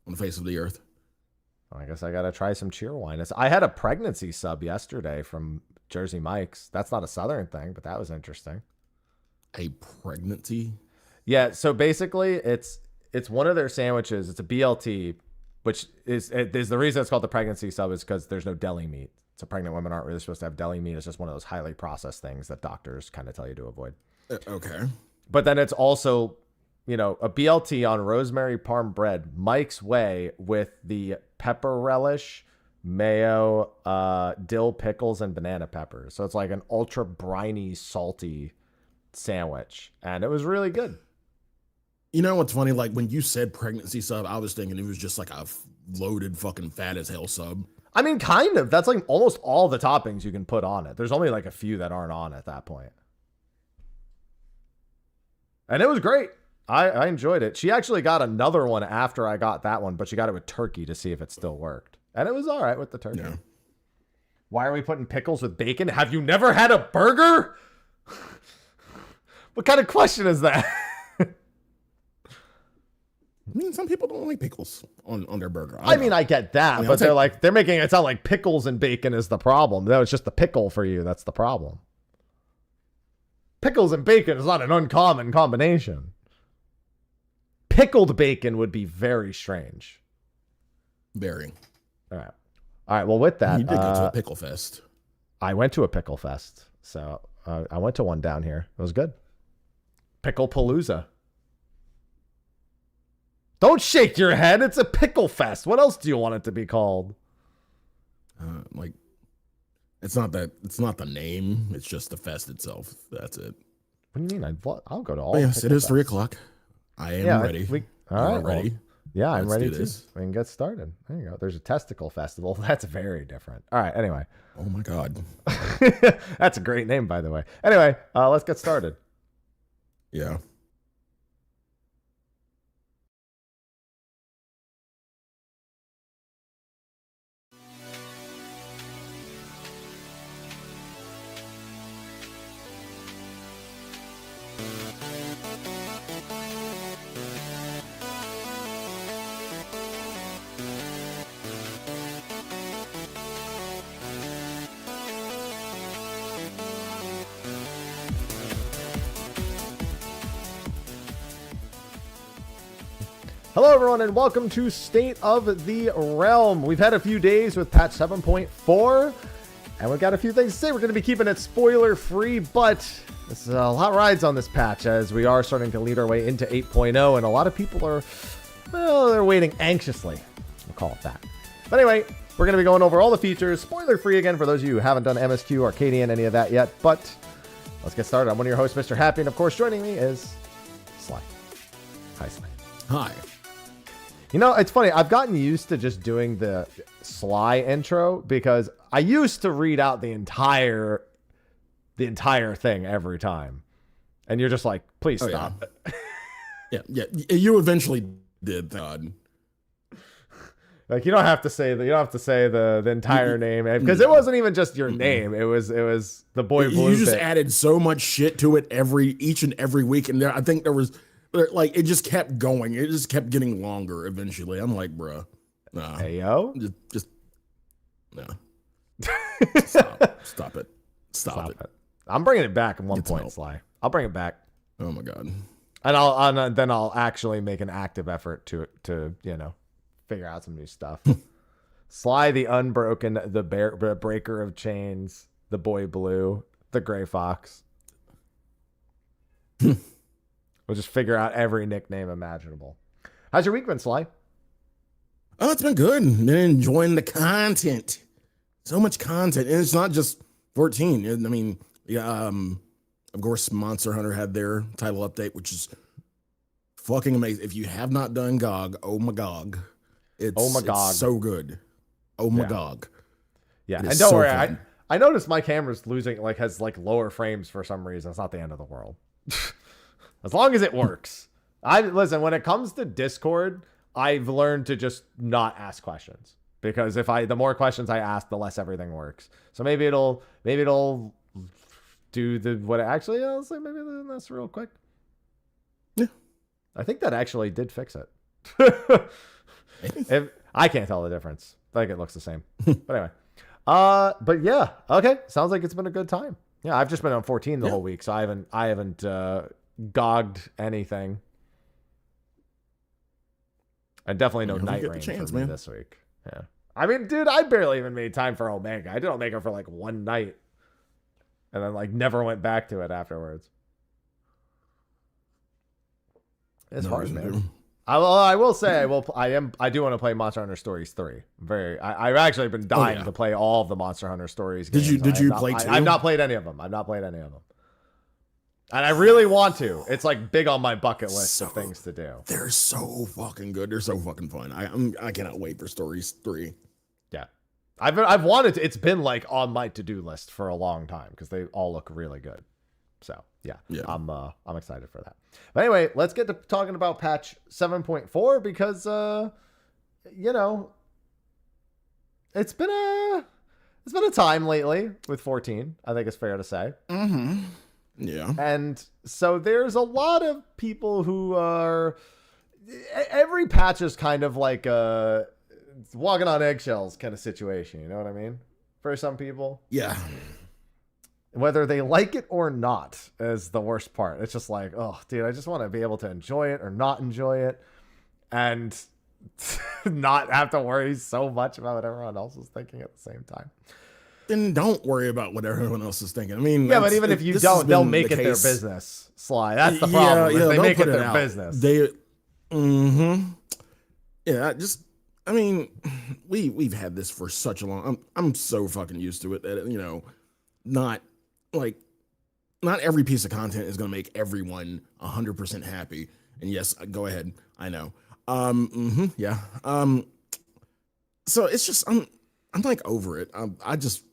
on the face of the earth. I guess I got to try some Cheerwine. I had a pregnancy sub yesterday from Jersey Mike's. That's not a Southern thing, but that was interesting. A pregnancy? Yeah, so basically it's one of their sandwiches. It's a BLT, which is the reason it's called the pregnancy sub is because there's no deli meat. So pregnant women aren't really supposed to have deli meat. It's just one of those highly processed things that doctors kind of tell you to avoid. Okay. But then it's also, a BLT on rosemary parm bread, Mike's Way, with the pepper relish, mayo, dill pickles, and banana peppers. So it's like an ultra briny, salty sandwich. And it was really good. You know what's funny? Like when you said pregnancy sub, I was thinking it was just like a loaded fucking fat as hell sub. I mean, kind of. That's like almost all the toppings you can put on it. There's only like a few that aren't on at that point. And it was great. I enjoyed it. She actually got another one after I got that one, but she got it with turkey to see if it still worked. And it was all right with the turkey. Yeah. Why are we putting pickles with bacon? Have you never had a burger? What kind of question is that? I mean, some people don't like pickles on their burger. I mean, I get that, but they're making it sound like pickles and bacon is the problem. No, it's just the pickle for you. That's the problem. Pickles and bacon is not an uncommon combination. Pickled bacon would be very strange. Very. All right. Well, with that, you did go to a pickle fest. I went to a pickle fest. So I went to one down here. It was good. Pickle Palooza. Don't shake your head. It's a pickle fest. What else do you want it to be called? It's not the name. It's just the fest itself. That's it. What do you mean? I'll go to all. Yes, it is 3:00. I am ready. All right, ready. Well, yeah, I'm ready too. This. We can get started. There you go. There's a testicle festival. That's very different. All right. Anyway. Oh my God. That's a great name, by the way. Anyway, let's get started. Yeah. Hello, everyone, and welcome to State of the Realm. We've had a few days with patch 7.4, and we've got a few things to say. We're going to be keeping it spoiler-free, but there's a lot of rides on this patch as we are starting to lead our way into 8.0, and a lot of people are, well, they're waiting anxiously. We'll call it that. But anyway, we're going to be going over all the features, spoiler-free again for those of you who haven't done MSQ, Arcadian, any of that yet, but let's get started. I'm one of your hosts, Mr. Happy, and of course, joining me is Sly. Hi, Sly. Hi. You know, it's funny. I've gotten used to just doing the Sly intro because I used to read out the entire thing every time. And you're just like, please stop. Yeah. You eventually did, God. Like, you don't have to say the entire name because it wasn't even just your name. It was the Boy Blue. You just bit. added so much shit to it each and every week, and I think there was. Like, it just kept going. It just kept getting longer eventually. I'm like, bruh. Nah. Hey, yo. Just no. Stop it. Stop it. I'm bringing it back at one point, Sly. I'll bring it back. Oh, my God. And then I'll actually make an active effort to figure out some new stuff. Sly the Unbroken, the Breaker of Chains, the Boy Blue, the Gray Fox. We'll just figure out every nickname imaginable. How's your week been, Sly? Oh, it's been good. Been enjoying the content. So much content. And it's not just 14. I mean, of course, Monster Hunter had their title update, which is fucking amazing. If you have not done GOG, oh my GOG. It's so good. Oh my GOG. Yeah, and don't worry, I noticed my camera's has lower frames for some reason. It's not the end of the world. As long as it works. Listen, when it comes to Discord, I've learned to just not ask questions because the more questions I ask, the less everything works. So maybe it'll do I'll say maybe this real quick. Yeah. I think that actually did fix it. I can't tell the difference. I think it looks the same. But anyway. But yeah. Okay. Sounds like it's been a good time. Yeah, I've just been on 14 the whole week, so I haven't gogged anything. And definitely no Night Rain for me this week. Yeah. I mean, dude, I barely even made time for Omega. I did Omega for one night. And then never went back to it afterwards. It's hard, man. I will say I do want to play Monster Hunter Stories 3. I've actually been dying to play all of the Monster Hunter Stories games. Did you play 2? I've not played any of them. And I really want to. It's big on my bucket list of things to do. They're so fucking good. They're so fucking fun. I cannot wait for Stories 3. Yeah. I've wanted to. It's been on my to-do list for a long time because they all look really good. So yeah. I'm excited for that. But anyway, let's get to talking about patch 7.4 because it's been a time lately with 14. I think it's fair to say. Mm-hmm. Yeah. And so there's a lot of people who are... Every patch is kind of like a walking on eggshells kind of situation. You know what I mean? For some people. Yeah. Whether they like it or not is the worst part. It's just oh, dude, I just want to be able to enjoy it or not enjoy it. And not have to worry so much about what everyone else is thinking at the same time. Then don't worry about what everyone else is thinking. I mean, yeah, but even if you don't, they'll make it their business. Sly, that's the problem. Yeah, they make it their business. Yeah, I mean, we've had this for such a long. I'm so fucking used to it that not every piece of content is going to make everyone 100% happy. And yes, go ahead. I know. Yeah. So it's just I'm like over it. I just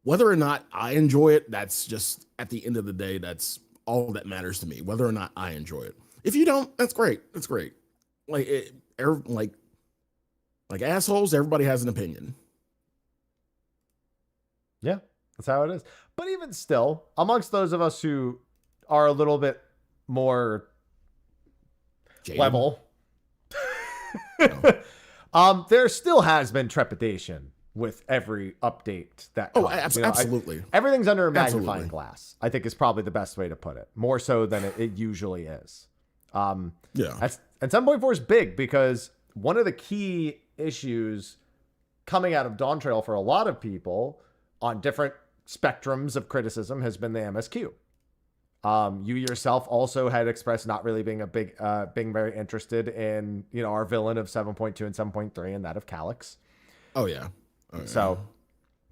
whether or not I enjoy it, that's just at the end of the day, that's all that matters to me. Whether or not I enjoy it. If you don't, that's great. That's great. Like assholes, everybody has an opinion. Yeah, that's how it is. But even still, amongst those of us who are a little bit more Jaded. level, there still has been trepidation with every update that comes. Absolutely. Everything's under a magnifying glass, I think is probably the best way to put it. More so than it usually is. And 7.4 is big because one of the key issues coming out of Dawn Trail for a lot of people on different spectrums of criticism has been the MSQ. You yourself also had expressed not really being being very interested in, our villain of 7.2 and 7.3 and that of Calyx. Oh yeah. So,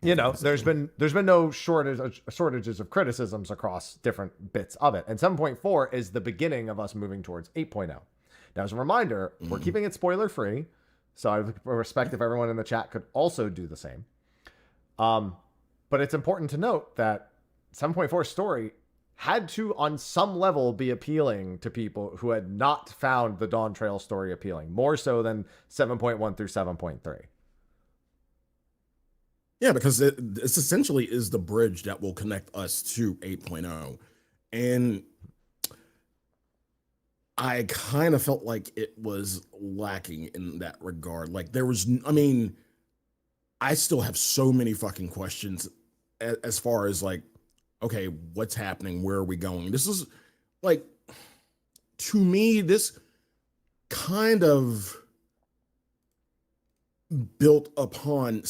there's been no shortages of criticisms across different bits of it. And 7.4 is the beginning of us moving towards 8.0. Now, as a reminder, we're keeping it spoiler free. So I would respect if everyone in the chat could also do the same. But it's important to note that 7.4's story had to, on some level, be appealing to people who had not found the Dawn Trail story appealing, more so than 7.1 through 7.3. Yeah, because it's essentially is the bridge that will connect us to 8.0. And I kind of felt like it was lacking in that regard. Like I still have so many fucking questions as far as like, okay, what's happening? Where are we going? This is like, to me, this kind of still built upon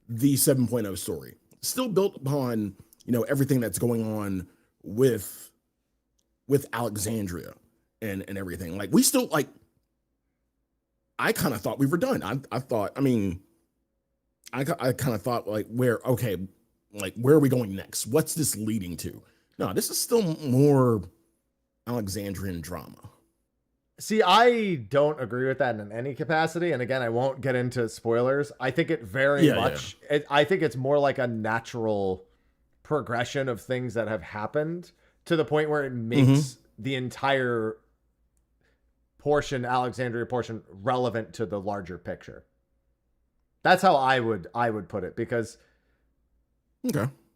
the 7.0 story, still built upon, everything that's going on with Alexandria and everything. Like we still I kind of thought we were done. I kind of thought like where are we going next? What's this leading to? No, this is still more Alexandrian drama. See, I don't agree with that in any capacity. And again, I won't get into spoilers. I think it I think it's more like a natural progression of things that have happened to the point where it makes the entire Alexandria portion, relevant to the larger picture. That's how I would put it, because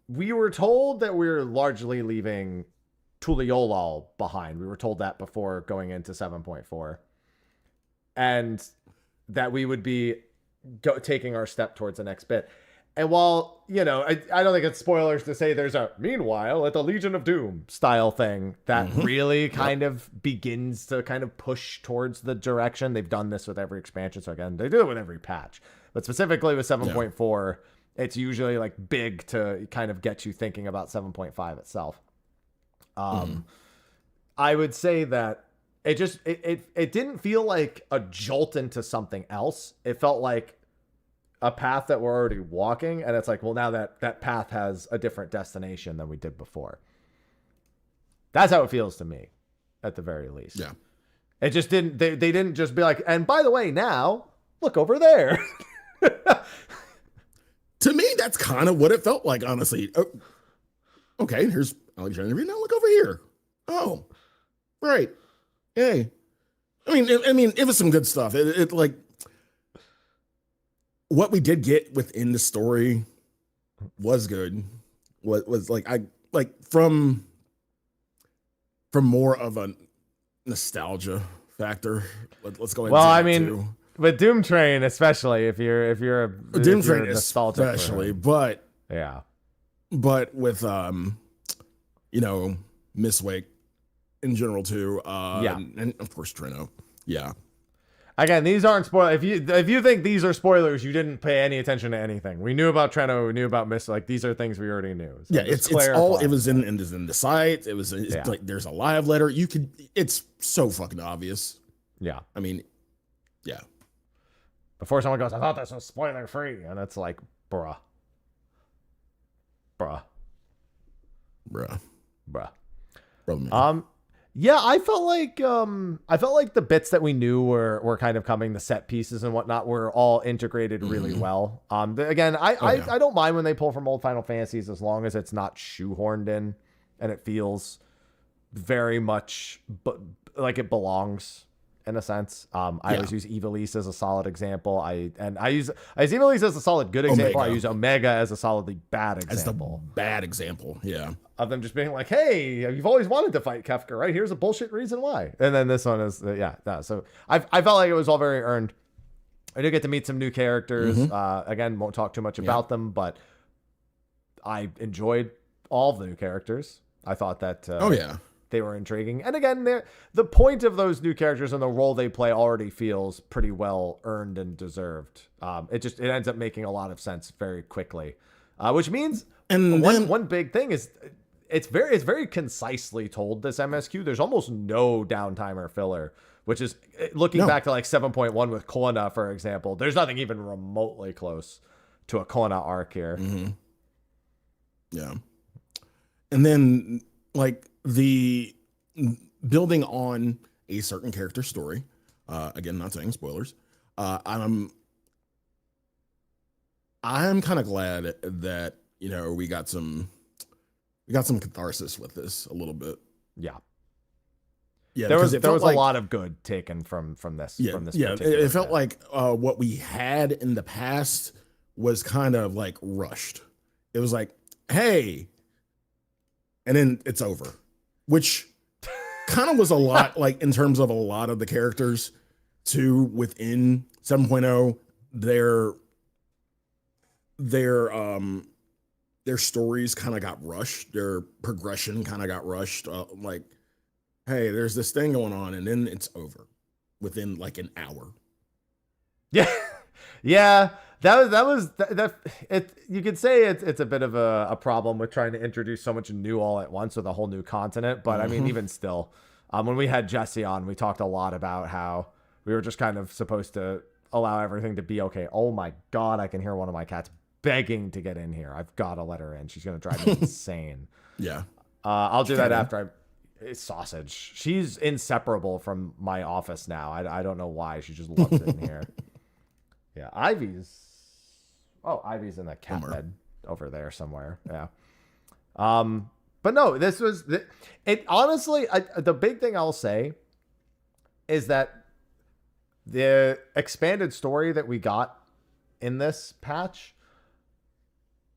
we were told that we were largely leaving Tuliolal behind. We were told that before going into 7.4, and that we would be taking our step towards the next bit. And while, I don't think it's spoilers to say there's a meanwhile at the Legion of Doom style thing that really kind of begins to kind of push towards the direction. They've done this with every expansion. So again, they do it with every patch, but specifically with 7.4, it's usually like big to kind of get you thinking about 7.5 itself. I would say that it didn't feel like a jolt into something else. It felt like a path that we're already walking, and it's like, well, now that path has a different destination than we did before. That's how it feels to me, at the very least. Yeah. It just didn't, they didn't just be like, and by the way, now look over there. To me, that's kind of what it felt like, honestly. Oh, okay, here's Alexandria. Now look over here. Oh, right. Hey. I mean, it was some good stuff. It like, what we did get within the story was good. Was like, from more of a nostalgia factor. Let's go ahead. Well, I mean, with Doom Train, especially if you're a Doom Train, especially, but yeah, but with Miss Wake in general too. And of course Trino. Yeah. Again, these aren't spoilers. If you think these are spoilers, you didn't pay any attention to anything. We knew about Treno, we knew about Miss. Like, these are things we already knew. So it's all. It was in the site. It was like there's a live letter. It's so fucking obvious. Yeah. I mean, yeah. Before someone goes, I thought this was spoiler free, and it's like, bruh. Yeah, I felt like the bits that we knew were kind of coming, the set pieces and whatnot, were all integrated really well. Again, I don't mind when they pull from old Final Fantasies as long as it's not shoehorned in and it feels very much like it belongs in a sense. I always use Evilise as a solid example. I use Evilise as a solid good example. Omega. I use Omega as a solidly bad example. As the bad example, yeah. Of them just being like, hey, you've always wanted to fight Kefka, right? Here's a bullshit reason why. And then this one is, So I felt like it was all very earned. I did get to meet some new characters. Again, won't talk too much about them, but I enjoyed all of the new characters. I thought that they were intriguing. And again, the point of those new characters and the role they play already feels pretty well earned and deserved. It ends up making a lot of sense very quickly, which means one big thing is it's very concisely told, this MSQ. There's almost no downtime or filler, which is looking back to like 7.1 with Kona, for example. There's nothing even remotely close to a Kona arc here. Yeah. And then like the building on a certain character story, again, not saying spoilers. I'm kind of glad that, we got some catharsis with this a little bit. Yeah. Yeah. There was a lot of good taken from this. Yeah. From this It felt like what we had in the past was kind of like rushed. It was like, hey, and then it's over, which kind of was a lot, like in terms of a lot of the characters too within 7.0, their stories kind of got rushed. Their progression kind of got rushed. Like, hey, there's this thing going on, and then it's over within like an hour. Yeah, yeah. You could say it's a bit of a problem with trying to introduce so much new all at once with a whole new continent. But I mean, even still, when we had Jesse on, we talked a lot about how we were just kind of supposed to allow everything to be okay. Oh my God, I can hear one of my cats begging to get in here. I've got to let her in. She's going to drive me insane. Yeah. I'll do that after it's Sausage. She's inseparable from my office now. I don't know why. She just loves it in here. Yeah. Ivy's in the cat bed over there somewhere. Yeah. But no, this was it. Honestly, the big thing I'll say is that the expanded story that we got in this patch,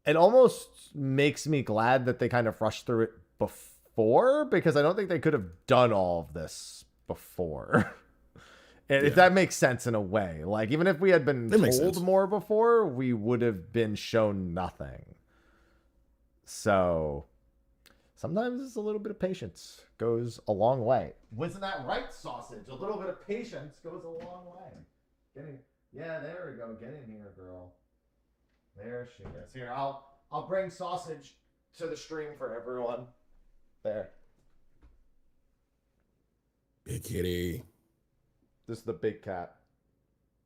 it almost makes me glad that they kind of rushed through it before, because I don't think they could have done all of this before. If that makes sense in a way. Like, even if we had been told more before, we would have been shown nothing. So sometimes it's a little bit of patience goes a long way. Wasn't that right, Sausage? A little bit of patience goes a long way. Yeah, there we go. Get in here, girl. There she is. Here, I'll bring Sausage to the stream for everyone. There. Big kitty. This is the big cat.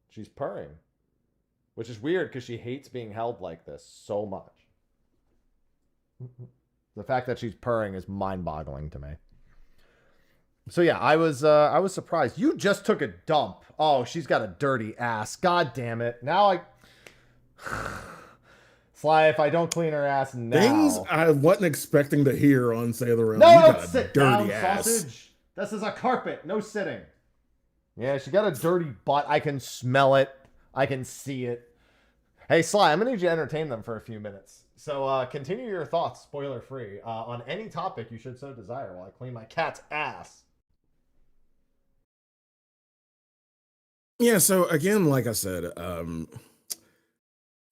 She's purring, which is weird because she hates being held like this so much. The fact that she's purring is mind-boggling to me. So yeah, I was surprised. You just took a dump. Oh, she's got a dirty ass. God damn it. Now Sly, if I don't clean her ass now. Things I wasn't expecting to hear on Say the Realm. No, you don't got a sit dirty down, ass. Sausage. This is a carpet. No sitting. Yeah, she got a dirty butt. I can smell it. I can see it. Hey, Sly, I'm going to need you to entertain them for a few minutes. So continue your thoughts, spoiler-free, on any topic you should so desire while I clean my cat's ass. Yeah, so again, like I said,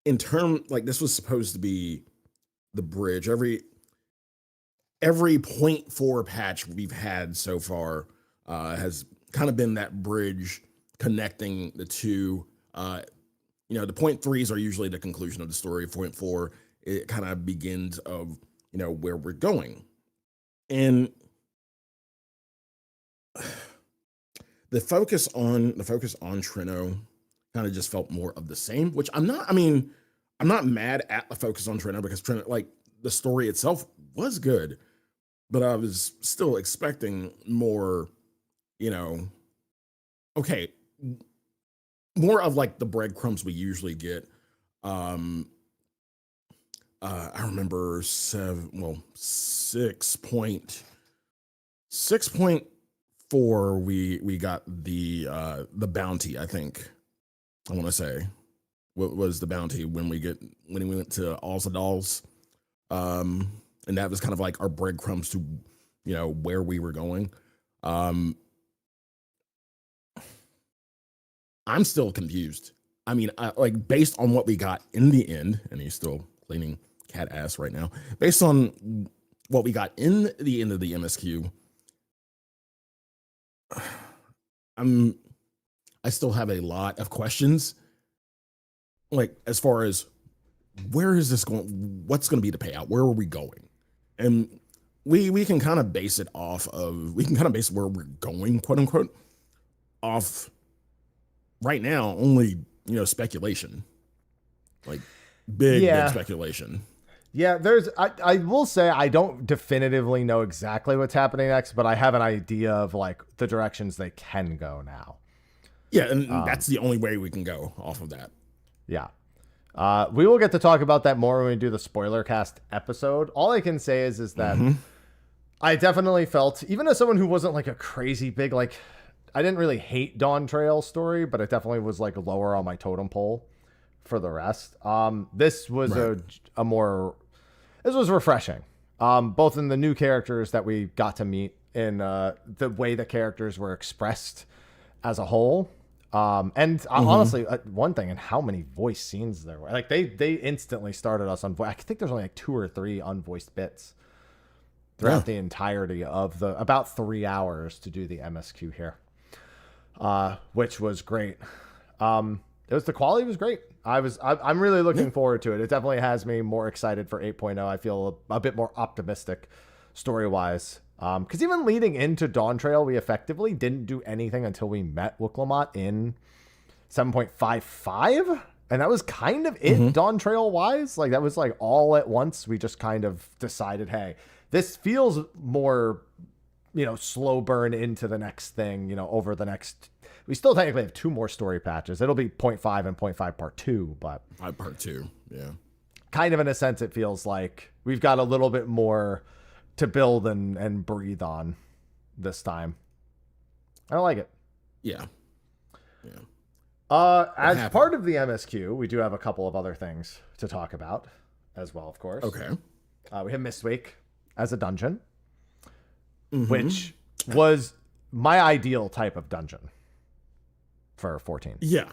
this was supposed to be the bridge. Every 0.4 patch we've had so far has kind of been that bridge connecting the two. The 0.3s are usually the conclusion of the story. 0.4, it kind of begins of, where we're going. And the focus on Trino kind of just felt more of the same, which I'm not mad at the focus on Trino, because Trino, like, the story itself was good, but I was still expecting more, you know, okay, more of like the breadcrumbs we usually get. I remember 6.4 we got the bounty, I think. I want to say what was the bounty when we went to Algolon. And that was kind of like our breadcrumbs to, you know, where we were going. I'm still confused. I mean, like based on what we got in the end, and he's still cleaning cat ass right now. Based on what we got in the end of the MSQ, I still have a lot of questions. Like as far as where is this going? What's going to be the payout? Where are we going? And we can kind of base it off of, we can kind of base where we're going, quote unquote, off right now, only, you know, speculation, like big speculation. Yeah, I will say I don't definitively know exactly what's happening next, but I have an idea of like the directions they can go now. Yeah, and that's the only way we can go off of that. Yeah. We will get to talk about that more when we do the spoiler cast episode. All I can say is that I definitely felt, even as someone who wasn't like a crazy big, like I didn't really hate Dawn Trail's story, but it definitely was like lower on my totem pole for the rest. This was this was refreshing. Both in the new characters that we got to meet, in the way the characters were expressed as a whole. And honestly, one thing, and how many voice scenes there were. Like they instantly started us on voice. I think there's only like 2 or 3 unvoiced bits throughout the entirety of the about 3 hours to do the MSQ here, which was great. The quality was great. I'm really looking forward to it. It definitely has me more excited for 8.0. I feel a bit more optimistic story-wise. Because even leading into Dawn Trail, we effectively didn't do anything until we met Wooklamot in 7.55. And that was kind of it, Dawn Trail-wise. Like, that was like all at once. We just kind of decided, hey, this feels more, you know, slow burn into the next thing, you know, over the next... We still technically have 2 more story patches. It'll be 0.5 and 0.5 part 2, but... Part 2, yeah. Kind of in a sense, it feels like we've got a little bit more to build and breathe on this time. I like it. Yeah. As part of the MSQ, we do have a couple of other things to talk about as well, of course. Okay. We have Mistwake as a dungeon, which was my ideal type of dungeon for 14. Yeah.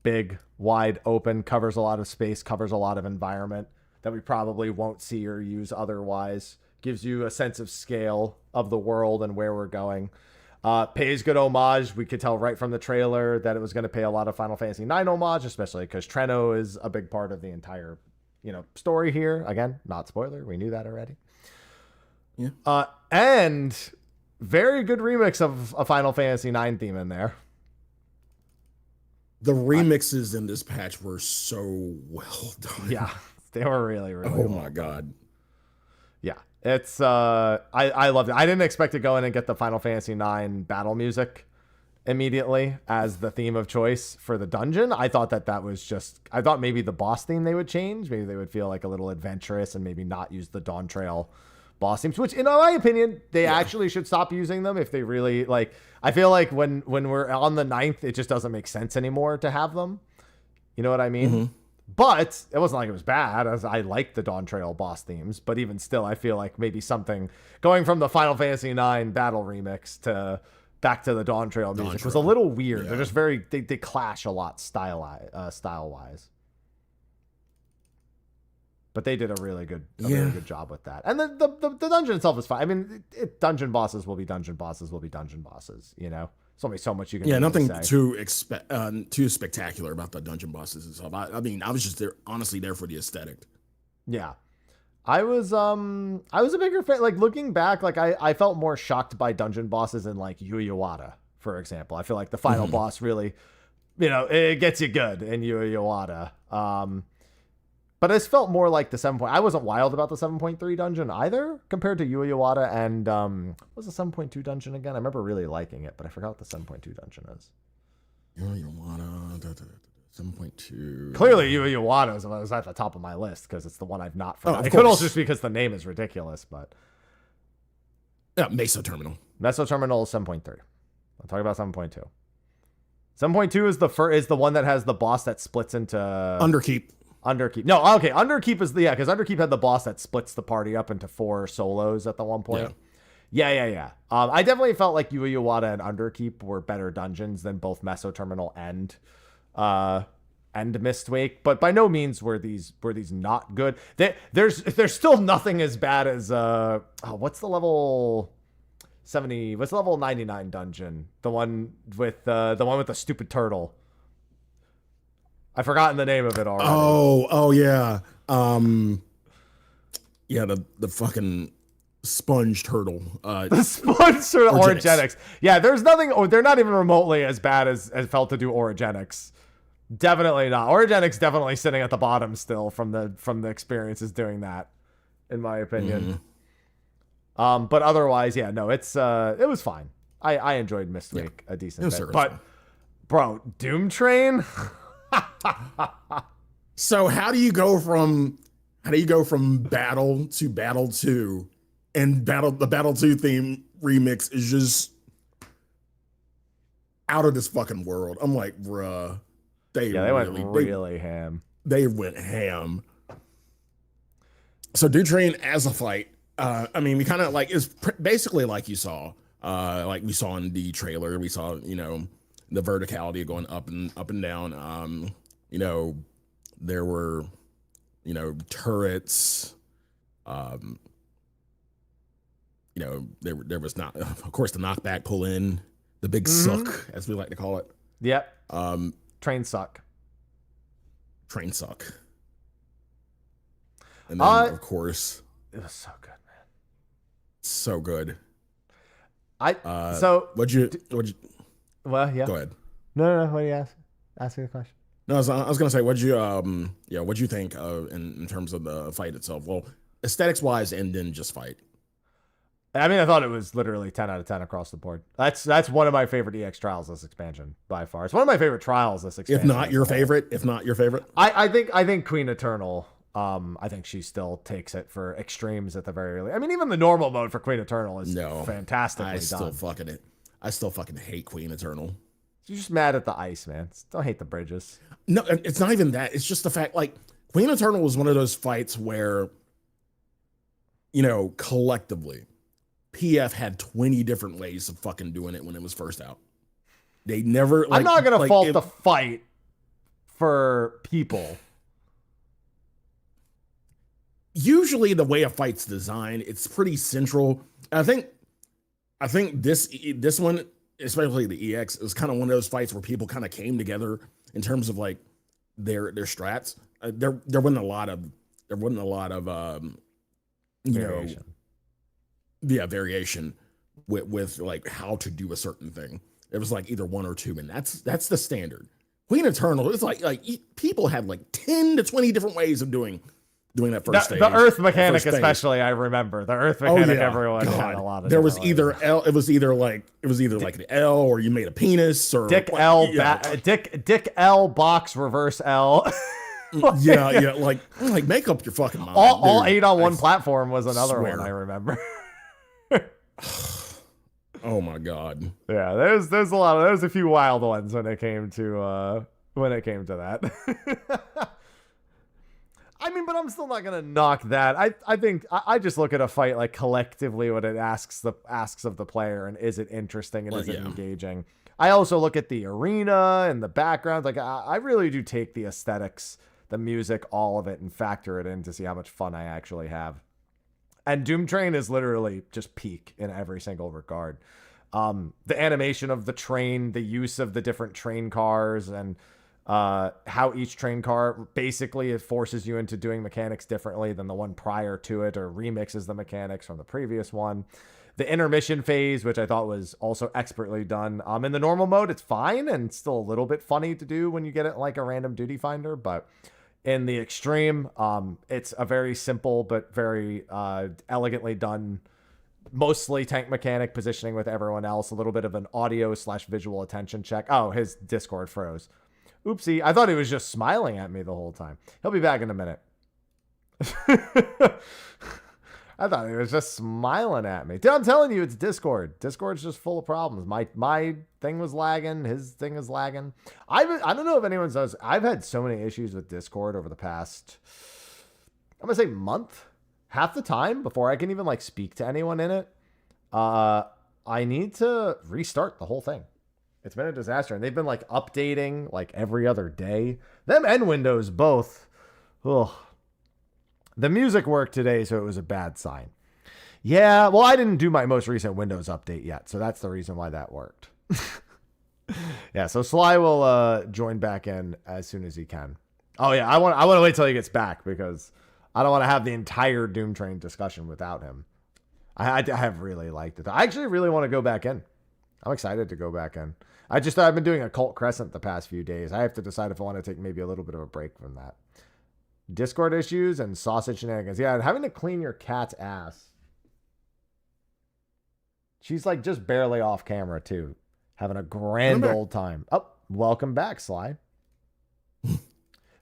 Big, wide open, covers a lot of space, covers a lot of environment that we probably won't see or use otherwise. Gives you a sense of scale of the world and where we're going. Pays good homage. We could tell right from the trailer that it was going to pay a lot of Final Fantasy IX homage, especially because Treno is a big part of the entire, you know, story here. Again, not spoiler. We knew that already. Yeah. And very good remix of a Final Fantasy IX theme in there. The remixes in this patch were so well done. Yeah. They were really, really Oh cool. my god. Yeah. It's I loved it. I didn't expect to go in and get the Final Fantasy IX battle music immediately as the theme of choice for the dungeon. I thought that was just, I thought maybe the boss theme they would change. Maybe they would feel like a little adventurous and maybe not use the Dawn Trail boss themes, which in my opinion, they actually should stop using them if they really like. I feel like when we're on the 9th, it just doesn't make sense anymore to have them. You know what I mean? But it wasn't like it was bad, as I liked the Dawn Trail boss themes. But even still, I feel like maybe something going from the Final Fantasy IX battle remix to back to the Dawn Trail music was a little weird. They're just very, they clash a lot style-wise. But they did a really good job with that. And the dungeon itself is fine. I mean, dungeon bosses will be dungeon bosses will be dungeon bosses, you know? There's only so much you can do. Nothing too spectacular about the dungeon bosses and stuff. I mean, I was just honestly there for the aesthetic. Yeah. I was a bigger fan. Like, looking back, like I felt more shocked by dungeon bosses in like Yuya, for example. I feel like the final boss really, you know, it gets you good in Yuya. But this felt more like the 7. I wasn't wild about the 7.3 dungeon either, compared to Uiwata and what was the 7.2 dungeon again? I remember really liking it, but I forgot what the 7.2 dungeon is. Uiwata, 7.2. Clearly, Uiwata was at the top of my list because it's the one I've not forgotten. Of It could course. also just be because the name is ridiculous, but Yeah, Mesa Terminal. Meso Terminal is 7.3. I'm talking about 7.2. 7.2 is the one that has the boss that splits into Underkeep. Underkeep. No, okay. Underkeep is because Underkeep had the boss that splits the party up into 4 solos at the one point. Yeah. I definitely felt like Uiwata and Underkeep were better dungeons than both Meso Terminal and Mistwake, but by no means were these not good. There's still nothing as bad as what's the level 70? What's the level 99 dungeon? The one with the stupid turtle. I've forgotten the name of it already. Oh yeah. Yeah, the fucking sponge turtle. The sponge turtle Orogenics. Yeah, there's nothing. They're not even remotely as bad as felt to do Orogenics. Definitely not. Orogenics definitely sitting at the bottom still from the experiences doing that, in my opinion. But otherwise, yeah, no, it was fine. I enjoyed Mistwake a decent bit. But bro, Doom Train. So how do you go from battle to Battle 2, and the Battle 2 theme remix is just out of this fucking world. I'm like, bruh, they went really ham. They went ham. So Doom Train as a fight, I mean, we kind of like it's basically like you saw, like we saw in the trailer. We saw, the verticality going up and down. There were, turrets. There was not, of course, the knockback pull in, the big suck, as we like to call it. Yep. Train suck. And then, of course, it was so good, man. So good. What'd you? Well, yeah. Go ahead. No. What do you ask? Ask me a question. No, I was gonna say, what'd you think in terms of the fight itself? Well, aesthetics wise, and then just fight. I mean, I thought it was literally 10 out of 10 across the board. That's one of my favorite EX trials this expansion by far. It's one of my favorite trials this expansion. If not your favorite. I think Queen Eternal. I think she still takes it for extremes at the very least. I mean, even the normal mode for Queen Eternal is fantastically done. I still fucking hate Queen Eternal. You're just mad at the ice, man. Don't hate the bridges. No, it's not even that. It's just the fact, like, Queen Eternal was one of those fights where, collectively, PF had 20 different ways of fucking doing it when it was first out. They never. I'm not gonna fault the fight for people. Usually, the way a fight's designed, it's pretty central. I think this one, especially the EX, is kind of one of those fights where people kind of came together in terms of like their strats. There wasn't a lot of variation. Variation with like how to do a certain thing. It was like either one or two, and that's the standard. Queen Eternal, it's like people had like 10 to 20 different ways of doing that first stage. The Earth mechanic, especially, I remember the Earth mechanic. everyone had a lot of. There was either L. It was either like an L, or you made a penis, or Dick L box reverse L. like make up your fucking mind. All 8 on one platform was another one I remember. Oh my god. Yeah, there's a few wild ones when it came to that. I mean, but I'm still not gonna knock that. I think I just look at a fight like collectively what it asks of the player, and is it interesting and is it engaging. I also look at the arena and the background. Like I really do take the aesthetics, the music, all of it, and factor it in to see how much fun I actually have. And Doom Train is literally just peak in every single regard. The animation of the train, the use of the different train cars, and how each train car basically it forces you into doing mechanics differently than the one prior to it, or remixes the mechanics from the previous one. The intermission phase, which I thought was also expertly done. In the normal mode, it's fine and still a little bit funny to do when you get it like a random duty finder, but in the extreme. It's a very simple but very elegantly done, mostly tank mechanic positioning with everyone else. A little bit of an audio / visual attention check. Oh, his Discord froze. Oopsie. I thought he was just smiling at me the whole time. He'll be back in a minute. I thought he was just smiling at me. Dude, I'm telling you, it's Discord. Discord's just full of problems. My thing was lagging. His thing is lagging. I don't know if anyone's knows. I've had so many issues with Discord over the past, I'm going to say month. Half the time before I can even like speak to anyone in it. I need to restart the whole thing. It's been a disaster. And they've been like updating like every other day. Them and Windows both. Ugh. The music worked today, so it was a bad sign. Yeah, well, I didn't do my most recent Windows update yet, so that's the reason why that worked. Yeah, so Sly will join back in as soon as he can. Oh yeah, I want to wait till he gets back because I don't want to have the entire Doom Train discussion without him. I have really liked it. I actually really want to go back in. I'm excited to go back in. I've been doing Occult Crescent the past few days. I have to decide if I want to take maybe a little bit of a break from that. Discord issues and sausage shenanigans. Yeah, having to clean your cat's ass. She's like just barely off camera too. Having a grand old time. Oh, welcome back, Sly.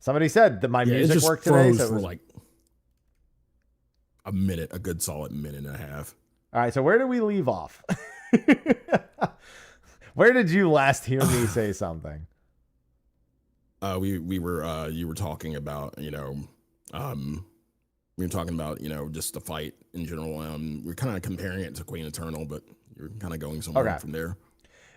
Somebody said that my music worked today. So it was for like a minute, a good solid minute and a half. All right, so where did we leave off? Where did you last hear me say something? We were you were talking about, we were talking about, just the fight in general. We're kind of comparing it to Queen Eternal, but you're kind of going somewhere from there.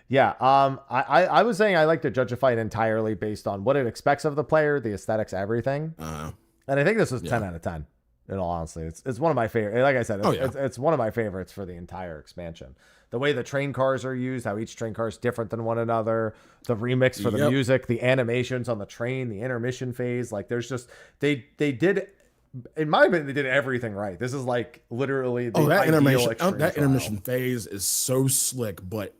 Yeah. I was saying I like to judge a fight entirely based on what it expects of the player, the aesthetics, everything. And I think this was 10 out of 10. In all honesty, it's one of my favorite. Like I said, it's one of my favorites for the entire expansion. The way the train cars are used, how each train car is different than one another, the remix for the music, the animations on the train, the intermission phase. Like there's just, they did, in my opinion, they did everything right. This is like literally the that intermission phase is so slick, but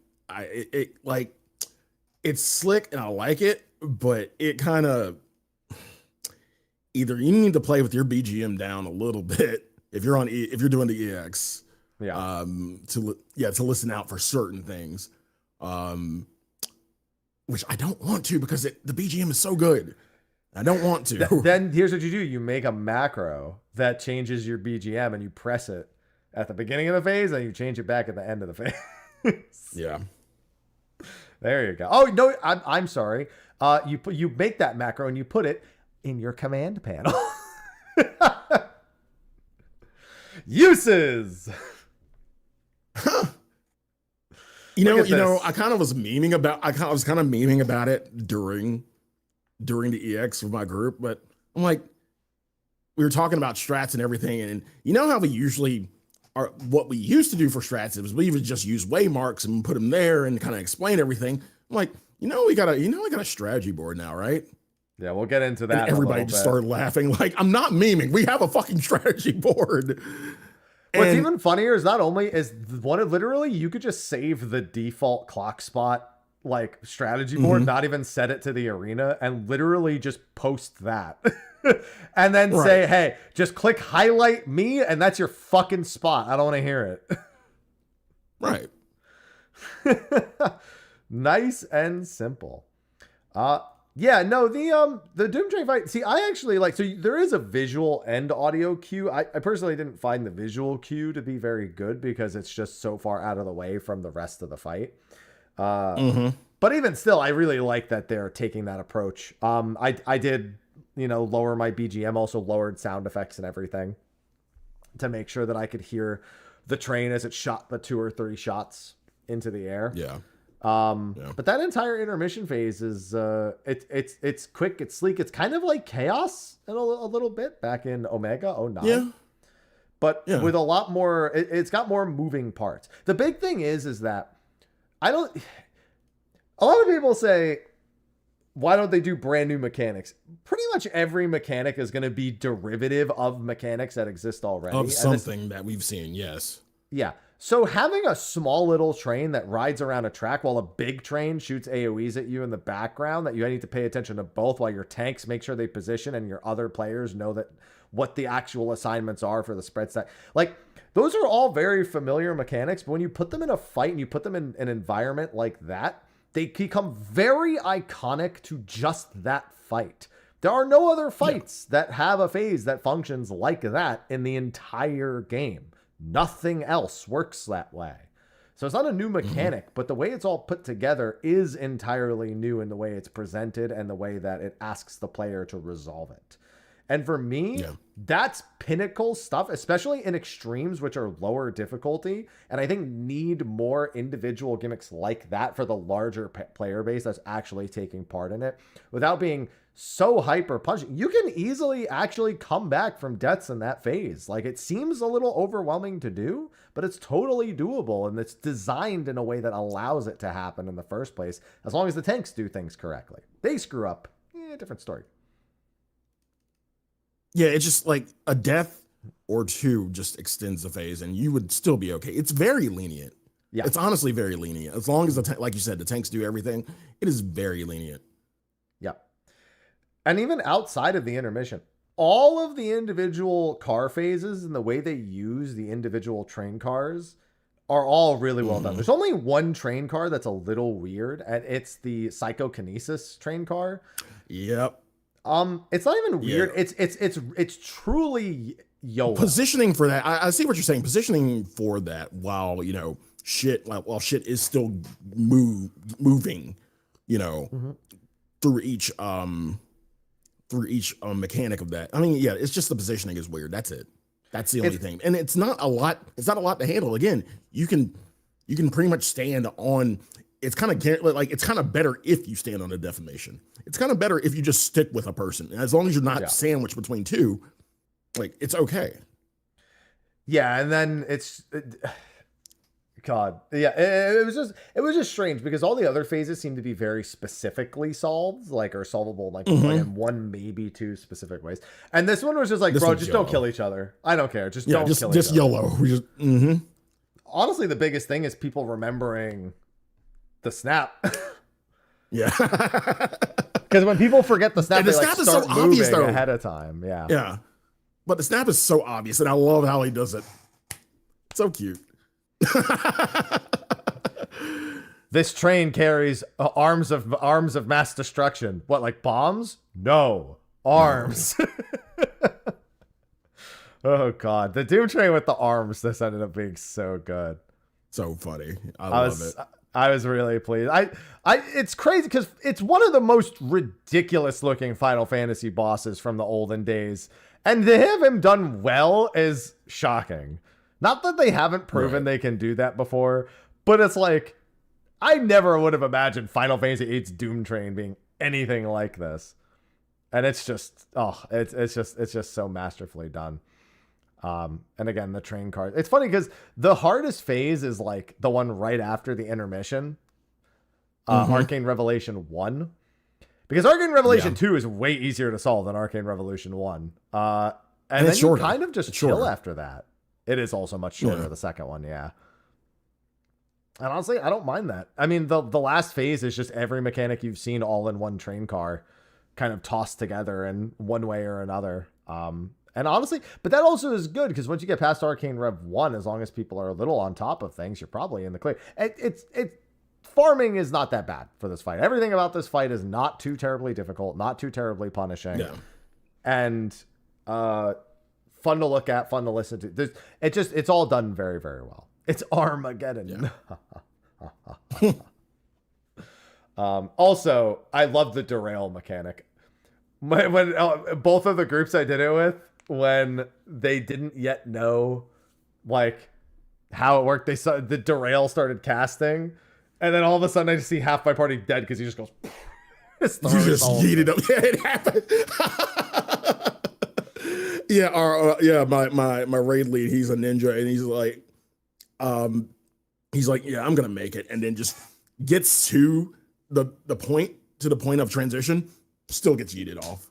it's slick and I like it, but it kind of, either you need to play with your BGM down a little bit if you're doing the EX. To listen out for certain things, which I don't want to because the BGM is so good. I don't want to. Then here's what you do: you make a macro that changes your BGM, and you press it at the beginning of the phase, and you change it back at the end of the phase. Yeah, there you go. Oh no, I'm sorry. You make that macro and you put it in your command panel. Uses. I kind of was memeing about it during the EX with my group, but I'm like, we were talking about strats and everything, and you know how we usually are. What we used to do for strats is we would just use waymarks and put them there and kind of explain everything. I'm like, we got a strategy board now, right? Yeah, we'll get into that. And everybody just started laughing. Like, I'm not memeing. We have a fucking strategy board. What's even funnier is not only is literally you could just save the default clock spot like strategy board, not even set it to the arena, and literally just post that. And then say, hey, just click highlight me, and that's your fucking spot. I don't want to hear it. Right. Nice and simple. Yeah, no, the Doom Train fight. See, I actually like, so there is a visual and audio cue. I personally didn't find the visual cue to be very good because it's just so far out of the way from the rest of the fight. But even still, I really like that they're taking that approach. I did, lower my BGM, also lowered sound effects and everything to make sure that I could hear the train as it shot the 2 or 3 shots into the air. Yeah. But that entire intermission phase is it's quick, it's sleek, it's kind of like Chaos in a little bit back in Omega 09. Yeah. But with a lot more, it's got more moving parts. The big thing is that a lot of people say, why don't they do brand new mechanics? Pretty much every mechanic is going to be derivative of mechanics that exist already. Of something that we've seen, yes. Yeah. So having a small little train that rides around a track while a big train shoots AoEs at you in the background, that you need to pay attention to both while your tanks make sure they position and your other players know that what the actual assignments are for the spread stack. Like, those are all very familiar mechanics, but when you put them in a fight and you put them in an environment like that, they become very iconic to just that fight. There are no other fights that have a phase that functions like that in the entire game. Nothing else works that way. So it's not a new mechanic, but the way it's all put together is entirely new in the way it's presented and the way that it asks the player to resolve it. And for me, that's pinnacle stuff, especially in extremes, which are lower difficulty. And I think need more individual gimmicks like that for the larger player base that's actually taking part in it without being so hyper punching. You can easily actually come back from deaths in that phase. Like, it seems a little overwhelming to do, but it's totally doable. And it's designed in a way that allows it to happen in the first place, as long as the tanks do things correctly. They screw up. Different story. Yeah, it's just like a death or two just extends the phase and you would still be okay. It's very lenient. Yeah. It's honestly very lenient. As long as, like you said, the tanks do everything, it is very lenient. Yeah. And even outside of the intermission, all of the individual car phases and the way they use the individual train cars are all really well done. There's only one train car that's a little weird, and it's the psychokinesis train car. Yep. It's not even weird. Yeah. It's truly YOLO. Positioning for that. I see what you're saying. Positioning for that while, you know, shit is still moving, you know, through each mechanic of that. I mean, yeah, it's just the positioning is weird. That's it. That's the only thing. And it's not a lot to handle. Again, you can pretty much stand on. It's kind of like, it's kind of better if you stand on a defamation. It's kind of better if you just stick with a person. As long as you're not sandwiched between two, like, it's okay. Yeah. And then God, yeah, it was just strange because all the other phases seem to be very specifically solved, like, or solvable, like in one, maybe two specific ways. And this one was just like, bro, just don't kill each other. I don't care. Just don't kill each other. Just YOLO. Honestly, the biggest thing is people remembering the snap. Yeah. Because when people forget the snap, the they snap like is start so obvious moving though. ahead of time. Yeah. Yeah. But the snap is so obvious, and I love how he does it. So cute. This train carries arms of mass destruction. What, like bombs? No, arms. Oh God, the Doom train with the arms. This ended up being so good. So funny. I love it. I was really pleased. It's crazy because it's one of the most ridiculous looking Final Fantasy bosses from the olden days, and to have him done well is shocking. Not that they haven't proven they can do that before, but it's like, I never would have imagined Final Fantasy VIII's Doom Train being anything like this. And it's just, it's just so masterfully done. And again, the train cars. It's funny because the hardest phase is like the one right after the intermission, Arcane Revelation 1. Because Arcane Revelation 2 is way easier to solve than Arcane Revolution 1. And then you kind of just chill after that. It is also much shorter, the second one, yeah. And honestly, I don't mind that. I mean, the last phase is just every mechanic you've seen all in one train car kind of tossed together in one way or another. And honestly, but that also is good because once you get past Arcane Rev 1, as long as people are a little on top of things, you're probably in the clear. Farming is not that bad for this fight. Everything about this fight is not too terribly difficult, not too terribly punishing. Yeah. And fun to look at, fun to listen to. It's all done very, very well. It's Armageddon. Yeah. Also, I love the derail mechanic. When both of the groups I did it with, when they didn't yet know like how it worked, they saw the derail started casting, and then all of a sudden I just see half my party dead because he just goes. You just yeeted up. Yeah, it happened. Yeah, my raid lead, he's a ninja, and he's like, yeah, I'm gonna make it, and then just gets to the point of transition, still gets yeeted off.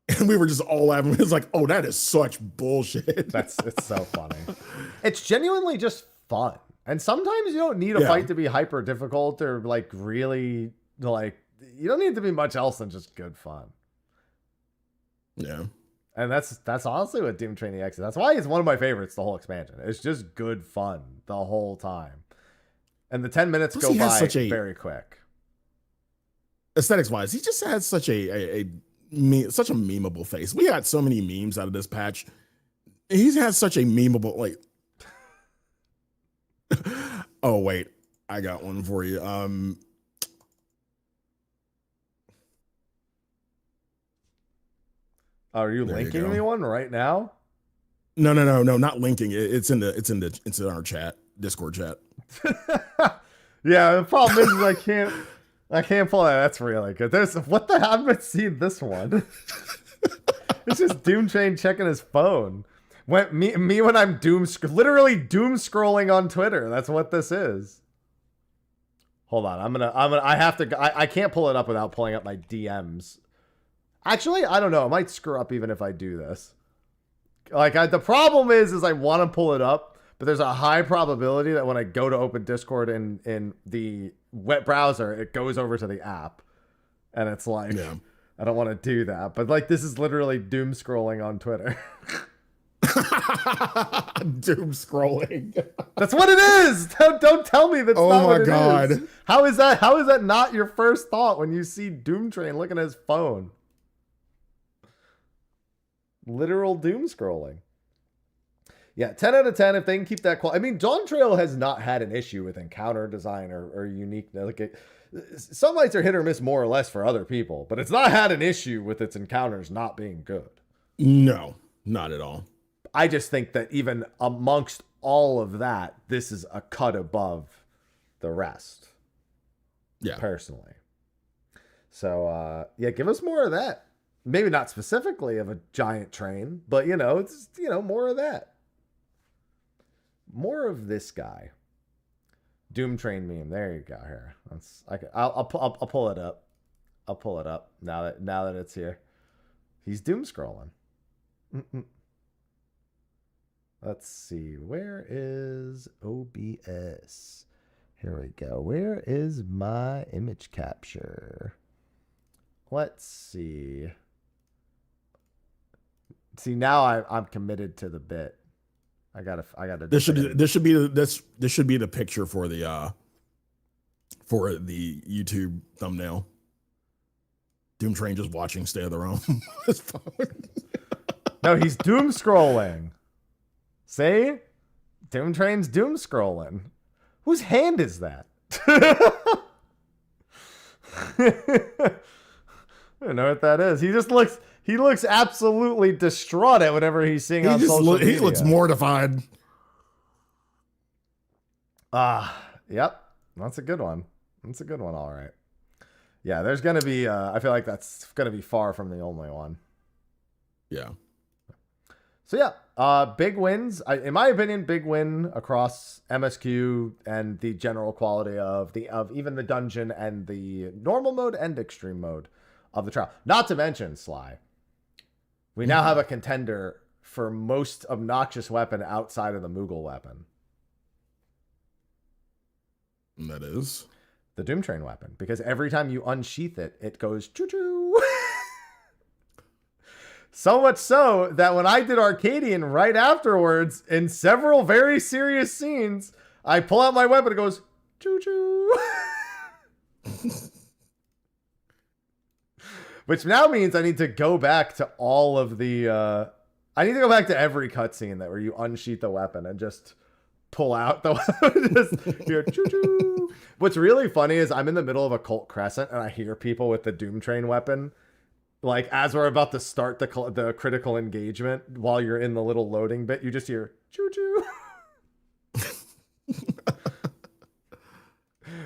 And we were just all laughing. It's like, oh, that is such bullshit. It's so funny. It's genuinely just fun. And sometimes you don't need a fight to be hyper difficult or like really like, you don't need to be much else than just good fun. Yeah. And that's honestly what Doom Train EX is. That's why it's one of my favorites, the whole expansion. It's just good fun the whole time. And the 10 minutes go by very quick. Aesthetics wise, he just had such such a memeable face. We got so many memes out of this patch. He's had such a memeable, like, oh wait, I got one for you. Are you linking me one right now? No, not linking. It's in our chat, Discord chat. Yeah, the problem is I can't pull that. That's really good. What the hell? I haven't seen this one. It's just Doom Train checking his phone. When I'm literally doom scrolling on Twitter. That's what this is. Hold on. I can't pull it up without pulling up my DMs. Actually, I don't know. I might screw up even if I do this. Like, the problem is I want to pull it up, but there's a high probability that when I go to open Discord in the web browser, it goes over to the app. And it's like, I don't want to do that. But like, this is literally doom scrolling on Twitter. Doom scrolling. That's what it is. Don't tell me that's not what it is. Oh my God. How is that not your first thought when you see Doom Train looking at his phone? Literal doom scrolling. Yeah, 10 out of 10 if they can keep that quality. I mean, Dawn Trail has not had an issue with encounter design or uniqueness. Like some lights are hit or miss more or less for other people, but it's not had an issue with its encounters not being good. No, not at all. I just think that even amongst all of that, this is a cut above the rest. Yeah. Personally. So, yeah, give us more of that. Maybe not specifically of a giant train, but, it's, more of that. More of this guy. Doom Train meme. There you go. Here. I'll pull it up. I'll pull it up now that it's here. He's doom scrolling. Let's see. Where is OBS? Here we go. Where is my image capture? Let's see. See, now I'm committed to the bit. I gotta. This should be the picture for the YouTube thumbnail. Doom Train just watching Stay of the Realm. No, he's doom scrolling. See, Doom Train's doom scrolling. Whose hand is that? I don't know what that is. He looks absolutely distraught at whatever he's seeing on social media. He looks mortified. Yep. That's a good one. All right. Yeah, there's going to be, I feel like that's going to be far from the only one. Yeah. So yeah, big wins. In my opinion, big win across MSQ and the general quality of even the dungeon and the normal mode and extreme mode of the trial. Not to mention, Sly, we now have a contender for most obnoxious weapon outside of the Moogle weapon. And that is the Doom Train weapon, because every time you unsheath it, it goes choo-choo. So much so that when I did Arcadian right afterwards, in several very serious scenes, I pull out my weapon, it goes choo-choo. Which now means I need to go back to all of the... I need to go back to every cutscene where you unsheath the weapon and just pull out the weapon. Just hear choo-choo. What's really funny is I'm in the middle of Occult Crescent and I hear people with the Doom Train weapon. Like, as we're about to start the critical engagement, while you're in the little loading bit, you just hear choo-choo.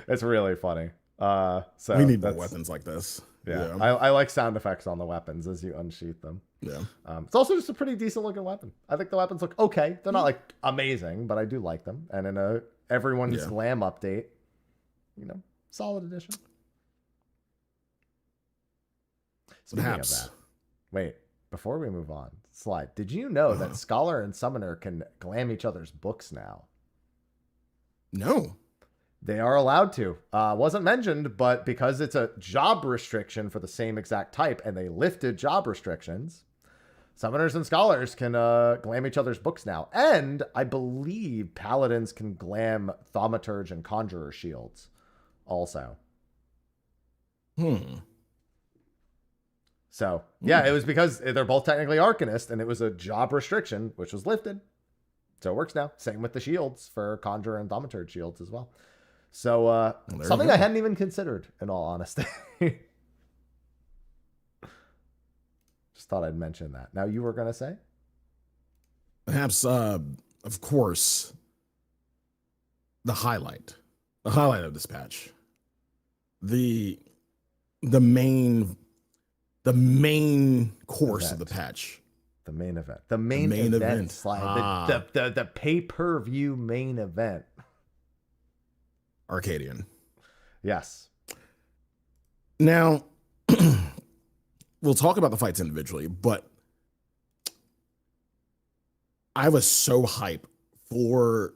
It's really funny. So we need more weapons like this. Yeah. I like sound effects on the weapons as you unsheath them. Yeah. It's also just a pretty decent looking weapon. I think the weapons look okay. They're not like amazing, but I do like them. And in everyone's glam update, solid addition. Speaking of that, wait, before we move on, Slide, did you know that Scholar and Summoner can glam each other's books now? No. They are allowed to. Wasn't mentioned, but because it's a job restriction for the same exact type, and they lifted job restrictions, summoners and scholars can glam each other's books now. And I believe paladins can glam thaumaturge and conjurer shields also. So, yeah, it was because they're both technically arcanist, and it was a job restriction, which was lifted. So it works now. Same with the shields for conjurer and thaumaturge shields as well. So, something I hadn't even considered, in all honesty. Just thought I'd mention that. Now, you were going to say? Perhaps, of course, the highlight of this patch. The main course of the patch. The main event. The main event. Slide. The pay-per-view main event. Arcadian. Yes. Now, we'll talk about the fights individually, but I was so hyped for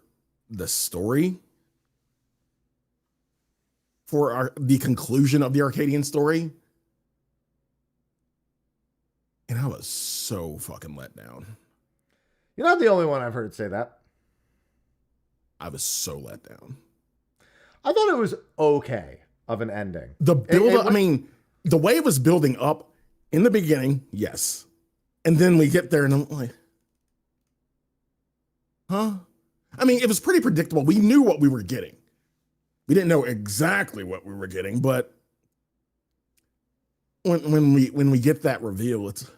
the story, for the conclusion of the Arcadian story, and I was so fucking let down. You're not the only one I've heard say that. I was so let down. I thought it was okay of an ending. The build, I mean, the way it was building up in the beginning, yes. And then we get there and I'm like, huh? I mean, it was pretty predictable. We knew what we were getting. We didn't know exactly what we were getting, but when we get that reveal, it's,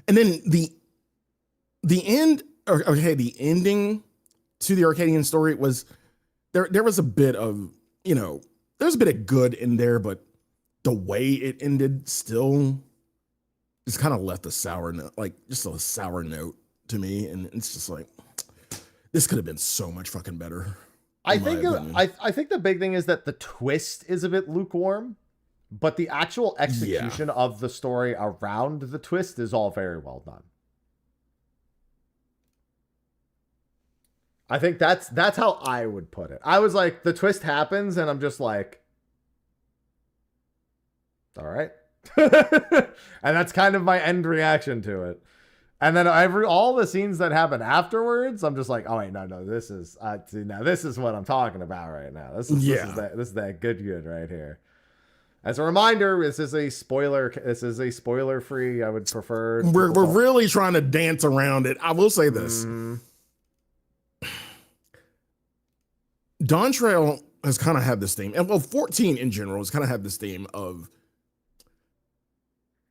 and then the ending to the Arcadian story was there was a bit of, there's a bit of good in there, but the way it ended still just kind of left a sour note, like just a sour note to me. And it's just like, this could have been so much fucking better. I think the big thing is that the twist is a bit lukewarm, but the actual execution of the story around the twist is all very well done. I think that's how I would put it. I was like, the twist happens, and I'm just like, all right. And that's kind of my end reaction to it. And then all the scenes that happen afterwards, I'm just like, oh wait, no, this is this is what I'm talking about right now. This is that good right here. As a reminder, this is a spoiler free. I would prefer. We're really trying to dance around it. I will say this. Dawn Trail has kind of had this theme, and 14 in general has kind of had this theme of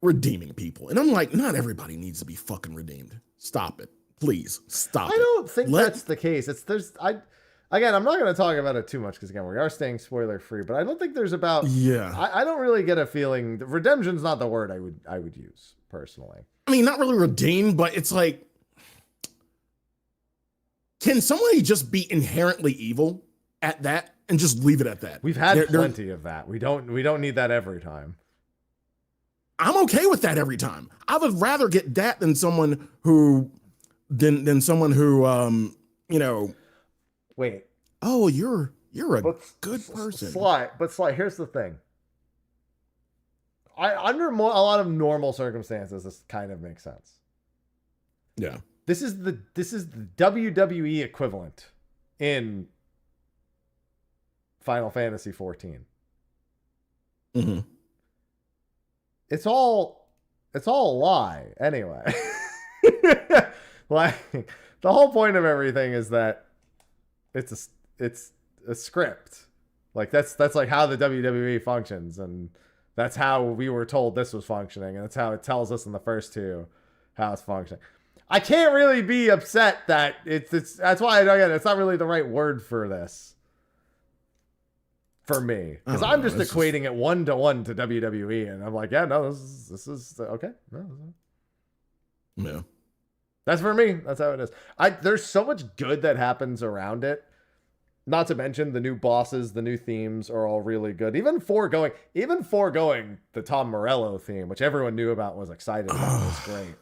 redeeming people. And I'm like, not everybody needs to be fucking redeemed. Stop it. Please stop it. I don't think that's the case. I'm not going to talk about it too much because, again, we are staying spoiler free, but I don't think there's about, I don't really get a feeling that redemption's not the word I would use personally. I mean, not really redeemed, but it's like, can somebody just be inherently evil at that and just leave it at that? We've had plenty of that. We don't need that every time. I'm okay with that every time. I would rather get that than someone who, Wait. Oh, you're a good person. Sly, here's the thing. Under a lot of normal circumstances, this kind of makes sense. Yeah. This is the WWE equivalent in Final Fantasy 14. Mm-hmm. It's all a lie anyway. Like, the whole point of everything is that it's a script. Like, that's like how the WWE functions, and that's how we were told this was functioning, and that's how it tells us in the first two how it's functioning. I can't really be upset that it's that's why it's not really the right word for this. For me, because I'm just equating it 1-to-1 to WWE, and I'm like, yeah, no, this is okay. Yeah, that's for me. That's how it is. There's so much good that happens around it. Not to mention the new bosses, the new themes are all really good. Even foregoing the Tom Morello theme, which everyone knew about, was excited about, was great.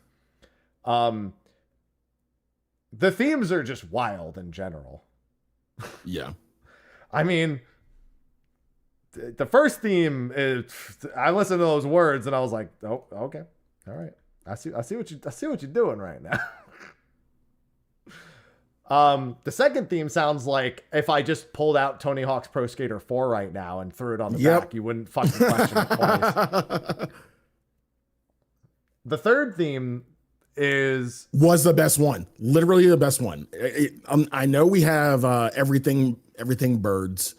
the themes are just wild in general. Yeah. I mean, the first theme is, I listened to those words and I was like, oh, okay. All right. I see what you're doing right now. The second theme sounds like if I just pulled out Tony Hawk's Pro Skater 4 right now and threw it on the back, you wouldn't fucking question it twice. The third theme was the best one, literally the best one. I know we have everything birds,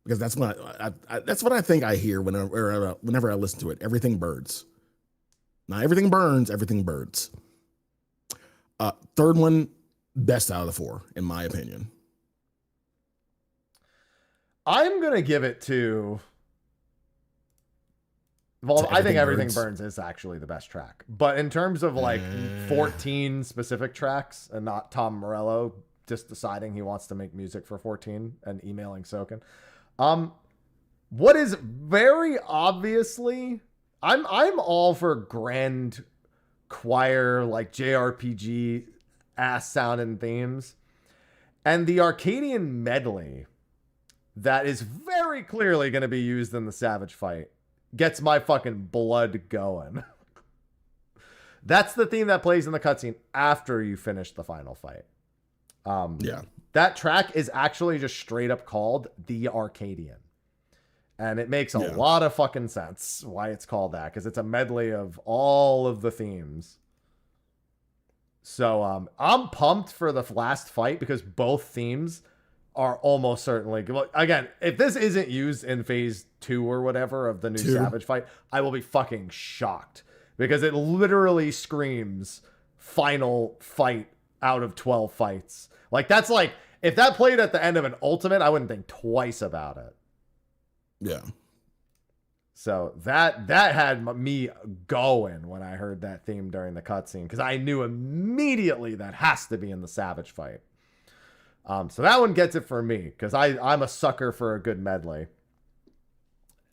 because that's what I think I hear whenever I listen to it. Everything birds. Not everything burns, everything birds. Third one, best out of the four, in my opinion. I'm gonna give it to. Well, I think Everything Burns is actually the best track. But in terms of like 14 specific tracks and not Tom Morello just deciding he wants to make music for 14 and emailing Soken. What is very obviously, I'm all for grand choir, like JRPG ass sounding themes. And the Arcadian medley that is very clearly going to be used in the Savage fight gets my fucking blood going. That's the theme that plays in the cutscene after you finish the final fight. Yeah. That track is actually just straight up called The Arcadian. And it makes a lot of fucking sense why it's called that, because it's a medley of all of the themes. So I'm pumped for the last fight because both themes are almost certainly, again, if this isn't used in phase 2 or whatever of the new Savage fight, I will be fucking shocked, because it literally screams final fight out of 12 fights. Like, that's like, if that played at the end of an Ultimate, I wouldn't think twice about it. Yeah. So that had me going when I heard that theme during the cutscene, because I knew immediately that has to be in the Savage fight. So that one gets it for me, because I'm a sucker for a good medley.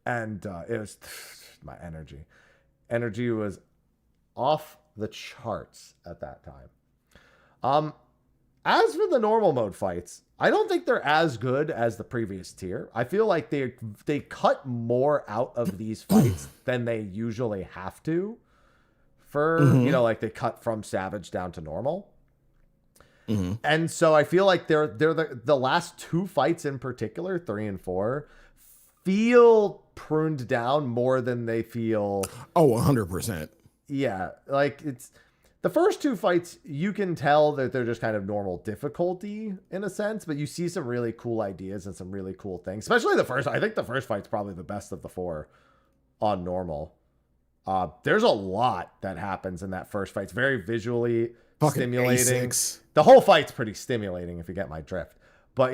And it was my energy. Energy was off the charts at that time. As for the normal mode fights, I don't think they're as good as the previous tier. I feel like they cut more out of these fights than they usually have to. For, like they cut from Savage down to normal. And so I feel like they're the last two fights in particular, 3 and 4, feel pruned down more than they feel. Oh, 100%. Yeah, like it's the first two fights, you can tell that they're just kind of normal difficulty in a sense, but you see some really cool ideas and some really cool things. Especially the first. I think the first fight's probably the best of the 4 on normal. There's a lot that happens in that first fight. It's very visually stimulating. A6. The whole fight's pretty stimulating if you get my drift. But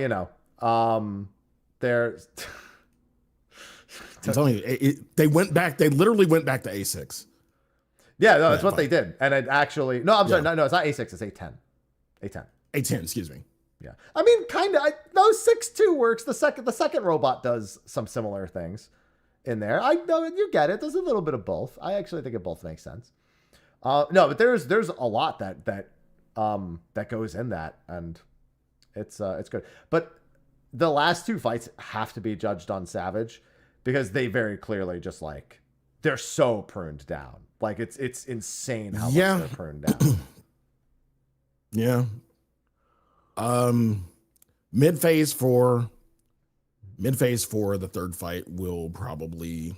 there's I'm telling you, they literally went back to A6. Yeah, no, that's what they did. And it actually, no, I'm sorry, no, it's not A6, it's A10. A10, excuse me. Yeah. I mean, kind of, no, 6-2 works. The second robot does some similar things in there. I know you get it. There's a little bit of both. I actually think it both makes sense. No, but there's a lot that goes in that, and it's good. But the last two fights have to be judged on Savage, because they very clearly just like, they're so pruned down. Like it's insane how much they're pruned down. Yeah. Mid phase for the third fight will probably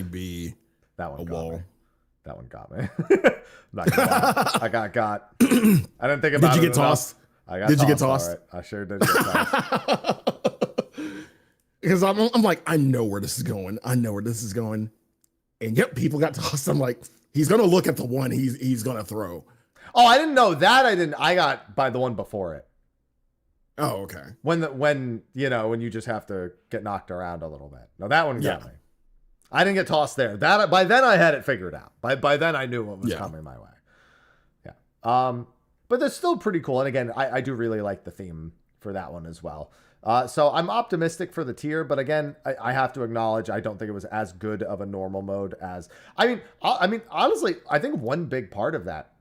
be that one a got wall. Me. That one got me. I'm not gonna lie. I got. I didn't think about it. Did you get tossed? Did you get tossed? Right. I sure did get tossed. Because I'm like, I know where this is going. And yep, people got tossed. I'm like, he's gonna look at the one he's gonna throw. Oh, I didn't know that. I got by the one before it. Oh, okay. When you just have to get knocked around a little bit. No, that one got me. I didn't get tossed there. That by then I had it figured out. By then I knew what was coming my way. Yeah. But that's still pretty cool. And again, I do really like the theme for that one as well. So I'm optimistic for the tier, but again, I have to acknowledge I don't think it was as good of a normal mode as I mean honestly, I think one big part of that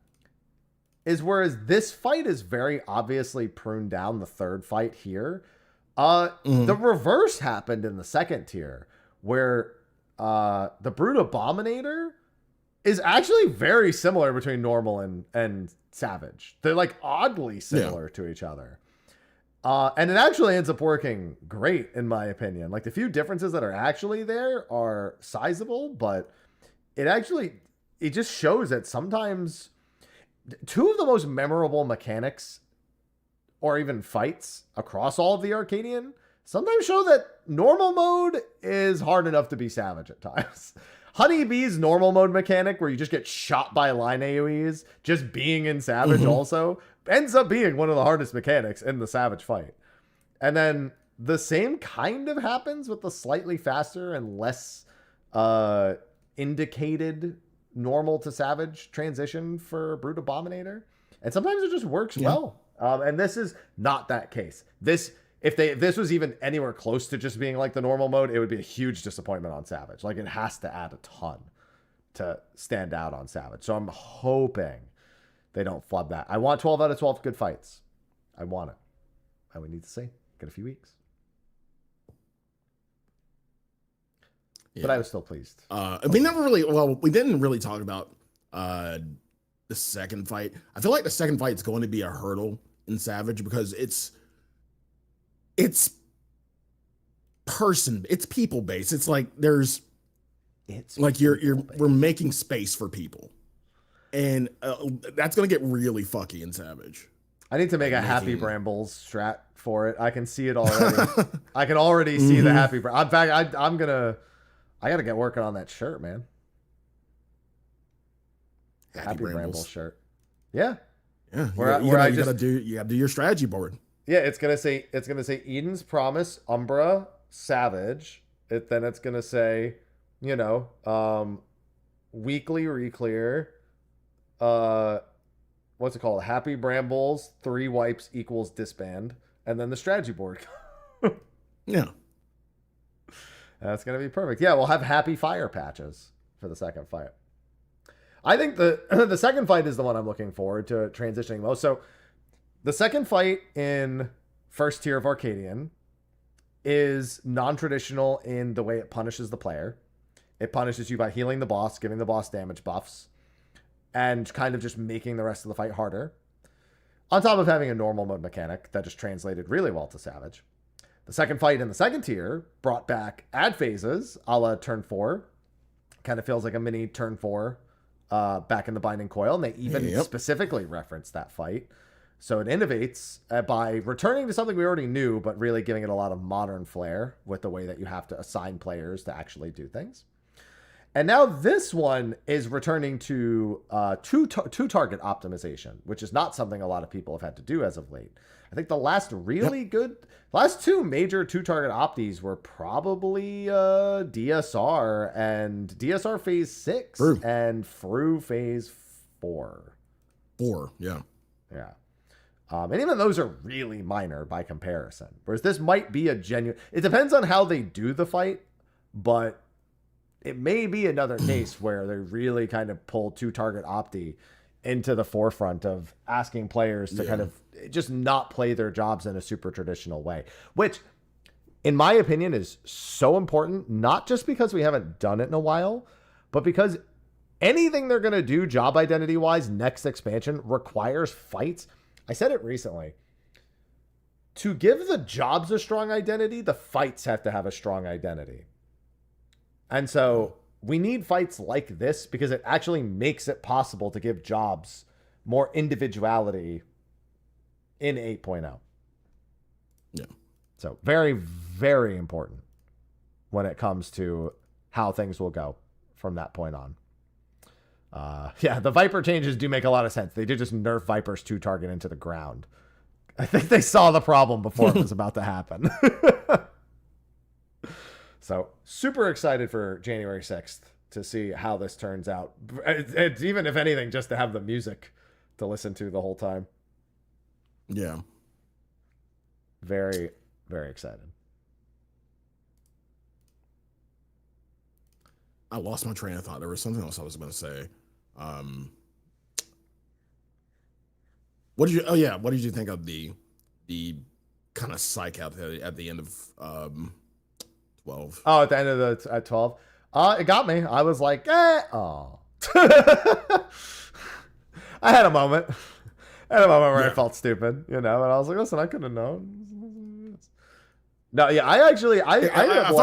is whereas this fight is very obviously pruned down, the third fight here, the reverse happened in the second tier, where the Brute Abominator is actually very similar between normal and savage. They're like oddly similar to each other. And it actually ends up working great, in my opinion. Like, the few differences that are actually there are sizable, but it just shows that sometimes two of the most memorable mechanics or even fights across all of the Arcadian sometimes show that normal mode is hard enough to be savage at times. Honeybee's normal mode mechanic, where you just get shot by line AoEs, just being in savage also, ends up being one of the hardest mechanics in the savage fight. And then the same kind of happens with the slightly faster and less indicated normal to savage transition for Brute Abominator. And sometimes it just works well. And this is not that case. If this was even anywhere close to just being like the normal mode, it would be a huge disappointment on savage. Like, it has to add a ton to stand out on savage. So I'm hoping they don't flub that. I want 12 out of 12 good fights. I want it. I would need to see. Get a few weeks. But I was still pleased. We didn't really talk about the second fight. I feel like the second fight is going to be a hurdle in savage because it's people based. It's like we're making space for people, and that's gonna get really fucky in savage. I need to make a Happy Brambles strat for it. I can see it already. I can already see the Happy Brambles. In fact, I gotta get working on that shirt, man. Happy Brambles shirt. Yeah. Yeah. You gotta do your strategy board. Yeah, it's gonna say Eden's Promise, Umbra, Savage. Then it's gonna say, weekly reclear. What's it called? Happy Brambles, 3 wipes equals disband, and then the strategy board. Yeah. That's gonna be perfect. Yeah, we'll have happy fire patches for the second fight. I think the second fight is the one I'm looking forward to transitioning most. So the second fight in first tier of Arcadian is non-traditional in the way it punishes the player. It punishes you by healing the boss, giving the boss damage buffs, and kind of just making the rest of the fight harder. On top of having a normal mode mechanic that just translated really well to savage. The second fight in the second tier brought back ad phases a la turn 4. Kind of feels like a mini turn 4 back in the Binding Coil, and they even specifically referenced that fight. So it innovates by returning to something we already knew, but really giving it a lot of modern flair with the way that you have to assign players to actually do things. And now this one is returning to two target optimization, which is not something a lot of people have had to do as of late. I think the last last 2 major 2-target opties were probably DSR and DSR Phase 6 and Fru Phase 4. 4, yeah. Yeah. And even those are really minor by comparison. Whereas this might be a genuine... It depends on how they do the fight, but it may be another case where they really kind of pull 2-target opti into the forefront of asking players to kind of just not play their jobs in a super traditional way. Which, in my opinion, is so important, not just because we haven't done it in a while, but because anything they're going to do job identity-wise next expansion requires fights. I said it recently. To give the jobs a strong identity, the fights have to have a strong identity. And so we need fights like this because it actually makes it possible to give jobs more individuality in 8.0. Yeah. So very, very important when it comes to how things will go from that point on. Yeah, the Viper changes do make a lot of sense. They did just nerf Viper's 2-target into the ground. I think they saw the problem before it was about to happen. So super excited for January 6th to see how this turns out. It's even, if anything, just to have the music to listen to the whole time. Yeah. Very, very excited. I lost my train of thought. There was something else I was going to say. What did you? Oh yeah, what did you think of the kind of psych out at the end of 12? Oh, at the end of the at 12, it got me. I was like, oh. I had a moment. Where I felt stupid, and I was like, listen, I could have known. No, yeah, I ended up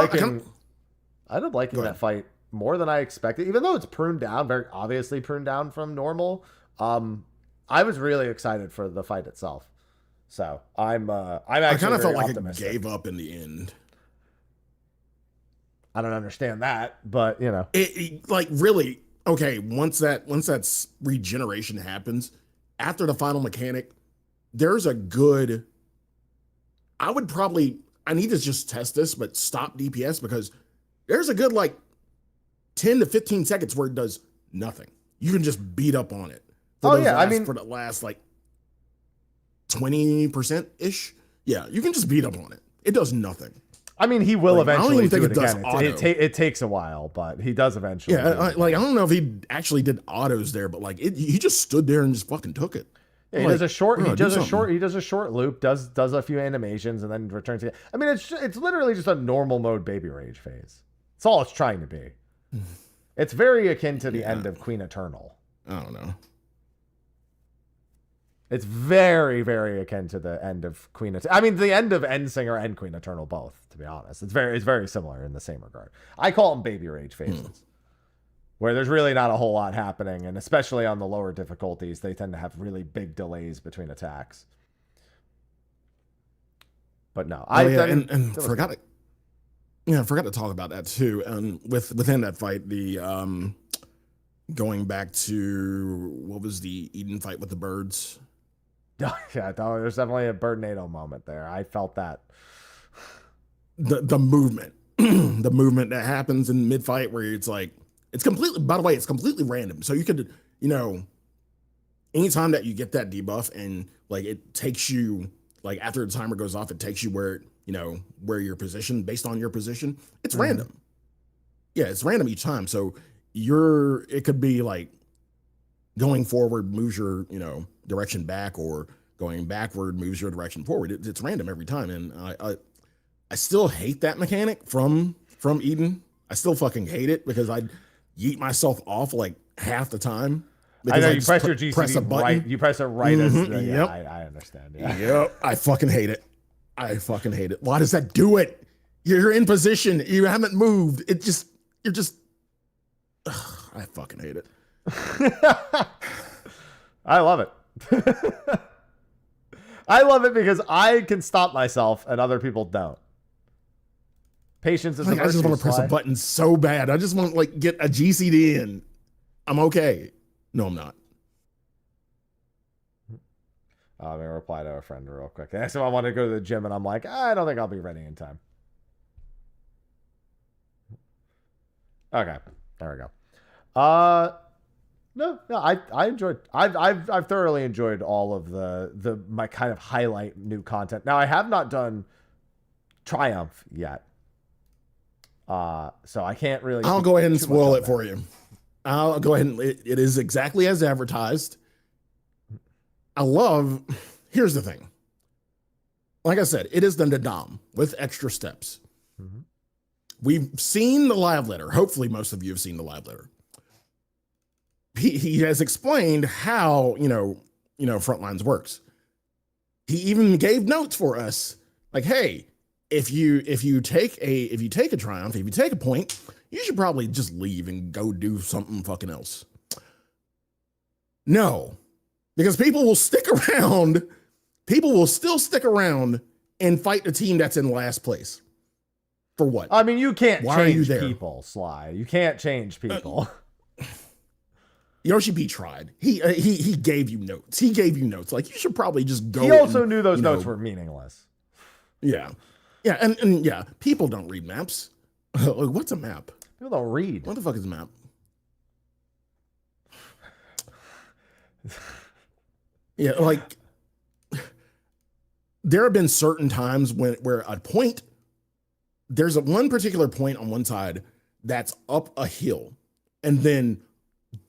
liking that fight more than I expected, even though it's pruned down, very obviously pruned down from normal. I was really excited for the fight itself. So I'm actually I kind of felt like optimistic. it gave up in the end. I don't understand that, but it like really okay. Once that regeneration happens after the final mechanic, there's a good. I need to just test this, but stop DPS because there's a good like 10 to 15 seconds where it does nothing. You can just beat up on it. For the last like 20% ish. Yeah, you can just beat up on it. It does nothing. I mean, he will eventually do it again. It takes a while, but he does eventually. Yeah, I don't know if he actually did autos there, but like he just stood there and just fucking took it. Yeah, he does a short. He does a short loop. Does a few animations and then returns again. I mean, it's literally just a normal mode baby rage phase. It's all it's trying to be. It's very akin to the end of Queen Eternal. I don't know. It's very, very akin to the end of Queen Eternal. I mean, the end of Endsinger and Queen Eternal both, to be honest. It's very similar in the same regard. I call them baby rage phases, where there's really not a whole lot happening, and especially on the lower difficulties, they tend to have really big delays between attacks. But no, I forgot it. Yeah, I forgot to talk about that too. And within that fight, the going back to what was the Eden fight with the birds? Yeah, there's definitely a Birdnado moment there. I felt that. The movement, the movement that happens in mid fight where it's like it's completely. By the way, it's completely random. So you could anytime that you get that debuff and like it takes you like after the timer goes off, it takes you where where you're positioned based on your position. It's random. Yeah, it's random each time. So it could be like going forward moves your direction back, or going backward moves your direction forward. It's random every time, and I still hate that mechanic from Eden. I still fucking hate it because I yeet myself off like half the time. I know you press your GCD right. You press it right as yep. I understand. Yeah. Yep. I fucking hate it. Why does that do it? You're in position. You haven't moved. You're just. I fucking hate it. I love it. I love it because I can stop myself and other people don't. Patience is I just want to press a button so bad. I just want to get a GCD in. I'm okay. No, I'm not. I'm going to reply to a friend real quick. So I want to go to the gym and I'm like, I don't think I'll be ready in time. Okay. There we go. No, I enjoyed. I've thoroughly enjoyed all of my kind of highlight new content. Now I have not done Triumph yet, so I can't really. I'll go ahead and spoil it for you. I'll go ahead and it is exactly as advertised. Here's the thing. Like I said, it is the Nadam with extra steps. Mm-hmm. We've seen the live letter. Hopefully most of you have seen the live letter. He has explained how, Frontlines works. He even gave notes for us. Like, hey, if you take a triumph, if you take a point, you should probably just leave and go do something fucking else. No, because people will stick around. People will still stick around and fight the team that's in last place. For what? I mean, you can't change people, Sly. You can't change people. Yoshi P tried. He gave you notes. Like, you should probably just go. He also knew those notes were meaningless. Yeah. Yeah. And yeah, people don't read maps. Like, what's a map? People don't read. What the fuck is a map? Yeah. Like, there have been certain times where a point, there's one particular point on one side that's up a hill, and then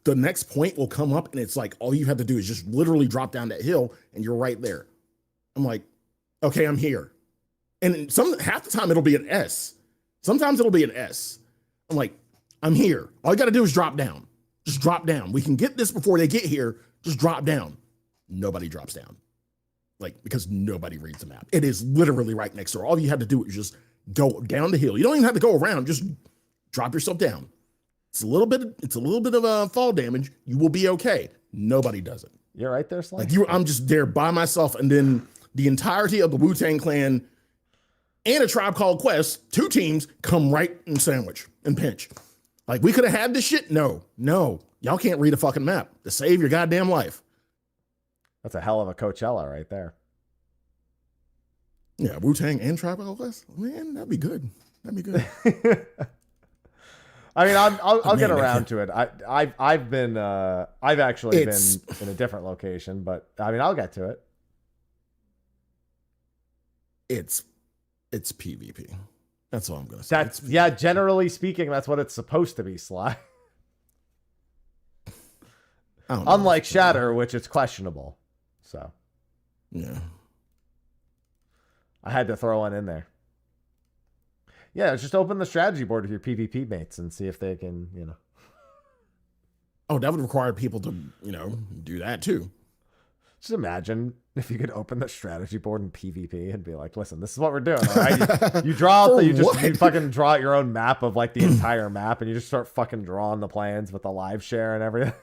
the next point will come up and it's like all you have to do is just literally drop down that hill and you're right there. I'm like, okay, I'm here. And half the time it'll be an S. Sometimes it'll be an S. I'm like, I'm here. All you got to do is drop down. Just drop down. We can get this before they get here. Just drop down. Nobody drops down. Like, because nobody reads the map. It is literally right next door. All you have to do is just go down the hill. You don't even have to go around. Just drop yourself down. It's a little bit of fall damage. You will be okay. Nobody does it. You're right there, Sly. Like I'm just there by myself, and then the entirety of the Wu-Tang Clan and a Tribe Called Quest, 2 teams, come right and sandwich and pinch. Like, we could have had this shit. No, y'all can't read a fucking map to save your goddamn life. That's a hell of a Coachella right there. Yeah, Wu-Tang and Tribe Called Quest. Man, that'd be good. That'd be good. I mean, I'll get around to it. I've actually been in a different location, but I mean, I'll get to it. It's PvP. That's all I'm gonna say. Yeah, generally speaking, that's what it's supposed to be, Sly. Unlike Shatter, which is questionable. So yeah, I had to throw one in there. Yeah, just open the strategy board with your PvP mates and see if they can, Oh, that would require people to, do that too. Just imagine if you could open the strategy board in PvP and be like, listen, this is what we're doing. All right? You draw, you fucking draw out your own map of like the entire map, and you just start fucking drawing the plans with the live share and everything.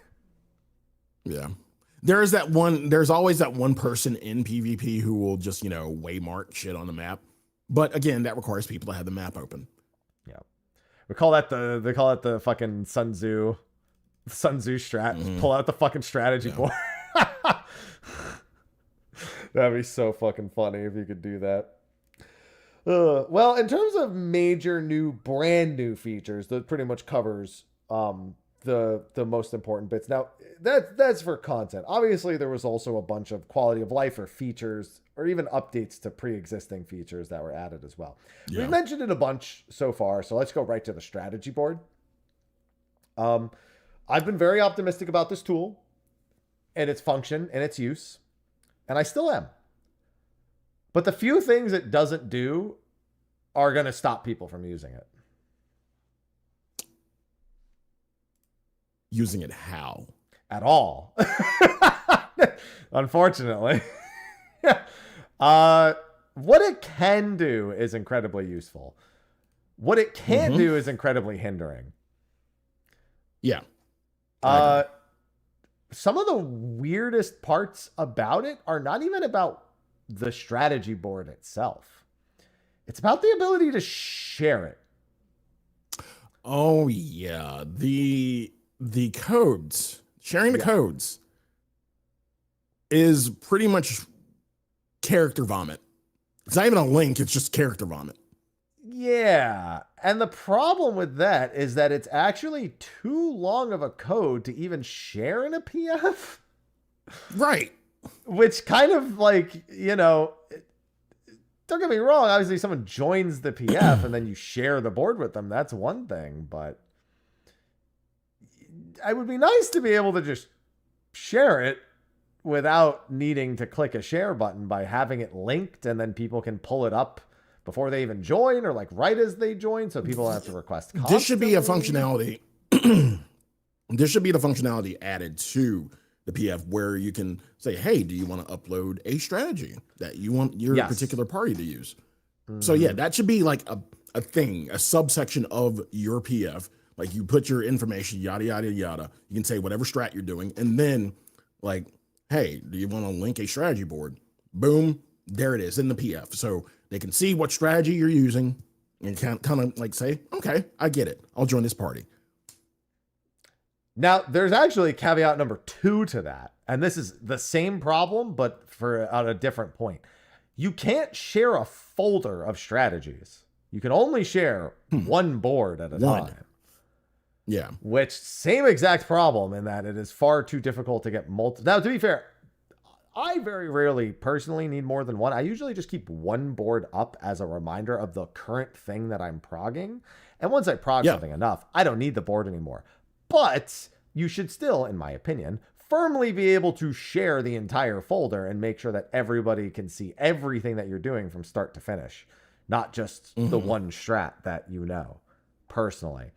Yeah. There's always that one person in PvP who will just, waymark shit on the map. But again, that requires people to have the map open. Yeah. They call it the fucking Sun Tzu strat. Mm-hmm. Pull out the fucking strategy board. That'd be so fucking funny if you could do that. Well, in terms of major brand new features, that pretty much covers the most important bits. Now, that's for content. Obviously, there was also a bunch of quality of life or features or even updates to pre-existing features that were added as well. Yeah. We've mentioned it a bunch so far, so let's go right to the strategy board. I've been very optimistic about this tool and its function and its use, and I still am. But the few things it doesn't do are going to stop people from using it. Using it how? At all. Unfortunately. What it can do is incredibly useful. What it can't do is incredibly hindering. Yeah. Some of the weirdest parts about it are not even about the strategy board itself. It's about the ability to share it. Oh yeah. The codes, sharing the codes is pretty much character vomit. It's not even a link, it's just character vomit. Yeah. And the problem with that is that it's actually too long of a code to even share in a PF. Right. Which kind of like, don't get me wrong. Obviously, someone joins the PF and then you share the board with them. That's one thing, but it would be nice to be able to just share it without needing to click a share button by having it linked, and then people can pull it up before they even join or like right as they join, so people don't have to request constantly. This should be a functionality. This should be the functionality added to the PF where you can say, hey, do you want to upload a strategy that you want your particular party to use? So yeah, that should be like a thing, a subsection of your PF. Like you put your information, yada, yada, yada. You can say whatever strat you're doing. And then like, hey, do you want to link a strategy board? Boom. There it is in the PF. So they can see what strategy you're using and kind of like say, okay, I get it. I'll join this party. Now, there's actually caveat number 2 to that. And this is the same problem, but at a different point. You can't share a folder of strategies. You can only share one board at a time. Yeah. Which, same exact problem in that it is far too difficult to get multiple. Now, to be fair, I very rarely personally need more than one. I usually just keep one board up as a reminder of the current thing that I'm progging. And once I prog something enough, I don't need the board anymore. But you should still, in my opinion, firmly be able to share the entire folder and make sure that everybody can see everything that you're doing from start to finish, not just the one strat that you know personally.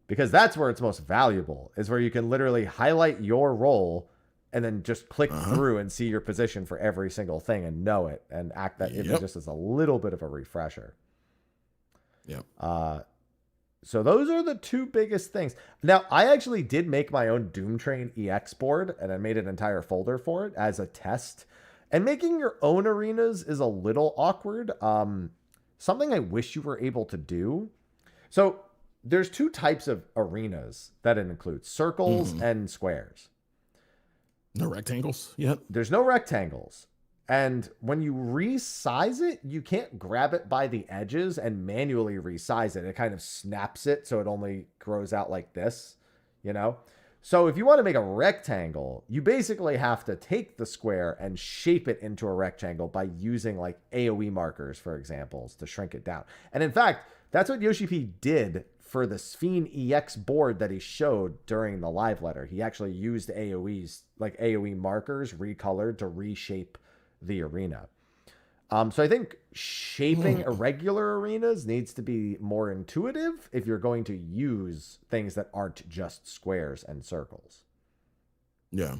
Because that's where it's most valuable, is where you can literally highlight your role and then just click through and see your position for every single thing and know it and act that even just as a little bit of a refresher. Yep. So those are the two biggest things. Now, I actually did make my own Doomtrain EX board, and I made an entire folder for it as a test. And making your own arenas is a little awkward. Something I wish you were able to do. So there's two types of arenas that it includes: circles and squares. No rectangles yet? There's no rectangles. And when you resize it, you can't grab it by the edges and manually resize it. It kind of snaps it so it only grows out like this, you know? So if you want to make a rectangle, you basically have to take the square and shape it into a rectangle by using like AoE markers, for examples, to shrink it down. And in fact, that's what Yoshi P did for the Sphene EX board that he showed during the live letter. He actually used AoEs, like AoE markers, recolored to reshape the arena. So I think shaping irregular arenas needs to be more intuitive if you're going to use things that aren't just squares and circles. Yeah.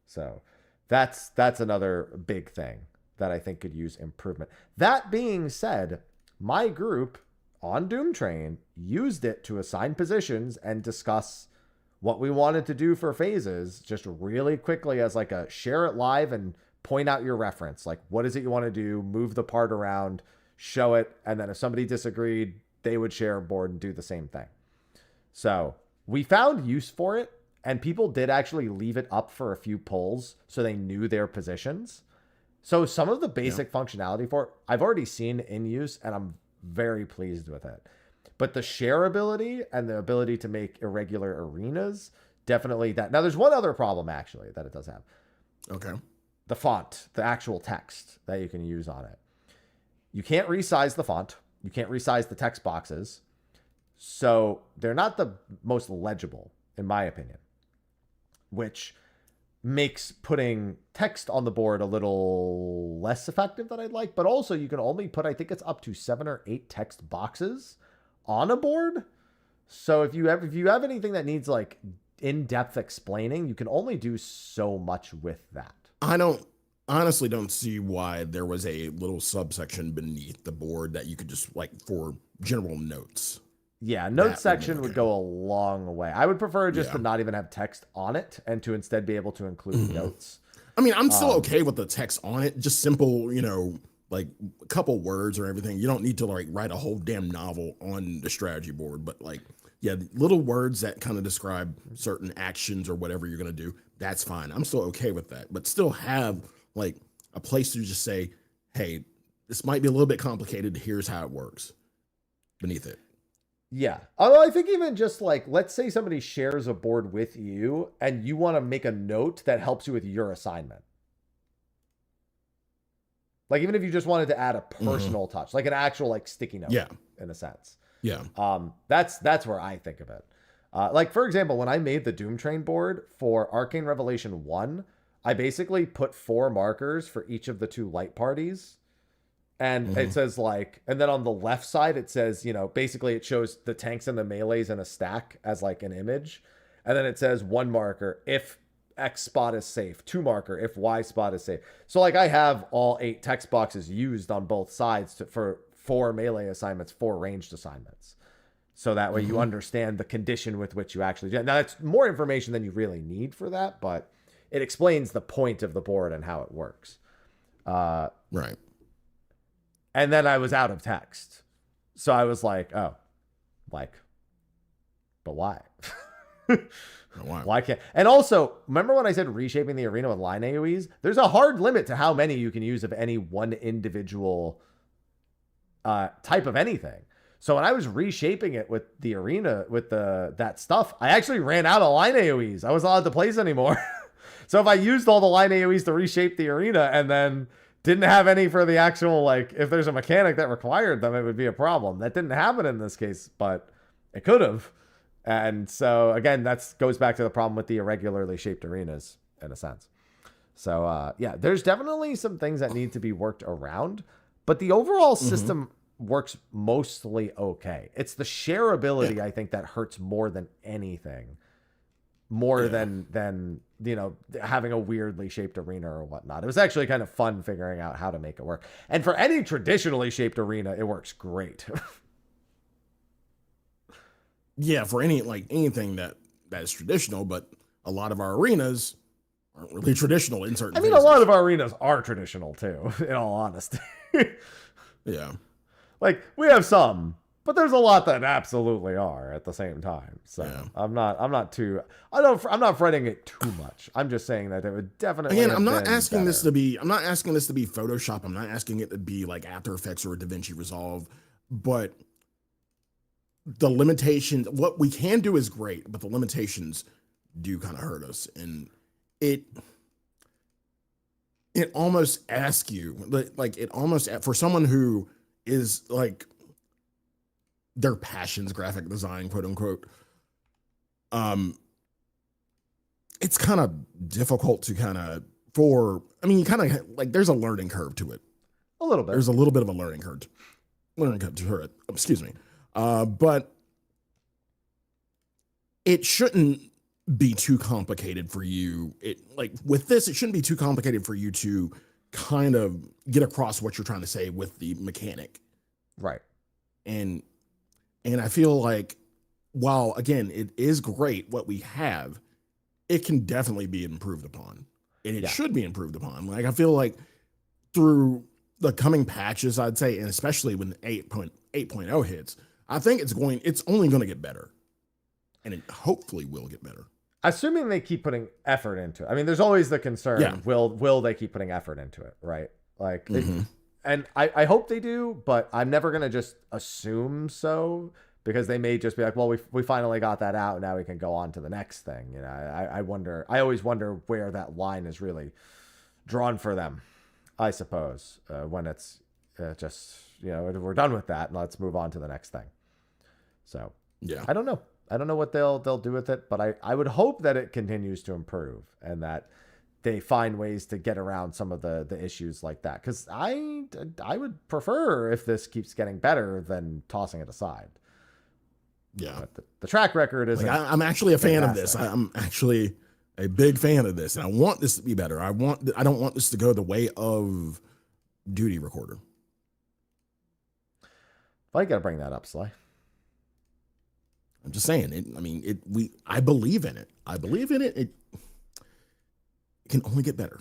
So that's another big thing that I think could use improvement. That being said, my group on Doomtrain used it to assign positions and discuss what we wanted to do for phases just really quickly as like a share it live and point out your reference. Like, what is it you want to do? Move the part around, show it. And then if somebody disagreed, they would share a board and do the same thing. So we found use for it, and people did actually leave it up for a few polls so they knew their positions. So some of the basic functionality for it, I've already seen in use, and I'm very pleased with it. But the shareability and the ability to make irregular arenas, definitely that. Now, there's one other problem, actually, that it does have. Okay. The font, the actual text that you can use on it. You can't resize the font. You can't resize the text boxes. So they're not the most legible, in my opinion, which makes putting text on the board a little less effective than I'd like. But also you can only put, I think it's up to 7 or 8 text boxes on a board. So if you have anything that needs like in-depth explaining, you can only do so much with that. I honestly don't see why there was a little subsection beneath the board that you could just like for general notes. Yeah, notes section would go a long way. I would prefer just to not even have text on it and to instead be able to include notes. I mean, I'm still okay with the text on it. Just simple, you know, like a couple words or everything. You don't need to like write a whole damn novel on the strategy board, but like, yeah, little words that kind of describe certain actions or whatever you're going to do. That's fine. I'm still okay with that, but still have like a place to just say, hey, this might be a little bit complicated. Here's how it works beneath it. Yeah. Although I think even just like, let's say somebody shares a board with you and you want to make a note that helps you with your assignment. Like even if you just wanted to add a personal touch, like an actual like sticky note in a sense. Yeah. That's where I think of it. Like, for example, when I made the Doomtrain board for Arcane Revelation 1, I basically put 4 markers for each of the 2 light parties. And it says like, and then on the left side, it says, you know, basically it shows the tanks and the melees in a stack as like an image. And then it says 1 marker if X spot is safe, 2 marker if Y spot is safe. So like I have all 8 text boxes used on both sides for 4 melee assignments, 4 ranged assignments. So that way you understand the condition with which you actually do. Now that's more information than you really need for that, but it explains the point of the board and how it works. Right. And then I was out of text. So I was like, oh, like, but why? Why can't? And also, remember when I said reshaping the arena with line AoEs? There's a hard limit to how many you can use of any one individual type of anything. So when I was reshaping it with the arena, with that stuff, I actually ran out of line AoEs. I wasn't allowed to place anymore. So if I used all the line AoEs to reshape the arena and then didn't have any for the actual, like, if there's a mechanic that required them, it would be a problem. That didn't happen in this case, but it could have. And so again, that goes back to the problem with the irregularly shaped arenas in a sense. So yeah, there's definitely some things that need to be worked around, but the overall system works mostly okay. It's the shareability, I think, that hurts more than anything, more than you know, having a weirdly shaped arena or whatnot. It was actually kind of fun figuring out how to make it work. And for any traditionally shaped arena, it works great. Yeah, for anything that is traditional, but a lot of our arenas aren't really traditional in certain. I mean, phases. a lot of our arenas are traditional too, in all honesty. Yeah. Like, we have some, but there's a lot that absolutely are at the same time. So Yeah. I'm not fretting it too much. I'm just saying that it would definitely. Again, have I'm not been asking this better. to be. I'm not asking this to be Photoshop. I'm not asking it to be like After Effects or DaVinci Resolve. But the limitations, what we can do is great, but the limitations do kind of hurt us, and it almost asks you, like it almost, for someone who is like their passion's graphic design, quote unquote, it's kind of difficult to you kind of like, there's a learning curve to it. A little bit. There's a little bit of a learning curve to it. Excuse me. But it shouldn't be too complicated for you. With this, it shouldn't be too complicated for you to kind of get across what you're trying to say with the mechanic. Right. And I feel like, while again, it is great what we have, it can definitely be improved upon, and it should be improved upon. Like, I feel like through the coming patches, I'd say, and especially when 8.0 hits, I think it's only going to get better, and it hopefully will get better. Assuming they keep putting effort into it. I mean, there's always the concern, will they keep putting effort into it, right? Like, and I hope they do, but I'm never going to just assume so, because they may just be like, well, we finally got that out, now we can go on to the next thing. You know, I always wonder where that line is really drawn for them, I suppose, when it's just, you know, we're done with that and let's move on to the next thing. So Yeah. I don't know what they'll do with it, but I would hope that it continues to improve and that they find ways to get around some of the issues like that. Because I would prefer if this keeps getting better than tossing it aside. Yeah. But the track record is. Like, I'm actually a fan of this. I'm actually a big fan of this, and I want this to be better. I don't want this to go the way of Duty Recorder. Well, you got to bring that up, Sly. I'm just saying. I believe in it. I believe in it. It can only get better.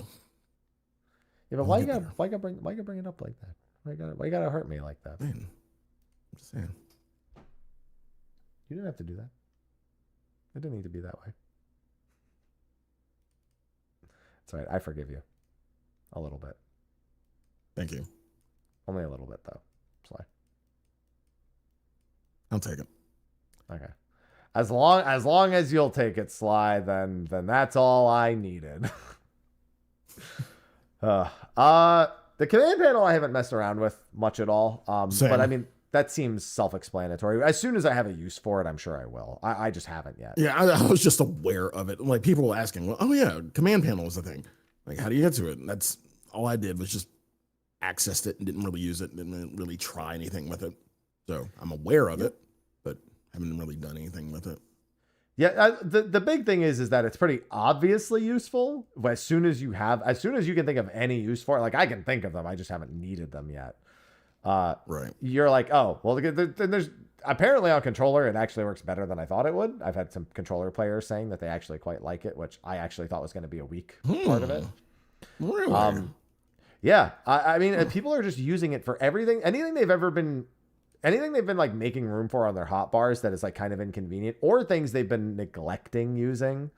Yeah, but why you gotta bring it up like that? Why you gotta hurt me like that? Man, I'm just saying. You didn't have to do that. It didn't need to be that way. It's all right. I forgive you. A little bit. Thank you. Only a little bit, though. Sly. I'll take it. Okay. As long as you'll take it, Sly, then that's all I needed. The command panel I haven't messed around with much at all. But I mean, that seems self-explanatory. As soon as I have a use for it, I'm sure I will. I just haven't yet. Yeah, I was just aware of it. Like, people were asking, well, oh yeah, command panel is the thing. Like, how do you get to it? And that's all I did, was just accessed it and didn't really use it, didn't really try anything with it. So I'm aware of it, but haven't really done anything with it. Yeah, the big thing is that it's pretty obviously useful. As soon as you can think of any use for it, like, I can think of them, I just haven't needed them yet. Right. You're like, oh, well, there's apparently on controller, it actually works better than I thought it would. I've had some controller players saying that they actually quite like it, which I actually thought was going to be a weak part of it. Really? Yeah. I mean, people are just using it for everything. Anything they've been like making room for on their hotbars that is like kind of inconvenient, or things they've been neglecting using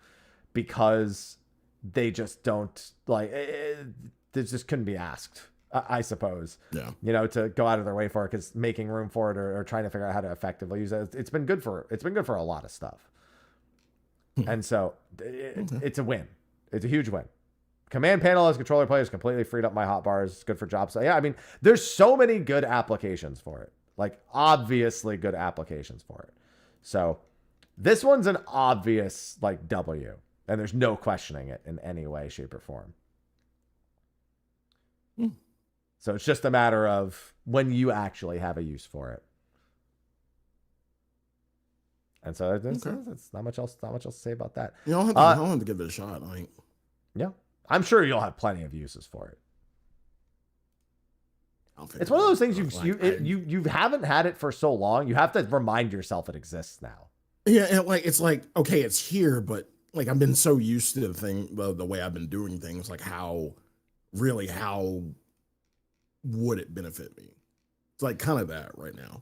because they just don't like they just couldn't be asked, I suppose. Yeah. You know, to go out of their way for it, because making room for it or trying to figure out how to effectively use it, it's been good for a lot of stuff. And so it's a win. It's a huge win. Command panel as controller players completely freed up my hotbars. It's good for jobs. So yeah, I mean, there's so many good applications for it. Like, obviously good applications for it. So This one's an obvious like W, and there's no questioning it in any way, shape, or form. So it's just a matter of when you actually have a use for it. And so it's not much else to say about that. Yeah, I'll have to give it a shot. Yeah, I'm sure you'll have plenty of uses for it. It's one of those things you haven't had it for so long. You have to remind yourself it exists now. Yeah, and it's like, okay, it's here, but like I've been so used to the way I've been doing things, like how would it benefit me? It's like kind of that right now.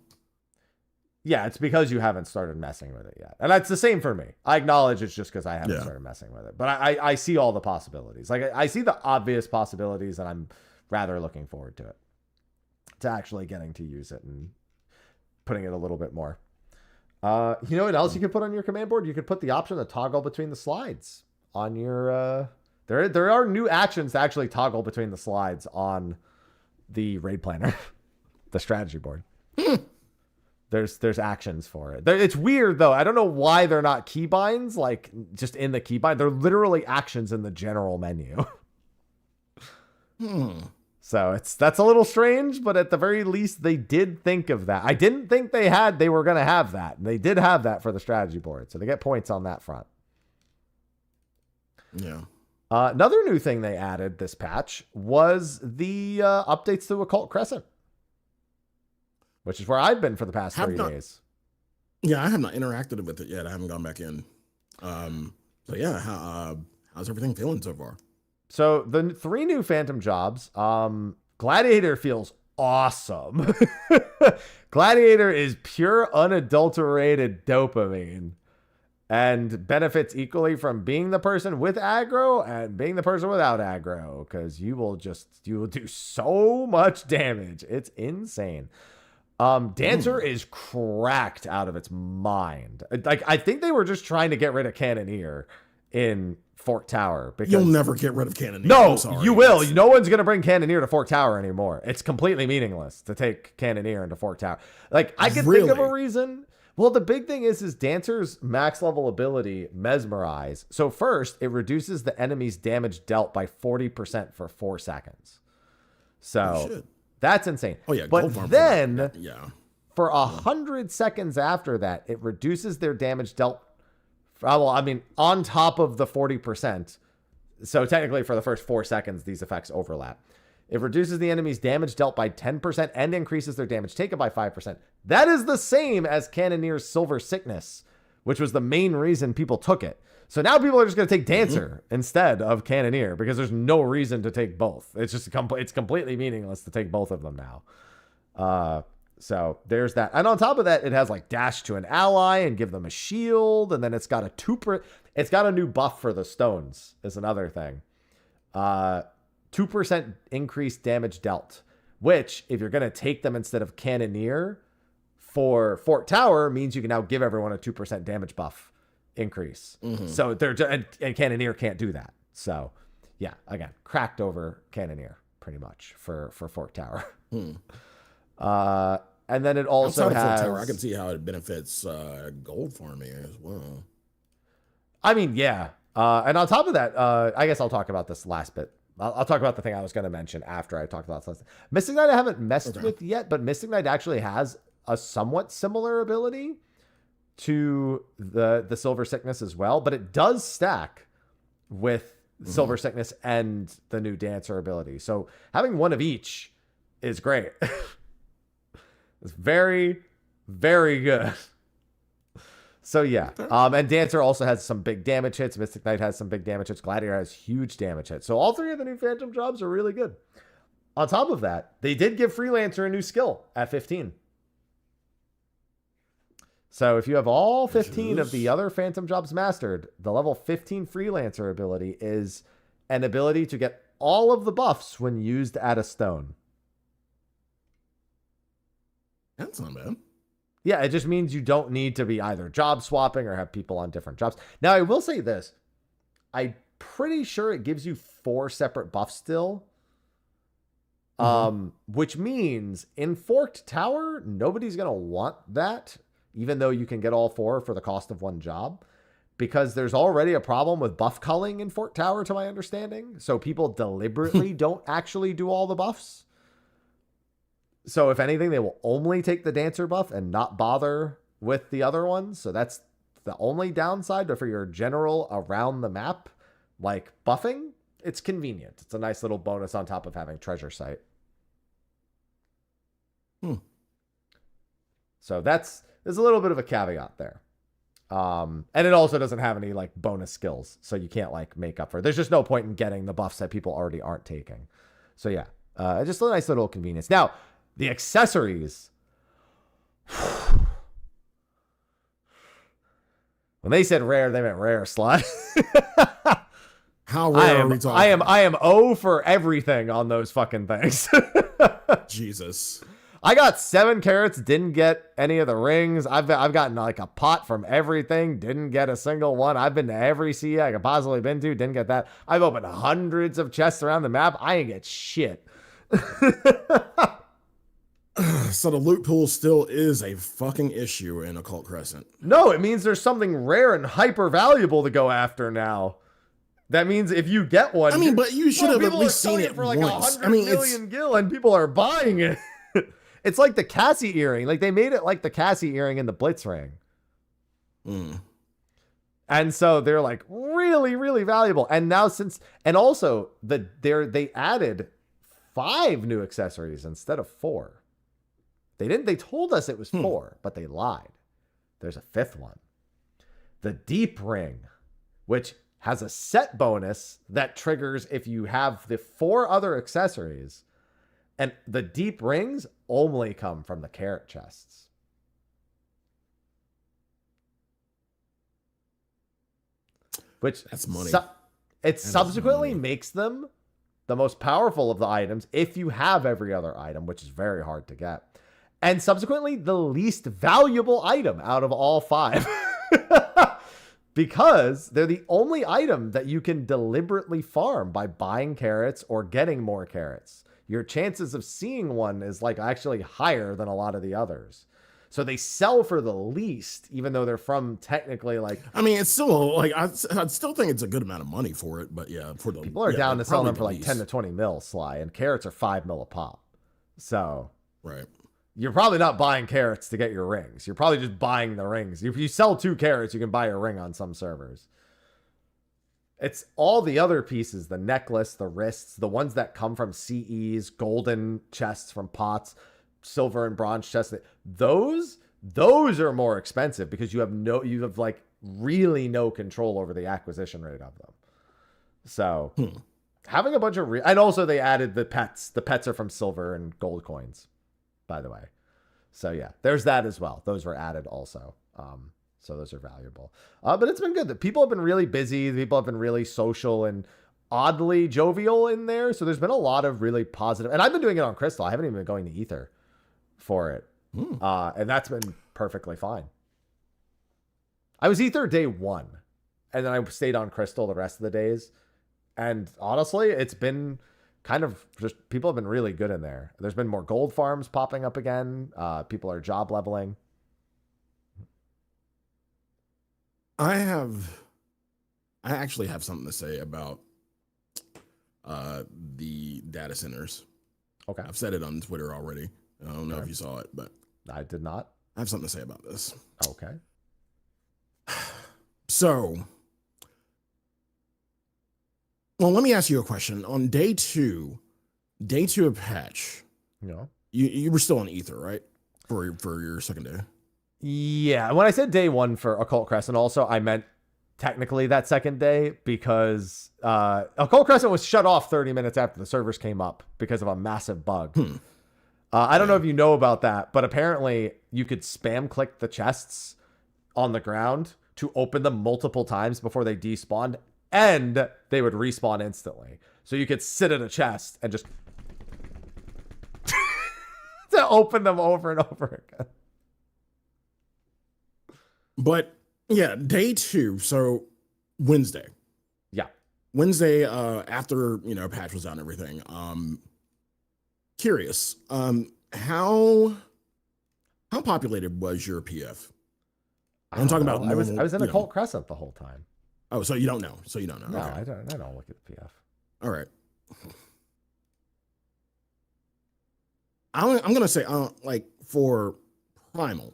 Yeah, it's because you haven't started messing with it yet. And that's the same for me. I acknowledge it's just because I haven't started messing with it. But I see all the possibilities. Like, I see the obvious possibilities, and I'm rather looking forward to it. To actually getting to use it and putting it a little bit more. You know what else you could put on your command board? You could put the option to toggle between the slides on your... There are new actions to actually toggle between the slides on the raid planner. The strategy board. There's actions for it. It's weird though. I don't know why they're not keybinds, like just in the keybind. They're literally actions in the general menu. So that's a little strange, but at the very least they did think of that. I didn't think they were going to have that. They did have that for the strategy board. So they get points on that front. Yeah. Another new thing they added this patch was the updates to Occult Crescent, which is where I've been for the past 3 days. Yeah, I have not interacted with it yet. I haven't gone back in. So yeah, how's everything feeling so far? So the 3 new Phantom jobs, Gladiator feels awesome. Gladiator is pure unadulterated dopamine and benefits equally from being the person with aggro and being the person without aggro, because you will do so much damage. It's insane. Dancer is cracked out of its mind. Like, I think they were just trying to get rid of Cannoneer in Fort Tower. Because you'll never get rid of Cannoneer. No, you will. No one's going to bring Cannoneer to Fort Tower anymore. It's completely meaningless to take Cannoneer into Fort Tower. Like, I can think of a reason. Well, the big thing is Dancer's max level ability, Mesmerize. So first, it reduces the enemy's damage dealt by 40% for 4 seconds. So that's insane. Oh yeah, but then for 100 seconds after that, it reduces their damage dealt. Well, I mean, on top of the 40%. So technically, for the first 4 seconds, these effects overlap. It reduces the enemy's damage dealt by 10% and increases their damage taken by 5%. That is the same as Cannoneer's Silver Sickness, which was the main reason people took it. So now people are just going to take Dancer instead of Cannoneer because there's no reason to take both. It's just it's completely meaningless to take both of them now. So there's that. And on top of that, it has like dash to an ally and give them a shield. And then it's got it's got a new buff for the stones is another thing. 2% increased damage dealt, which if you're going to take them instead of Cannoneer for Fort Tower means you can now give everyone a 2% damage buff increase. So and Cannoneer can't do that. So yeah, again, cracked over Cannoneer pretty much for Fort Tower. And then it also has... Fort Tower, I can see how it benefits gold farming as well. I mean, yeah. And on top of that, I guess I'll talk about this last bit. I'll talk about the thing I was going to mention after I talked about this. Mystic Knight I haven't messed with yet, but Mystic Knight actually has a somewhat similar ability to the Silver Sickness as well, but it does stack with Silver Sickness and the new Dancer ability. So having one of each is great. It's very, very good. So yeah, and Dancer also has some big damage hits. Mystic Knight has some big damage hits. Gladiator has huge damage hits. So all 3 of the new Phantom jobs are really good. On top of that, they did give Freelancer a new skill at 15. So if you have all 15 of the other Phantom jobs mastered, the level 15 Freelancer ability is an ability to get all of the buffs when used at a stone. That's not bad. Yeah, it just means you don't need to be either job swapping or have people on different jobs. Now, I will say this. I'm pretty sure it gives you 4 separate buffs still. Which means in Forked Tower, nobody's going to want that. even though you can get all 4 for the cost of 1 job, because there's already a problem with buff culling in Fort Tower, to my understanding. So people deliberately don't actually do all the buffs. So if anything, they will only take the dancer buff and not bother with the other ones. So that's the only downside. But for your general around the map, like buffing, it's convenient. It's a nice little bonus on top of having treasure sight. So there's a little bit of a caveat there. And it also doesn't have any like bonus skills. So you can't like make up for it. There's just no point in getting the buffs that people already aren't taking. So yeah, just a nice little convenience. Now, the accessories. When they said rare, they meant rare, Sly. How rare are we talking? I am O for everything on those fucking things. Jesus. I got 7 carrots, didn't get any of the rings. I've gotten like a pot from everything, didn't get a single one. I've been to every sea I could possibly been to, didn't get that. I've opened hundreds of chests around the map. I ain't get shit. So the loot pool still is a fucking issue in Occult Crescent. No, it means there's something rare and hyper valuable to go after now. That means if you get one, I mean, but you should have at least seen it for like once. 100 million gil, and people are buying it. It's like the Cassie earring. Like they made it like the Cassie earring in the Blitz ring. And so they're like really, really valuable. And now also they added 5 new accessories instead of 4. They told us it was 4, but they lied. There's a 5th one. The Deep Ring, which has a set bonus that triggers if you have the 4 other accessories. And the deep rings only come from the carrot chests. Which that's money. It subsequently makes them the most powerful of the items if you have every other item, which is very hard to get. And subsequently the least valuable item out of all 5. Because they're the only item that you can deliberately farm by buying carrots or getting more carrots. Your chances of seeing one is like actually higher than a lot of the others. So they sell for the least, even though they're from technically like. I mean, it's still like I'd still think it's a good amount of money for it, but yeah, for the people are down to sell them for like 10 to 20 mil, Sly, and carrots are 5 mil a pop. So right, you're probably not buying carrots to get your rings. You're probably just buying the rings. If you sell 2 carrots, you can buy a ring on some servers. It's all the other pieces, the necklace, the wrists, the ones that come from CEs, golden chests from pots, silver and bronze chests. Those are more expensive because you have like really no control over the acquisition rate of them. So having a bunch of, and also they added the pets. The pets are from silver and gold coins, by the way. So yeah, there's that as well. Those were added also. So those are valuable. But it's been good. The people have been really busy. People have been really social and oddly jovial in there. So there's been a lot of really positive. And I've been doing it on Crystal. I haven't even been going to Ether for it. And that's been perfectly fine. I was Ether day 1. And then I stayed on Crystal the rest of the days. And honestly, it's been kind of just people have been really good in there. There's been more gold farms popping up again. People are job leveling. I actually have something to say about the data centers. Okay. I've said it on Twitter already. I don't know if you saw it, but I did not. I have something to say about this. Okay. So, well, let me ask you a question. On day two of patch, Yeah. you were still on Ether, right? For your second day. Yeah. When I said day 1 for Occult Crescent, also, I meant technically that second day because Occult Crescent was shut off 30 minutes after the servers came up because of a massive bug. I don't know if you know about that, but apparently you could spam click the chests on the ground to open them multiple times before they despawned, and they would respawn instantly. So you could sit at a chest and just to open them over and over again. But yeah, day 2. So Wednesday. Yeah. Wednesday, after, patch was out and everything. Curious, how populated was your PF? I'm talking about. I was in you know. Occult Crescent the whole time. Oh, so you don't know. So you don't know. No, Okay. I don't look at the PF. All right. I'm gonna say, like for Primal,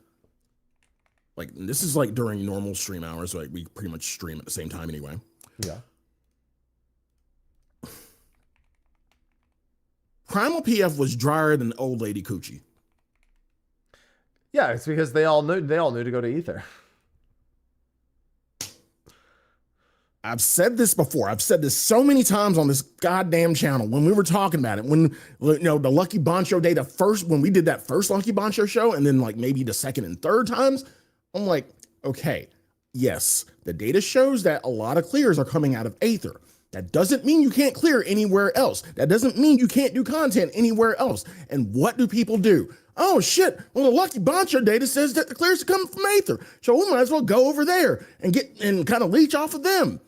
like this is like during normal stream hours. So like we pretty much stream at the same time anyway. Yeah. Primal PF was drier than old lady coochie. Yeah, it's because they all knew to go to Ether. I've said this before. I've said this so many times on this goddamn channel when we were talking about it. When, you know, the Lucky Boncho day, when we did that first Lucky Boncho show, and then like maybe the second and third times, I'm like, okay, yes, the data shows that a lot of clears are coming out of Aether. That doesn't mean you can't clear anywhere else. That doesn't mean you can't do content anywhere else. And what do people do? Oh shit, well, the Lucky Boncho data says that the clears are coming from Aether. So we might as well go over there and kind of leech off of them.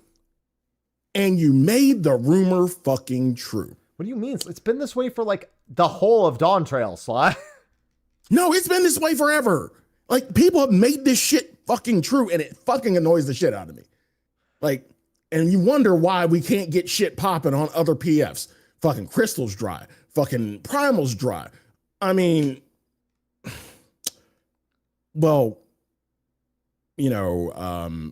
And you made the rumor fucking true. What do you mean? It's been this way for like the whole of Dawn Trail, Sly. No, it's been this way forever. Like, people have made this shit fucking true, and it fucking annoys the shit out of me. Like, and you wonder why we can't get shit popping on other PFs. Fucking Crystal's dry. Fucking Primal's dry. I mean, well, you know,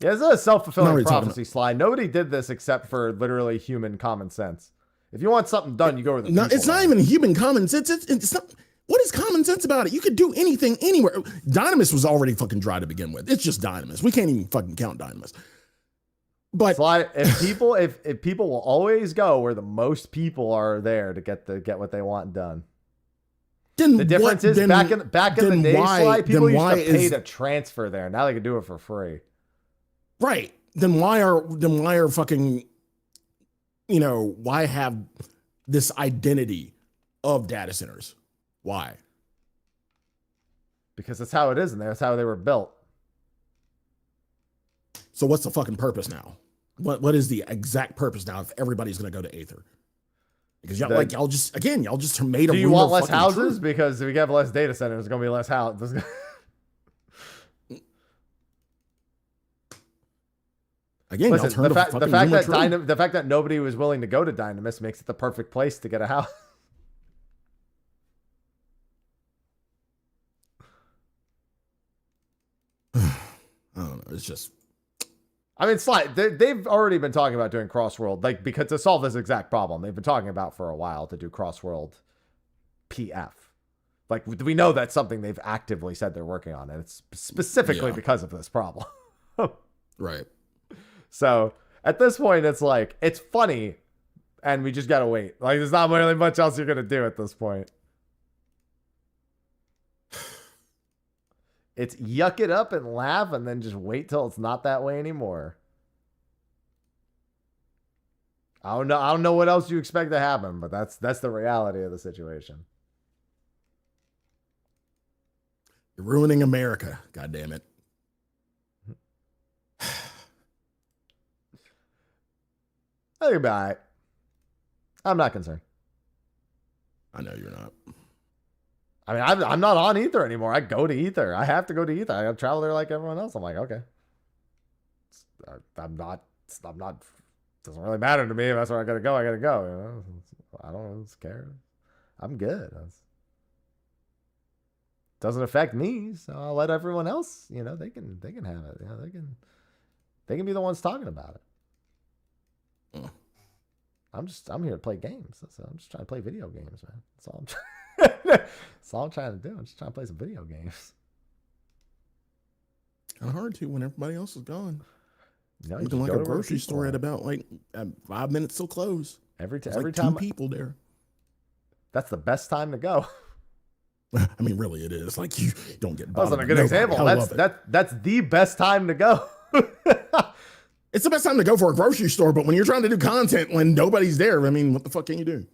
yeah, it's a self-fulfilling Not really prophecy, Sly. Nobody did this except for literally human common sense. If you want something done, you go where the people it's not are. even human common sense. It's not. What is common sense about it? You could do anything anywhere. Dynamis was already fucking dry to begin with. It's just Dynamis. We can't even fucking count Dynamis. But Sly, if people will always go where the most people are there to get what they want done. then The difference is back in the day, Sly, people used to pay to transfer there. Now they can do it for free. Right. Then why are fucking, you know, why have this identity of data centers? Why? Because that's how it is in there. That's how they were built. So what's the fucking purpose now? What is the exact purpose now if everybody's going to go to Aether? Because y'all just made a Do you want less fucking houses? true. Because if we have less data centers, there's going to be less houses. Again, Listen, y'all turned the fact rumor that true. the fact that nobody was willing to go to Dynamis makes it the perfect place to get a house. I don't know. It's just, I mean, Sly, they've already been talking about doing Crossworld, like, because to solve this exact problem, they've been talking about for a while to do Crossworld PF. Like, we know that's something they've actively said they're working on, and it's specifically because of this problem. right. So at this point, it's like, it's funny, and we just gotta wait. Like, there's not really much else you're gonna do at this point. It's yuck it up and laugh, and then just wait till it's not that way anymore. I don't know what else you expect to happen, but that's the reality of the situation. You're ruining America. God damn it. I think it'll be all right. I'm not concerned. I know you're not. I mean, I'm not on Ether anymore. I go to Ether. I have to go to Ether. I got to travel there like everyone else. I'm like, okay. I'm not, doesn't really matter to me. If that's where I got to go, I got to go. You know? I don't care. I'm good. Doesn't affect me. So I'll let everyone else, you know, they can have it. You know, they can be the ones talking about it. I'm here to play games. So I'm just trying to play video games, man. That's all I'm trying to do. I'm just trying to play some video games. Kind of hard to when everybody else is gone. You know, Looking like a grocery store at about 5 minutes till close. Every Like time two people there. That's the best time to go. I mean, really, it is. Like, you don't get. That wasn't a good example. That's the best time to go. It's the best time to go for a grocery store, but when you're trying to do content when nobody's there, I mean, what the fuck can you do?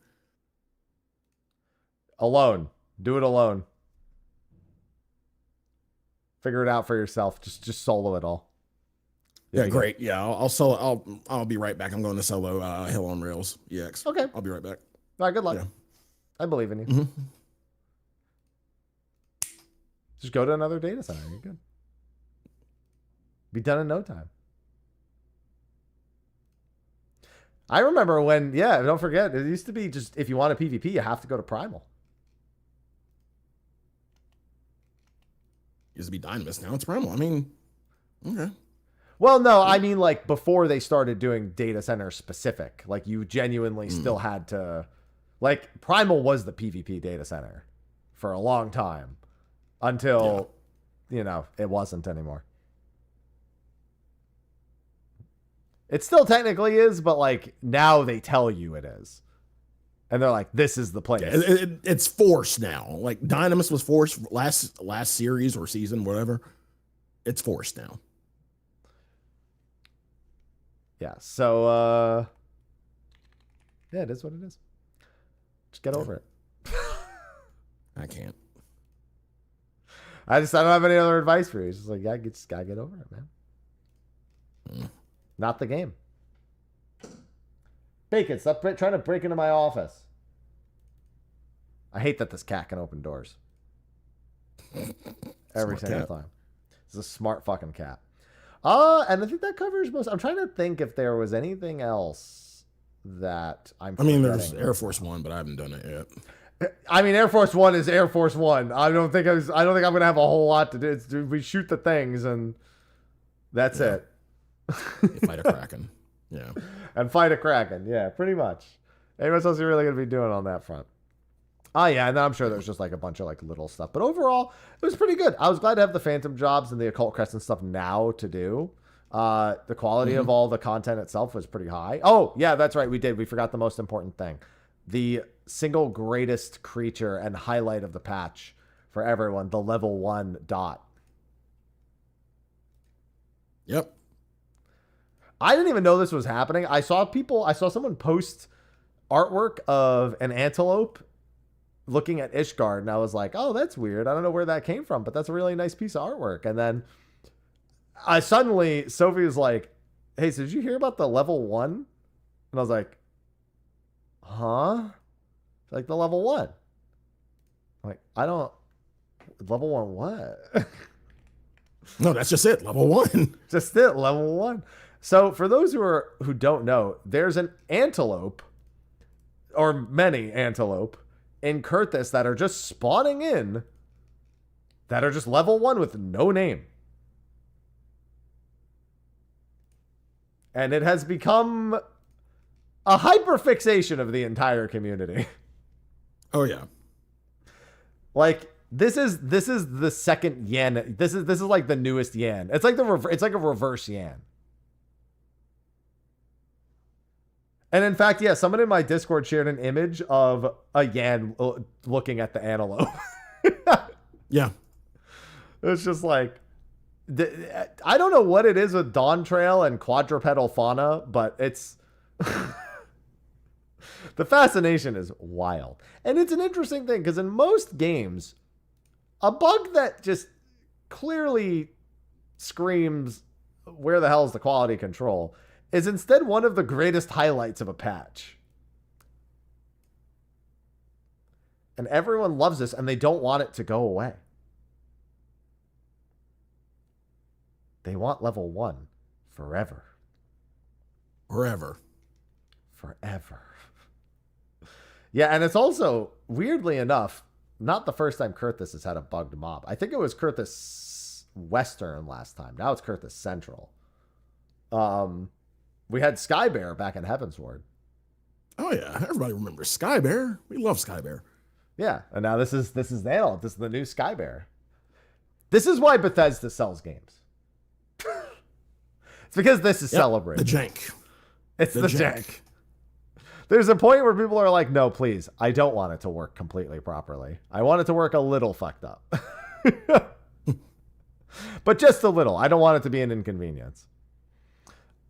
Alone. Do it alone. Figure it out for yourself. Just solo it all. Yeah, great. Yeah, I'll solo. I'll be right back. I'm going to solo Hell on Rails EX. Okay. I'll be right back. All right, good luck. Yeah. I believe in you. Mm-hmm. Just go to another data center. You're good. Be done in no time. I remember when, yeah, don't forget, it used to be just, if you want a PvP, you have to go to Primal. Used to be Dynamis, now it's Primal. I mean, okay. Well, no, I mean, like, before they started doing data center specific, like, you genuinely still had to, like, Primal was the PvP data center for a long time until, you know, it wasn't anymore. It still technically is, but, like, now they tell you it is. And they're like, this is the place. Yeah, it's forced now. Like, Dynamis was forced last series or season, whatever. It's forced now. Yeah, so, yeah, it is what it is. Just get over it. I can't. I don't have any other advice for you. It's just like, yeah, just gotta get over it, man. Not the game. Bacon, stop trying to break into my office. I hate that this cat can open doors. Every single time. It's a smart fucking cat. And I think that covers most. I'm trying to think if there was anything else that I'm forgetting. There's Air Force One, but I haven't done it yet. I mean, Air Force One is Air Force One. I don't think I'm gonna have a whole lot to do. We shoot the things and that's it. You fight a Kraken. Yeah. And fight a Kraken. Yeah, pretty much. Anyone else you're really gonna be doing on that front? Oh yeah, and I'm sure there's just like a bunch of like little stuff. But overall, it was pretty good. I was glad to have the Phantom jobs and the Occult Crescent stuff now to do. The quality of all the content itself was pretty high. Oh, yeah, that's right. We forgot the most important thing. The single greatest creature and highlight of the patch for everyone, the level 1 dot. Yep. I didn't even know this was happening. I saw someone post artwork of an antelope looking at Ishgard, and I was like, oh, that's weird. I don't know where that came from, but that's a really nice piece of artwork. And then Sophie was like, hey, so did you hear about the level 1? And I was like, huh? Like the level 1. I'm like, level 1 what? No, that's just it. Level 1. Just it, level 1. So for those who don't know, there's an antelope, or many antelope, in Kurthus that are just spawning in, that are just level 1 with no name. And it has become a hyperfixation of the entire community. Oh yeah. Like this is the second Yan. This is like the newest Yan. It's like it's like a reverse Yan. And in fact, yeah, someone in my Discord shared an image of a Yan looking at the antelope. Yeah. It's just like, I don't know what it is with Dawn Trail and quadrupedal fauna, but it's the fascination is wild. And it's an interesting thing because in most games, a bug that just clearly screams, where the hell is the quality control, is instead one of the greatest highlights of a patch. And everyone loves this and they don't want it to go away. They want level 1 forever. Forever. Yeah, and it's also, weirdly enough, not the first time Kurthus has had a bugged mob. I think it was Kurthus Western last time. Now it's Kurthus Central. We had Skybear back in Heavensward. Oh yeah, everybody remembers Skybear. We love Skybear. Yeah, and now this is the antelope. This is the new Skybear. This is why Bethesda sells games. It's because this is celebrated. The jank. It's the jank. There's a point where people are like, no, please, I don't want it to work completely properly. I want it to work a little fucked up. But just a little. I don't want it to be an inconvenience.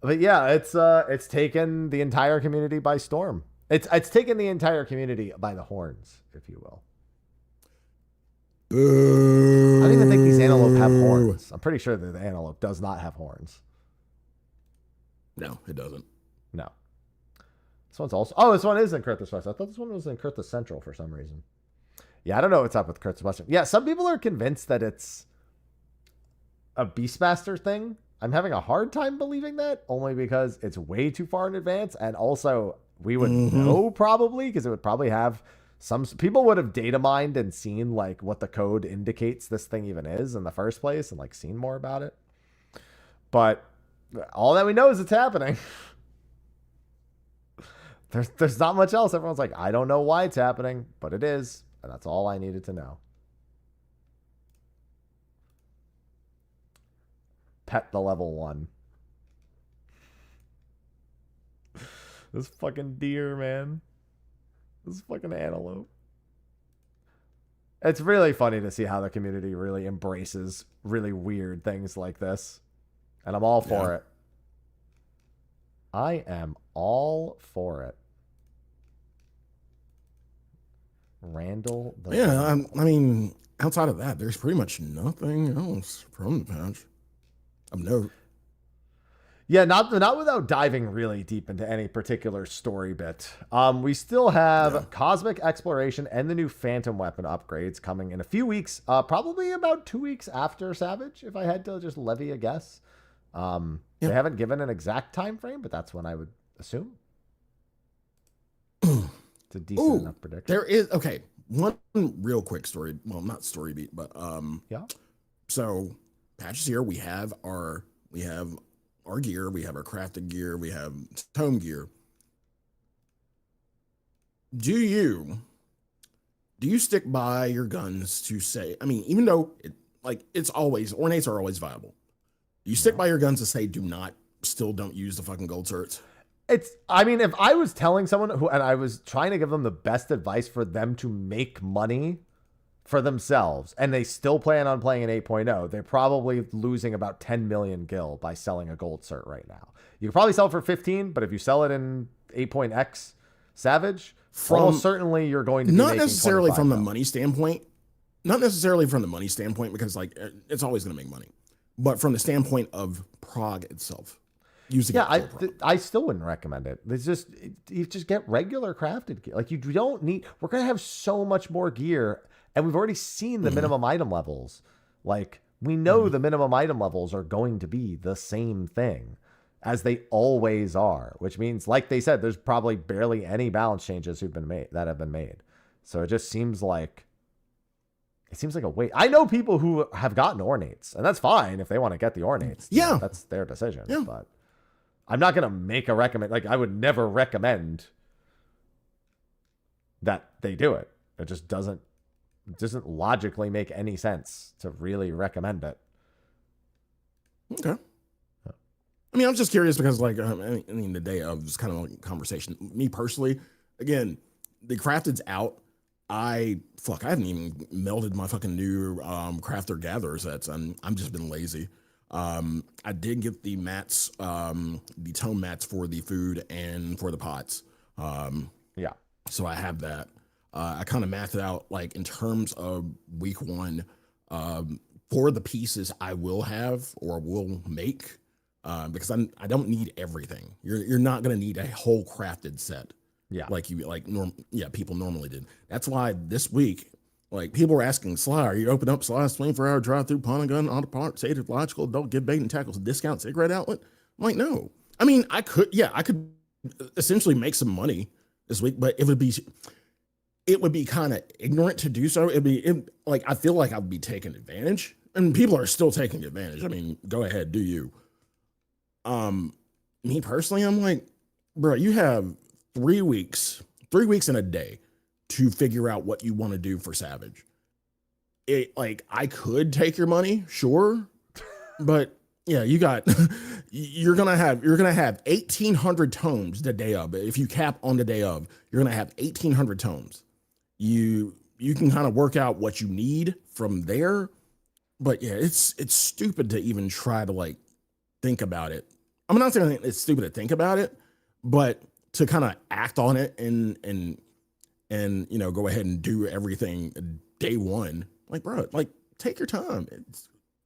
But yeah, it's taken the entire community by storm. It's taken the entire community by the horns, if you will. I don't even think these antelope have horns. I'm pretty sure that the antelope does not have horns. No, it doesn't. No. This one's also... Oh, this one is in Kurthus West. I thought this one was in Kurthus Central for some reason. Yeah, I don't know what's up with Kurt's Western. Yeah, some people are convinced that it's a Beastmaster thing. I'm having a hard time believing that, only because it's way too far in advance, and also we would know probably, because it would probably have some people would have data mined and seen like what the code indicates this thing even is in the first place, and like seen more about it. But all that we know is it's happening. There's not much else. Everyone's like, I don't know why it's happening, but it is, and that's all I needed to know. Pet the level 1. This fucking deer, man. This fucking antelope. It's really funny to see how the community really embraces really weird things like this. And I'm all for it. I am all for it. Randall the I mean, outside of that, there's pretty much nothing else from the patch of note. Yeah, not without diving really deep into any particular story bit. We still have Cosmic Exploration and the new Phantom Weapon upgrades coming in a few weeks. Probably about 2 weeks after Savage, if I had to just levy a guess. They haven't given an exact time frame, but that's when I would assume. It's a decent enough prediction. There is one real quick story. Well, not story beat, but yeah. So patches here. We have our gear. We have our crafted gear. We have tome gear. Do you stick by your guns to say? I mean, even though it's always ornates are always viable. You stick by your guns to say don't use the fucking gold certs. I mean, if I was telling someone and I was trying to give them the best advice for them to make money for themselves, and they still plan on playing an 8.0, they're probably losing about 10 million gil by selling a gold cert right now. You could probably sell it for 15, but if you sell it in 8.x Savage, certainly you're going to be not necessarily from the money standpoint. Not necessarily from the money standpoint, because it's always going to make money, but from the standpoint of prog itself. I still wouldn't recommend it. You just get regular crafted gear. Like, you don't need. We're gonna have so much more gear, and we've already seen the minimum item levels. Like, we know the minimum item levels are going to be the same thing as they always are, which means, like they said, there's probably barely any balance changes that have been made. So it just seems like a waste. I know people who have gotten ornates, and that's fine if they want to get the ornates. Yeah, that's their decision. Yeah. But I'm not going to make a recommend. Like, I would never recommend that they do it. It just doesn't logically make any sense to really recommend it. Okay. I mean, I'm just curious because, the day of was kind of like a conversation. Me personally, again, the crafted's out. I haven't even melded my fucking new crafter gatherer sets. I'm just been lazy. I did get the mats, the tome mats for the food and for the pots. So I have that. I kind of mathed it out, in terms of week 1, for the pieces I will have or will make, because I don't need everything. You're not going to need a whole crafted set. Yeah. People normally did. That's why this week, people were asking, Sly, are you open up Sly's 24-hour drive-through pawn gun, auto parts, sated logical, adult, give bait and tackles, discount cigarette outlet? I'm like, no. I mean, I could essentially make some money this week, but it would be kind of ignorant to do so. I feel like I would be taking advantage, and people are still taking advantage. I mean, go ahead, do you? Me personally, I'm like, bro, you have 3 weeks and a day to figure out what you want to do for Savage. I could take your money, sure, but yeah, you're gonna have 1,800 tomes the day of. If you cap on the day of, you're gonna have 1,800 tomes. You can kind of work out what you need from there, but yeah, it's stupid to even try to think about it. I'm not saying it's stupid to think about it, but to kind of act on it and go ahead and do everything day one. Bro, take your time.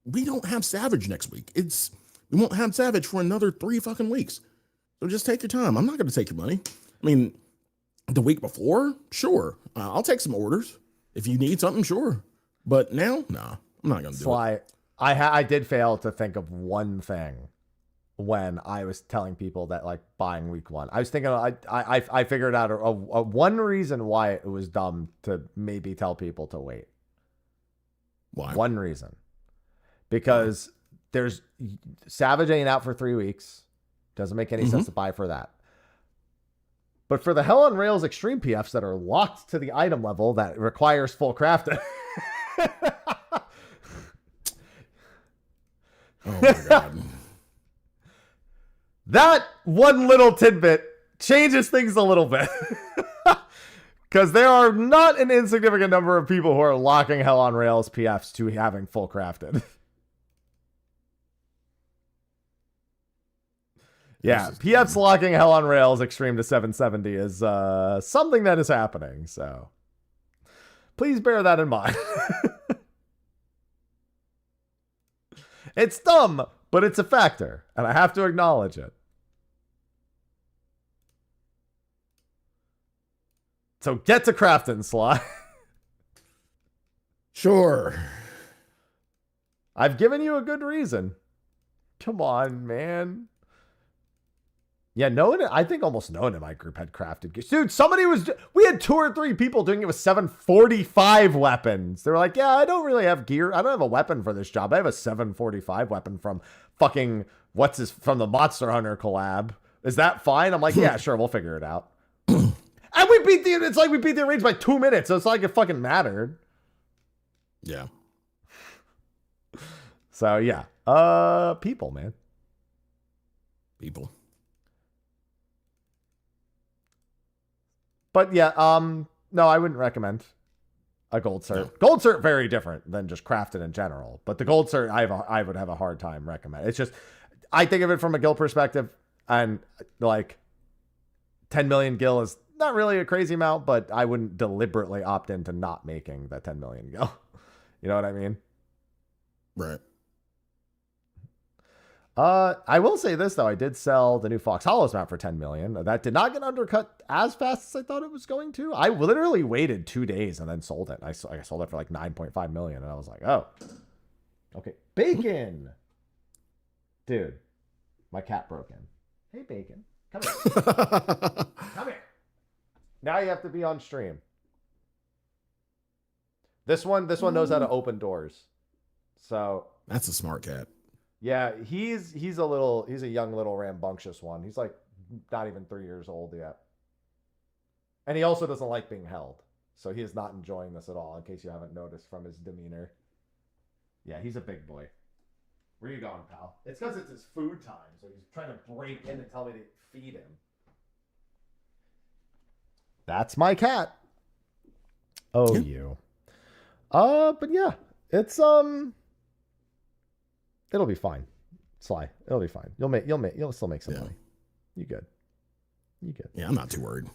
We don't have Savage next week. We won't have Savage for another 3 fucking weeks. So just take your time. I'm not going to take your money. I mean, the week before, sure, I'll take some orders. If you need something, sure. But now, nah, I'm not gonna do it. I did fail to think of one thing when I was telling people that like buying week 1. I was thinking I figured out a one reason why it was dumb to maybe tell people to wait. Why? One reason. Because there's Savage ain't out for 3 weeks. Doesn't make any sense to buy for that. But for the Hell on Rails Extreme PFs that are locked to the item level that requires full crafting. Oh my god. That one little tidbit changes things a little bit. Because there are not an insignificant number of people who are locking Hell on Rails PFs to having full crafted. Yeah, PFs locking Hell on Rails Extreme to 770 is something that is happening. So please bear that in mind. It's dumb, but it's a factor, and I have to acknowledge it. So get to crafting, Sly. Sure. I've given you a good reason. Come on, man. Yeah, I think almost no one in my group had crafted gear. Dude, we had 2 or 3 people doing it with 745 weapons. They were like, yeah, I don't really have gear. I don't have a weapon for this job. I have a 745 weapon from fucking, from the Monster Hunter collab. Is that fine? I'm like, yeah, sure, we'll figure it out. And it's like we beat the range by 2 minutes, so it's not like it fucking mattered. Yeah. So yeah. People, man. People. But yeah, no, I wouldn't recommend a gold cert. No. Gold cert very different than just crafted in general. But the gold cert, I would have a hard time recommending. It's just, I think of it from a guild perspective, and like 10 million gil is not really a crazy amount, but I wouldn't deliberately opt into not making the 10 million gil. You know what I mean? Right. I will say this though, I did sell the new Fox Hollows map for 10 million. That did not get undercut as fast as I thought it was going to. I literally waited 2 days and then sold it. I sold it for like 9.5 million, and I was like, oh, okay. Bacon, dude, my cat broke in. Hey, Bacon, come here. Come here. Now you have to be on stream. This one knows how to open doors. So that's a smart cat. Yeah, he's a young little rambunctious one. He's like not even 3 years old yet. And he also doesn't like being held. So he is not enjoying this at all, in case you haven't noticed from his demeanor. Yeah, he's a big boy. Where are you going, pal? It's because it's his food time, so he's trying to break in and tell me to feed him. That's my cat. Oh, you. But yeah, it's it'll be fine. Sly, it'll be fine. You'll still make some money. You good. Yeah, I'm not too worried.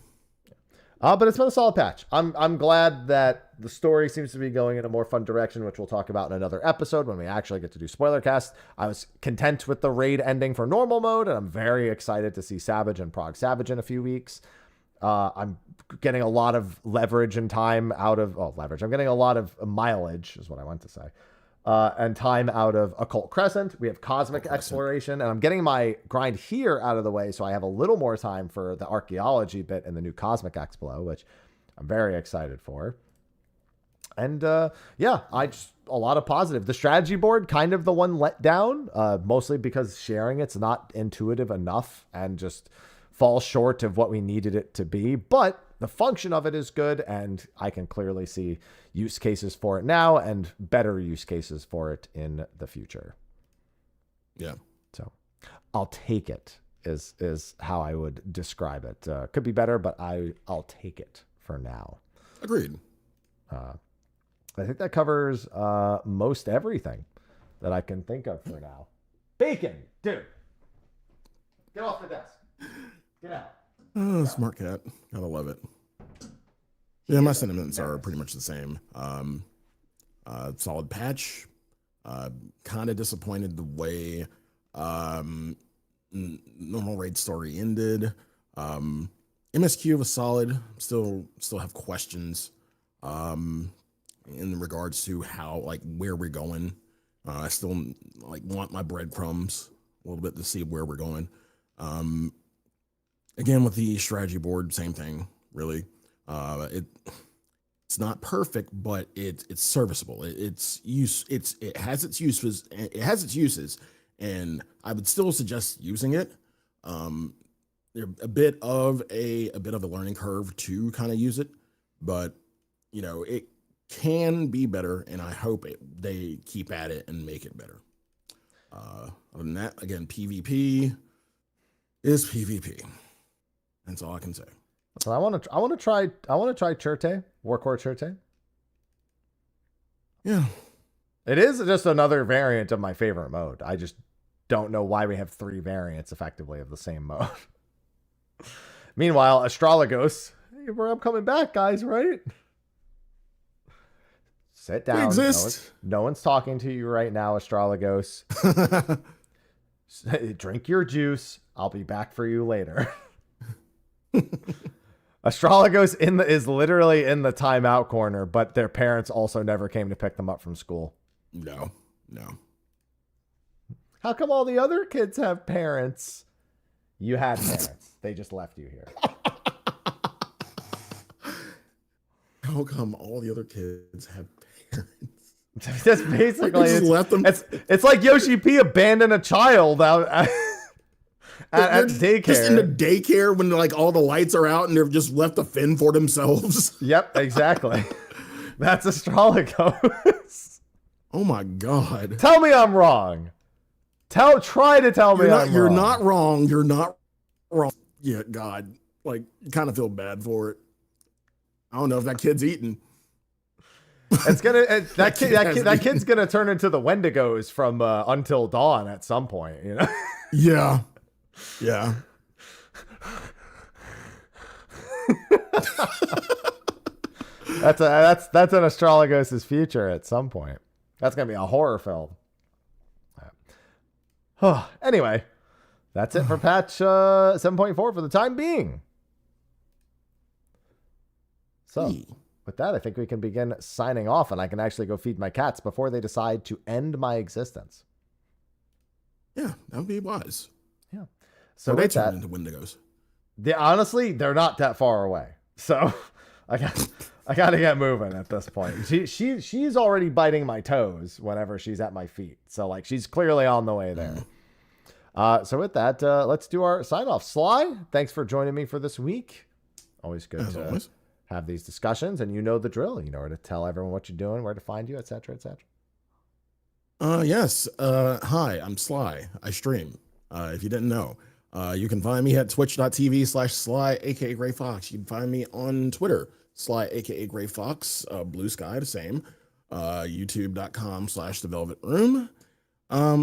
But it's been a solid patch. I'm glad that the story seems to be going in a more fun direction, which we'll talk about in another episode when we actually get to do spoiler cast. I was content with the raid ending for normal mode, and I'm very excited to see Savage and Prog Savage in a few weeks. I'm getting a lot of leverage and time out of leverage. I'm getting a lot of mileage, is what I want to say. And time out of Occult Crescent. We have Cosmic Exploration, and I'm getting my grind here out of the way, so I have a little more time for the archaeology bit in the new Cosmic Explo, which I'm very excited for. And yeah, a lot of positive. The strategy board, kind of the one let down, mostly because sharing it's not intuitive enough and just falls short of what we needed it to be. But the function of it is good, and I can clearly see use cases for it now and better use cases for it in the future. Yeah. So I'll take it is how I would describe it. Could be better, but I'll take it for now. Agreed. I think that covers most everything that I can think of for now. Bacon, dude. Get off the desk. Get out. Oh, smart cat. Gotta love it. Yeah, my sentiments are pretty much the same. Solid patch. Kind of disappointed the way normal raid story ended. MSQ was solid. Still have questions. in regards to how, like, where we're going. I still like want my breadcrumbs a little bit to see where we're going. Again, with the strategy board, same thing, really. It's not perfect, but it's serviceable. It has its uses. It has its uses, and I would still suggest using it. They're a bit of a learning curve to kind of use it, but you know, it can be better, and I hope they keep at it and make it better. Other than that, again, PvP is PvP. That's all I can say. So I want to try Cherte, Warcore Cherte. Yeah. It is just another variant of my favorite mode. I just don't know why we have 3 variants effectively of the same mode. Meanwhile, Astrologos, hey, I'm coming back, guys, right? Sit down. Exist. No one's talking to you right now, Astrologos. Drink your juice. I'll be back for you later. Astrologos is literally in the timeout corner, but their parents also never came to pick them up from school. No. How come all the other kids have parents? You had parents. They just left you here. How come all the other kids have parents? That's basically just left them. It's like Yoshi P abandoned a child out at daycare. Just in the daycare when like all the lights are out and they've just left to fend for themselves. Yep, exactly. That's Astrologos. Oh my God. Tell me I'm wrong. Try to tell me I'm wrong. You're not wrong. You're not wrong. Yeah, God. Like, you kind of feel bad for it. I don't know if that kid's eating. It's gonna that kid's gonna turn into the Wendigos from Until Dawn at some point, you know? Yeah. That's an Astrologos' future at some point. That's gonna be a horror film. Anyway, that's it for patch 7.4 for the time being. So, with that, I think we can begin signing off, and I can actually go feed my cats before they decide to end my existence. Yeah, that would be wise. Yeah. So they with turn that, into Wendigos. Honestly, they're not that far away. So I got to get moving at this point. She's already biting my toes whenever she's at my feet. So like she's clearly on the way there. So with that, let's do our sign off. Sly, thanks for joining me for this week. Always good As to always. have these discussions, and you know the drill. You know where to tell everyone what you're doing, where to find you, etc., etc. Yes. Hi, I'm Sly. I stream. If you didn't know, you can find me at twitch.tv/Sly, aka Gray Fox. You can find me on Twitter, Sly, aka Gray Fox. Bluesky, the same. YouTube.com/The Velvet Room. I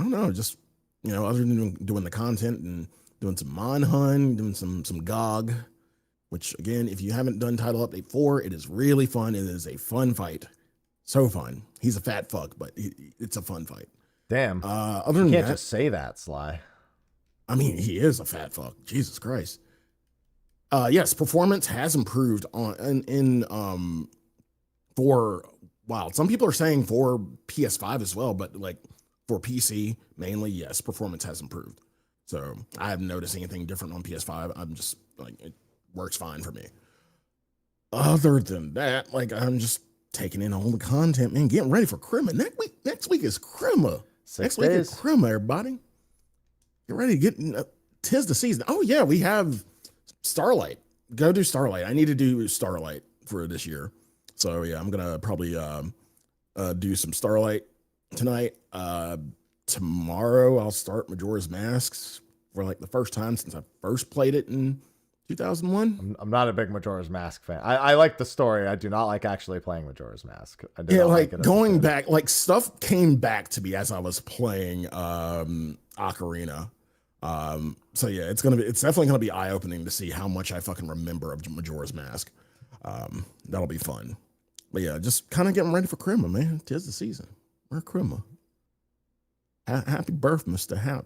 don't know, just, you know, other than doing the content and doing some Mon Hun, doing some GOG, which again, if you haven't done Title Update 4, it is really fun. It is a fun fight. So fun. He's a fat fuck, but it's a fun fight. Damn. Other than you can't that, just say that, Sly. I mean, he is a fat fuck. Jesus Christ. Yes, performance has improved for some people are saying for PS5 as well, but like for PC mainly, yes, performance has improved. So I haven't noticed anything different on PS5. I'm just like, it works fine for me. Other than that, like, I'm just taking in all the content, man, getting ready for Crema. Next week is Crema. 6 Next days. week is Crema, everybody. Get ready to get, tis the season. Oh yeah, we have Starlight. Go do Starlight. I need to do Starlight for this year. So yeah, I'm gonna probably do some Starlight tonight. Tomorrow I'll start Majora's Masks for like the first time since I first played it in 2001. I'm not a big Majora's Mask fan. I like the story. I do not like actually playing Majora's Mask. I did Yeah, not like it as a going kid. back, like stuff came back to me as I was playing Ocarina. So yeah, it's definitely gonna be eye-opening to see how much I fucking remember of Majora's Mask. That'll be fun. But yeah, just kind of getting ready for Crema, man. 'Tis the season. We're Crema. Happy birth, Mr. Hap.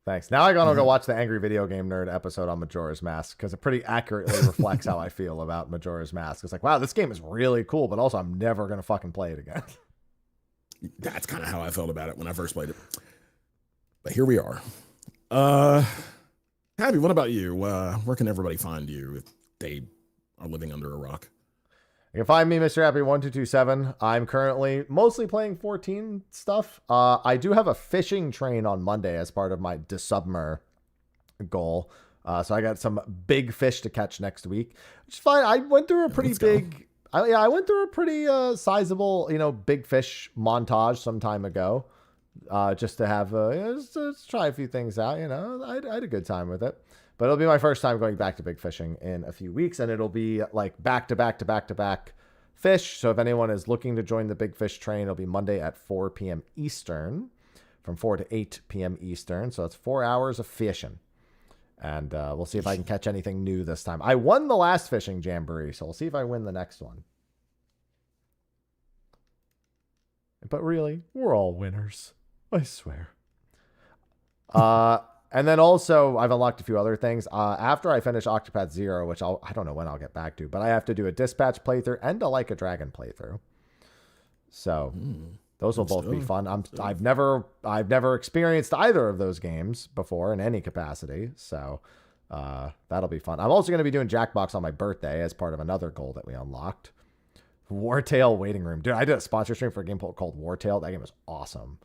Thanks. Now I gotta go watch the Angry Video Game Nerd episode on Majora's Mask because it pretty accurately reflects how I feel about Majora's Mask. It's like, wow, this game is really cool, but also I'm never gonna fucking play it again. That's kind of how I felt about it when I first played it. But here we are. Happy, what about you? Where can everybody find you if they are living under a rock? You can find me, Mr. Happy1227. I'm currently mostly playing 14 stuff. I do have a fishing train on Monday as part of my Desubmer goal. So I got some big fish to catch next week. Which is fine. I went through a pretty big... I went through a pretty sizable, big fish montage some time ago. Just to have, just try a few things out, I had a good time with it. But it'll be my first time going back to big fishing in a few weeks, and it'll be like back to back to back to back fish. So if anyone is looking to join the big fish train, it'll be Monday at 4 p.m. Eastern, from 4 to 8 p.m. Eastern. So it's 4 hours of fishing. And we'll see if I can catch anything new this time. I won the last fishing jamboree, so we'll see if I win the next one. But really, we're all winners. I swear. And then also, I've unlocked a few other things. After I finish Octopath Zero, which I don't know when I'll get back to, but I have to do a Dispatch playthrough and a Like a Dragon playthrough. So those will both be fun. I've never experienced either of those games before in any capacity, so that'll be fun. I'm also going to be doing Jackbox on my birthday as part of another goal that we unlocked. Wartail Waiting Room. Dude, I did a sponsor stream for a game called Wartail. That game was awesome.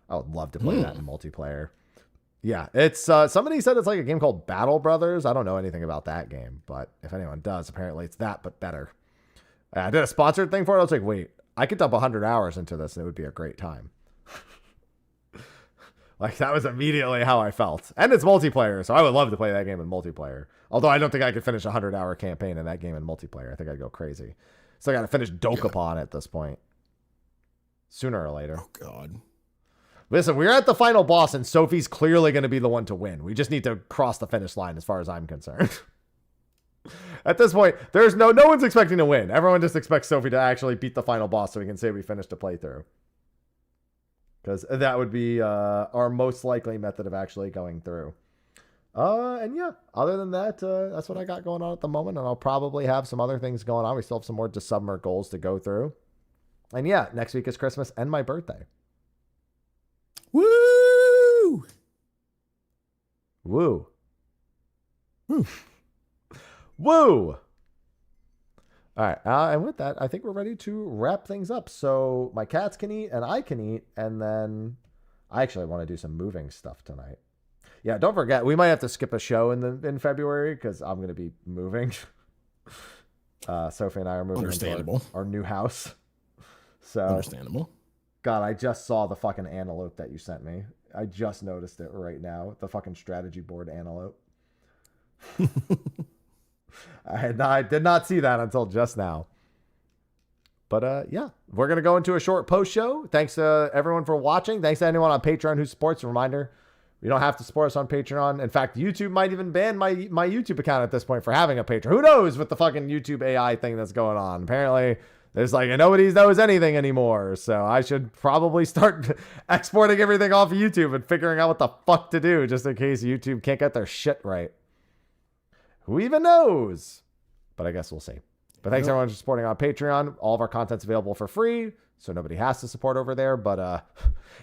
I would love to play that in multiplayer. Yeah, it's somebody said it's like a game called Battle Brothers. I don't know anything about that game, but if anyone does, apparently it's that, but better. I did a sponsored thing for it. I was like, wait, I could dump 100 hours into this and it would be a great time. Like, that was immediately how I felt. And it's multiplayer, so I would love to play that game in multiplayer. Although I don't think I could finish a 100-hour campaign in that game in multiplayer. I think I'd go crazy. So I got to finish Dokapon at this point. Sooner or later. Oh, God. Listen, we're at the final boss, and Sophie's clearly going to be the one to win. We just need to cross the finish line as far as I'm concerned. At this point, there's no one's expecting to win. Everyone just expects Sophie to actually beat the final boss so we can say we finished a playthrough. Because that would be our most likely method of actually going through. And yeah, other than that, that's what I got going on at the moment, and I'll probably have some other things going on. We still have some more Desubmer goals to go through. And yeah, next week is Christmas and my birthday. Woo! Woo. Woo. Woo! All right, and with that, I think we're ready to wrap things up. So my cats can eat, and I can eat, and then I actually want to do some moving stuff tonight. Yeah, don't forget, we might have to skip a show in February because I'm going to be moving. Sophie and I are moving into our new house. So understandable. God, I just saw the fucking antelope that you sent me. I just noticed it right now. The fucking strategy board antelope. I did not see that until just now. But yeah, we're going to go into a short post show. Thanks to everyone for watching. Thanks to anyone on Patreon who supports. A reminder, you don't have to support us on Patreon. In fact, YouTube might even ban my YouTube account at this point for having a Patreon. Who knows with the fucking YouTube AI thing that's going on. Apparently, there's like nobody knows anything anymore. So I should probably start exporting everything off of YouTube and figuring out what the fuck to do just in case YouTube can't get their shit right. Who even knows? But I guess we'll see. But thanks everyone for supporting on Patreon. All of our content's available for free, so nobody has to support over there. But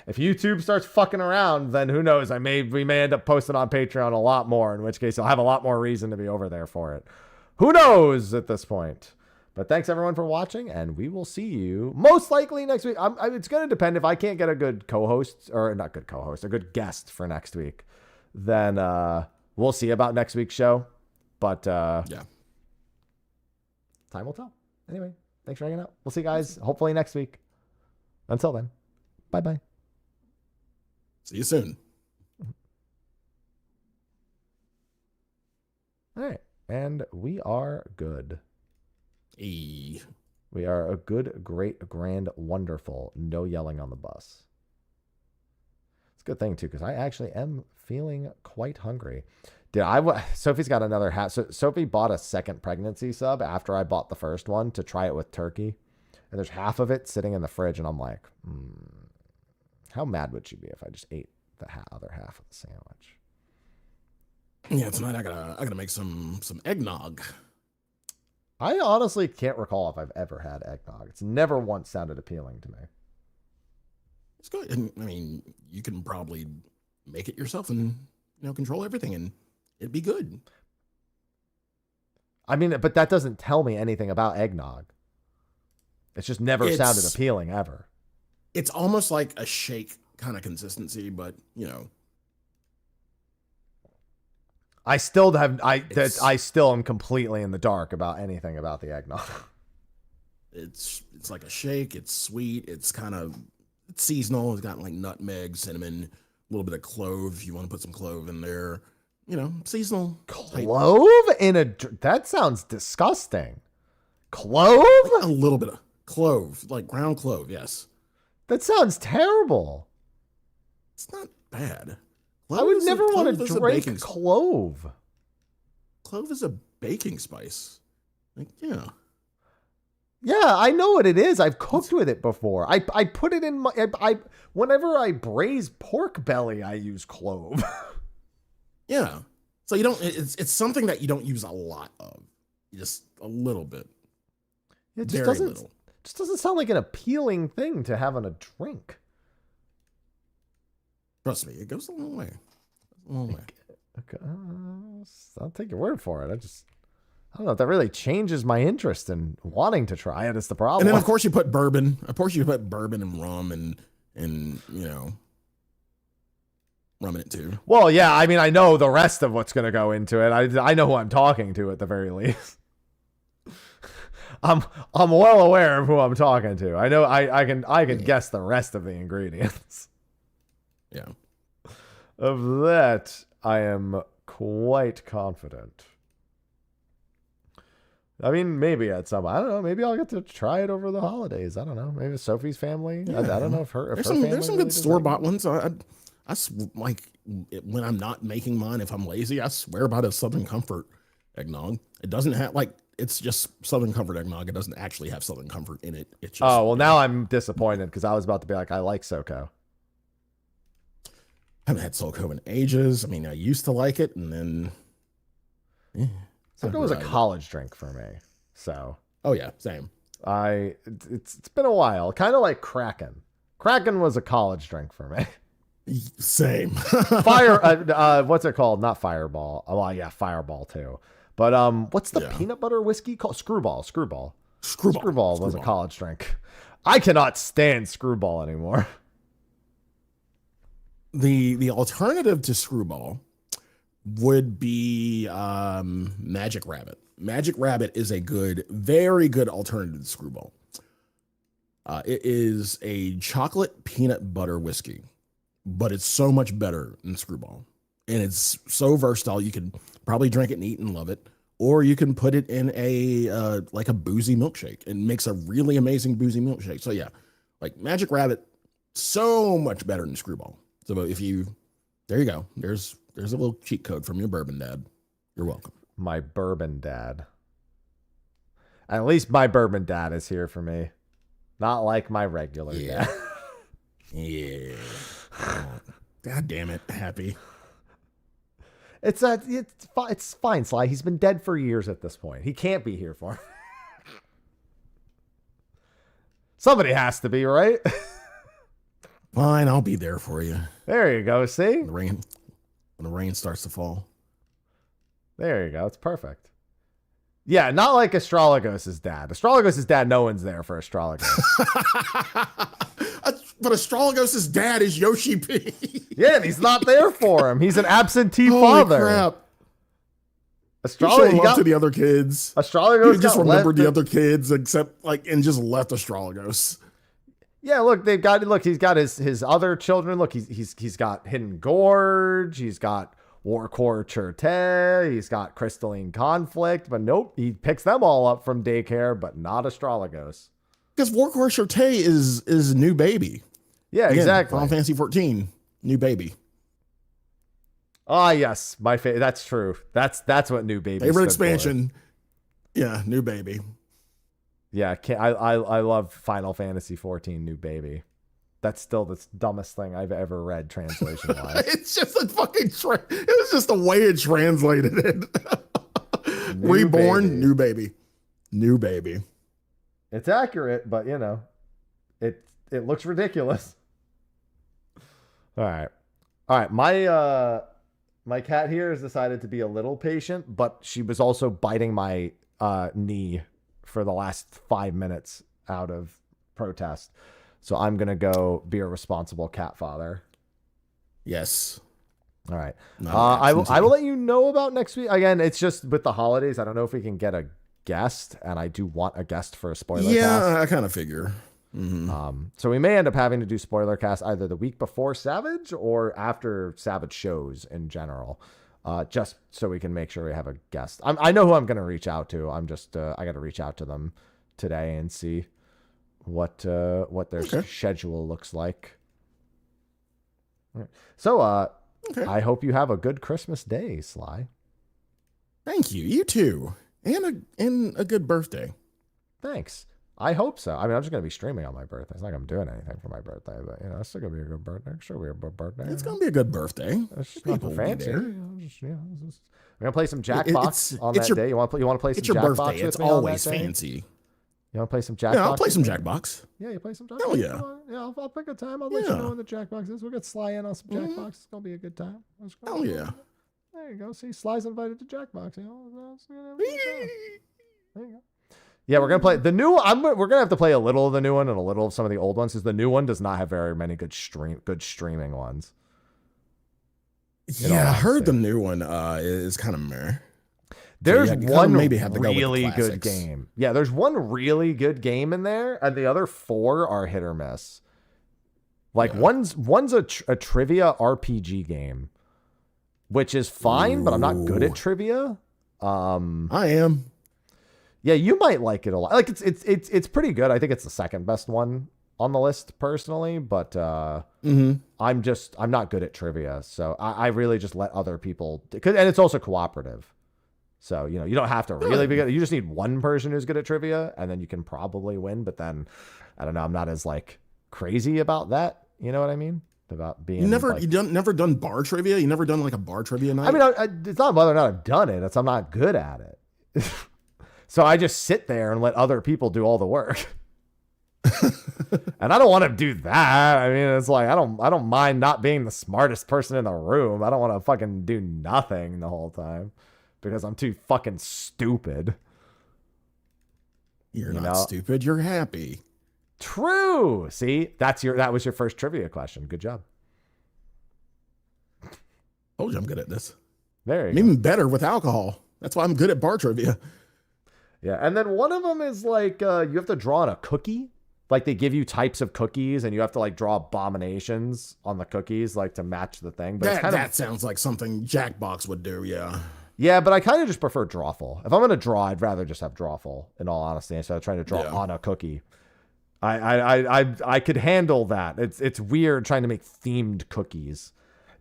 if YouTube starts fucking around, then who knows? We may end up posting on Patreon a lot more, in which case I'll have a lot more reason to be over there for it. Who knows at this point? But thanks everyone for watching, and we will see you most likely next week. It's going to depend if I can't get a good co-host, or not good co-host, a good guest for next week. Then we'll see about next week's show. But yeah, time will tell. Anyway, thanks for hanging out. We'll see you guys hopefully next week. Until then, bye-bye. See you soon. All right, and we are good. Hey. We are a good, great, grand, wonderful. No yelling on the bus. It's a good thing, too, because I actually am feeling quite hungry. Sophie's got another hat. So Sophie bought a second pregnancy sub after I bought the first one to try it with turkey. And there's half of it sitting in the fridge. And I'm like, how mad would she be if I just ate other half of the sandwich. Yeah, tonight I gotta make some eggnog. I honestly can't recall if I've ever had eggnog. It's never once sounded appealing to me. It's good. And, I mean, you can probably make it yourself and control everything, and it'd be good. I mean, but that doesn't tell me anything about eggnog. It's just never sounded appealing ever. It's almost like a shake kind of consistency, but I still am completely in the dark about anything about the eggnog. It's like a shake. It's sweet. It's seasonal. It's got like nutmeg, cinnamon, a little bit of clove. If you want to put some clove in there, seasonal. Clove that sounds disgusting. Clove? Like a little bit of clove, like ground clove. Yes. That sounds terrible. It's not bad. I would never want to drink clove. Clove is a baking spice. Yeah, I know what it is. I've cooked with it before. I put it in whenever I braise pork belly, I use clove. Yeah. So you don't. It's something that you don't use a lot of. Just a little bit. It just doesn't sound like an appealing thing to have on a drink. Trust me, it goes a long way. Okay, I'll take your word for it. I don't know if that really changes my interest in wanting to try it. It's the problem. And then of course you put bourbon. Of course you put bourbon and rum and rum in it too. Well, yeah. I mean, I know the rest of what's going to go into it. I know who I'm talking to at the very least. I'm well aware of who I'm talking to. I know I can guess the rest of the ingredients. Yeah. Of that, I am quite confident. I mean, maybe at some, I don't know, maybe I'll get to try it over the holidays. I don't know. Maybe Sophie's family. Yeah. I don't know if her family. There's some good store-bought ones. I like when I'm not making mine, if I'm lazy, I swear by the Southern Comfort eggnog. It doesn't have it's just Southern Comfort eggnog. It doesn't actually have Southern Comfort in it. It's just, now I'm disappointed because I was about to be like, I like SoCo. I haven't had SoCo in ages. I mean, I used to like it, and then SoCo was a college drink for me. So. Oh yeah, same. It's been a while. Kind of like Kraken. Kraken was a college drink for me. Same. What's it called? Not Fireball. Oh, well, yeah, Fireball too. But what's the peanut butter whiskey called? Screwball was a college drink. I cannot stand Screwball anymore. The alternative to Screwball would be Magic Rabbit. Magic Rabbit is a very good alternative to Screwball. It is a chocolate peanut butter whiskey, but it's so much better than Screwball. And it's so versatile. You can probably drink it and eat and love it. Or you can put it in a boozy milkshake and makes a really amazing boozy milkshake. So yeah, like Magic Rabbit, so much better than Screwball. So there you go. There's a little cheat code from your bourbon dad. You're welcome. My bourbon dad. At least my bourbon dad is here for me. Not like my regular dad. Yeah. God damn it, Happy. It's fine, Sly. He's been dead for years at this point. He can't be here for me. Somebody has to be, right? Fine, I'll be there for you. There you go. See? When the rain starts to fall. There you go. It's perfect. Yeah, not like Astrologos' dad. Astrologos' dad, no one's there for Astrologos. But Astrologos' dad is Yoshi P. Yeah, and he's not there for him. He's an absentee Holy father. Crap. Astrologos he got to the other kids. Astrologos he just remembered the other kids, except and just left Astrologos. Yeah, look, he's got his other children. Look, he's got Hidden Gorge, he's got Warcore Cherte, he's got Crystalline Conflict, but nope, he picks them all up from daycare, but not Astrologos. Because Warcore Cherte is new baby. Yeah, again, exactly. Final Fantasy 14, new baby. Ah, yes, that's true. That's what new baby. Favorite expansion. Yeah, new baby. Yeah, I love Final Fantasy 14 new baby. That's still the dumbest thing I've ever read translation wise. It's just a fucking. It was just the way it translated it. Reborn, baby. new baby. It's accurate, but it looks ridiculous. All right. My cat here has decided to be a little patient, but she was also biting my knee for the last 5 minutes out of protest. So I'm going to go be a responsible cat father. Yes. All right. I will let you know about next week. Again, it's just with the holidays. I don't know if we can get a guest, and I do want a guest for a spoiler cast. Yeah, I kind of figure. Mm-hmm. So we may end up having to do spoiler cast either the week before Savage or after Savage shows in general. Just so we can make sure we have a guest. I know who I'm going to reach out to. I'm just, I got to reach out to them today and see what their schedule looks like. So, I hope you have a good Christmas day, Sly. Thank you. You too. And a good birthday. Thanks. I hope so. I mean, I'm just going to be streaming on my birthday. It's not like I'm doing anything for my birthday, but it's still going to be a good birthday. Sure, we have a birthday. It's going to be a good birthday. It's just not fancy. We're going to play some Jackbox on that day. You want to play some Jackbox? It's your birthday. It's always fancy. You want to play some Jackbox? Yeah, I'll play some Jackbox. Yeah, you play some Jackbox? Hell yeah. Yeah, I'll pick a time. I'll let you know when the Jackbox is. We'll get Sly in on some Jackbox. It's going to be a good time. Hell yeah. There you go. See, Sly's invited to Jackbox. There you go. Yeah, we're gonna play the new. We're gonna have to play a little of the new one and a little of some of the old ones, because the new one does not have very many good streaming ones. Yeah, I heard the new one is kind of meh. There's one maybe have to really go with good game. Yeah, there's one really good game in there, and the other 4 are hit or miss. Like one's a trivia RPG game, which is fine, but I'm not good at trivia. I am. Yeah, you might like it a lot. Like it's pretty good. I think it's the second best one on the list personally, but I'm not good at trivia, so I really just let other people. And it's also cooperative, so you don't have to really be good. You just need one person who's good at trivia, and then you can probably win. But then I don't know. I'm not as crazy about that. You know what I mean? About being never done bar trivia. You never done a bar trivia night. I mean, it's not whether or not I've done it. It's I'm not good at it. So I just sit there and let other people do all the work. And I don't want to do that. I mean, it's I don't mind not being the smartest person in the room. I don't want to fucking do nothing the whole time because I'm too fucking stupid. You're not stupid. You're happy. True. See, that was your first trivia question. Good job. Told you I'm good at this. There you go. Even better with alcohol. That's why I'm good at bar trivia. Yeah, and then one of them is you have to draw on a cookie. Like they give you types of cookies, and you have to draw abominations on the cookies, to match the thing. But that sounds like something Jackbox would do. Yeah. Yeah, but I kind of just prefer drawful. If I'm gonna draw, I'd rather just have drawful. In all honesty, instead of trying to draw on a cookie. I could handle that. It's weird trying to make themed cookies.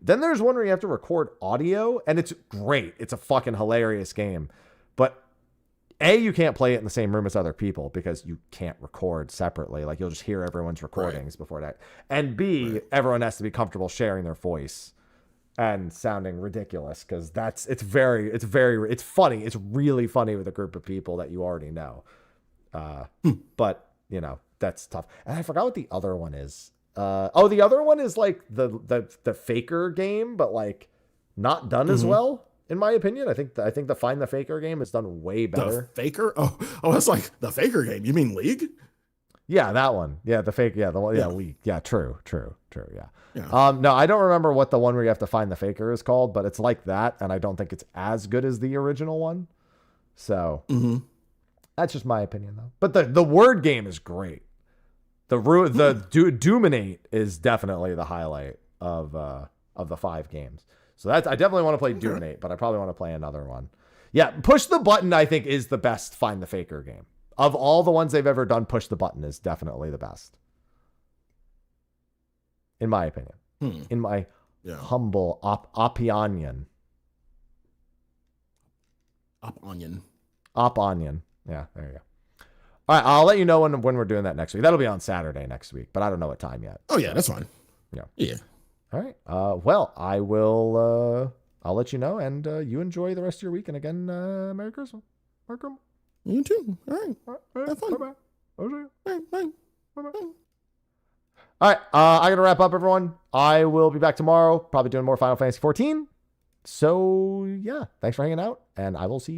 Then there's one where you have to record audio, and it's great. It's a fucking hilarious game, but. A, you can't play it in the same room as other people because you can't record separately. You'll just hear everyone's recordings before that. And B, everyone has to be comfortable sharing their voice and sounding ridiculous because it's funny. It's really funny with a group of people that you already know. But, that's tough. And I forgot what the other one is. The other one is the faker game, but not done as well. In my opinion, I think the Find the Faker game is done way better. The Faker? Oh, that's the Faker game. You mean League? Yeah, that one. Yeah, the fake. Yeah, the one. Yeah, League. Yeah, true. Yeah. No, I don't remember what the one where you have to find the Faker is called, but it's like that, and I don't think it's as good as the original one. So that's just my opinion, though. But the word game is great. Dominate is definitely the highlight of the 5 games. So I definitely want to play Dominate, but I probably want to play another one. Yeah, Push the Button, I think, is the best Find the Faker game. Of all the ones they've ever done, Push the Button is definitely the best. In my opinion. In my humble opinion. Opinion. Opinion. Yeah, there you All right, I'll let you know when we're doing that next week. That'll be on Saturday next week, but I don't know what time yet. Oh yeah, that's fine. Yeah. Yeah. All right. Well, I will. I'll let you know, and you enjoy the rest of your week. And again, Merry Christmas. Merry Christmas. You too. All right. All right. Have fun. Bye-bye. I'll see you. All right. Bye. Bye-bye. All right. I got to wrap up, everyone. I will be back tomorrow, probably doing more Final Fantasy 14. So, yeah. Thanks for hanging out, and I will see you.